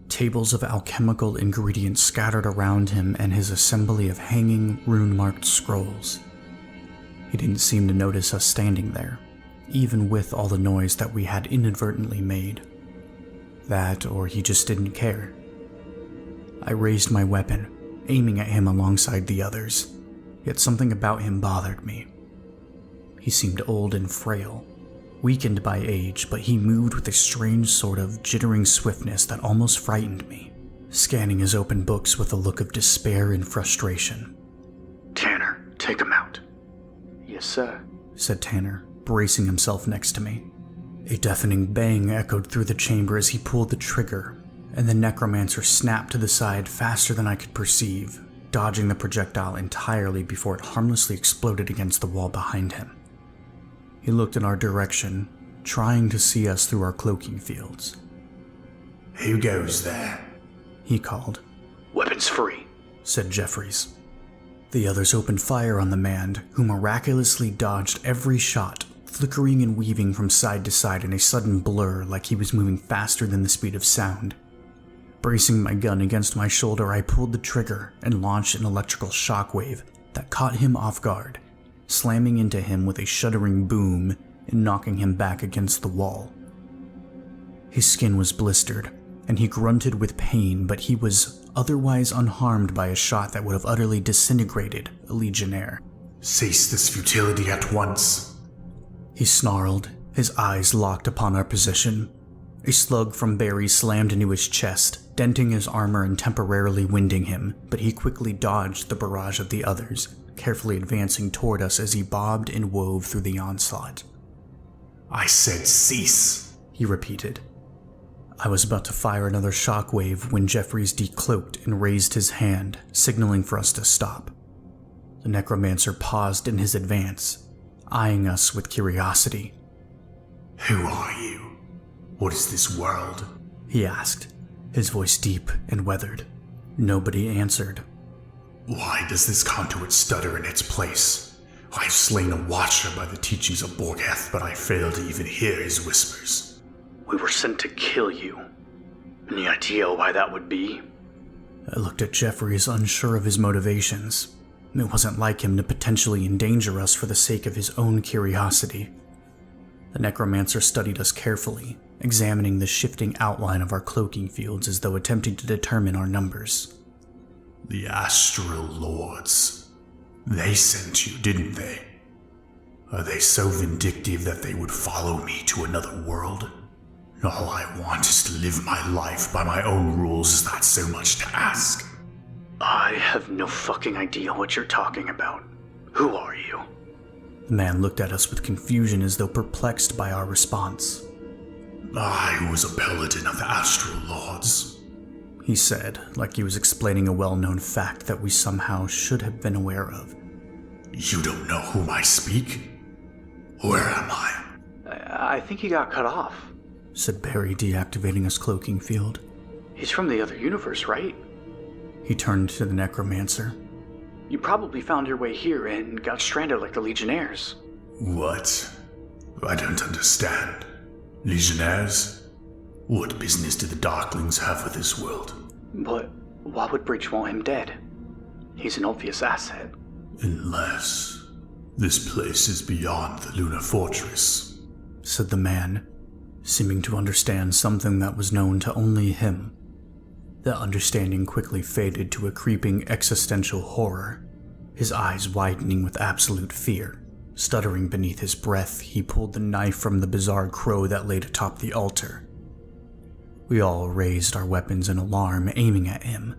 tables of alchemical ingredients scattered around him, and his assembly of hanging, rune-marked scrolls. He didn't seem to notice us standing there, even with all the noise that we had inadvertently made. That, or he just didn't care. I raised my weapon, aiming at him alongside the others, yet something about him bothered me. He seemed old and frail, weakened by age, but he moved with a strange sort of jittering swiftness that almost frightened me, scanning his open books with a look of despair and frustration. Tanner, take him out. Yes, sir, said Tanner, bracing himself next to me. A deafening bang echoed through the chamber as he pulled the trigger, and the necromancer snapped to the side faster than I could perceive, dodging the projectile entirely before it harmlessly exploded against the wall behind him. He looked in our direction, trying to see us through our cloaking fields. "Who goes there?" he called. "Weapons free," said Jeffries. The others opened fire on the man, who miraculously dodged every shot, flickering and weaving from side to side in a sudden blur like he was moving faster than the speed of sound. Bracing my gun against my shoulder, I pulled the trigger and launched an electrical shockwave that caught him off guard, slamming into him with a shuddering boom and knocking him back against the wall. His skin was blistered, and he grunted with pain, but he was otherwise unharmed by a shot that would have utterly disintegrated a legionnaire. "Cease this futility at once," he snarled, his eyes locked upon our position. A slug from Barry slammed into his chest, denting his armor and temporarily winding him, but he quickly dodged the barrage of the others, carefully advancing toward us as he bobbed and wove through the onslaught. "I said cease," he repeated. I was about to fire another shockwave when Jeffries decloaked and raised his hand, signaling for us to stop. The necromancer paused in his advance, eyeing us with curiosity. "Who are you? What is this world?" he asked, his voice deep and weathered. Nobody answered. "Why does this conduit stutter in its place? I've slain a watcher by the teachings of Borgeth, but I fail to even hear his whispers." "We were sent to kill you. Any idea why that would be?" I looked at Jeffries, unsure of his motivations. It wasn't like him to potentially endanger us for the sake of his own curiosity. The necromancer studied us carefully, examining the shifting outline of our cloaking fields as though attempting to determine our numbers. "The Astral Lords. They sent you, didn't they? Are they so vindictive that they would follow me to another world? All I want is to live my life by my own rules. Is that so much to ask?" "I have no fucking idea what you're talking about. Who are you?" The man looked at us with confusion as though perplexed by our response. I was a paladin of the Astral Lords, he said, like he was explaining a well-known fact that we somehow should have been aware of. You don't know whom I speak? Where am I? I think he got cut off, said Barry, deactivating his cloaking field. He's from the other universe, right? He turned to the necromancer. You probably found your way here and got stranded like the Legionnaires. What? I don't understand. Legionnaires? What business do the Darklings have with this world? But why would Breach want him dead? He's an obvious asset. Unless this place is beyond the Lunar Fortress, said the man, seeming to understand something that was known to only him. That understanding quickly faded to a creeping existential horror, his eyes widening with absolute fear. Stuttering beneath his breath, he pulled the knife from the bizarre crow that laid atop the altar. We all raised our weapons in alarm, aiming at him,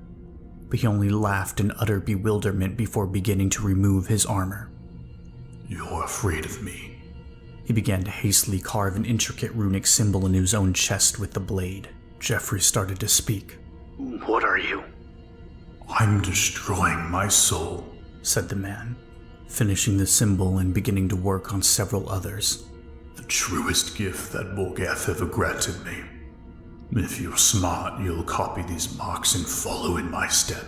but he only laughed in utter bewilderment before beginning to remove his armor. You're afraid of me. He began to hastily carve an intricate runic symbol in his own chest with the blade. Jeffrey started to speak. What are you? I'm destroying my soul, said the man, finishing the symbol and beginning to work on several others. The truest gift that Morgath ever granted me. If you're smart, you'll copy these marks and follow in my step.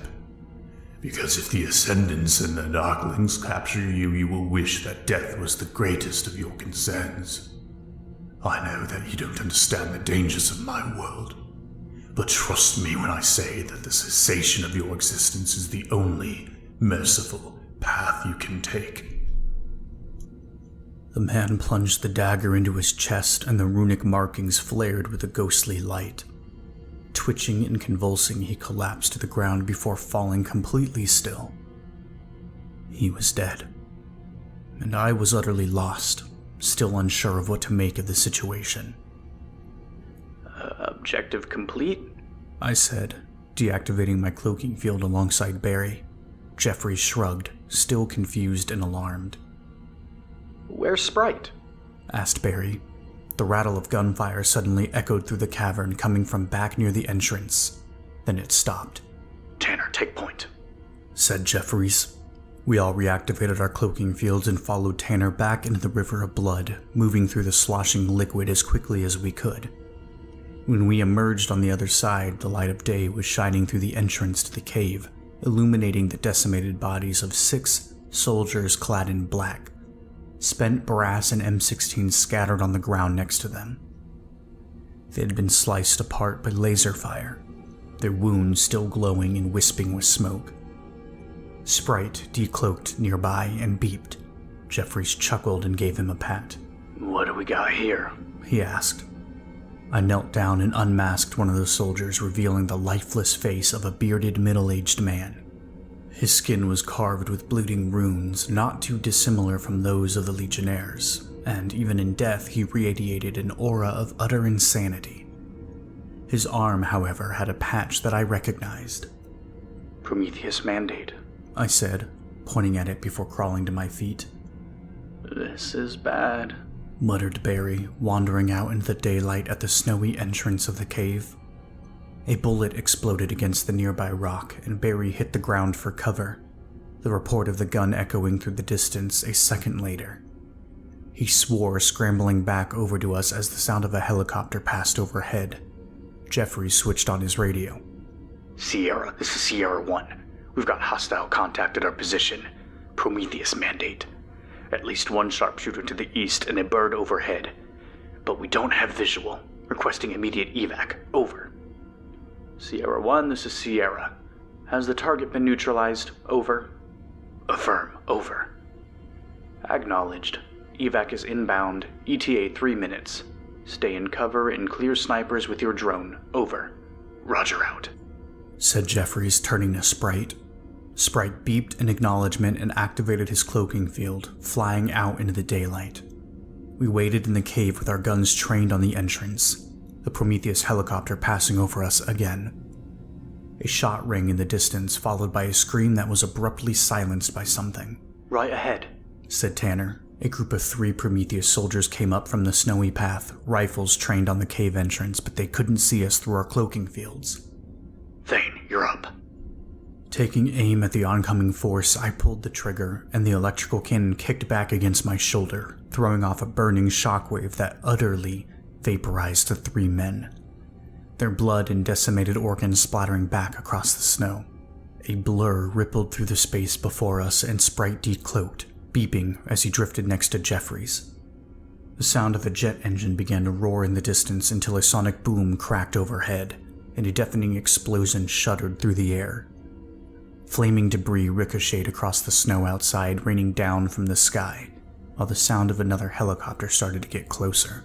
Because if the Ascendants and the Darklings capture you, you will wish that death was the greatest of your concerns. I know that you don't understand the dangers of my world, but trust me when I say that the cessation of your existence is the only merciful path you can take. The man plunged the dagger into his chest, and the runic markings flared with a ghostly light. Twitching and convulsing, he collapsed to the ground before falling completely still. He was dead, and I was utterly lost, still unsure of what to make of the situation. Objective complete? I said, deactivating my cloaking field alongside Barry. Jeffrey shrugged, still confused and alarmed. Where's Sprite? Asked Barry. The rattle of gunfire suddenly echoed through the cavern, coming from back near the entrance. Then it stopped. Tanner, take point, said Jeffries. We all reactivated our cloaking fields and followed Tanner back into the river of blood, moving through the sloshing liquid as quickly as we could. When we emerged on the other side, the light of day was shining through the entrance to the cave, illuminating the decimated bodies of 6 soldiers clad in black. Spent brass and M16s scattered on the ground next to them. They had been sliced apart by laser fire, their wounds still glowing and wisping with smoke. Sprite decloaked nearby and beeped. Jeffries chuckled and gave him a pat. What do we got here? He asked. I knelt down and unmasked one of the soldiers, revealing the lifeless face of a bearded middle-aged man. His skin was carved with bleeding runes, not too dissimilar from those of the Legionnaires, and even in death he radiated an aura of utter insanity. His arm, however, had a patch that I recognized. Prometheus Mandate, I said, pointing at it before crawling to my feet. This is bad, muttered Barry, wandering out into the daylight at the snowy entrance of the cave. A bullet exploded against the nearby rock, and Barry hit the ground for cover, the report of the gun echoing through the distance a second later. He swore, scrambling back over to us as the sound of a helicopter passed overhead. Jeffrey switched on his radio. Sierra, this is Sierra 1. We've got hostile contact at our position. Prometheus Mandate. At least one sharpshooter to the east and a bird overhead. But we don't have visual. Requesting immediate evac. Over. Sierra 1, this is Sierra. Has the target been neutralized? Over. Affirm. Over. Acknowledged. Evac is inbound. ETA 3 minutes. Stay in cover and clear snipers with your drone. Over. Roger out, said Jeffries, turning to Sprite. Sprite beeped in acknowledgement and activated his cloaking field, flying out into the daylight. We waited in the cave with our guns trained on the entrance, the Prometheus helicopter passing over us again. A shot rang in the distance, followed by a scream that was abruptly silenced by something. Right ahead, said Tanner, A group of 3 Prometheus soldiers came up from the snowy path, rifles trained on the cave entrance, but they couldn't see us through our cloaking fields. Thane, you're up. Taking aim at the oncoming force, I pulled the trigger, and the electrical cannon kicked back against my shoulder, throwing off a burning shockwave that utterly vaporized the 3 men. Their blood and decimated organs splattering back across the snow. A blur rippled through the space before us, and Sprite decloaked, beeping as he drifted next to Jeffries. The sound of a jet engine began to roar in the distance until a sonic boom cracked overhead, and a deafening explosion shuddered through the air. Flaming debris ricocheted across the snow outside, raining down from the sky, while the sound of another helicopter started to get closer.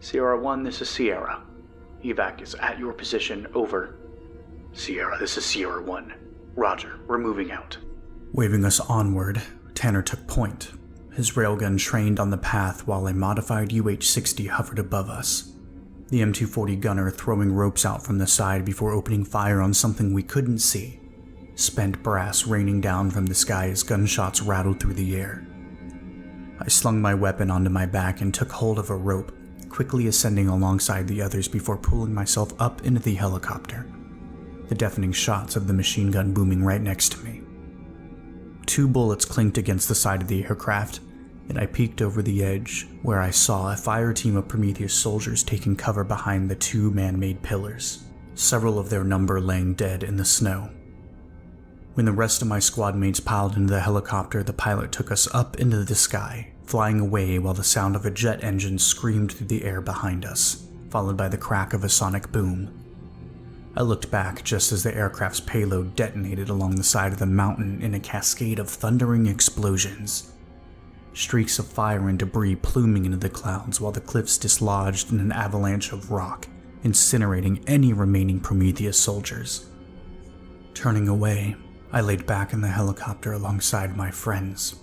Sierra 1, this is Sierra. Evac is at your position, over. Sierra, this is Sierra 1. Roger, we're moving out. Waving us onward, Tanner took point, his railgun trained on the path while a modified UH-60 hovered above us. The M240 gunner throwing ropes out from the side before opening fire on something we couldn't see. Spent brass raining down from the sky as gunshots rattled through the air. I slung my weapon onto my back and took hold of a rope, quickly ascending alongside the others before pulling myself up into the helicopter, the deafening shots of the machine gun booming right next to me. 2 bullets clinked against the side of the aircraft, and I peeked over the edge, where I saw a fire team of Prometheus soldiers taking cover behind the 2 man-made pillars, several of their number laying dead in the snow. When the rest of my squad mates piled into the helicopter, the pilot took us up into the sky, flying away while the sound of a jet engine screamed through the air behind us, followed by the crack of a sonic boom. I looked back just as the aircraft's payload detonated along the side of the mountain in a cascade of thundering explosions. Streaks of fire and debris pluming into the clouds while the cliffs dislodged in an avalanche of rock, incinerating any remaining Prometheus soldiers. Turning away, I laid back in the helicopter alongside my friends,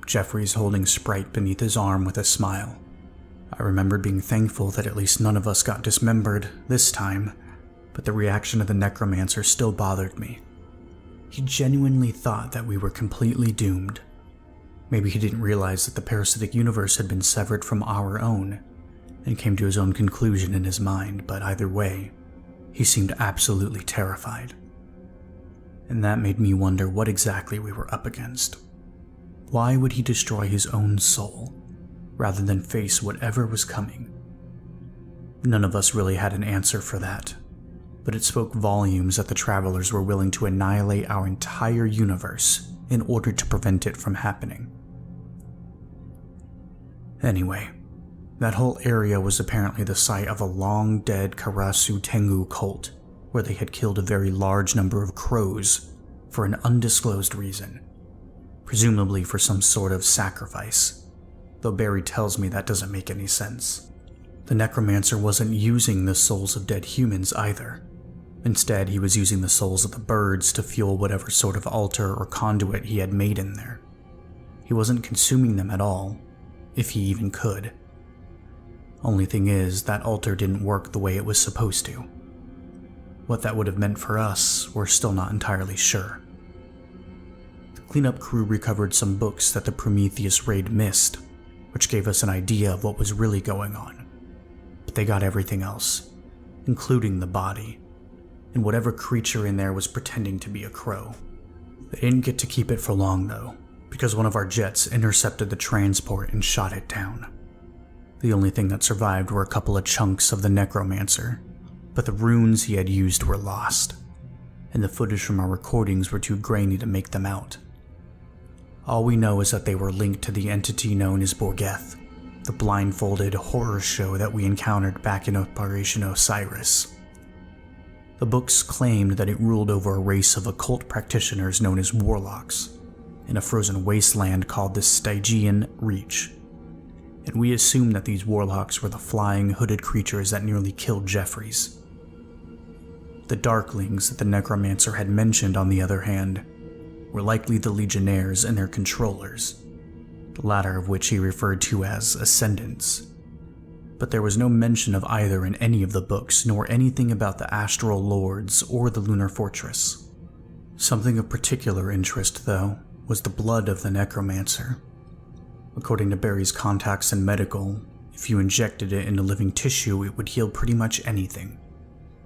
Jeffries holding Sprite beneath his arm with a smile. I remembered being thankful that at least none of us got dismembered this time, but the reaction of the necromancer still bothered me. He genuinely thought that we were completely doomed. Maybe he didn't realize that the parasitic universe had been severed from our own, and came to his own conclusion in his mind, but either way, he seemed absolutely terrified. And that made me wonder what exactly we were up against. Why would he destroy his own soul, rather than face whatever was coming? None of us really had an answer for that, but it spoke volumes that the travelers were willing to annihilate our entire universe in order to prevent it from happening. Anyway, that whole area was apparently the site of a long-dead Karasu Tengu cult, where they had killed a very large number of crows for an undisclosed reason, presumably for some sort of sacrifice, though Barry tells me that doesn't make any sense. The necromancer wasn't using the souls of dead humans either. Instead, he was using the souls of the birds to fuel whatever sort of altar or conduit he had made in there. He wasn't consuming them at all, if he even could. Only thing is, that altar didn't work the way it was supposed to. What that would have meant for us, we're still not entirely sure. The cleanup crew recovered some books that the Prometheus raid missed, which gave us an idea of what was really going on. But they got everything else, including the body, and whatever creature in there was pretending to be a crow. They didn't get to keep it for long though, because one of our jets intercepted the transport and shot it down. The only thing that survived were a couple of chunks of the necromancer, but the runes he had used were lost, and the footage from our recordings were too grainy to make them out. All we know is that they were linked to the entity known as Borgeth, the blindfolded horror show that we encountered back in Operation Osiris. The books claimed that it ruled over a race of occult practitioners known as warlocks, in a frozen wasteland called the Stygian Reach, and we assumed that these warlocks were the flying, hooded creatures that nearly killed Jeffries. The Darklings that the necromancer had mentioned, on the other hand, were likely the Legionnaires and their controllers, the latter of which he referred to as Ascendants. But there was no mention of either in any of the books, nor anything about the Astral Lords or the Lunar Fortress. Something of particular interest, though, was the blood of the necromancer. According to Barry's contacts and medical, if you injected it into living tissue, it would heal pretty much anything.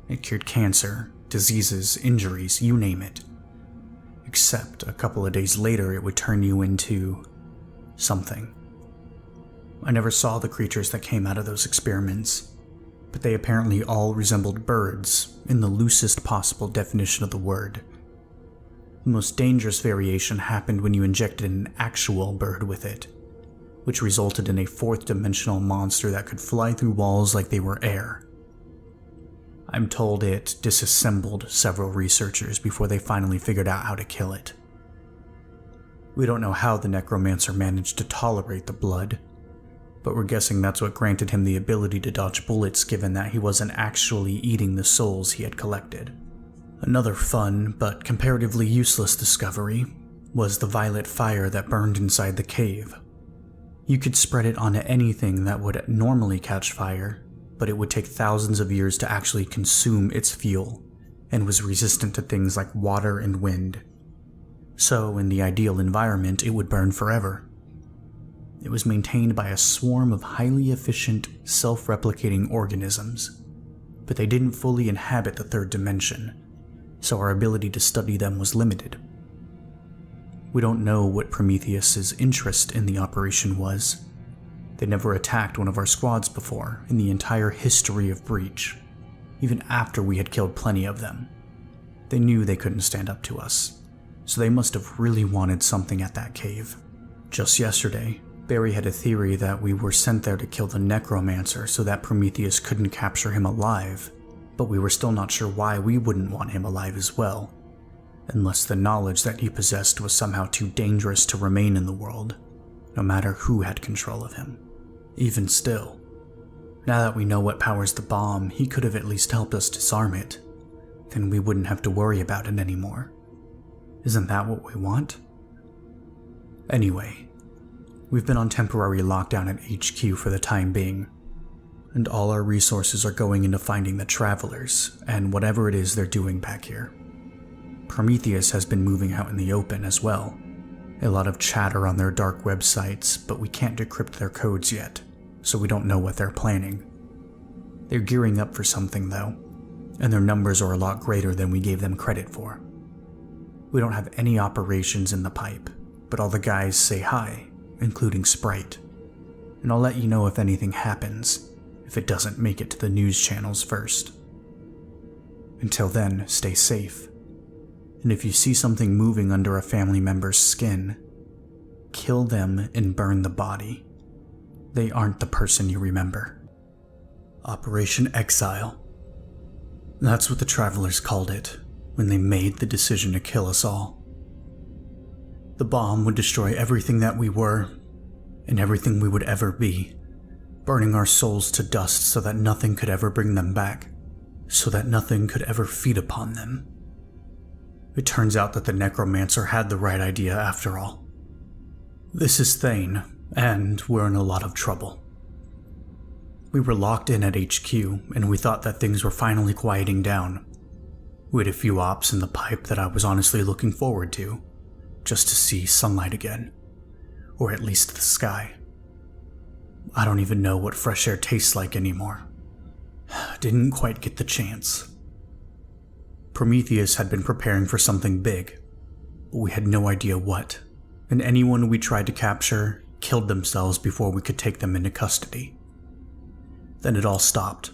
It cured cancer, diseases, injuries, you name it. Except a couple of days later, it would turn you into something. I never saw the creatures that came out of those experiments, but they apparently all resembled birds in the loosest possible definition of the word. The most dangerous variation happened when you injected an actual bird with it, which resulted in a fourth-dimensional monster that could fly through walls like they were air. I'm told it disassembled several researchers before they finally figured out how to kill it. We don't know how the necromancer managed to tolerate the blood, but we're guessing that's what granted him the ability to dodge bullets given that he wasn't actually eating the souls he had collected. Another fun, but comparatively useless discovery was the violet fire that burned inside the cave. You could spread it onto anything that would normally catch fire, but it would take thousands of years to actually consume its fuel, and was resistant to things like water and wind. So, in the ideal environment, it would burn forever. It was maintained by a swarm of highly efficient, self-replicating organisms, but they didn't fully inhabit the third dimension, so our ability to study them was limited. We don't know what Prometheus's interest in the operation was. They never attacked one of our squads before in the entire history of Breach, even after we had killed plenty of them. They knew they couldn't stand up to us, so they must have really wanted something at that cave. Just yesterday, Barry had a theory that we were sent there to kill the necromancer so that Prometheus couldn't capture him alive, but we were still not sure why we wouldn't want him alive as well, unless the knowledge that he possessed was somehow too dangerous to remain in the world, no matter who had control of him. Even still, now that we know what powers the bomb, he could have at least helped us disarm it. Then we wouldn't have to worry about it anymore. Isn't that what we want? Anyway, we've been on temporary lockdown at HQ for the time being, and all our resources are going into finding the travelers and whatever it is they're doing back here. Prometheus has been moving out in the open as well. A lot of chatter on their dark websites, but we can't decrypt their codes yet, so we don't know what they're planning. They're gearing up for something though, and their numbers are a lot greater than we gave them credit for. We don't have any operations in the pipe, but all the guys say hi, including Sprite. And I'll let you know if anything happens, if it doesn't make it to the news channels first. Until then, stay safe. And if you see something moving under a family member's skin, kill them and burn the body. They aren't the person you remember. Operation Exile. That's what the travelers called it when they made the decision to kill us all. The bomb would destroy everything that we were and everything we would ever be, burning our souls to dust so that nothing could ever bring them back, so that nothing could ever feed upon them. It turns out that the necromancer had the right idea after all. This is Thane, and we're in a lot of trouble. We were locked in at HQ, and we thought that things were finally quieting down. We had a few ops in the pipe that I was honestly looking forward to, just to see sunlight again, or at least the sky. I don't even know what fresh air tastes like anymore. Didn't quite get the chance. Prometheus had been preparing for something big, but we had no idea what, and anyone we tried to capture killed themselves before we could take them into custody. Then it all stopped,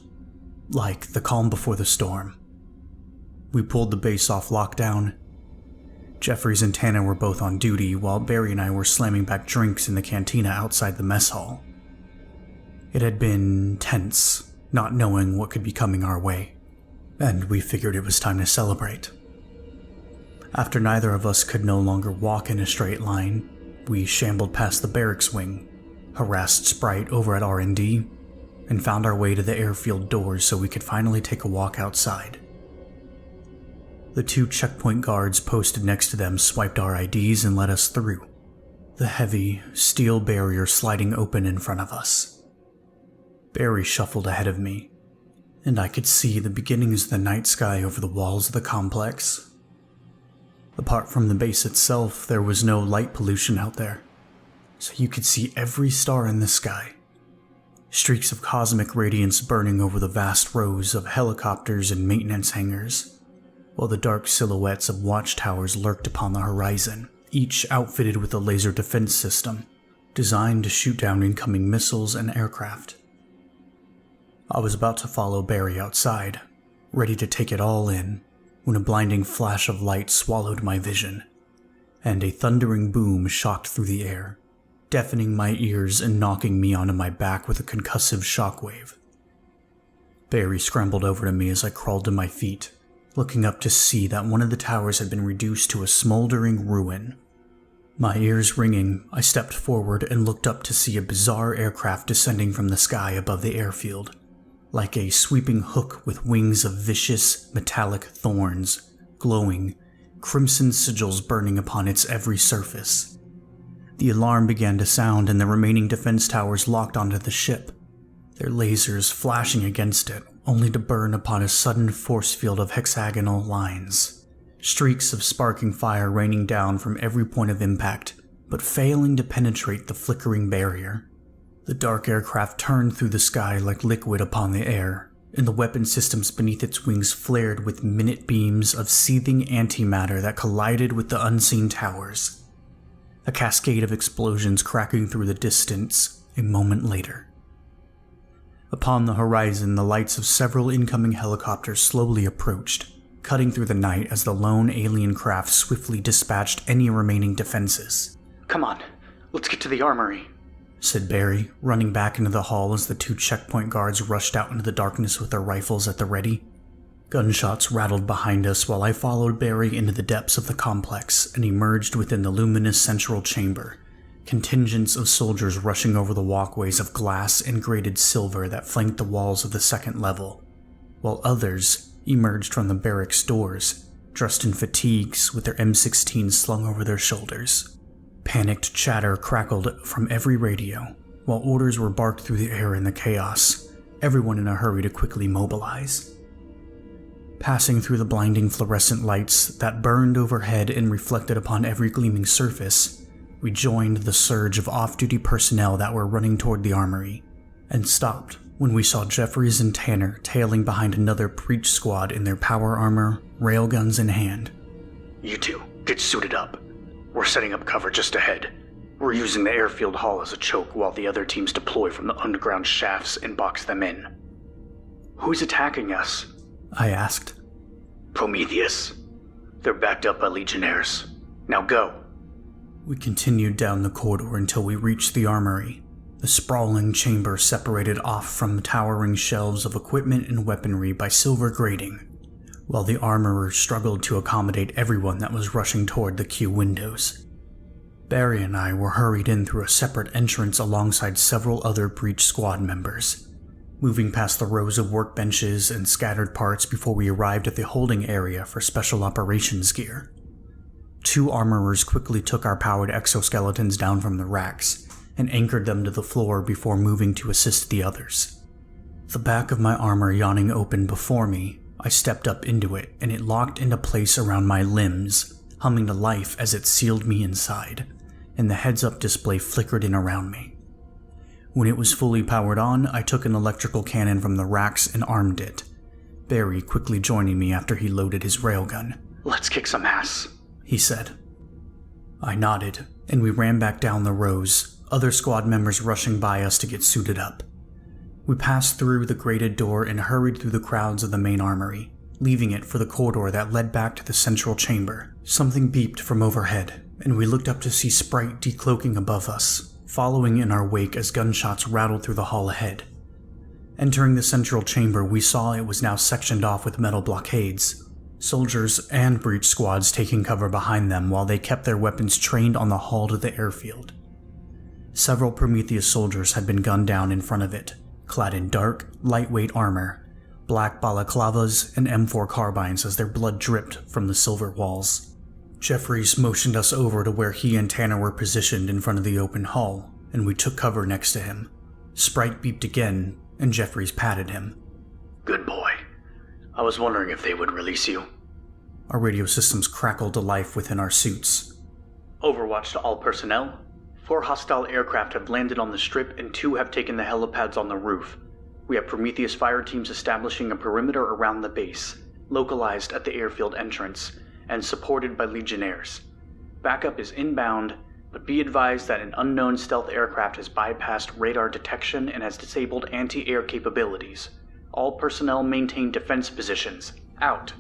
like the calm before the storm. We pulled the base off lockdown. Jeffries and Tana were both on duty, while Barry and I were slamming back drinks in the cantina outside the mess hall. It had been tense, not knowing what could be coming our way, and we figured it was time to celebrate. After neither of us could no longer walk in a straight line, we shambled past the barracks wing, harassed Sprite over at R&D, and found our way to the airfield doors so we could finally take a walk outside. The 2 checkpoint guards posted next to them swiped our IDs and let us through, the heavy, steel barrier sliding open in front of us. Barry shuffled ahead of me, and I could see the beginnings of the night sky over the walls of the complex. Apart from the base itself, there was no light pollution out there. so you could see every star in the sky. Streaks of cosmic radiance burning over the vast rows of helicopters and maintenance hangars, while the dark silhouettes of watchtowers lurked upon the horizon, each outfitted with a laser defense system designed to shoot down incoming missiles and aircraft. I was about to follow Barry outside, ready to take it all in, when a blinding flash of light swallowed my vision, and a thundering boom shocked through the air, deafening my ears and knocking me onto my back with a concussive shockwave. Barry scrambled over to me as I crawled to my feet, looking up to see that one of the towers had been reduced to a smoldering ruin. My ears ringing, I stepped forward and looked up to see a bizarre aircraft descending from the sky above the airfield, like a sweeping hook with wings of vicious, metallic thorns, glowing, crimson sigils burning upon its every surface. The alarm began to sound and the remaining defense towers locked onto the ship, their lasers flashing against it, only to burn upon a sudden force field of hexagonal lines, streaks of sparking fire raining down from every point of impact, but failing to penetrate the flickering barrier. The dark aircraft turned through the sky like liquid upon the air, and the weapon systems beneath its wings flared with minute beams of seething antimatter that collided with the unseen towers, a cascade of explosions cracking through the distance a moment later. Upon the horizon, the lights of several incoming helicopters slowly approached, cutting through the night as the lone alien craft swiftly dispatched any remaining defenses. Come on, let's get to the armory, said Barry, running back into the hall as the two checkpoint guards rushed out into the darkness with their rifles at the ready. Gunshots rattled behind us while I followed Barry into the depths of the complex and emerged within the luminous central chamber, contingents of soldiers rushing over the walkways of glass and grated silver that flanked the walls of the second level, while others emerged from the barracks doors, dressed in fatigues with their M16s slung over their shoulders. Panicked chatter crackled from every radio, while orders were barked through the air in the chaos, everyone in a hurry to quickly mobilize. Passing through the blinding fluorescent lights that burned overhead and reflected upon every gleaming surface, we joined the surge of off-duty personnel that were running toward the armory, and stopped when we saw Jeffries and Tanner tailing behind another breach squad in their power armor, railguns in hand. You two, get suited up. We're setting up cover just ahead. We're using the airfield hall as a choke while the other teams deploy from the underground shafts and box them in. Who's attacking us? I asked. Prometheus. They're backed up by legionnaires. Now go. We continued down the corridor until we reached the armory, the sprawling chamber separated off from towering shelves of equipment and weaponry by silver grating, while the armorers struggled to accommodate everyone that was rushing toward the queue windows. Barry and I were hurried in through a separate entrance alongside several other breach squad members, moving past the rows of workbenches and scattered parts before we arrived at the holding area for special operations gear. Two armorers quickly took our powered exoskeletons down from the racks and anchored them to the floor before moving to assist the others. The back of my armor yawning open before me, I stepped up into it and it locked into place around my limbs, humming to life as it sealed me inside, and the heads-up display flickered in around me. When it was fully powered on, I took an electrical cannon from the racks and armed it, Barry quickly joining me after he loaded his railgun. Let's kick some ass, he said. I nodded, and we ran back down the rows, other squad members rushing by us to get suited up. We passed through the grated door and hurried through the crowds of the main armory, leaving it for the corridor that led back to the central chamber. Something beeped from overhead, and we looked up to see Sprite decloaking above us, following in our wake as gunshots rattled through the hall ahead. Entering the central chamber, we saw it was now sectioned off with metal blockades, soldiers and breach squads taking cover behind them while they kept their weapons trained on the hall to the airfield. Several Prometheus soldiers had been gunned down in front of it, clad in dark, lightweight armor, black balaclavas, and M4 carbines as their blood dripped from the silver walls. Jeffries motioned us over to where he and Tanner were positioned in front of the open hall, and we took cover next to him. Sprite beeped again, and Jeffries patted him. Good boy. I was wondering if they would release you. Our radio systems crackled to life within our suits. Overwatch to all personnel. 4 hostile aircraft have landed on the strip and 2 have taken the helipads on the roof. We have Prometheus fire teams establishing a perimeter around the base, localized at the airfield entrance, and supported by Legionnaires. Backup is inbound, but be advised that an unknown stealth aircraft has bypassed radar detection and has disabled anti-air capabilities. All personnel maintain defense positions. Out.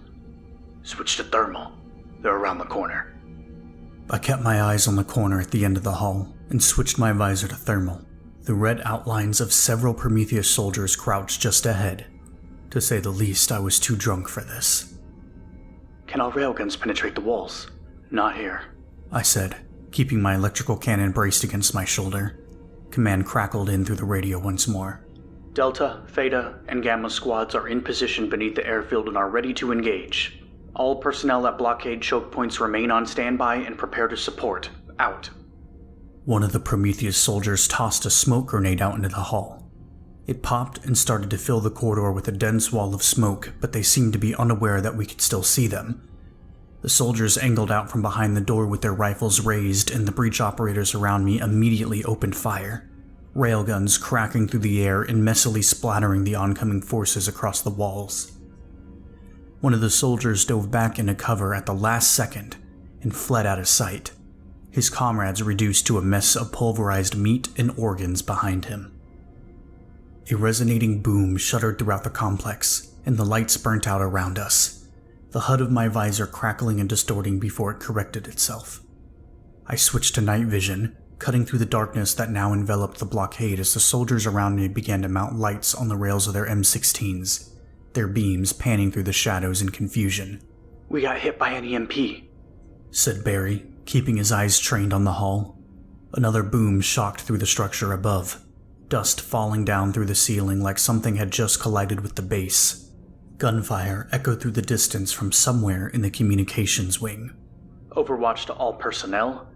Switch to thermal. They're around the corner. I kept my eyes on the corner at the end of the hall and switched my visor to thermal. The red outlines of several Prometheus soldiers crouched just ahead. To say the least, I was too drunk for this. Can our railguns penetrate the walls? Not here, I said, keeping my electrical cannon braced against my shoulder. Command crackled in through the radio once more. Delta, Theta, and Gamma squads are in position beneath the airfield and are ready to engage. All personnel at blockade choke points remain on standby and prepare to support. Out. One of the Prometheus soldiers tossed a smoke grenade out into the hall. It popped and started to fill the corridor with a dense wall of smoke, but they seemed to be unaware that we could still see them. The soldiers angled out from behind the door with their rifles raised, and the breach operators around me immediately opened fire, railguns cracking through the air and messily splattering the oncoming forces across the walls. One of the soldiers dove back into cover at the last second and fled out of sight, his comrades reduced to a mess of pulverized meat and organs behind him. A resonating boom shuddered throughout the complex, and the lights burnt out around us, the HUD of my visor crackling and distorting before it corrected itself. I switched to night vision, cutting through the darkness that now enveloped the blockade as the soldiers around me began to mount lights on the rails of their M16s, their beams panning through the shadows in confusion. We got hit by an EMP, said Barry, keeping his eyes trained on the hull. Another boom shocked through the structure above, dust falling down through the ceiling like something had just collided with the base. Gunfire echoed through the distance from somewhere in the communications wing. Overwatch to all personnel.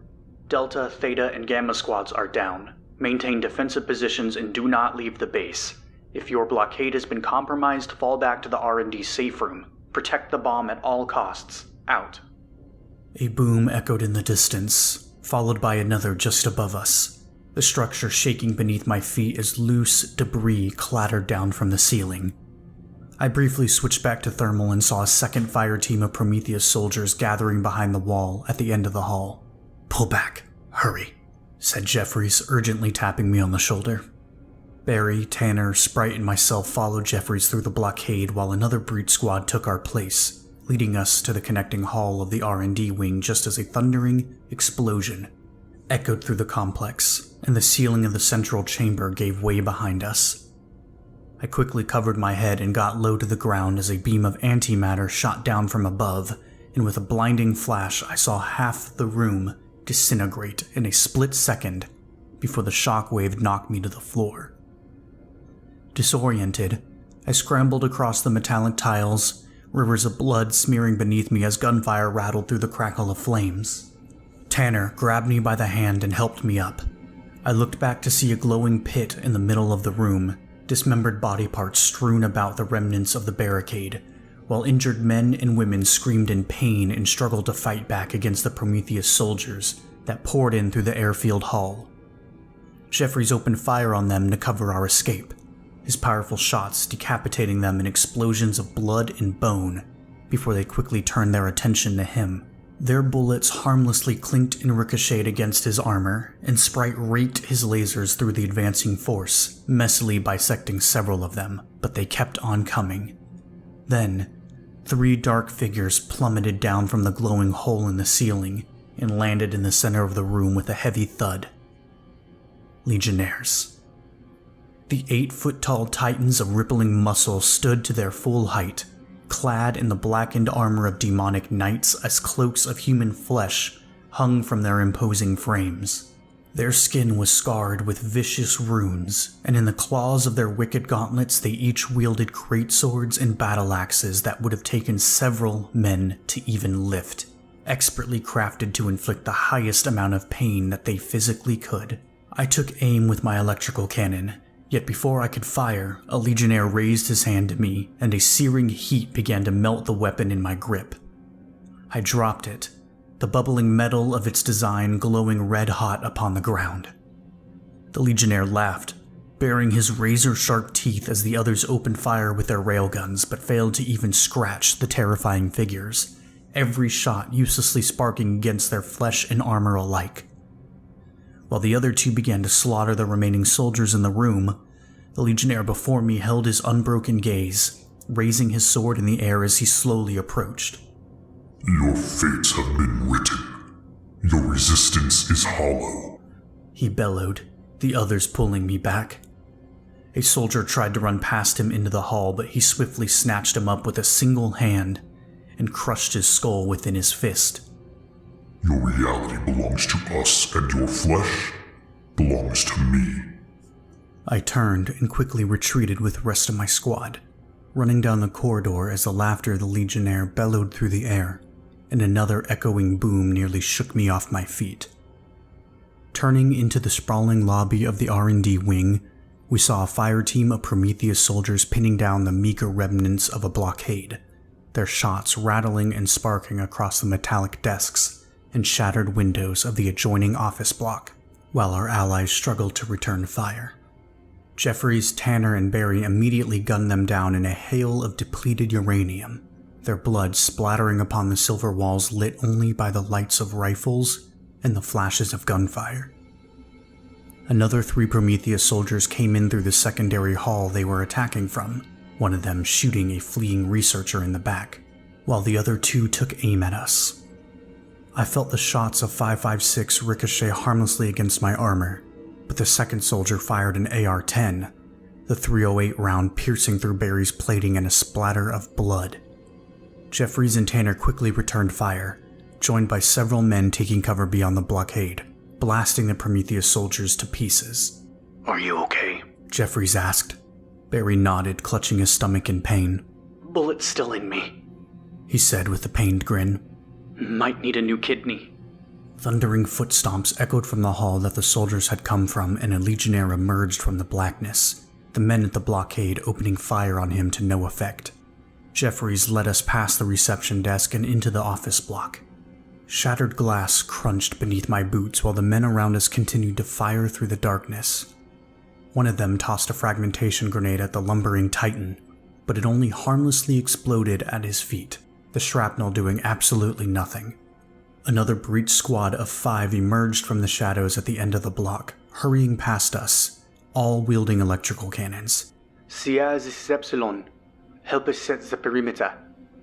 Delta, Theta, and Gamma squads are down. Maintain defensive positions and do not leave the base. If your blockade has been compromised, fall back to the R&D safe room. Protect the bomb at all costs. Out. A boom echoed in the distance, followed by another just above us, the structure shaking beneath my feet as loose debris clattered down from the ceiling. I briefly switched back to thermal and saw a second fire team of Prometheus soldiers gathering behind the wall at the end of the hall. "Pull back. Hurry," said Jeffries, urgently tapping me on the shoulder. Barry, Tanner, Sprite, and myself followed Jeffries through the blockade while another breach squad took our place, leading us to the connecting hall of the R&D wing just as a thundering explosion echoed through the complex, and the ceiling of the central chamber gave way behind us. I quickly covered my head and got low to the ground as a beam of antimatter shot down from above, and with a blinding flash I saw half the room disintegrate in a split second before the shockwave knocked me to the floor. Disoriented, I scrambled across the metallic tiles, rivers of blood smearing beneath me as gunfire rattled through the crackle of flames. Tanner grabbed me by the hand and helped me up. I looked back to see a glowing pit in the middle of the room, dismembered body parts strewn about the remnants of the barricade, while injured men and women screamed in pain and struggled to fight back against the Prometheus soldiers that poured in through the airfield hall. Jeffries opened fire on them to cover our escape, his powerful shots decapitating them in explosions of blood and bone before they quickly turned their attention to him. Their bullets harmlessly clinked and ricocheted against his armor, and Sprite raked his lasers through the advancing force, messily bisecting several of them, but they kept on coming. Then, 3 dark figures plummeted down from the glowing hole in the ceiling and landed in the center of the room with a heavy thud. Legionnaires. The 8-foot-tall titans of rippling muscle stood to their full height, clad in the blackened armor of demonic knights as cloaks of human flesh hung from their imposing frames. Their skin was scarred with vicious runes, and in the claws of their wicked gauntlets they each wielded greatswords and battle axes that would have taken several men to even lift, expertly crafted to inflict the highest amount of pain that they physically could. I took aim with my electrical cannon, yet before I could fire, a Legionnaire raised his hand to me, and a searing heat began to melt the weapon in my grip. I dropped it, the bubbling metal of its design glowing red-hot upon the ground. The Legionnaire laughed, baring his razor-sharp teeth as the others opened fire with their railguns, but failed to even scratch the terrifying figures, every shot uselessly sparking against their flesh and armor alike. While the other two began to slaughter the remaining soldiers in the room, the Legionnaire before me held his unbroken gaze, raising his sword in the air as he slowly approached. Your fates have been written. Your resistance is hollow, he bellowed, the others pulling me back. A soldier tried to run past him into the hall, but he swiftly snatched him up with a single hand and crushed his skull within his fist. Your reality belongs to us, and your flesh belongs to me. I turned and quickly retreated with the rest of my squad, running down the corridor as the laughter of the Legionnaire bellowed through the air, and another echoing boom nearly shook me off my feet. Turning into the sprawling lobby of the R&D wing, we saw a fire team of Prometheus soldiers pinning down the meager remnants of a blockade, their shots rattling and sparking across the metallic desks and shattered windows of the adjoining office block, while our allies struggled to return fire. Jeffries, Tanner, and Barry immediately gunned them down in a hail of depleted uranium, their blood splattering upon the silver walls lit only by the lights of rifles and the flashes of gunfire. Another 3 Prometheus soldiers came in through the secondary hall they were attacking from, one of them shooting a fleeing researcher in the back, while the other 2 took aim at us. I felt the shots of 5.56 ricochet harmlessly against my armor, but the second soldier fired an AR-10, the .308 round piercing through Barry's plating in a splatter of blood. Jeffries and Tanner quickly returned fire, joined by several men taking cover beyond the blockade, blasting the Prometheus soldiers to pieces. Are you okay? Jeffries asked. Barry nodded, clutching his stomach in pain. Bullet's still in me, he said with a pained grin. Might need a new kidney. Thundering foot stomps echoed from the hall that the soldiers had come from, and a Legionnaire emerged from the blackness, the men at the blockade opening fire on him to no effect. Jeffries led us past the reception desk and into the office block. Shattered glass crunched beneath my boots while the men around us continued to fire through the darkness. One of them tossed a fragmentation grenade at the lumbering Titan, but it only harmlessly exploded at his feet, the shrapnel doing absolutely nothing. Another breach squad of 5 emerged from the shadows at the end of the block, hurrying past us, all wielding electrical cannons. Sia, this is Epsilon. Help us set the perimeter,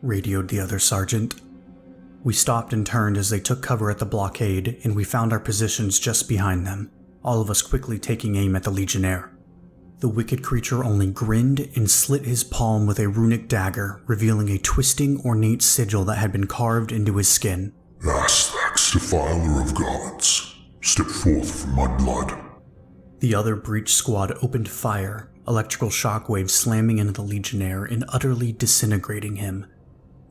radioed the other sergeant. We stopped and turned as they took cover at the blockade, and we found our positions just behind them, all of us quickly taking aim at the Legionnaire. The wicked creature only grinned and slit his palm with a runic dagger, revealing a twisting, ornate sigil that had been carved into his skin. Asphax, defiler of gods, step forth from my blood. The other breach squad opened fire, electrical shockwaves slamming into the Legionnaire and utterly disintegrating him,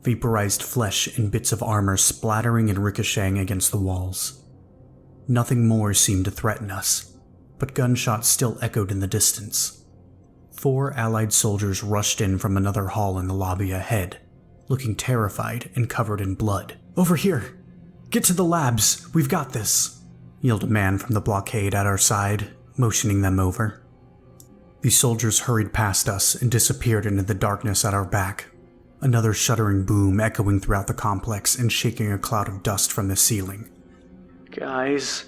vaporized flesh and bits of armor splattering and ricocheting against the walls. Nothing more seemed to threaten us, but gunshots still echoed in the distance. 4 allied soldiers rushed in from another hall in the lobby ahead, looking terrified and covered in blood. "Over here! Get to the labs! We've got this!" yelled a man from the blockade at our side, motioning them over. The soldiers hurried past us and disappeared into the darkness at our back, another shuddering boom echoing throughout the complex and shaking a cloud of dust from the ceiling. Guys,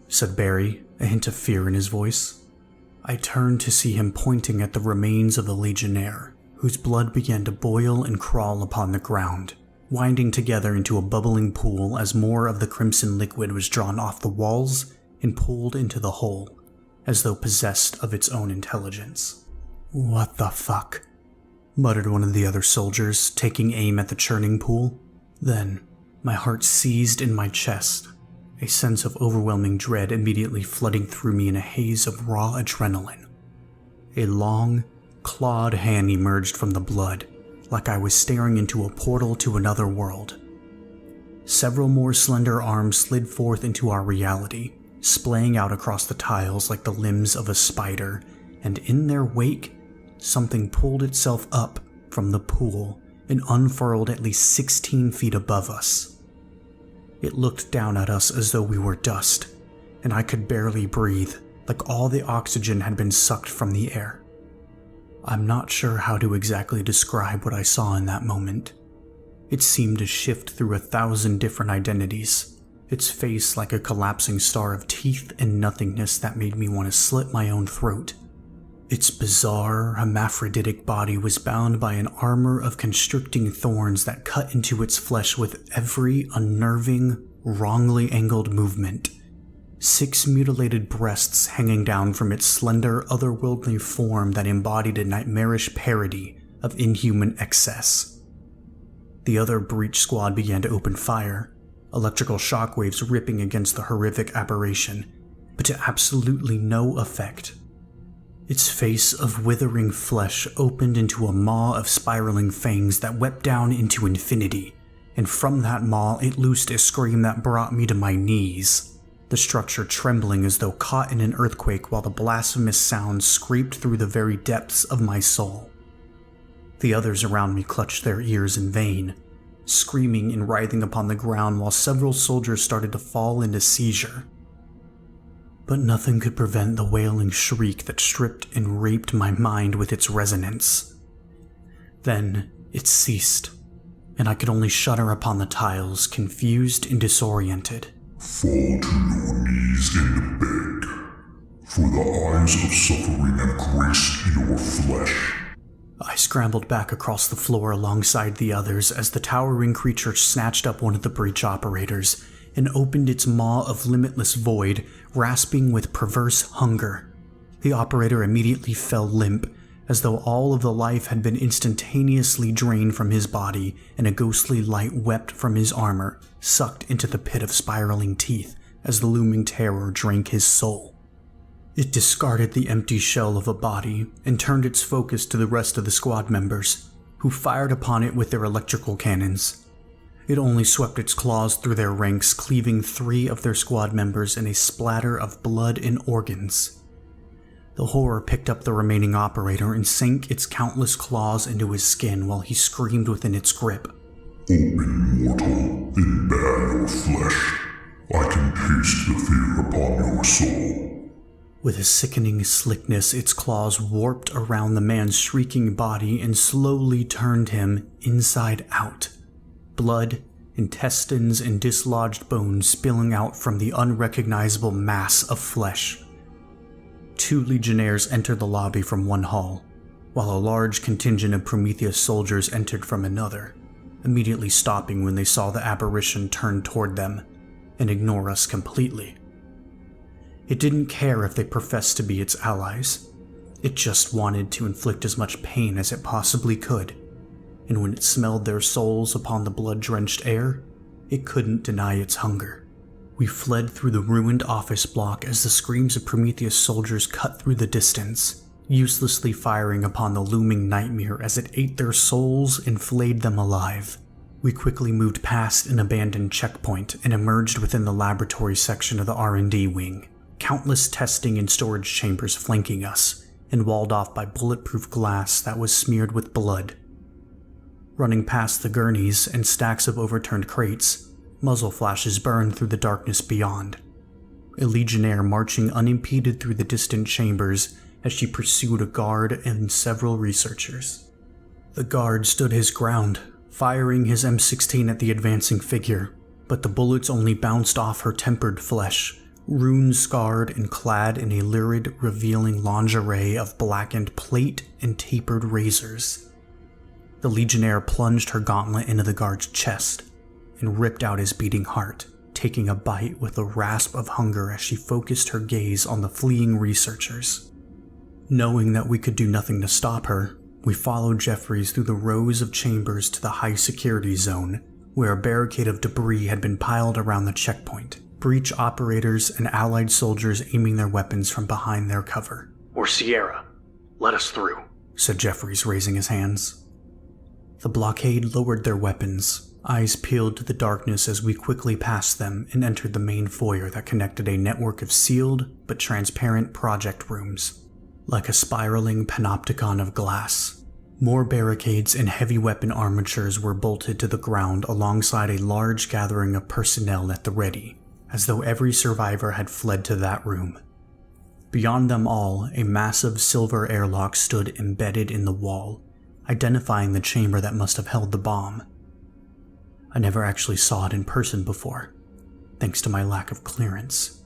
said Barry, a hint of fear in his voice. I turned to see him pointing at the remains of the Legionnaire, whose blood began to boil and crawl upon the ground, winding together into a bubbling pool as more of the crimson liquid was drawn off the walls and pulled into the hole, as though possessed of its own intelligence. "What the fuck?" muttered one of the other soldiers, taking aim at the churning pool. Then, my heart seized in my chest, a sense of overwhelming dread immediately flooding through me in a haze of raw adrenaline. A long, clawed hand emerged from the blood, like I was staring into a portal to another world. Several more slender arms slid forth into our reality, splaying out across the tiles like the limbs of a spider, and in their wake, something pulled itself up from the pool and unfurled at least 16 feet above us. It looked down at us as though we were dust, and I could barely breathe, like all the oxygen had been sucked from the air. I'm not sure how to exactly describe what I saw in that moment. It seemed to shift through 1,000 different identities, its face like a collapsing star of teeth and nothingness that made me want to slit my own throat. Its bizarre, hermaphroditic body was bound by an armor of constricting thorns that cut into its flesh with every unnerving, wrongly angled movement. 6 mutilated breasts hanging down from its slender, otherworldly form that embodied a nightmarish parody of inhuman excess. The other breach squad began to open fire, electrical shockwaves ripping against the horrific aberration, but to absolutely no effect. Its face of withering flesh opened into a maw of spiraling fangs that wept down into infinity, and from that maw it loosed a scream that brought me to my knees, the structure trembling as though caught in an earthquake while the blasphemous sound scraped through the very depths of my soul. The others around me clutched their ears in vain, screaming and writhing upon the ground while several soldiers started to fall into seizure. But nothing could prevent the wailing shriek that stripped and raped my mind with its resonance. Then it ceased, and I could only shudder upon the tiles, confused and disoriented. Fall to your knees and beg, for the eyes of suffering have graced your flesh. I scrambled back across the floor alongside the others as the towering creature snatched up one of the breach operators and opened its maw of limitless void, rasping with perverse hunger. The operator immediately fell limp, as though all of the life had been instantaneously drained from his body and a ghostly light wept from his armor, sucked into the pit of spiraling teeth as the looming terror drank his soul. It discarded the empty shell of a body and turned its focus to the rest of the squad members, who fired upon it with their electrical cannons. It only swept its claws through their ranks, cleaving 3 of their squad members in a splatter of blood and organs. The horror picked up the remaining operator and sank its countless claws into his skin while he screamed within its grip. Open, mortal, and bare your flesh. I can taste the fear upon your soul. With a sickening slickness, its claws warped around the man's shrieking body and slowly turned him inside out. Blood, intestines, and dislodged bones spilling out from the unrecognizable mass of flesh. 2 legionnaires entered the lobby from one hall, while a large contingent of Prometheus soldiers entered from another, immediately stopping when they saw the apparition turn toward them and ignore us completely. It didn't care if they professed to be its allies. It just wanted to inflict as much pain as it possibly could, and when it smelled their souls upon the blood-drenched air, it couldn't deny its hunger. We fled through the ruined office block as the screams of Prometheus soldiers cut through the distance, uselessly firing upon the looming nightmare as it ate their souls and flayed them alive. We quickly moved past an abandoned checkpoint and emerged within the laboratory section of the R&D wing, countless testing and storage chambers flanking us, and walled off by bulletproof glass that was smeared with blood. Running past the gurneys and stacks of overturned crates, muzzle flashes burned through the darkness beyond. A legionnaire marching unimpeded through the distant chambers as she pursued a guard and several researchers. The guard stood his ground, firing his M16 at the advancing figure, but the bullets only bounced off her tempered flesh, rune-scarred and clad in a lurid, revealing lingerie of blackened plate and tapered razors. The legionnaire plunged her gauntlet into the guard's chest and ripped out his beating heart, taking a bite with a rasp of hunger as she focused her gaze on the fleeing researchers. Knowing that we could do nothing to stop her, we followed Jeffries through the rows of chambers to the high-security zone, where a barricade of debris had been piled around the checkpoint, breach operators and allied soldiers aiming their weapons from behind their cover. Or Sierra. Let us through, said Jeffries, raising his hands. The blockade lowered their weapons, eyes peeled to the darkness as we quickly passed them and entered the main foyer that connected a network of sealed but transparent project rooms. Like a spiraling panopticon of glass, More barricades and heavy weapon armatures were bolted to the ground alongside a large gathering of personnel at the ready, as though every survivor had fled to that room. Beyond them all, a massive silver airlock stood embedded in the wall, identifying the chamber that must have held the bomb. I never actually saw it in person before, thanks to my lack of clearance,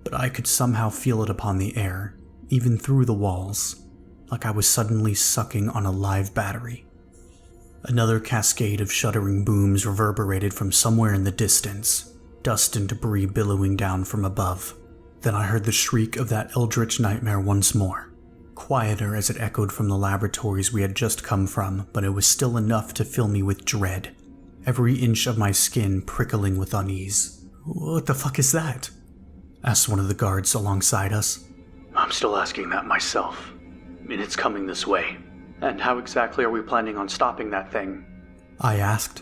but I could somehow feel it upon the air, even through the walls, like I was suddenly sucking on a live battery. Another cascade of shuddering booms reverberated from somewhere in the distance, dust and debris billowing down from above. Then I heard the shriek of that eldritch nightmare once more, quieter as it echoed from the laboratories we had just come from, but it was still enough to fill me with dread, every inch of my skin prickling with unease. "What the fuck is that?" asked one of the guards alongside us. I'm still asking that myself, and it's coming this way. And how exactly are we planning on stopping that thing? I asked.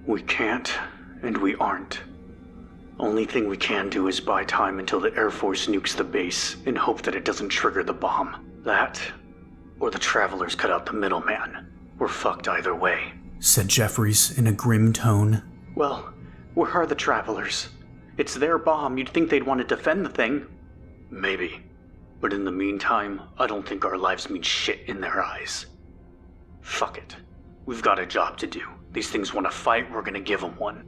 We can't, and we aren't. Only thing we can do is buy time until the Air Force nukes the base and hope that it doesn't trigger the bomb. That, or the Travelers cut out the middleman. We're fucked either way, said Jeffries in a grim tone. Well, where are the Travelers? It's their bomb. You'd think they'd want to defend the thing. Maybe. But in the meantime, I don't think our lives mean shit in their eyes. Fuck it. We've got a job to do. These things want to fight, we're gonna give them one.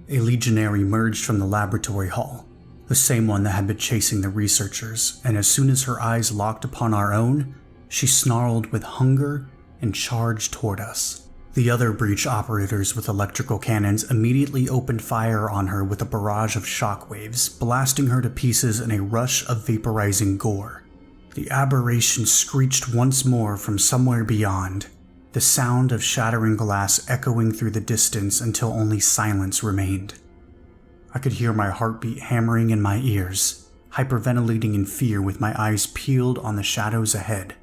A legionary emerged from the laboratory hall, the same one that had been chasing the researchers, and as soon as her eyes locked upon our own, she snarled with hunger and charged toward us. The other breach operators with electrical cannons immediately opened fire on her with a barrage of shockwaves, blasting her to pieces in a rush of vaporizing gore. The aberration screeched once more from somewhere beyond, the sound of shattering glass echoing through the distance until only silence remained. I could hear my heartbeat hammering in my ears, hyperventilating in fear with my eyes peeled on the shadows ahead.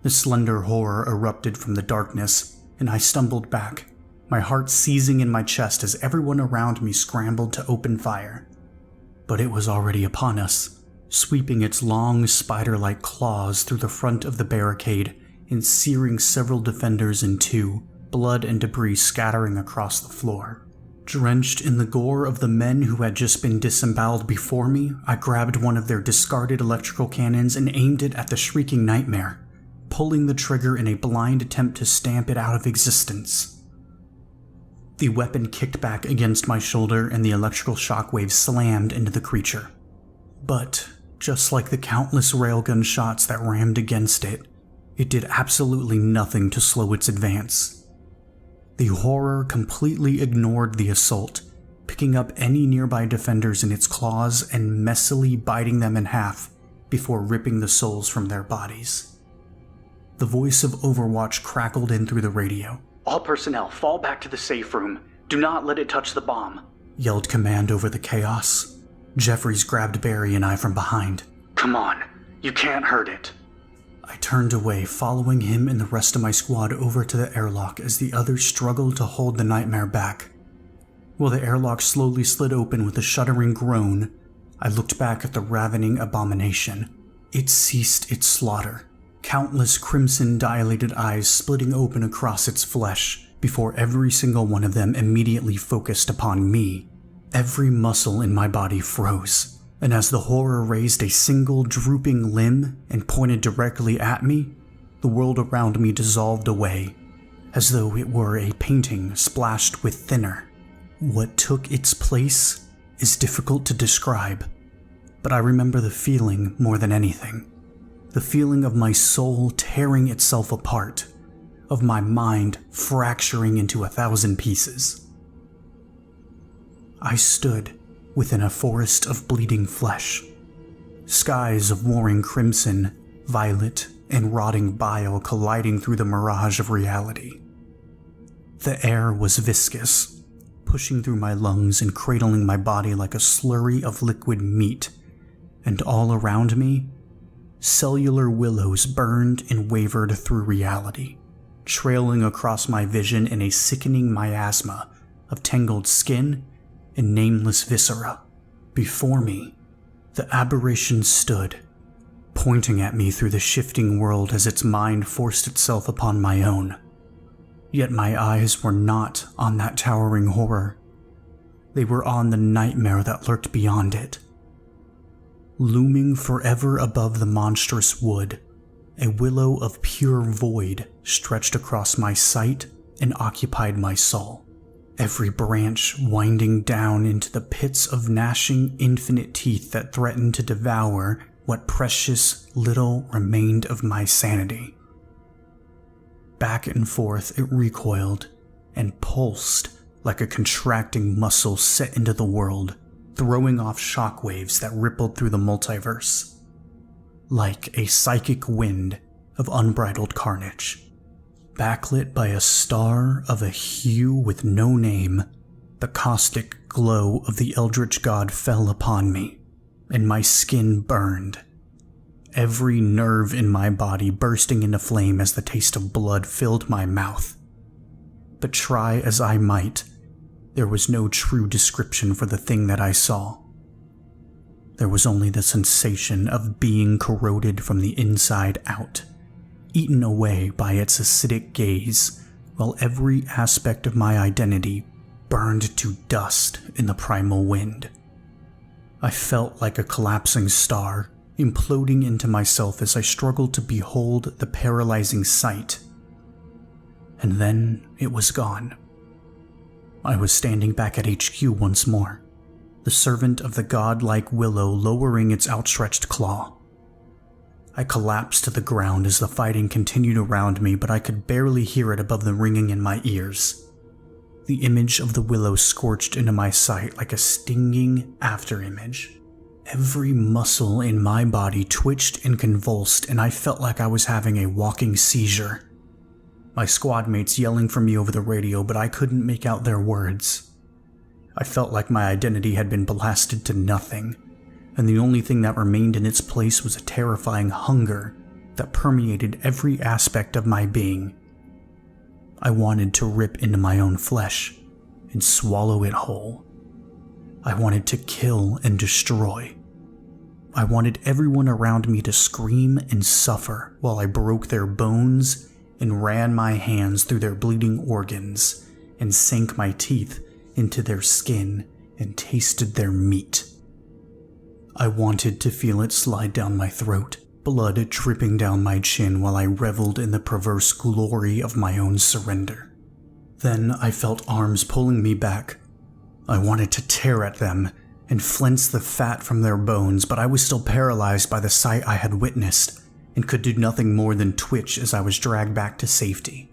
The slender horror erupted from the darkness, and I stumbled back, my heart seizing in my chest as everyone around me scrambled to open fire. But it was already upon us, sweeping its long, spider-like claws through the front of the barricade and searing several defenders in two, blood and debris scattering across the floor. Drenched in the gore of the men who had just been disemboweled before me, I grabbed one of their discarded electrical cannons and aimed it at the shrieking nightmare, pulling the trigger in a blind attempt to stamp it out of existence. The weapon kicked back against my shoulder and the electrical shockwave slammed into the creature. But, just like the countless railgun shots that rammed against it, it did absolutely nothing to slow its advance. The horror completely ignored the assault, picking up any nearby defenders in its claws and messily biting them in half before ripping the souls from their bodies. The voice of Overwatch crackled in through the radio. All personnel, fall back to the safe room. Do not let it touch the bomb, yelled command over the chaos. Jeffries grabbed Barry and I from behind. Come on, you can't hurt it. I turned away, following him and the rest of my squad over to the airlock as the others struggled to hold the nightmare back. While the airlock slowly slid open with a shuddering groan, I looked back at the ravening abomination. It ceased its slaughter, countless crimson dilated eyes splitting open across its flesh before every single one of them immediately focused upon me. Every muscle in my body froze. And as the horror raised a single drooping limb and pointed directly at me, the world around me dissolved away, as though it were a painting splashed with thinner. What took its place is difficult to describe, but I remember the feeling more than anything. The feeling of my soul tearing itself apart, of my mind fracturing into 1,000 pieces. I stood within a forest of bleeding flesh, skies of warring crimson, violet, and rotting bile colliding through the mirage of reality. The air was viscous, pushing through my lungs and cradling my body like a slurry of liquid meat, and all around me, cellular willows burned and wavered through reality, trailing across my vision in a sickening miasma of tangled skin and nameless viscera. Before me, the aberration stood, pointing at me through the shifting world as its mind forced itself upon my own. Yet my eyes were not on that towering horror. They were on the nightmare that lurked beyond it. Looming forever above the monstrous wood, a willow of pure void stretched across my sight and occupied my soul, every branch winding down into the pits of gnashing infinite teeth that threatened to devour what precious little remained of my sanity. Back and forth it recoiled and pulsed like a contracting muscle set into the world, throwing off shockwaves that rippled through the multiverse. Like a psychic wind of unbridled carnage. Backlit by a star of a hue with no name, the caustic glow of the eldritch god fell upon me, and my skin burned. Every nerve in my body bursting into flame as the taste of blood filled my mouth. But try as I might, there was no true description for the thing that I saw. There was only the sensation of being corroded from the inside out, eaten away by its acidic gaze, while every aspect of my identity burned to dust in the primal wind. I felt like a collapsing star, imploding into myself as I struggled to behold the paralyzing sight. And then it was gone. I was standing back at HQ once more, the servant of the godlike willow lowering its outstretched claw. I collapsed to the ground as the fighting continued around me, but I could barely hear it above the ringing in my ears. The image of the willow scorched into my sight like a stinging afterimage. Every muscle in my body twitched and convulsed, and I felt like I was having a walking seizure. My squad mates yelling for me over the radio, but I couldn't make out their words. I felt like my identity had been blasted to nothing, and the only thing that remained in its place was a terrifying hunger that permeated every aspect of my being. I wanted to rip into my own flesh and swallow it whole. I wanted to kill and destroy. I wanted everyone around me to scream and suffer while I broke their bones and ran my hands through their bleeding organs and sank my teeth into their skin and tasted their meat. I wanted to feel it slide down my throat, blood dripping down my chin while I reveled in the perverse glory of my own surrender. Then I felt arms pulling me back. I wanted to tear at them and flinch the fat from their bones, but I was still paralyzed by the sight I had witnessed and could do nothing more than twitch as I was dragged back to safety.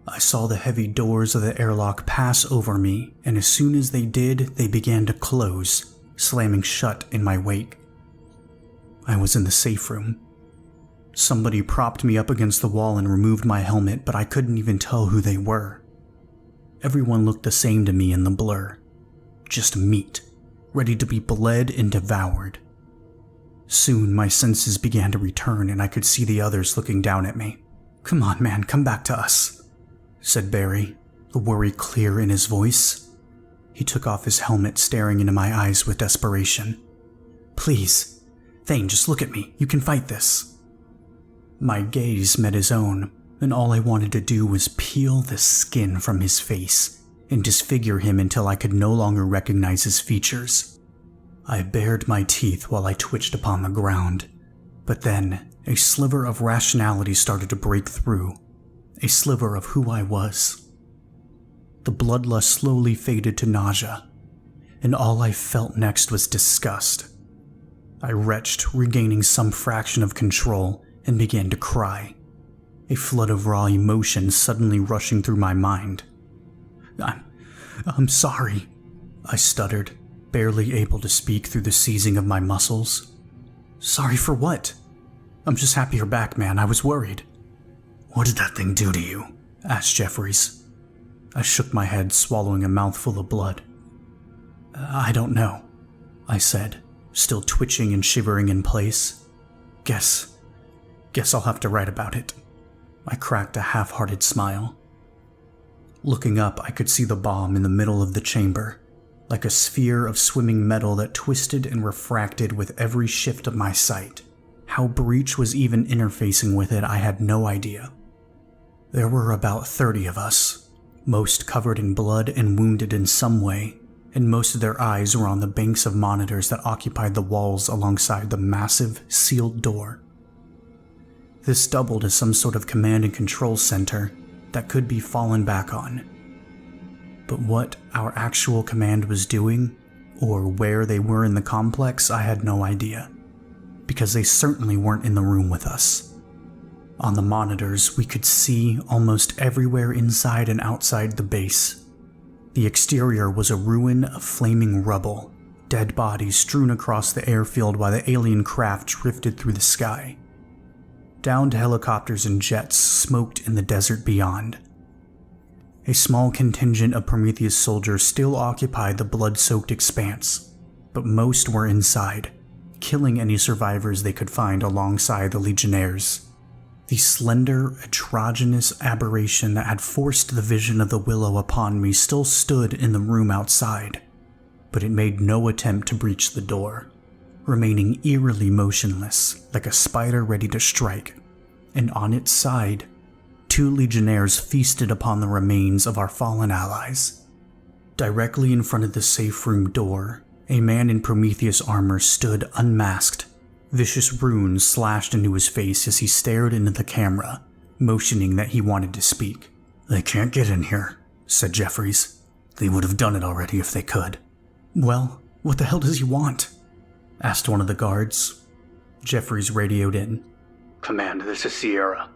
I saw the heavy doors of the airlock pass over me, and as soon as they did, they began to close, slamming shut in my wake. I was in the safe room. Somebody propped me up against the wall and removed my helmet, but I couldn't even tell who they were. Everyone looked the same to me in the blur. Just meat, ready to be bled and devoured. Soon my senses began to return and I could see the others looking down at me. "Come on, man, come back to us," said Barry, the worry clear in his voice. He took off his helmet, staring into my eyes with desperation. "Please, Thane, just look at me. You can fight this." My gaze met his own, and all I wanted to do was peel the skin from his face and disfigure him until I could no longer recognize his features. I bared my teeth while I twitched upon the ground, but then a sliver of rationality started to break through, a sliver of who I was. The bloodlust slowly faded to nausea, and all I felt next was disgust. I retched, regaining some fraction of control, and began to cry, a flood of raw emotion suddenly rushing through my mind. I'm sorry," I stuttered, barely able to speak through the seizing of my muscles. "Sorry for what? I'm just happy you're back, man. I was worried." "What did that thing do to you?" asked Jeffries. I shook my head, swallowing a mouthful of blood. "I don't know," I said, still twitching and shivering in place. Guess I'll have to write about it." I cracked a half-hearted smile. Looking up, I could see the bomb in the middle of the chamber, like a sphere of swimming metal that twisted and refracted with every shift of my sight, How Breach was even interfacing with it, I had no idea. There were about 30 of us, most covered in blood and wounded in some way, and most of their eyes were on the banks of monitors that occupied the walls alongside the massive, sealed door. This doubled as some sort of command and control center that could be fallen back on. But what our actual command was doing, or where they were in the complex, I had no idea, because they certainly weren't in the room with us. On the monitors, we could see almost everywhere inside and outside the base. The exterior was a ruin of flaming rubble, dead bodies strewn across the airfield while the alien craft drifted through the sky. Downed helicopters and jets smoked in the desert beyond. A small contingent of Prometheus soldiers still occupied the blood-soaked expanse, but most were inside, killing any survivors they could find alongside the Legionnaires. The slender, androgynous aberration that had forced the vision of the Willow upon me still stood in the room outside, but it made no attempt to breach the door, remaining eerily motionless like a spider ready to strike, and on its side, 2 Legionnaires feasted upon the remains of our fallen allies. Directly in front of the safe room door, a man in Prometheus armor stood unmasked, vicious runes slashed into his face as he stared into the camera, motioning that he wanted to speak. "They can't get in here," said Jeffries. "They would have done it already if they could." "Well, what the hell does he want?" asked one of the guards. Jeffries radioed in. Command, this is Sierra.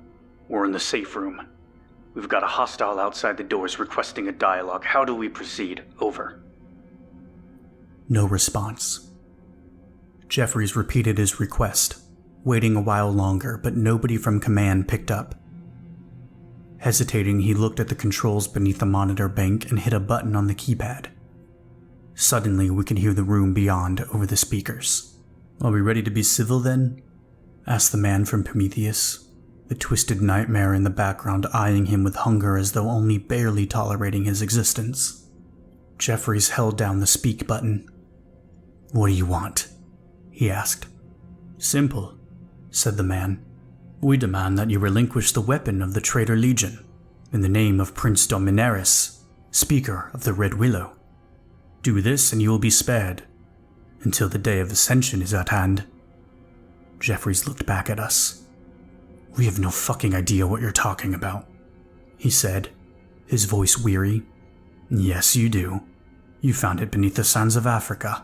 We're in the safe room. We've got a hostile outside the doors requesting a dialogue. How do we proceed? Over. No response. Jeffries repeated his request, waiting a while longer, but nobody from command picked up. Hesitating, he looked at the controls beneath the monitor bank and hit a button on the keypad. Suddenly, we could hear the room beyond over the speakers. "Are we ready to be civil then?" asked the man from Prometheus, the twisted nightmare in the background eyeing him with hunger as though only barely tolerating his existence. Jeffries held down the speak button. "What do you want?" he asked. "Simple," said the man. "We demand that you relinquish the weapon of the traitor Legion, in the name of Prince Dominaris, Speaker of the Red Willow. Do this and you will be spared, until the day of ascension is at hand." Jeffries looked back at us. "We have no fucking idea what you're talking about," he said, his voice weary. "Yes, you do. You found it beneath the sands of Africa."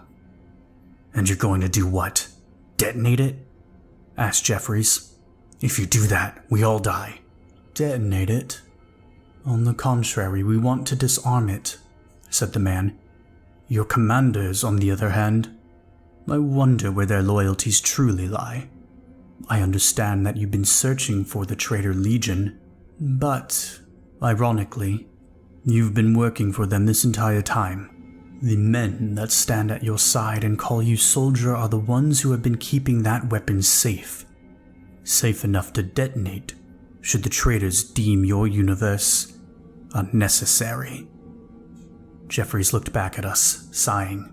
"And you're going to do what? Detonate it?" asked Jeffries. "If you do that, we all die." "Detonate it? On the contrary, we want to disarm it," said the man. "Your commanders, on the other hand, I wonder where their loyalties truly lie. I understand that you've been searching for the traitor Legion, but, ironically, you've been working for them this entire time. The men that stand at your side and call you soldier are the ones who have been keeping that weapon safe. Safe enough to detonate, should the traitors deem your universe unnecessary." Jeffries looked back at us, sighing.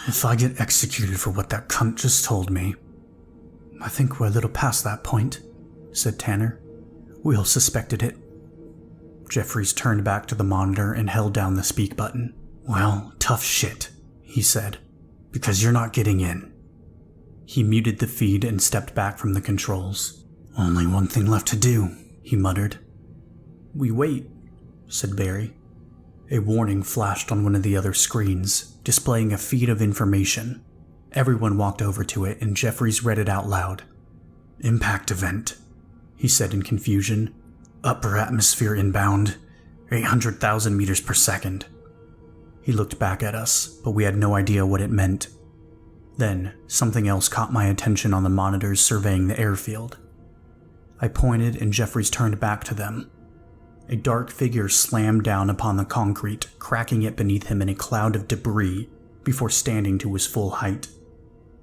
"If I get executed for what that cunt just told me..." "I think we're a little past that point," said Tanner. "We all suspected it." Jeffries turned back to the monitor and held down the speak button. "Well, tough shit," he said, "because you're not getting in." He muted the feed and stepped back from the controls. "Only one thing left to do," he muttered. "We wait," said Barry. A warning flashed on one of the other screens, displaying a feed of information. Everyone walked over to it, and Jeffries read it out loud. "Impact event," he said in confusion. "Upper atmosphere inbound, 800,000 meters per second." He looked back at us, but we had no idea what it meant. Then, something else caught my attention on the monitors surveying the airfield. I pointed, and Jeffries turned back to them. A dark figure slammed down upon the concrete, cracking it beneath him in a cloud of debris before standing to his full height.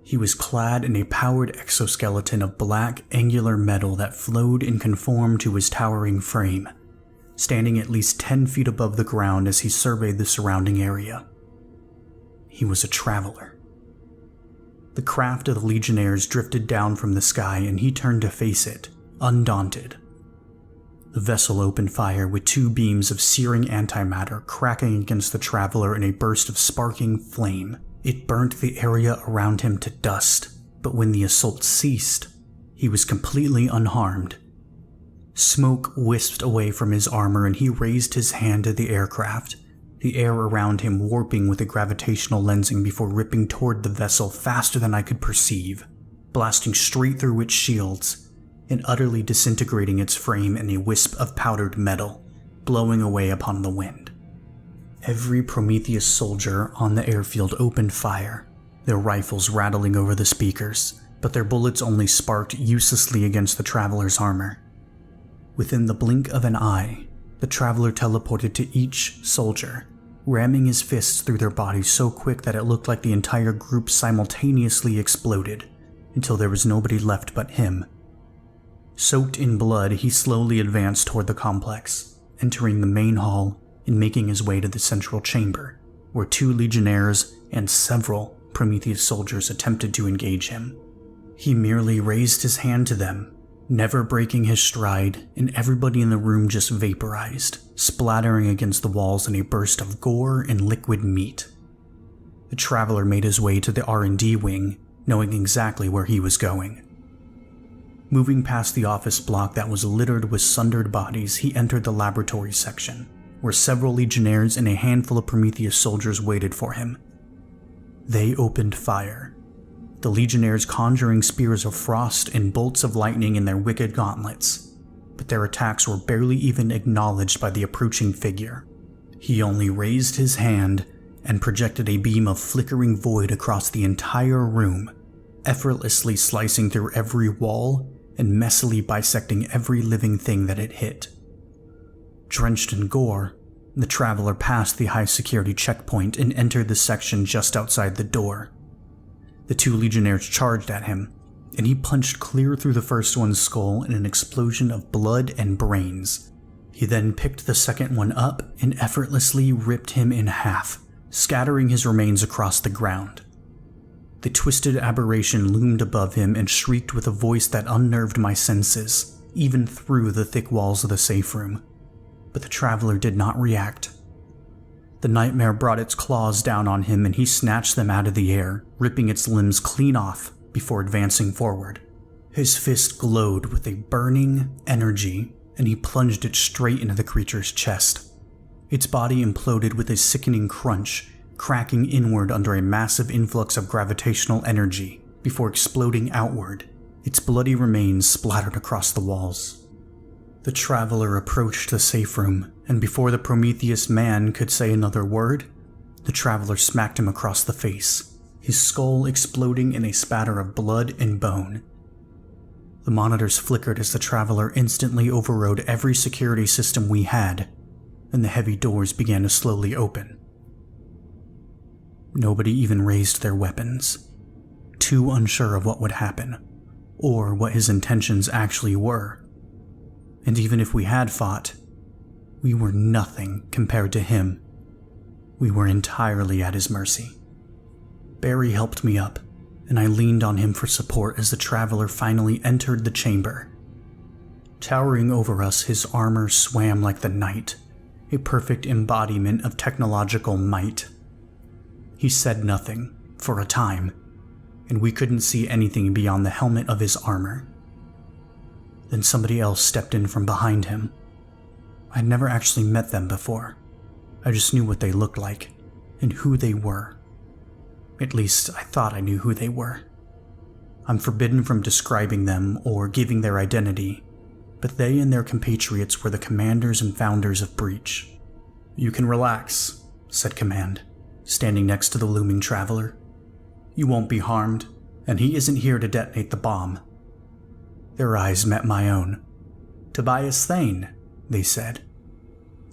He was clad in a powered exoskeleton of black, angular metal that flowed and conformed to his towering frame, standing at least 10 feet above the ground as he surveyed the surrounding area. He was a traveler. The craft of the Legionnaires drifted down from the sky and he turned to face it, undaunted. The vessel opened fire with 2 beams of searing antimatter cracking against the Traveler in a burst of sparking flame. It burnt the area around him to dust, but when the assault ceased, he was completely unharmed. Smoke wisped away from his armor and he raised his hand to the aircraft, the air around him warping with a gravitational lensing before ripping toward the vessel faster than I could perceive, blasting straight through its shields and utterly disintegrating its frame in a wisp of powdered metal, blowing away upon the wind. Every Prometheus soldier on the airfield opened fire, their rifles rattling over the speakers, but their bullets only sparked uselessly against the Traveler's armor. Within the blink of an eye, the Traveler teleported to each soldier, ramming his fists through their bodies so quick that it looked like the entire group simultaneously exploded, until there was nobody left but him. Soaked in blood, he slowly advanced toward the complex, entering the main hall and making his way to the central chamber, where 2 Legionnaires and several Prometheus soldiers attempted to engage him. He merely raised his hand to them, never breaking his stride, and everybody in the room just vaporized, splattering against the walls in a burst of gore and liquid meat. The Traveler made his way to the R&D wing, knowing exactly where he was going. Moving past the office block that was littered with sundered bodies, he entered the laboratory section, where several Legionnaires and a handful of Prometheus soldiers waited for him. They opened fire, the Legionnaires conjuring spears of frost and bolts of lightning in their wicked gauntlets, but their attacks were barely even acknowledged by the approaching figure. He only raised his hand and projected a beam of flickering void across the entire room, effortlessly slicing through every wall and messily bisecting every living thing that it hit. Drenched in gore, the Traveler passed the high-security checkpoint and entered the section just outside the door. The 2 Legionnaires charged at him, and he punched clear through the first one's skull in an explosion of blood and brains. He then picked the second one up and effortlessly ripped him in half, scattering his remains across the ground. The twisted aberration loomed above him and shrieked with a voice that unnerved my senses, even through the thick walls of the safe room. But the Traveler did not react. The nightmare brought its claws down on him and he snatched them out of the air, ripping its limbs clean off before advancing forward. His fist glowed with a burning energy and he plunged it straight into the creature's chest. Its body imploded with a sickening crunch, cracking inward under a massive influx of gravitational energy before exploding outward, its bloody remains splattered across the walls. The Traveler approached the safe room, and before the Prometheus man could say another word, the Traveler smacked him across the face, his skull exploding in a spatter of blood and bone. The monitors flickered as the Traveler instantly overrode every security system we had, and the heavy doors began to slowly open. Nobody even raised their weapons, too unsure of what would happen, or what his intentions actually were. And even if we had fought, we were nothing compared to him. We were entirely at his mercy. Barry helped me up, and I leaned on him for support as the Traveler finally entered the chamber. Towering over us, his armor swam like the night, a perfect embodiment of technological might. He said nothing, for a time, and we couldn't see anything beyond the helmet of his armor. Then somebody else stepped in from behind him. I'd never actually met them before. I just knew what they looked like, and who they were. At least, I thought I knew who they were. I'm forbidden from describing them or giving their identity, but they and their compatriots were the commanders and founders of Breach. "You can relax," said Command, standing next to the looming Traveler. "You won't be harmed, and he isn't here to detonate the bomb." Their eyes met my own. "Tobias Thane," they said.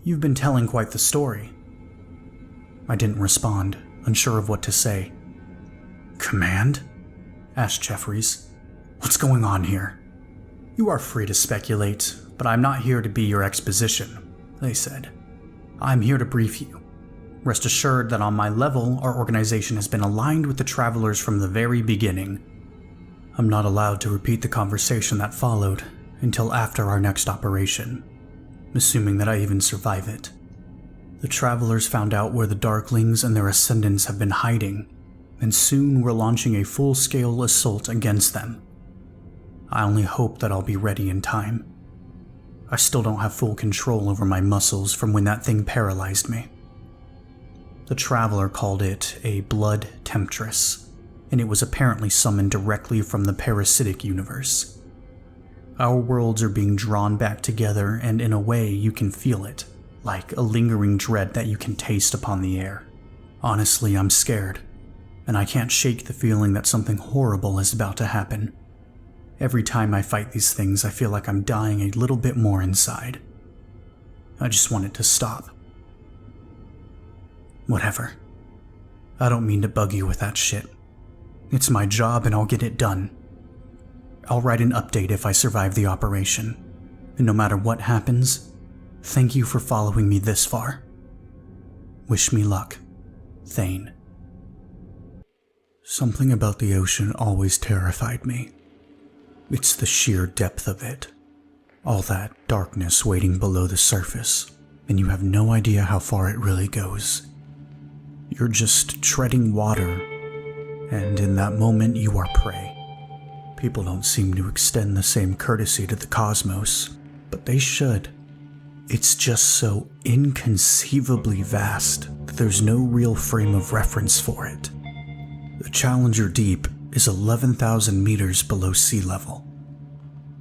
"You've been telling quite the story." I didn't respond, unsure of what to say. "Command?" asked Jeffries. "What's going on here?" "You are free to speculate, but I'm not here to be your exposition," they said. "I'm here to brief you. Rest assured that on my level, our organization has been aligned with the travelers from the very beginning. I'm not allowed to repeat the conversation that followed until after our next operation, assuming that I even survive it. The travelers found out where the Darklings and their ascendants have been hiding, and soon we're launching a full-scale assault against them. I only hope that I'll be ready in time. I still don't have full control over my muscles from when that thing paralyzed me. The Traveler called it a blood temptress, and it was apparently summoned directly from the parasitic universe. Our worlds are being drawn back together, and in a way you can feel it, like a lingering dread that you can taste upon the air. Honestly, I'm scared, and I can't shake the feeling that something horrible is about to happen. Every time I fight these things, I feel like I'm dying a little bit more inside. I just want it to stop. Whatever. I don't mean to bug you with that shit. It's my job and I'll get it done. I'll write an update if I survive the operation. And no matter what happens, thank you for following me this far. Wish me luck. Thane. Something about the ocean always terrified me. It's the sheer depth of it. All that darkness waiting below the surface, and you have no idea how far it really goes. You're just treading water, and in that moment you are prey. People don't seem to extend the same courtesy to the cosmos, but they should. It's just so inconceivably vast that there's no real frame of reference for it. The Challenger Deep is 11,000 meters below sea level.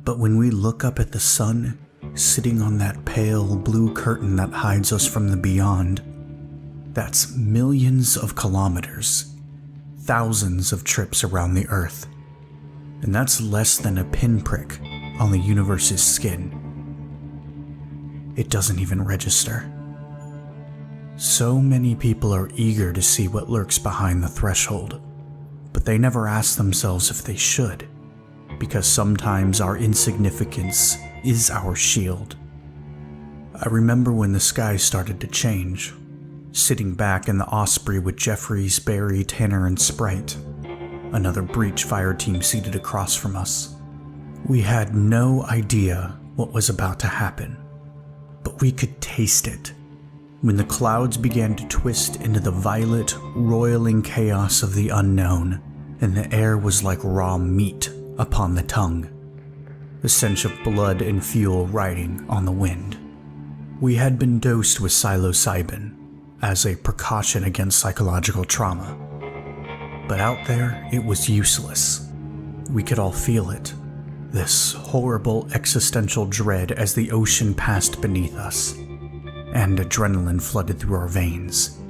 But when we look up at the sun, sitting on that pale blue curtain that hides us from the beyond, that's millions of kilometers, thousands of trips around the Earth. And that's less than a pinprick on the universe's skin. It doesn't even register. So many people are eager to see what lurks behind the threshold, but they never ask themselves if they should, because sometimes our insignificance is our shield. I remember when the sky started to change, sitting back in the Osprey with Jeffries, Barry, Tanner, and Sprite, another breach fire team seated across from us. We had no idea what was about to happen, but we could taste it when the clouds began to twist into the violet, roiling chaos of the unknown, and the air was like raw meat upon the tongue, the stench of blood and fuel riding on the wind. We had been dosed with psilocybin as a precaution against psychological trauma, but out there it was useless. We could all feel it, this horrible existential dread as the ocean passed beneath us, and adrenaline flooded through our veins,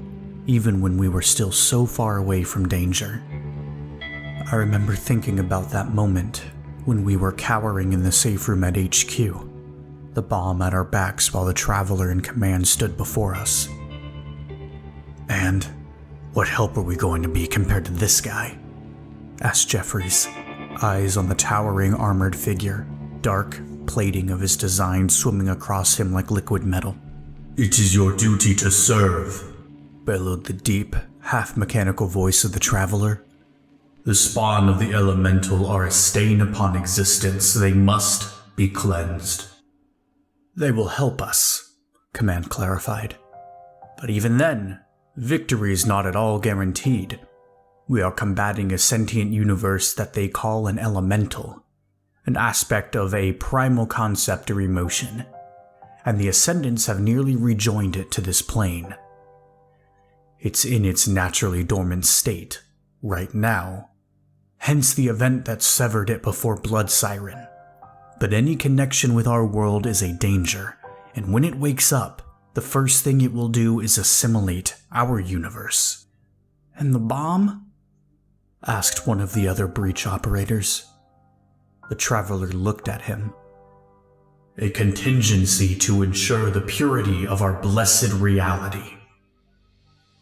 even when we were still so far away from danger. I remember thinking about that moment when we were cowering in the safe room at HQ, the bomb at our backs while the Traveler in command stood before us. And what help are we going to be compared to this guy? Asked Jeffries, eyes on the towering armored figure, dark plating of his design swimming across him like liquid metal. It is your duty to serve, bellowed the deep, half-mechanical voice of the Traveler. The spawn of the elemental are a stain upon existence. They must be cleansed. They will help us, Command clarified. But even then, victory is not at all guaranteed. We are combating a sentient universe that they call an elemental, an aspect of a primal concept or emotion, and the Ascendants have nearly rejoined it to this plane. It's in its naturally dormant state, right now, hence the event that severed it before Blood Siren. But any connection with our world is a danger, and when it wakes up, the first thing it will do is assimilate our universe. And the bomb? Asked one of the other breach operators. The Traveler looked at him. A contingency to ensure the purity of our blessed reality.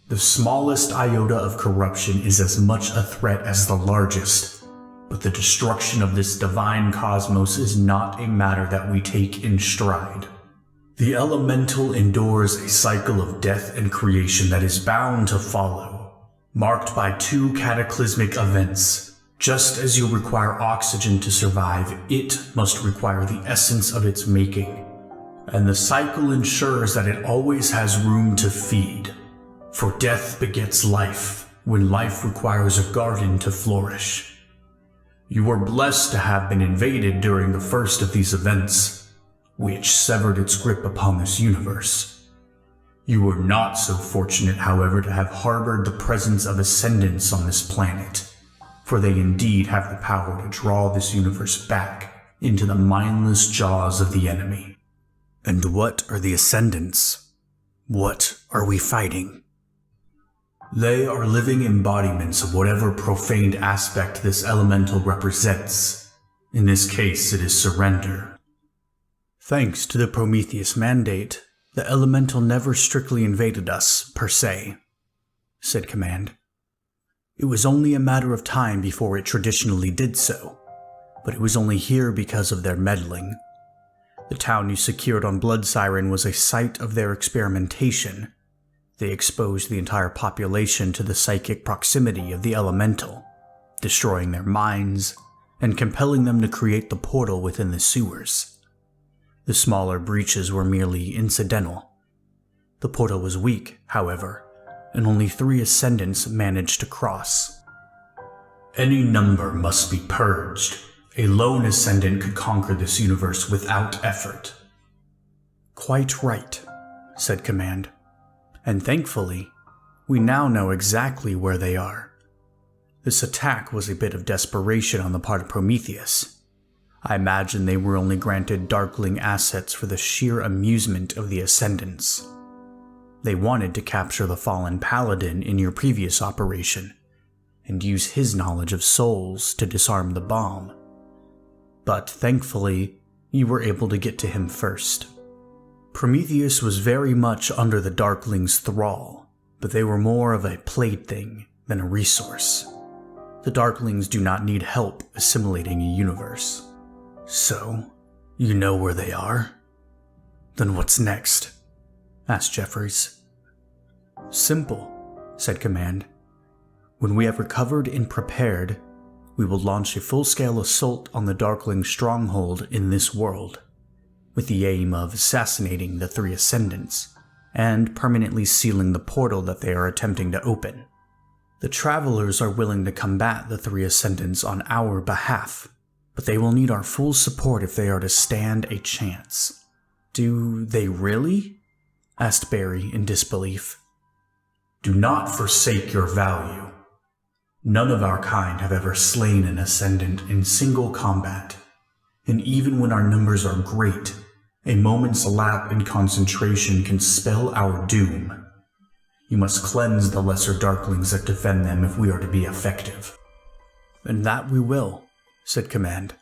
The smallest iota of corruption is as much a threat as the largest, but the destruction of this divine cosmos is not a matter that we take in stride. The elemental endures a cycle of death and creation that is bound to follow, marked by 2 cataclysmic events. Just as you require oxygen to survive, it must require the essence of its making. And the cycle ensures that it always has room to feed. For death begets life, when life requires a garden to flourish. You were blessed to have been invaded during the first of these events, which severed its grip upon this universe. You were not so fortunate, however, to have harbored the presence of Ascendants on this planet, for they indeed have the power to draw this universe back into the mindless jaws of the enemy. And what are the Ascendants? What are we fighting? They are living embodiments of whatever profaned aspect this elemental represents. In this case, it is surrender. Thanks to the Prometheus Mandate, the elemental never strictly invaded us, per se, said Command. It was only a matter of time before it traditionally did so, but it was only here because of their meddling. The town you secured on Blood Siren was a site of their experimentation. They exposed the entire population to the psychic proximity of the elemental, destroying their minds and compelling them to create the portal within the sewers. The smaller breaches were merely incidental. The portal was weak, however, and only 3 Ascendants managed to cross. Any number must be purged. A lone Ascendant could conquer this universe without effort. Quite right, said Command. And thankfully, we now know exactly where they are. This attack was a bit of desperation on the part of Prometheus. I imagine they were only granted Darkling assets for the sheer amusement of the Ascendants. They wanted to capture the fallen Paladin in your previous operation, and use his knowledge of souls to disarm the bomb. But thankfully, you were able to get to him first. Prometheus was very much under the Darkling's thrall, but they were more of a plaything than a resource. The Darklings do not need help assimilating a universe. So, you know where they are? Then what's next? Asked Jeffries. Simple, said Command. When we have recovered and prepared, we will launch a full-scale assault on the Darkling stronghold in this world, with the aim of assassinating the 3 Ascendants, and permanently sealing the portal that they are attempting to open. The Travelers are willing to combat the 3 Ascendants on our behalf, but they will need our full support if they are to stand a chance. Do they really? Asked Barry in disbelief. Do not forsake your value. None of our kind have ever slain an Ascendant in single combat, and even when our numbers are great, a moment's lapse in concentration can spell our doom. You must cleanse the lesser Darklings that defend them if we are to be effective. And that we will, said Command.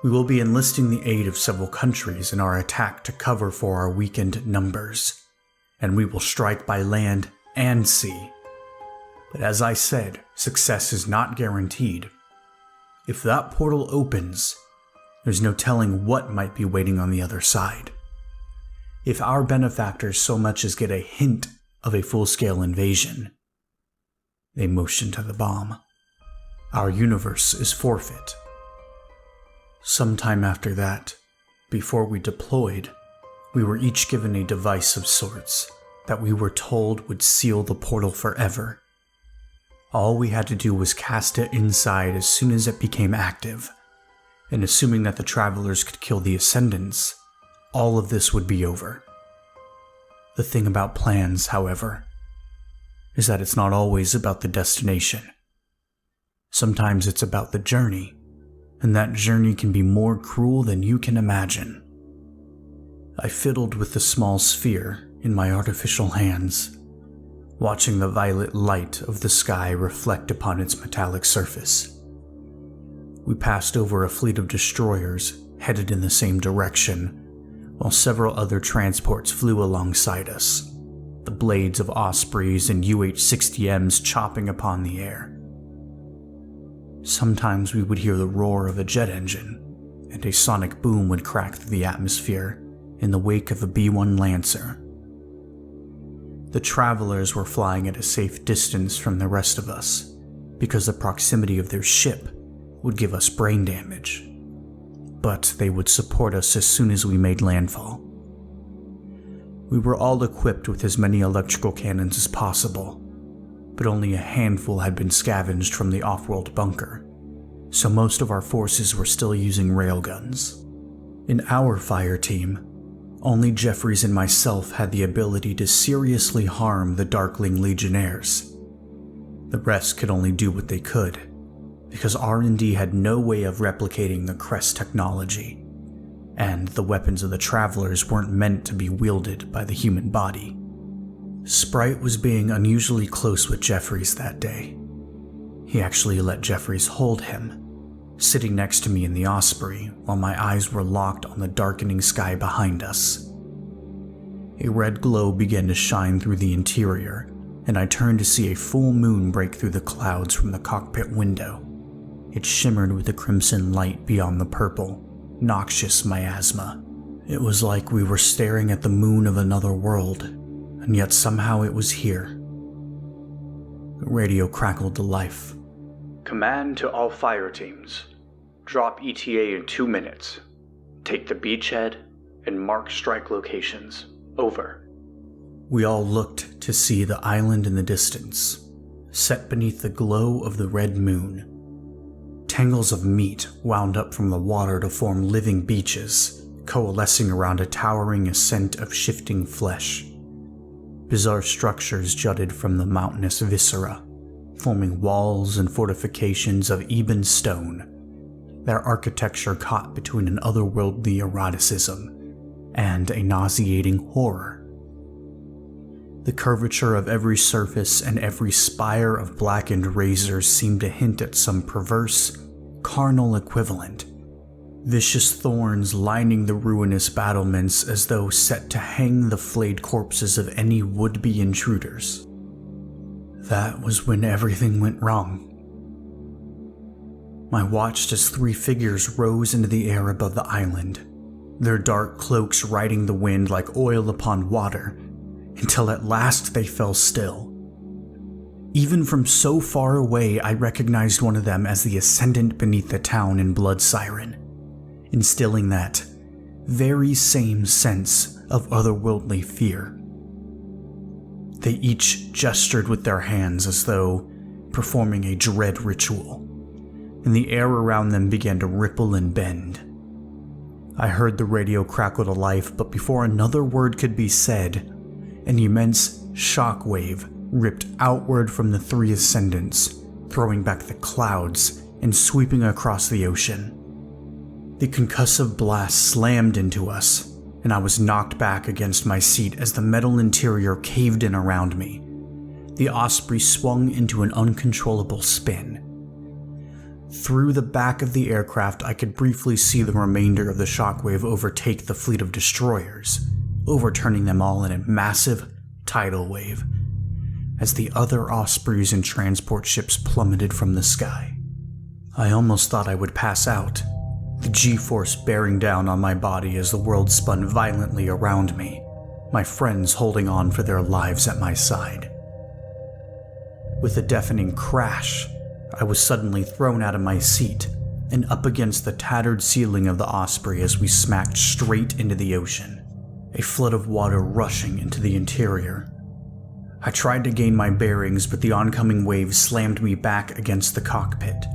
We will be enlisting the aid of several countries in our attack to cover for our weakened numbers, and we will strike by land and sea. But as I said, success is not guaranteed. If that portal opens, there's no telling what might be waiting on the other side. If our benefactors so much as get a hint of a full-scale invasion, they motion to the bomb. Our universe is forfeit. Sometime after that, before we deployed, we were each given a device of sorts that we were told would seal the portal forever. All we had to do was cast it inside as soon as it became active, and assuming that the Travelers could kill the Ascendants, all of this would be over. The thing about plans, however, is that it's not always about the destination. Sometimes it's about the journey, and that journey can be more cruel than you can imagine. I fiddled with the small sphere in my artificial hands, watching the violet light of the sky reflect upon its metallic surface. We passed over a fleet of destroyers headed in the same direction, while several other transports flew alongside us, the blades of Ospreys and UH-60Ms chopping upon the air. Sometimes we would hear the roar of a jet engine, and a sonic boom would crack through the atmosphere in the wake of a B-1 Lancer. The travelers were flying at a safe distance from the rest of us because the proximity of their ship would give us brain damage, but they would support us as soon as we made landfall. We were all equipped with as many electrical cannons as possible, but only a handful had been scavenged from the off-world bunker, so most of our forces were still using railguns. In our fire team, only Jeffries and myself had the ability to seriously harm the Darkling Legionnaires. The rest could only do what they could, because R&D had no way of replicating the Crest technology, and the weapons of the Travelers weren't meant to be wielded by the human body. Sprite was being unusually close with Jeffries that day. He actually let Jeffries hold him, sitting next to me in the Osprey while my eyes were locked on the darkening sky behind us. A red glow began to shine through the interior, and I turned to see a full moon break through the clouds from the cockpit window. It shimmered with a crimson light beyond the purple, noxious miasma. It was like we were staring at the moon of another world, and yet somehow it was here. The radio crackled to life. Command to all fire teams. Drop ETA in 2 minutes. Take the beachhead and mark strike locations. Over. We all looked to see the island in the distance, set beneath the glow of the red moon. Tangles of meat wound up from the water to form living beaches, coalescing around a towering ascent of shifting flesh. Bizarre structures jutted from the mountainous viscera, forming walls and fortifications of ebon stone, their architecture caught between an otherworldly eroticism and a nauseating horror. The curvature of every surface and every spire of blackened razors seemed to hint at some perverse, carnal equivalent, vicious thorns lining the ruinous battlements as though set to hang the flayed corpses of any would-be intruders. That was when everything went wrong. I watched as 3 figures rose into the air above the island, their dark cloaks riding the wind like oil upon water, until at last they fell still. Even from so far away, I recognized one of them as the ascendant beneath the town in Blood Siren, instilling that very same sense of otherworldly fear. They each gestured with their hands as though performing a dread ritual, and the air around them began to ripple and bend. I heard the radio crackle to life, but before another word could be said, an immense shockwave ripped outward from the 3 ascendants, throwing back the clouds and sweeping across the ocean. The concussive blast slammed into us, and I was knocked back against my seat as the metal interior caved in around me. The Osprey swung into an uncontrollable spin. Through the back of the aircraft, I could briefly see the remainder of the shockwave overtake the fleet of destroyers, overturning them all in a massive tidal wave, as the other Ospreys and transport ships plummeted from the sky. I almost thought I would pass out, the G-force bearing down on my body as the world spun violently around me, my friends holding on for their lives at my side. With a deafening crash, I was suddenly thrown out of my seat and up against the tattered ceiling of the Osprey as we smacked straight into the ocean, a flood of water rushing into the interior. I tried to gain my bearings, but the oncoming wave slammed me back against the cockpit,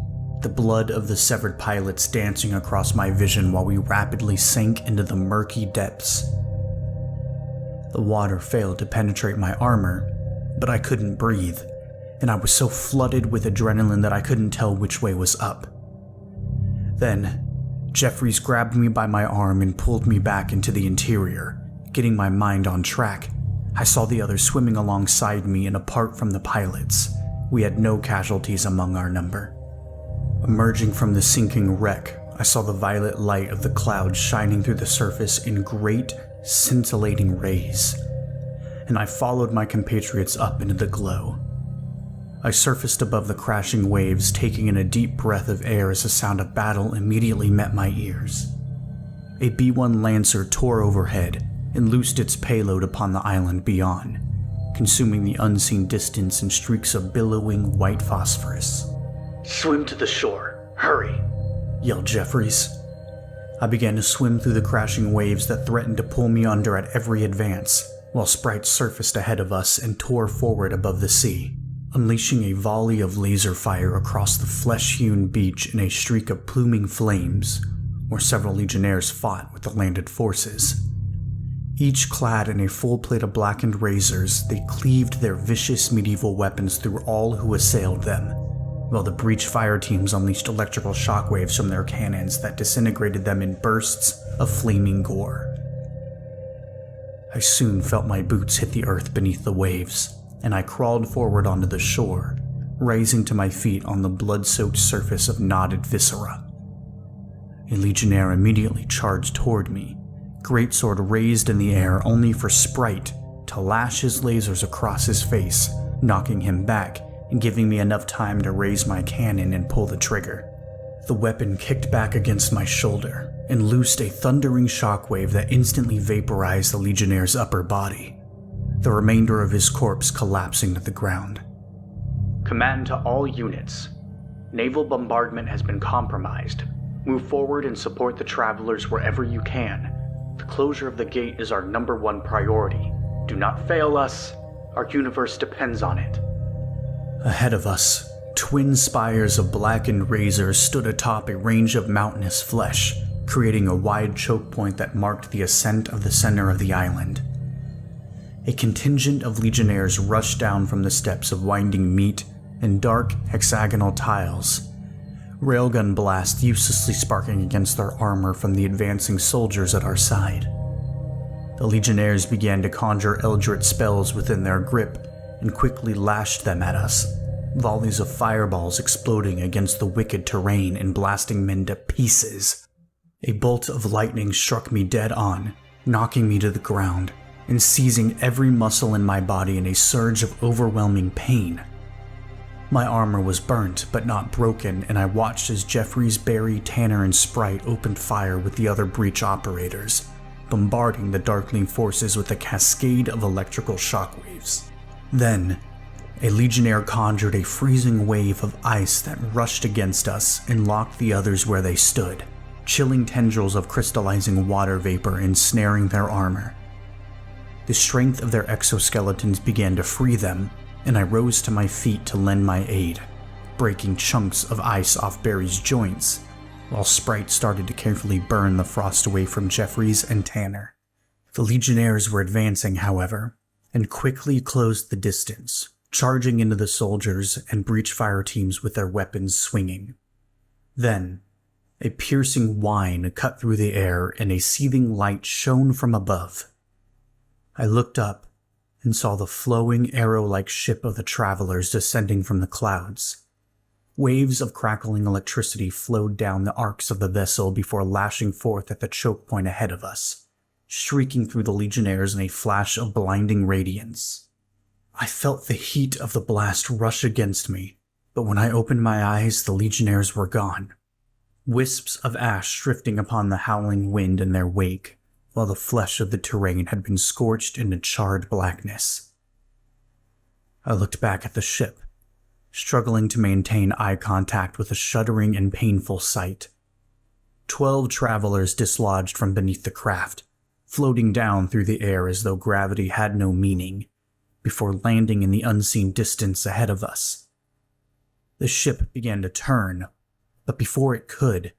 the blood of the severed pilots dancing across my vision while we rapidly sank into the murky depths. The water failed to penetrate my armor, but I couldn't breathe, and I was so flooded with adrenaline that I couldn't tell which way was up. Then, Jeffries grabbed me by my arm and pulled me back into the interior. Getting my mind on track, I saw the others swimming alongside me and apart from the pilots. We had no casualties among our number. Emerging from the sinking wreck, I saw the violet light of the clouds shining through the surface in great, scintillating rays, and I followed my compatriots up into the glow. I surfaced above the crashing waves, taking in a deep breath of air as the sound of battle immediately met my ears. A B-1 Lancer tore overhead and loosed its payload upon the island beyond, consuming the unseen distance in streaks of billowing white phosphorus. "Swim to the shore. Hurry!" yelled Jeffries. I began to swim through the crashing waves that threatened to pull me under at every advance, while Sprite surfaced ahead of us and tore forward above the sea, unleashing a volley of laser fire across the flesh-hewn beach in a streak of pluming flames, where several Legionnaires fought with the landed forces. Each clad in a full plate of blackened razors, they cleaved their vicious medieval weapons through all who assailed them, while the breach fire teams unleashed electrical shockwaves from their cannons that disintegrated them in bursts of flaming gore. I soon felt my boots hit the earth beneath the waves, and I crawled forward onto the shore, rising to my feet on the blood-soaked surface of knotted viscera. A Legionnaire immediately charged toward me, greatsword raised in the air only for Sprite to lash his lasers across his face, knocking him back and giving me enough time to raise my cannon and pull the trigger. The weapon kicked back against my shoulder and loosed a thundering shockwave that instantly vaporized the Legionnaire's upper body, the remainder of his corpse collapsing to the ground. "Command to all units. Naval bombardment has been compromised. Move forward and support the travelers wherever you can. The closure of the gate is our #1 priority. Do not fail us. Our universe depends on it." Ahead of us, twin spires of blackened razors stood atop a range of mountainous flesh, creating a wide choke point that marked the ascent of the center of the island. A contingent of Legionnaires rushed down from the steps of winding meat and dark hexagonal tiles, railgun blasts uselessly sparking against their armor from the advancing soldiers at our side. The Legionnaires began to conjure eldritch spells within their grip and quickly lashed them at us, volleys of fireballs exploding against the wicked terrain and blasting men to pieces. A bolt of lightning struck me dead on, knocking me to the ground and seizing every muscle in my body in a surge of overwhelming pain. My armor was burnt but not broken, and I watched as Jeffries, Barry, Tanner, and Sprite opened fire with the other breach operators, bombarding the Darkling forces with a cascade of electrical shockwaves. Then, a Legionnaire conjured a freezing wave of ice that rushed against us and locked the others where they stood, chilling tendrils of crystallizing water vapor ensnaring their armor. The strength of their exoskeletons began to free them, and I rose to my feet to lend my aid, breaking chunks of ice off Barry's joints, while Sprite started to carefully burn the frost away from Jeffries and Tanner. The Legionnaires were advancing, however, and quickly closed the distance, charging into the soldiers and breach fire teams with their weapons swinging. Then, a piercing whine cut through the air and a seething light shone from above. I looked up and saw the flowing arrow-like ship of the travelers descending from the clouds. Waves of crackling electricity flowed down the arcs of the vessel before lashing forth at the choke point ahead of us, shrieking through the Legionnaires in a flash of blinding radiance. I felt the heat of the blast rush against me, but when I opened my eyes, the Legionnaires were gone, wisps of ash drifting upon the howling wind in their wake, while the flesh of the terrain had been scorched into charred blackness. I looked back at the ship, struggling to maintain eye contact with a shuddering and painful sight. 12 travelers dislodged from beneath the craft, floating down through the air as though gravity had no meaning, before landing in the unseen distance ahead of us. The ship began to turn, but before it could,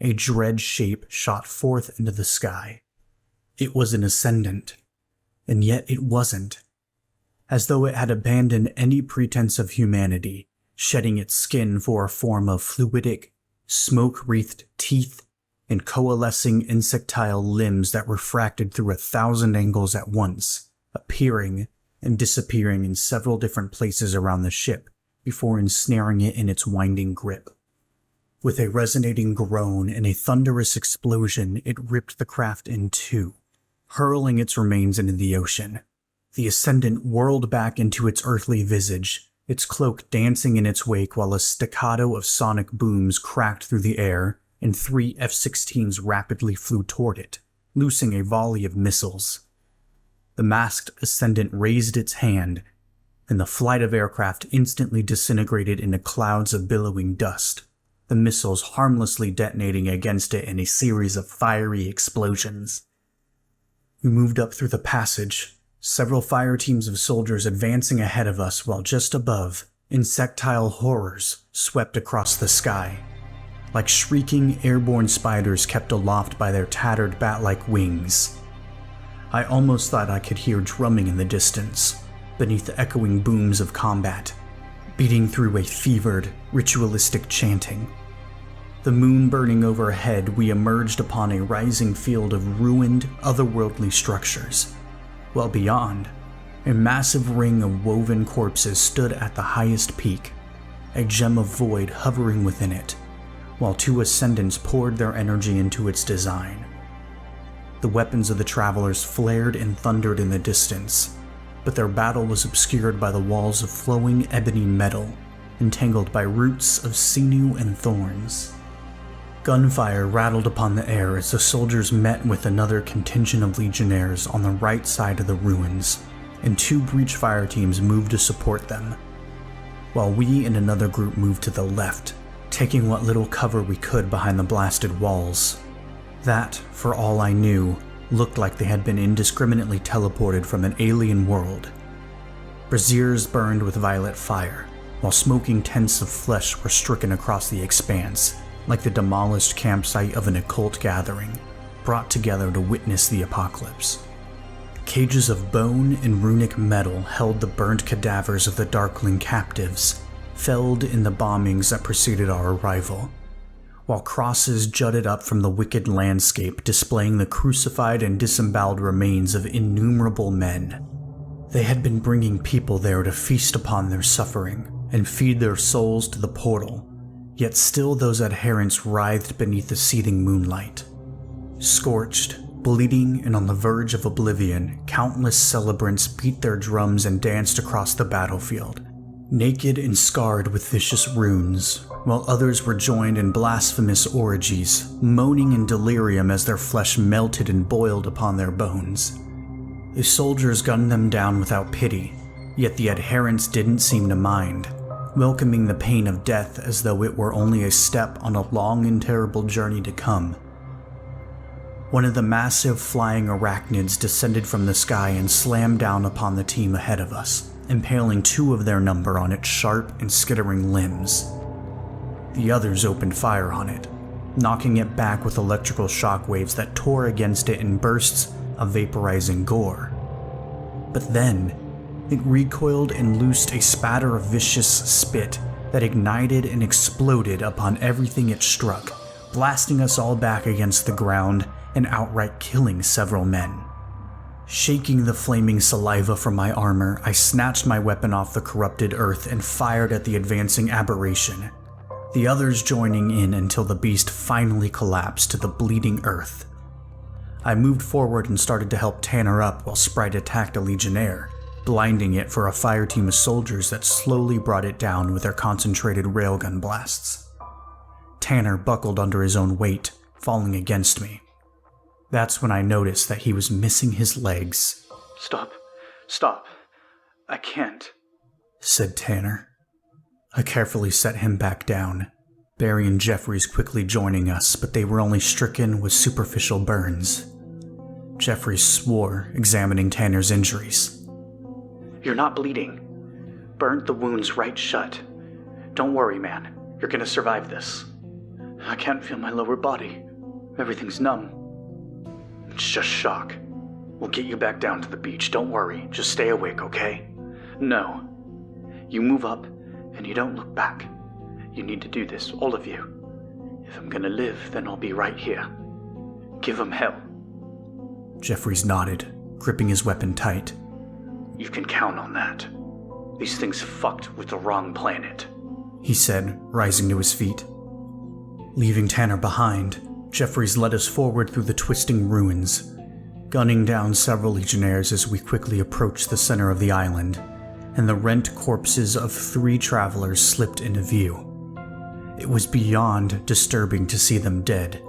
a dread shape shot forth into the sky. It was an ascendant, and yet it wasn't, as though it had abandoned any pretense of humanity, shedding its skin for a form of fluidic, smoke-wreathed teeth and coalescing insectile limbs that refracted through 1,000 angles at once, appearing and disappearing in several different places around the ship before ensnaring it in its winding grip. With a resonating groan and a thunderous explosion, it ripped the craft in two, hurling its remains into the ocean. The Ascendant whirled back into its earthly visage, its cloak dancing in its wake while a staccato of sonic booms cracked through the air and 3 F-16s rapidly flew toward it, loosing a volley of missiles. The masked ascendant raised its hand, and the flight of aircraft instantly disintegrated into clouds of billowing dust, the missiles harmlessly detonating against it in a series of fiery explosions. We moved up through the passage, several fire teams of soldiers advancing ahead of us while just above, insectile horrors swept across the sky, like shrieking airborne spiders kept aloft by their tattered bat-like wings. I almost thought I could hear drumming in the distance, beneath the echoing booms of combat, beating through a fevered, ritualistic chanting. The moon burning overhead, we emerged upon a rising field of ruined, otherworldly structures, while beyond, a massive ring of woven corpses stood at the highest peak, a gem of void hovering within it, while 2 ascendants poured their energy into its design. The weapons of the travelers flared and thundered in the distance, but their battle was obscured by the walls of flowing ebony metal, entangled by roots of sinew and thorns. Gunfire rattled upon the air as the soldiers met with another contingent of legionnaires on the right side of the ruins, and 2 breach fire teams moved to support them, while we and another group moved to the left, taking what little cover we could behind the blasted walls. That, for all I knew, looked like they had been indiscriminately teleported from an alien world. Braziers burned with violet fire, while smoking tents of flesh were stricken across the expanse, like the demolished campsite of an occult gathering, brought together to witness the apocalypse. Cages of bone and runic metal held the burnt cadavers of the Darkling captives, felled in the bombings that preceded our arrival, while crosses jutted up from the wicked landscape displaying the crucified and disemboweled remains of innumerable men. They had been bringing people there to feast upon their suffering and feed their souls to the portal, yet still those adherents writhed beneath the seething moonlight. Scorched, bleeding, and on the verge of oblivion, countless celebrants beat their drums and danced across the battlefield, naked and scarred with vicious runes, while others were joined in blasphemous orgies, moaning in delirium as their flesh melted and boiled upon their bones. The soldiers gunned them down without pity, yet the adherents didn't seem to mind, welcoming the pain of death as though it were only a step on a long and terrible journey to come. One of the massive flying arachnids descended from the sky and slammed down upon the team ahead of us, impaling 2 of their number on its sharp and skittering limbs. The others opened fire on it, knocking it back with electrical shockwaves that tore against it in bursts of vaporizing gore. But then, it recoiled and loosed a spatter of vicious spit that ignited and exploded upon everything it struck, blasting us all back against the ground and outright killing several men. Shaking the flaming saliva from my armor, I snatched my weapon off the corrupted earth and fired at the advancing aberration, the others joining in until the beast finally collapsed to the bleeding earth. I moved forward and started to help Tanner up while Sprite attacked a legionnaire, blinding it for a fire team of soldiers that slowly brought it down with their concentrated railgun blasts. Tanner buckled under his own weight, falling against me. That's when I noticed that he was missing his legs. Stop. I can't, said Tanner. I carefully set him back down, Barry and Jeffries quickly joining us, but they were only stricken with superficial burns. Jeffries swore, examining Tanner's injuries. You're not bleeding. Burnt the wounds right shut. Don't worry, man. You're gonna survive this. I can't feel my lower body. Everything's numb. It's just shock. We'll get you back down to the beach. Don't worry. Just stay awake, okay? No. You move up, and you don't look back. You need to do this, all of you. If I'm gonna live, then I'll be right here. Give them hell. Jeffries nodded, gripping his weapon tight. You can count on that. These things fucked with the wrong planet, he said, rising to his feet. Leaving Tanner behind, Jeffries led us forward through the twisting ruins, gunning down several legionnaires as we quickly approached the center of the island, and the rent corpses of 3 travelers slipped into view. It was beyond disturbing to see them dead,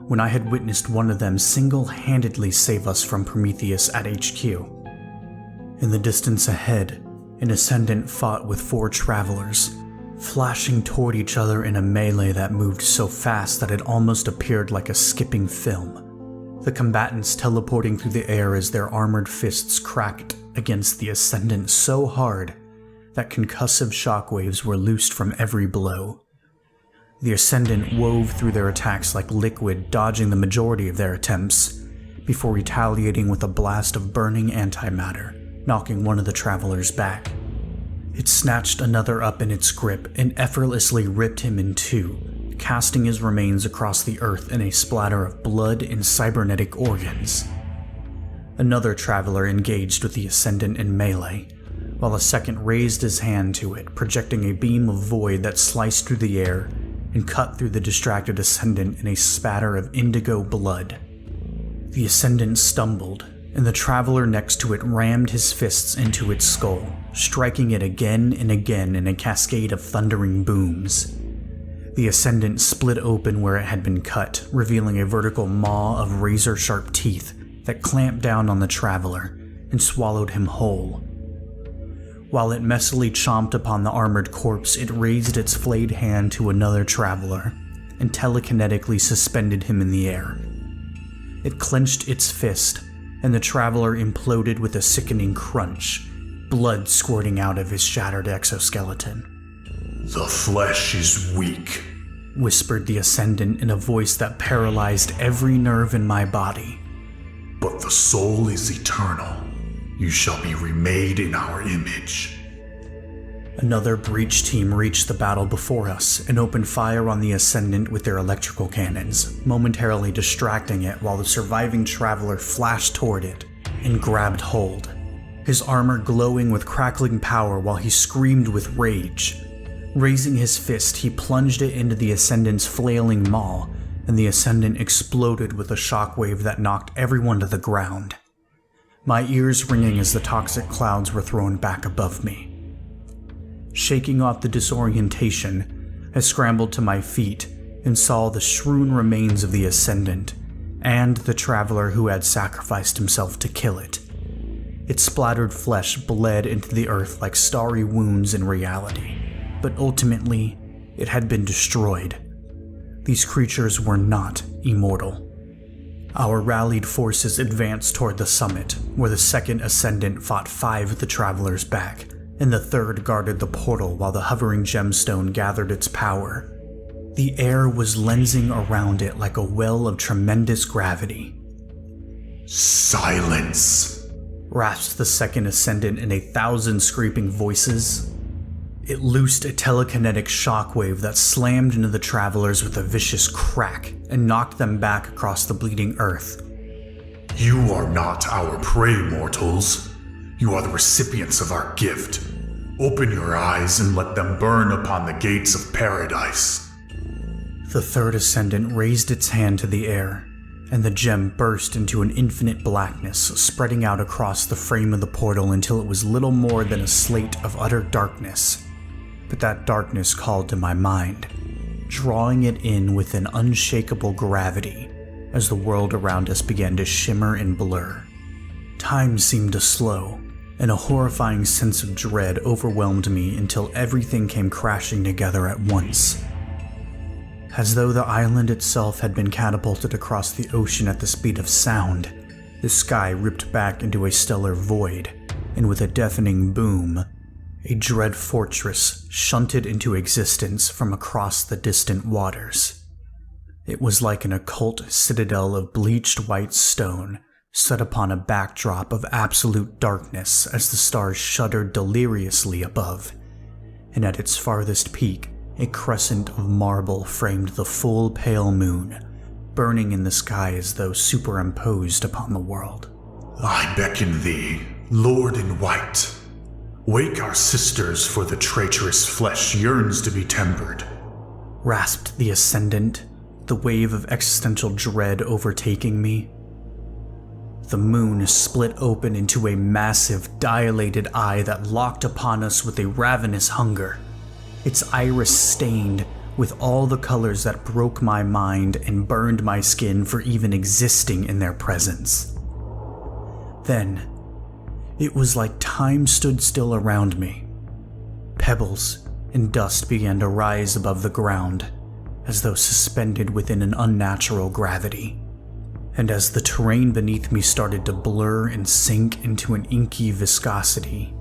when I had witnessed one of them single-handedly save us from Prometheus at HQ. In the distance ahead, an Ascendant fought with 4 travelers, flashing toward each other in a melee that moved so fast that it almost appeared like a skipping film, the combatants teleporting through the air as their armored fists cracked against the Ascendant so hard that concussive shockwaves were loosed from every blow. The Ascendant wove through their attacks like liquid, dodging the majority of their attempts, before retaliating with a blast of burning antimatter, knocking one of the travelers back. It snatched another up in its grip and effortlessly ripped him in 2, casting his remains across the earth in a splatter of blood and cybernetic organs. Another traveler engaged with the Ascendant in melee, while a second raised his hand to it, projecting a beam of void that sliced through the air and cut through the distracted Ascendant in a spatter of indigo blood. The Ascendant stumbled, and the traveler next to it rammed his fists into its skull, striking it again and again in a cascade of thundering booms. The Ascendant split open where it had been cut, revealing a vertical maw of razor-sharp teeth that clamped down on the traveler and swallowed him whole. While it messily chomped upon the armored corpse, it raised its flayed hand to another traveler and telekinetically suspended him in the air. It clenched its fist, and the traveler imploded with a sickening crunch, blood squirting out of his shattered exoskeleton. "The flesh is weak," whispered the Ascendant in a voice that paralyzed every nerve in my body. "But the soul is eternal. You shall be remade in our image." Another breach team reached the battle before us and opened fire on the Ascendant with their electrical cannons, momentarily distracting it while the surviving traveler flashed toward it and grabbed hold, his armor glowing with crackling power while he screamed with rage. Raising his fist, he plunged it into the Ascendant's flailing maw, and the Ascendant exploded with a shockwave that knocked everyone to the ground, my ears ringing as the toxic clouds were thrown back above me. Shaking off the disorientation, I scrambled to my feet and saw the strewn remains of the Ascendant and the traveler who had sacrificed himself to kill it. Its splattered flesh bled into the earth like starry wounds in reality, but ultimately, it had been destroyed. These creatures were not immortal. Our rallied forces advanced toward the summit, where the second Ascendant fought 5 of the travelers back, and the third guarded the portal while the hovering gemstone gathered its power. The air was lensing around it like a well of tremendous gravity. "Silence!" rasped the second Ascendant in 1,000 scraping voices. It loosed a telekinetic shockwave that slammed into the travelers with a vicious crack and knocked them back across the bleeding earth. "You are not our prey, mortals. You are the recipients of our gift. Open your eyes and let them burn upon the gates of paradise." The third Ascendant raised its hand to the air, and the gem burst into an infinite blackness, spreading out across the frame of the portal until it was little more than a slate of utter darkness. But that darkness called to my mind, drawing it in with an unshakable gravity as the world around us began to shimmer and blur. Time seemed to slow, and a horrifying sense of dread overwhelmed me until everything came crashing together at once. As though the island itself had been catapulted across the ocean at the speed of sound, the sky ripped back into a stellar void, and with a deafening boom, a dread fortress shunted into existence from across the distant waters. It was like an occult citadel of bleached white stone, set upon a backdrop of absolute darkness as the stars shuddered deliriously above, and at its farthest peak, a crescent of marble framed the full pale moon, burning in the sky as though superimposed upon the world. "I beckon thee, Lord in White. Wake our sisters, for the traitorous flesh yearns to be tempered," rasped the Ascendant, the wave of existential dread overtaking me. The moon split open into a massive, dilated eye that locked upon us with a ravenous hunger, its iris stained with all the colors that broke my mind and burned my skin for even existing in their presence. Then, it was like time stood still around me. Pebbles and dust began to rise above the ground, as though suspended within an unnatural gravity. And as the terrain beneath me started to blur and sink into an inky viscosity,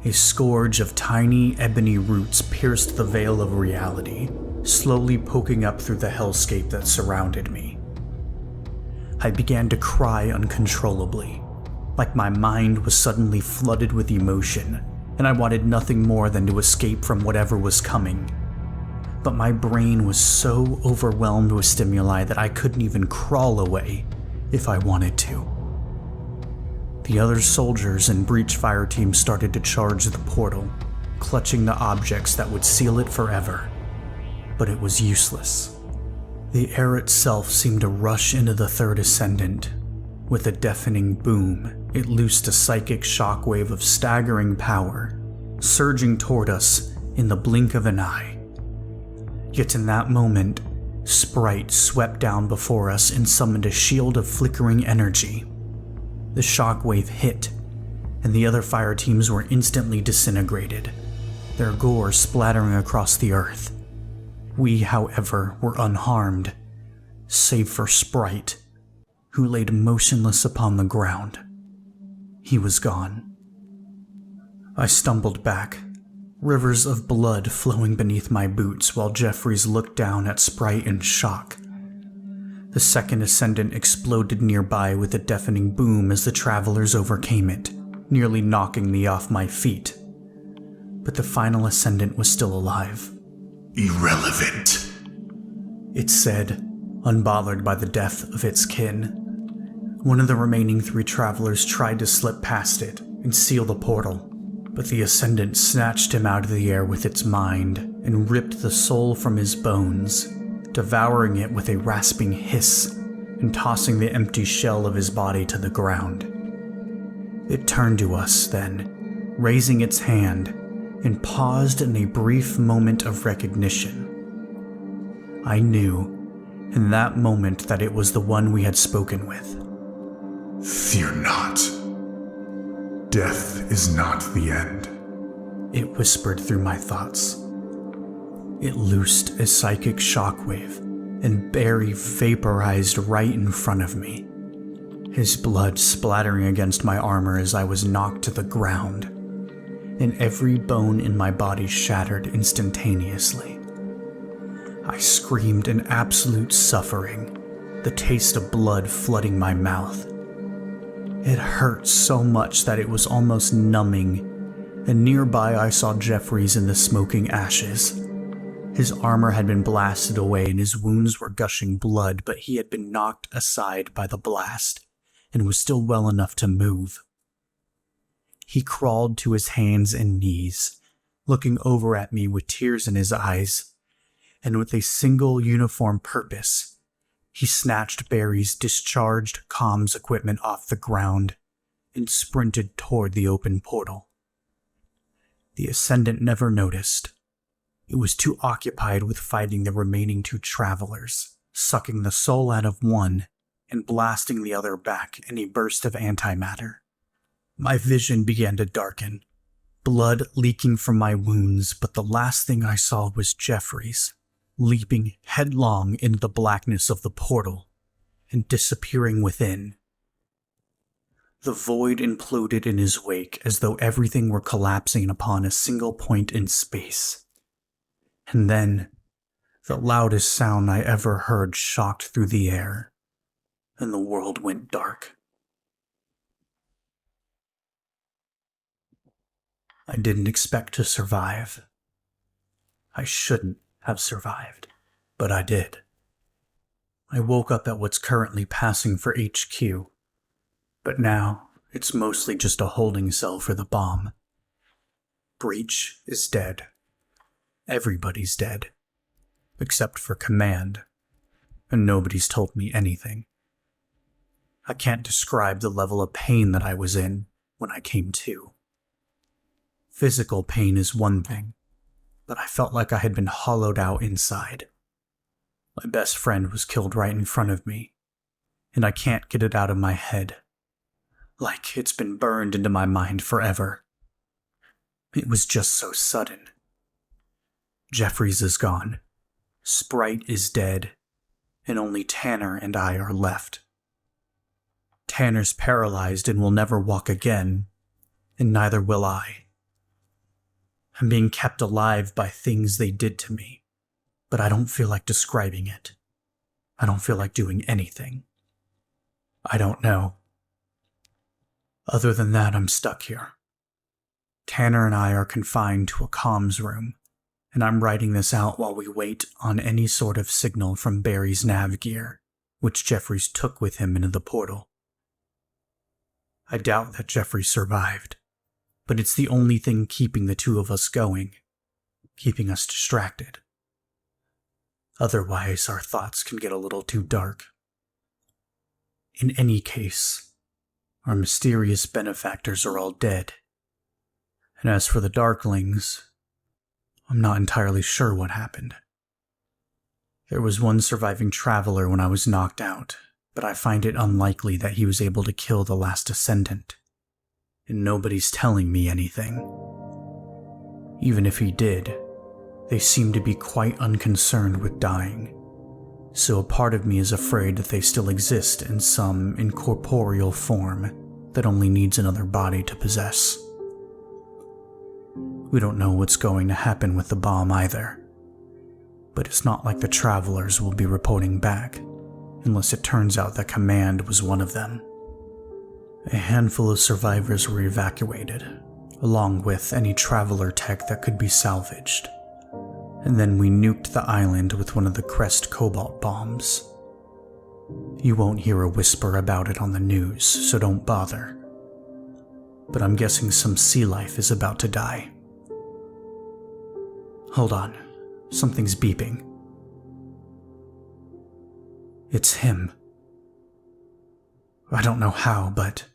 a scourge of tiny ebony roots pierced the veil of reality, slowly poking up through the hellscape that surrounded me. I began to cry uncontrollably, like my mind was suddenly flooded with emotion, and I wanted nothing more than to escape from whatever was coming. But my brain was so overwhelmed with stimuli that I couldn't even crawl away if I wanted to. The other soldiers and breach fire teams started to charge the portal, clutching the objects that would seal it forever. But it was useless. The air itself seemed to rush into the third ascendant. With a deafening boom, it loosed a psychic shockwave of staggering power, surging toward us in the blink of an eye. Yet in that moment, Sprite swept down before us and summoned a shield of flickering energy. The shockwave hit, and the other fire teams were instantly disintegrated, their gore splattering across the earth. We, however, were unharmed, save for Sprite, who laid motionless upon the ground. He was gone. I stumbled back, rivers of blood flowing beneath my boots while Jeffries looked down at Sprite in shock. The second ascendant exploded nearby with a deafening boom as the travelers overcame it, nearly knocking me off my feet. But the final ascendant was still alive. Irrelevant, It said, unbothered by the death of its kin. One of the remaining 3 travelers tried to slip past it and seal the portal, but the ascendant snatched him out of the air with its mind and ripped the soul from his bones, devouring it with a rasping hiss and tossing the empty shell of his body to the ground. It turned to us then, raising its hand, and paused in a brief moment of recognition. I knew in that moment that it was the one we had spoken with. Fear not. Death is not the end. It whispered through my thoughts. It loosed a psychic shockwave, and Barry vaporized right in front of me, his blood splattering against my armor as I was knocked to the ground, and every bone in my body shattered instantaneously. I screamed in absolute suffering, the taste of blood flooding my mouth. It hurt so much that it was almost numbing, and nearby I saw Jeffries in the smoking ashes. His armor had been blasted away and his wounds were gushing blood, but he had been knocked aside by the blast and was still well enough to move. He crawled to his hands and knees, looking over at me with tears in his eyes, and with a single uniform purpose, he snatched Barry's discharged comms equipment off the ground and sprinted toward the open portal. The Ascendant never noticed. It was too occupied with fighting the remaining 2 travelers, sucking the soul out of one and blasting the other back in a burst of antimatter. My vision began to darken, blood leaking from my wounds, but the last thing I saw was Jeffries, leaping headlong into the blackness of the portal and disappearing within. The void imploded in his wake as though everything were collapsing upon a single point in space. And then, the loudest sound I ever heard shocked through the air, and the world went dark. I didn't expect to survive. I shouldn't have survived, but I did. I woke up at what's currently passing for HQ, but now it's mostly just a holding cell for the bomb. Breach is dead. Everybody's dead, except for Command, and nobody's told me anything. I can't describe the level of pain that I was in when I came to. Physical pain is one thing, but I felt like I had been hollowed out inside. My best friend was killed right in front of me, and I can't get it out of my head. Like it's been burned into my mind forever. It was just so sudden. Jeffries is gone. Sprite is dead, and only Tanner and I are left. Tanner's paralyzed and will never walk again, and neither will I. I'm being kept alive by things they did to me, but I don't feel like describing it. I don't feel like doing anything. I don't know. Other than that, I'm stuck here. Tanner and I are confined to a comms room, and I'm writing this out while we wait on any sort of signal from Barry's nav gear, which Jeffries took with him into the portal. I doubt that Jeffries survived, but it's the only thing keeping the two of us going, keeping us distracted. Otherwise, our thoughts can get a little too dark. In any case, our mysterious benefactors are all dead. And as for the Darklings, I'm not entirely sure what happened. There was one surviving traveler when I was knocked out, but I find it unlikely that he was able to kill the last descendant. And nobody's telling me anything. Even if he did, they seem to be quite unconcerned with dying. So a part of me is afraid that they still exist in some incorporeal form that only needs another body to possess. We don't know what's going to happen with the bomb either, but it's not like the travelers will be reporting back, unless it turns out that Command was one of them. A handful of survivors were evacuated, along with any traveler tech that could be salvaged. And then we nuked the island with one of the Crest cobalt bombs. You won't hear a whisper about it on the news, so don't bother. But I'm guessing some sea life is about to die. Hold on, something's beeping. It's him. I don't know how, but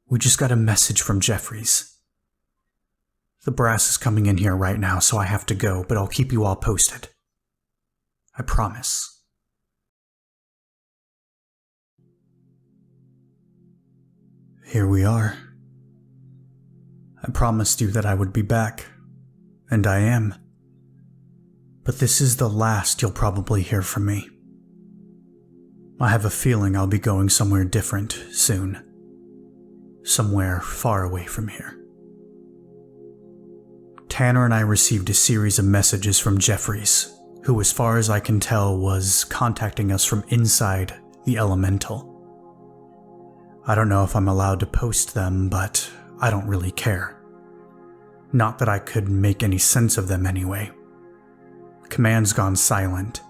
we just got a message from Jeffries. The brass is coming in here right now, so I have to go, but I'll keep you all posted. I promise. Here we are. I promised you that I would be back, and I am. But this is the last you'll probably hear from me. I have a feeling I'll be going somewhere different soon. Somewhere far away from here. Tanner and I received a series of messages from Jeffries, who, as far as I can tell, was contacting us from inside the Elemental. I don't know if I'm allowed to post them, but I don't really care. Not that I could make any sense of them anyway. Command's gone silent,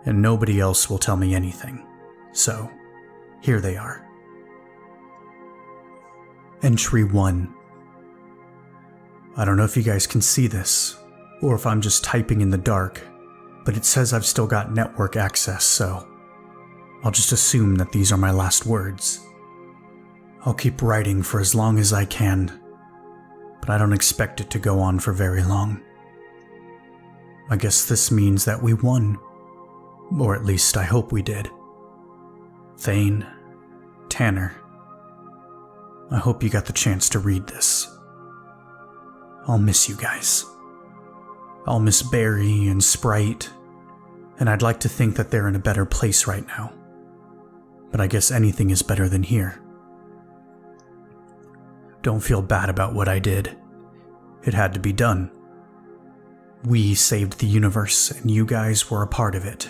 and nobody else will tell me anything, so here they are. Entry 1. I don't know if you guys can see this, or if I'm just typing in the dark, but it says I've still got network access, so I'll just assume that these are my last words. I'll keep writing for as long as I can, but I don't expect it to go on for very long. I guess this means that we won, or at least I hope we did. Thane, Tanner, I hope you got the chance to read this. I'll miss you guys. I'll miss Barry and Sprite, and I'd like to think that they're in a better place right now. But I guess anything is better than here. Don't feel bad about what I did. It had to be done. We saved the universe, and you guys were a part of it,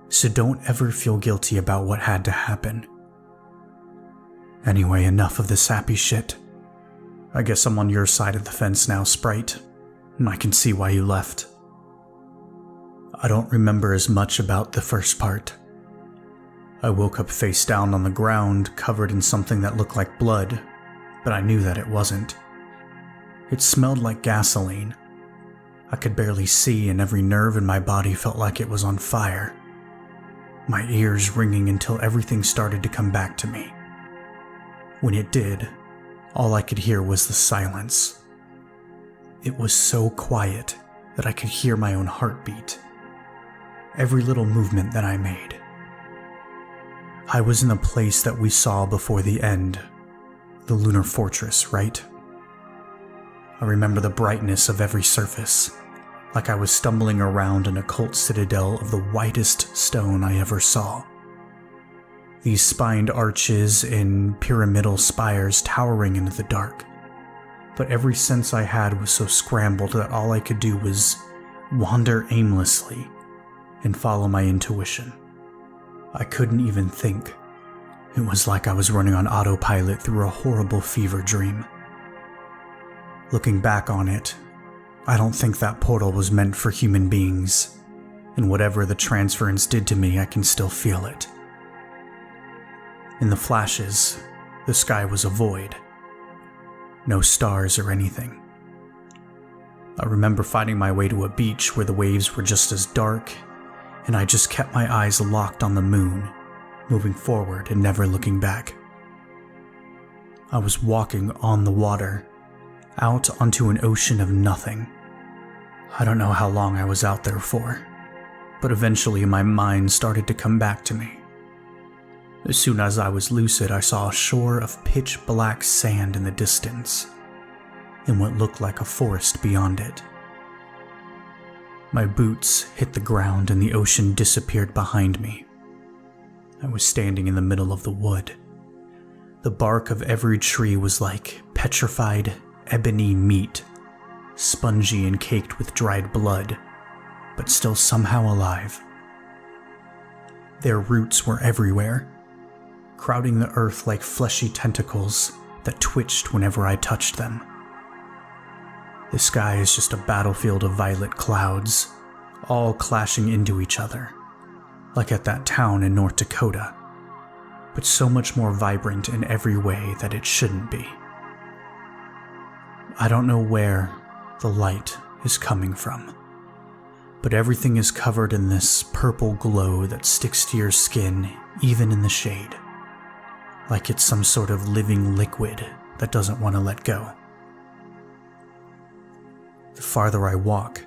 so don't ever feel guilty about what had to happen. Anyway, enough of the sappy shit. I guess I'm on your side of the fence now, Sprite, and I can see why you left. I don't remember as much about the first part. I woke up face down on the ground, covered in something that looked like blood, but I knew that it wasn't. It smelled like gasoline. I could barely see, and every nerve in my body felt like it was on fire. My ears ringing until everything started to come back to me. When it did, all I could hear was the silence. It was so quiet, that I could hear my own heartbeat, every little movement that I made. I was in the place that we saw before the end, the lunar fortress, right? I remember the brightness of every surface, like I was stumbling around an occult citadel of the whitest stone I ever saw. These spined arches and pyramidal spires towering into the dark. But every sense I had was so scrambled that all I could do was wander aimlessly and follow my intuition. I couldn't even think. It was like I was running on autopilot through a horrible fever dream. Looking back on it, I don't think that portal was meant for human beings, and whatever the transference did to me, I can still feel it. In the flashes, the sky was a void. No stars or anything. I remember finding my way to a beach where the waves were just as dark, and I just kept my eyes locked on the moon, moving forward and never looking back. I was walking on the water, out onto an ocean of nothing. I don't know how long I was out there for, but eventually my mind started to come back to me. As soon as I was lucid, I saw a shore of pitch black sand in the distance, and what looked like a forest beyond it. My boots hit the ground and the ocean disappeared behind me. I was standing in the middle of the wood. The bark of every tree was like petrified ebony meat, spongy and caked with dried blood, but still somehow alive. Their roots were everywhere, crowding the earth like fleshy tentacles that twitched whenever I touched them. The sky is just a battlefield of violet clouds, all clashing into each other, like at that town in North Dakota, but so much more vibrant in every way that it shouldn't be. I don't know where the light is coming from, but everything is covered in this purple glow that sticks to your skin even in the shade, like it's some sort of living liquid that doesn't want to let go. The farther I walk,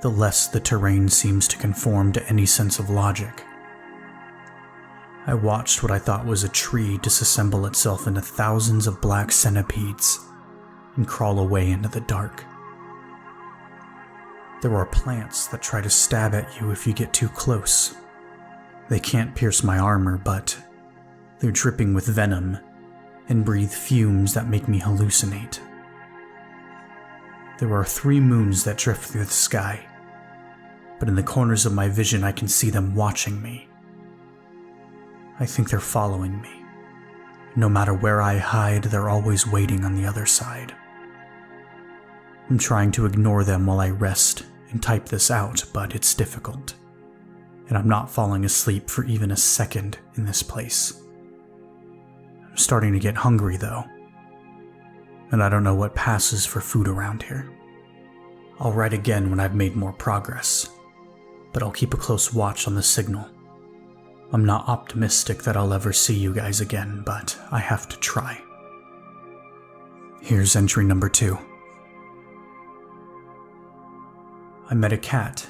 the less the terrain seems to conform to any sense of logic. I watched what I thought was a tree disassemble itself into thousands of black centipedes and crawl away into the dark. There are plants that try to stab at you if you get too close. They can't pierce my armor, but they're dripping with venom and breathe fumes that make me hallucinate. There are 3 moons that drift through the sky, but in the corners of my vision I can see them watching me. I think they're following me. No matter where I hide, they're always waiting on the other side. I'm trying to ignore them while I rest and type this out, but it's difficult, and I'm not falling asleep for even a second in this place. I'm starting to get hungry though, and I don't know what passes for food around here. I'll write again when I've made more progress, but I'll keep a close watch on the signal. I'm not optimistic that I'll ever see you guys again, but I have to try. Here's entry number 2. I met a cat,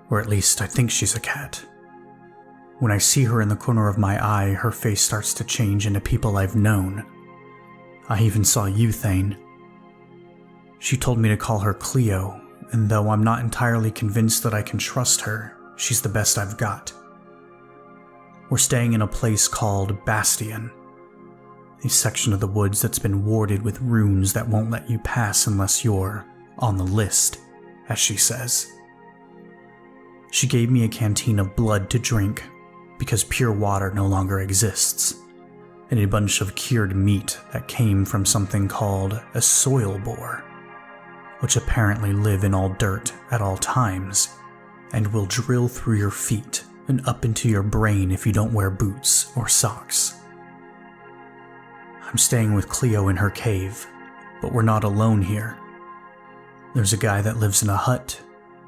or at least I think she's a cat. When I see her in the corner of my eye, her face starts to change into people I've known. I even saw you, Thane. She told me to call her Cleo, and though I'm not entirely convinced that I can trust her, she's the best I've got. We're staying in a place called Bastion, a section of the woods that's been warded with runes that won't let you pass unless you're on the list, as she says. She gave me a canteen of blood to drink, because pure water no longer exists, and a bunch of cured meat that came from something called a soil boar, which apparently live in all dirt at all times, and will drill through your feet and up into your brain if you don't wear boots or socks. I'm staying with Cleo in her cave, but we're not alone here. There's a guy that lives in a hut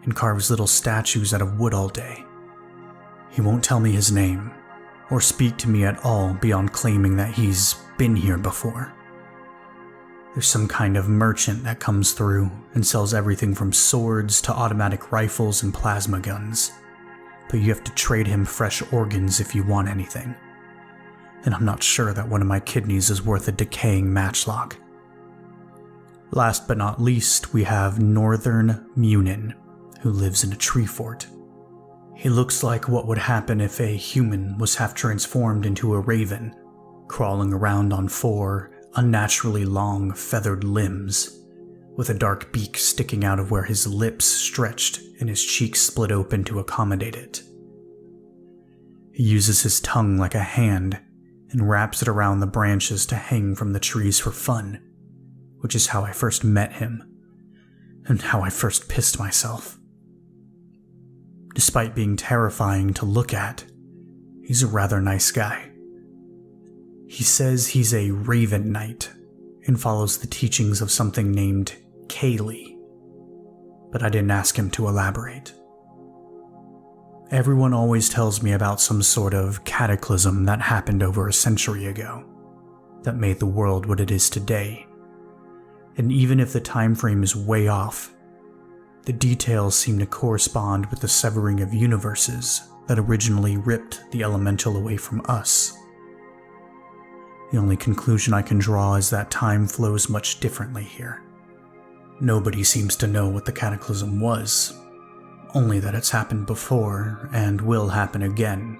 and carves little statues out of wood all day. He won't tell me his name, or speak to me at all beyond claiming that he's been here before. There's some kind of merchant that comes through and sells everything from swords to automatic rifles and plasma guns, but you have to trade him fresh organs if you want anything. And I'm not sure that one of my kidneys is worth a decaying matchlock. Last but not least, we have Northern Munin, who lives in a tree fort. He looks like what would happen if a human was half transformed into a raven, crawling around on 4 unnaturally long feathered limbs, with a dark beak sticking out of where his lips stretched and his cheeks split open to accommodate it. He uses his tongue like a hand and wraps it around the branches to hang from the trees for fun, which is how I first met him, and how I first pissed myself. Despite being terrifying to look at, he's a rather nice guy. He says he's a Raven Knight and follows the teachings of something named Kaylee, but I didn't ask him to elaborate. Everyone always tells me about some sort of cataclysm that happened over a century ago that made the world what it is today. And even if the time frame is way off, the details seem to correspond with the severing of universes that originally ripped the elemental away from us. The only conclusion I can draw is that time flows much differently here. Nobody seems to know what the cataclysm was, only that it's happened before and will happen again,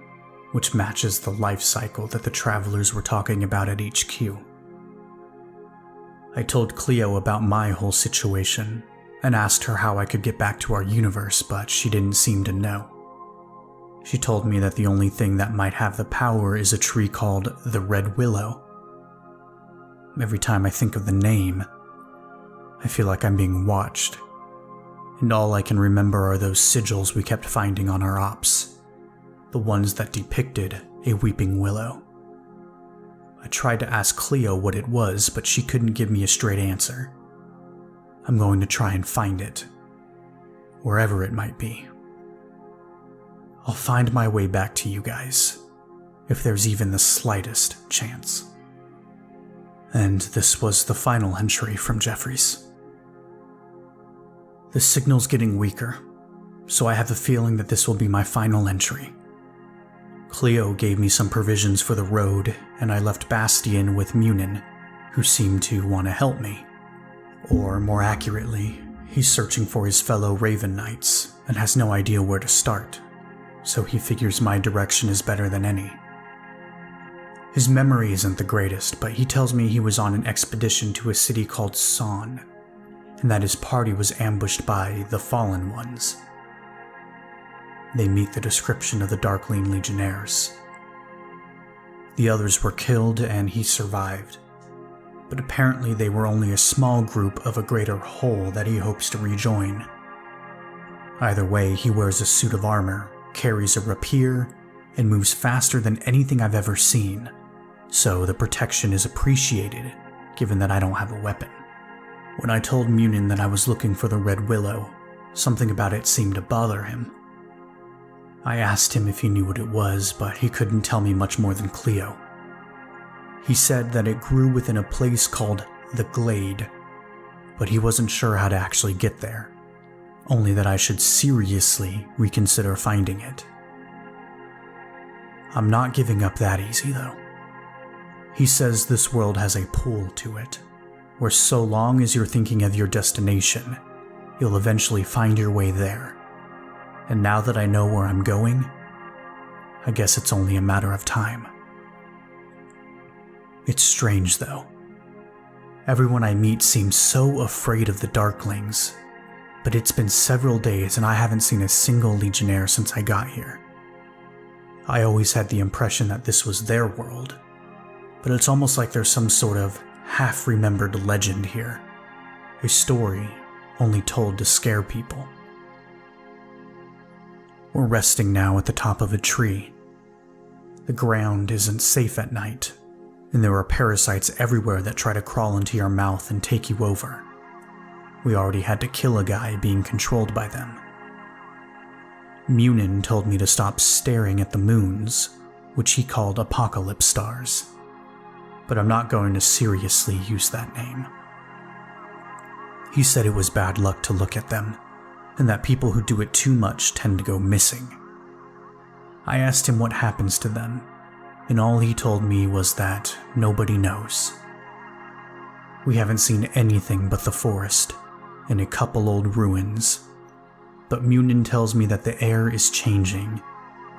which matches the life cycle that the travelers were talking about at HQ. I told Cleo about my whole situation and asked her how I could get back to our universe, but she didn't seem to know. She told me that the only thing that might have the power is a tree called the Red Willow. Every time I think of the name, I feel like I'm being watched, and all I can remember are those sigils we kept finding on our ops, the ones that depicted a weeping willow. I tried to ask Cleo what it was, but she couldn't give me a straight answer. I'm going to try and find it, wherever it might be. I'll find my way back to you guys, if there's even the slightest chance. And this was the final entry from Jeffries. The signal's getting weaker, so I have a feeling that this will be my final entry. Cleo gave me some provisions for the road, and I left Bastion with Munin, who seemed to want to help me. Or more accurately, he's searching for his fellow Raven Knights and has no idea where to start, so he figures my direction is better than any. His memory isn't the greatest, but he tells me he was on an expedition to a city called Son, and that his party was ambushed by the Fallen Ones. They meet the description of the Darkling Legionnaires. The others were killed and he survived, but apparently they were only a small group of a greater whole that he hopes to rejoin. Either way, he wears a suit of armor, carries a rapier, and moves faster than anything I've ever seen, so the protection is appreciated, given that I don't have a weapon. When I told Munin that I was looking for the Red Willow, something about it seemed to bother him. I asked him if he knew what it was, but he couldn't tell me much more than Cleo. He said that it grew within a place called the Glade, but he wasn't sure how to actually get there, only that I should seriously reconsider finding it. I'm not giving up that easy, though. He says this world has a pull to it, where so long as you're thinking of your destination, you'll eventually find your way there. And now that I know where I'm going, I guess it's only a matter of time. It's strange, though. Everyone I meet seems so afraid of the Darklings, but it's been several days and I haven't seen a single Legionnaire since I got here. I always had the impression that this was their world, but it's almost like there's some sort of half-remembered legend here, a story only told to scare people. We're resting now at the top of a tree. The ground isn't safe at night, and there are parasites everywhere that try to crawl into your mouth and take you over. We already had to kill a guy being controlled by them. Munin told me to stop staring at the moons, which he called apocalypse stars, but I'm not going to seriously use that name. He said it was bad luck to look at them, and that people who do it too much tend to go missing. I asked him what happens to them, and all he told me was that nobody knows. We haven't seen anything but the forest and a couple old ruins, but Munin tells me that the air is changing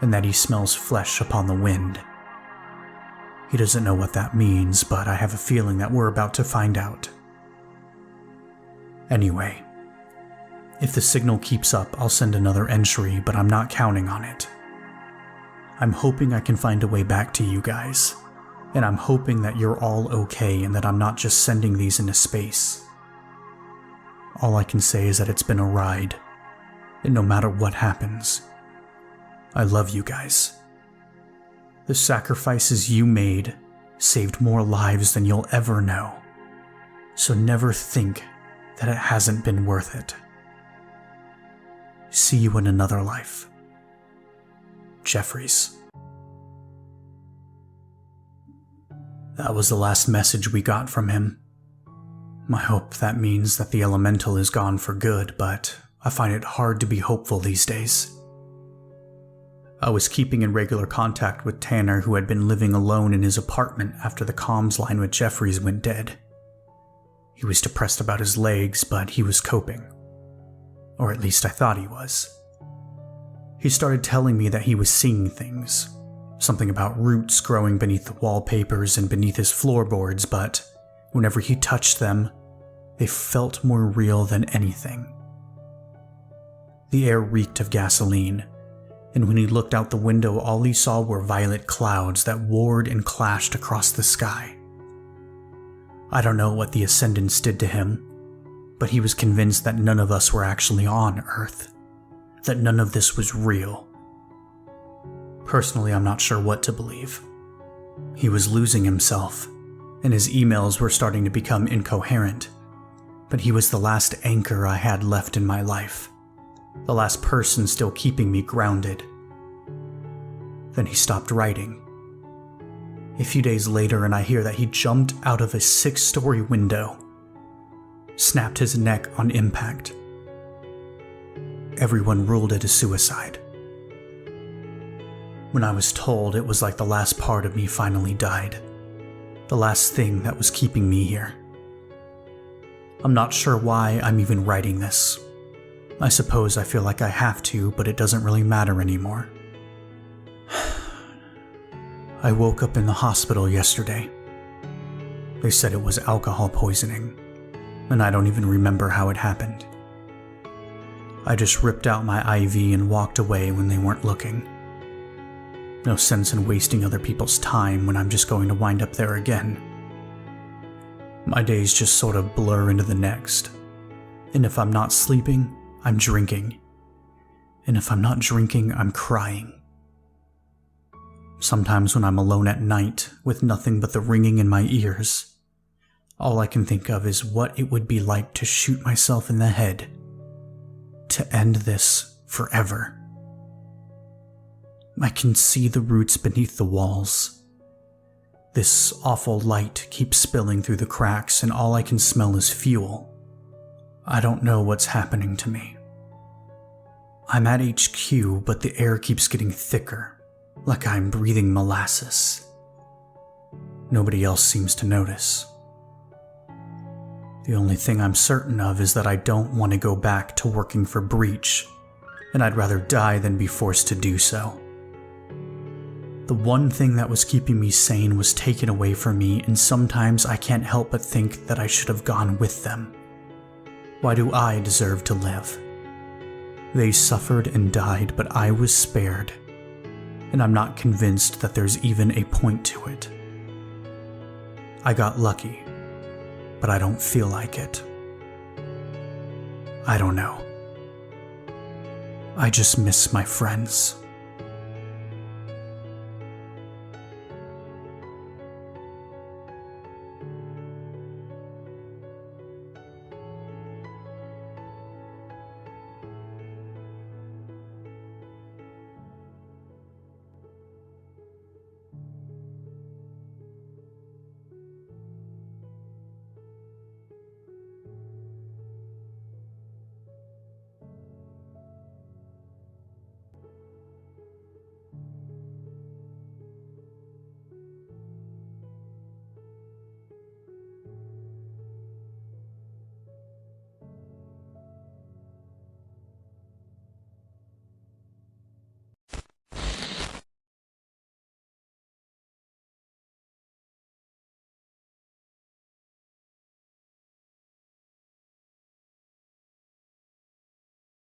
and that he smells flesh upon the wind. He doesn't know what that means, but I have a feeling that we're about to find out. Anyway, if the signal keeps up, I'll send another entry, but I'm not counting on it. I'm hoping I can find a way back to you guys, and I'm hoping that you're all okay and that I'm not just sending these into space. All I can say is that it's been a ride, and no matter what happens, I love you guys. The sacrifices you made saved more lives than you'll ever know, so never think that it hasn't been worth it. See you in another life. Jeffries. That was the last message we got from him. I hope that means that the elemental is gone for good, but I find it hard to be hopeful these days. I was keeping in regular contact with Tanner, who had been living alone in his apartment after the comms line with Jeffries went dead. He was depressed about his legs, but he was coping. Or at least I thought he was. He started telling me that he was seeing things. Something about roots growing beneath the wallpapers and beneath his floorboards, but whenever he touched them, they felt more real than anything. The air reeked of gasoline, and when he looked out the window, all he saw were violet clouds that warred and clashed across the sky. I don't know what the Ascendants did to him, but he was convinced that none of us were actually on Earth, that none of this was real. Personally, I'm not sure what to believe. He was losing himself, and his emails were starting to become incoherent, but he was the last anchor I had left in my life, the last person still keeping me grounded. Then he stopped writing. A few days later, and I hear that he jumped out of a 6-story window, snapped his neck on impact. Everyone ruled it a suicide. When I was told, it was like the last part of me finally died, the last thing that was keeping me here. I'm not sure why I'm even writing this. I suppose I feel like I have to, but it doesn't really matter anymore. I woke up in the hospital yesterday. They said it was alcohol poisoning, and I don't even remember how it happened. I just ripped out my IV and walked away when they weren't looking. No sense in wasting other people's time when I'm just going to wind up there again. My days just sort of blur into the next, and if I'm not sleeping, I'm drinking, and if I'm not drinking, I'm crying. Sometimes when I'm alone at night, with nothing but the ringing in my ears, all I can think of is what it would be like to shoot myself in the head, to end this forever. I can see the roots beneath the walls. This awful light keeps spilling through the cracks, and all I can smell is fuel. I don't know what's happening to me. I'm at HQ, but the air keeps getting thicker, like I'm breathing molasses. Nobody else seems to notice. The only thing I'm certain of is that I don't want to go back to working for Breach, and I'd rather die than be forced to do so. The one thing that was keeping me sane was taken away from me, and sometimes I can't help but think that I should have gone with them. Why do I deserve to live? They suffered and died, but I was spared, and I'm not convinced that there's even a point to it. I got lucky, but I don't feel like it. I don't know. I just miss my friends.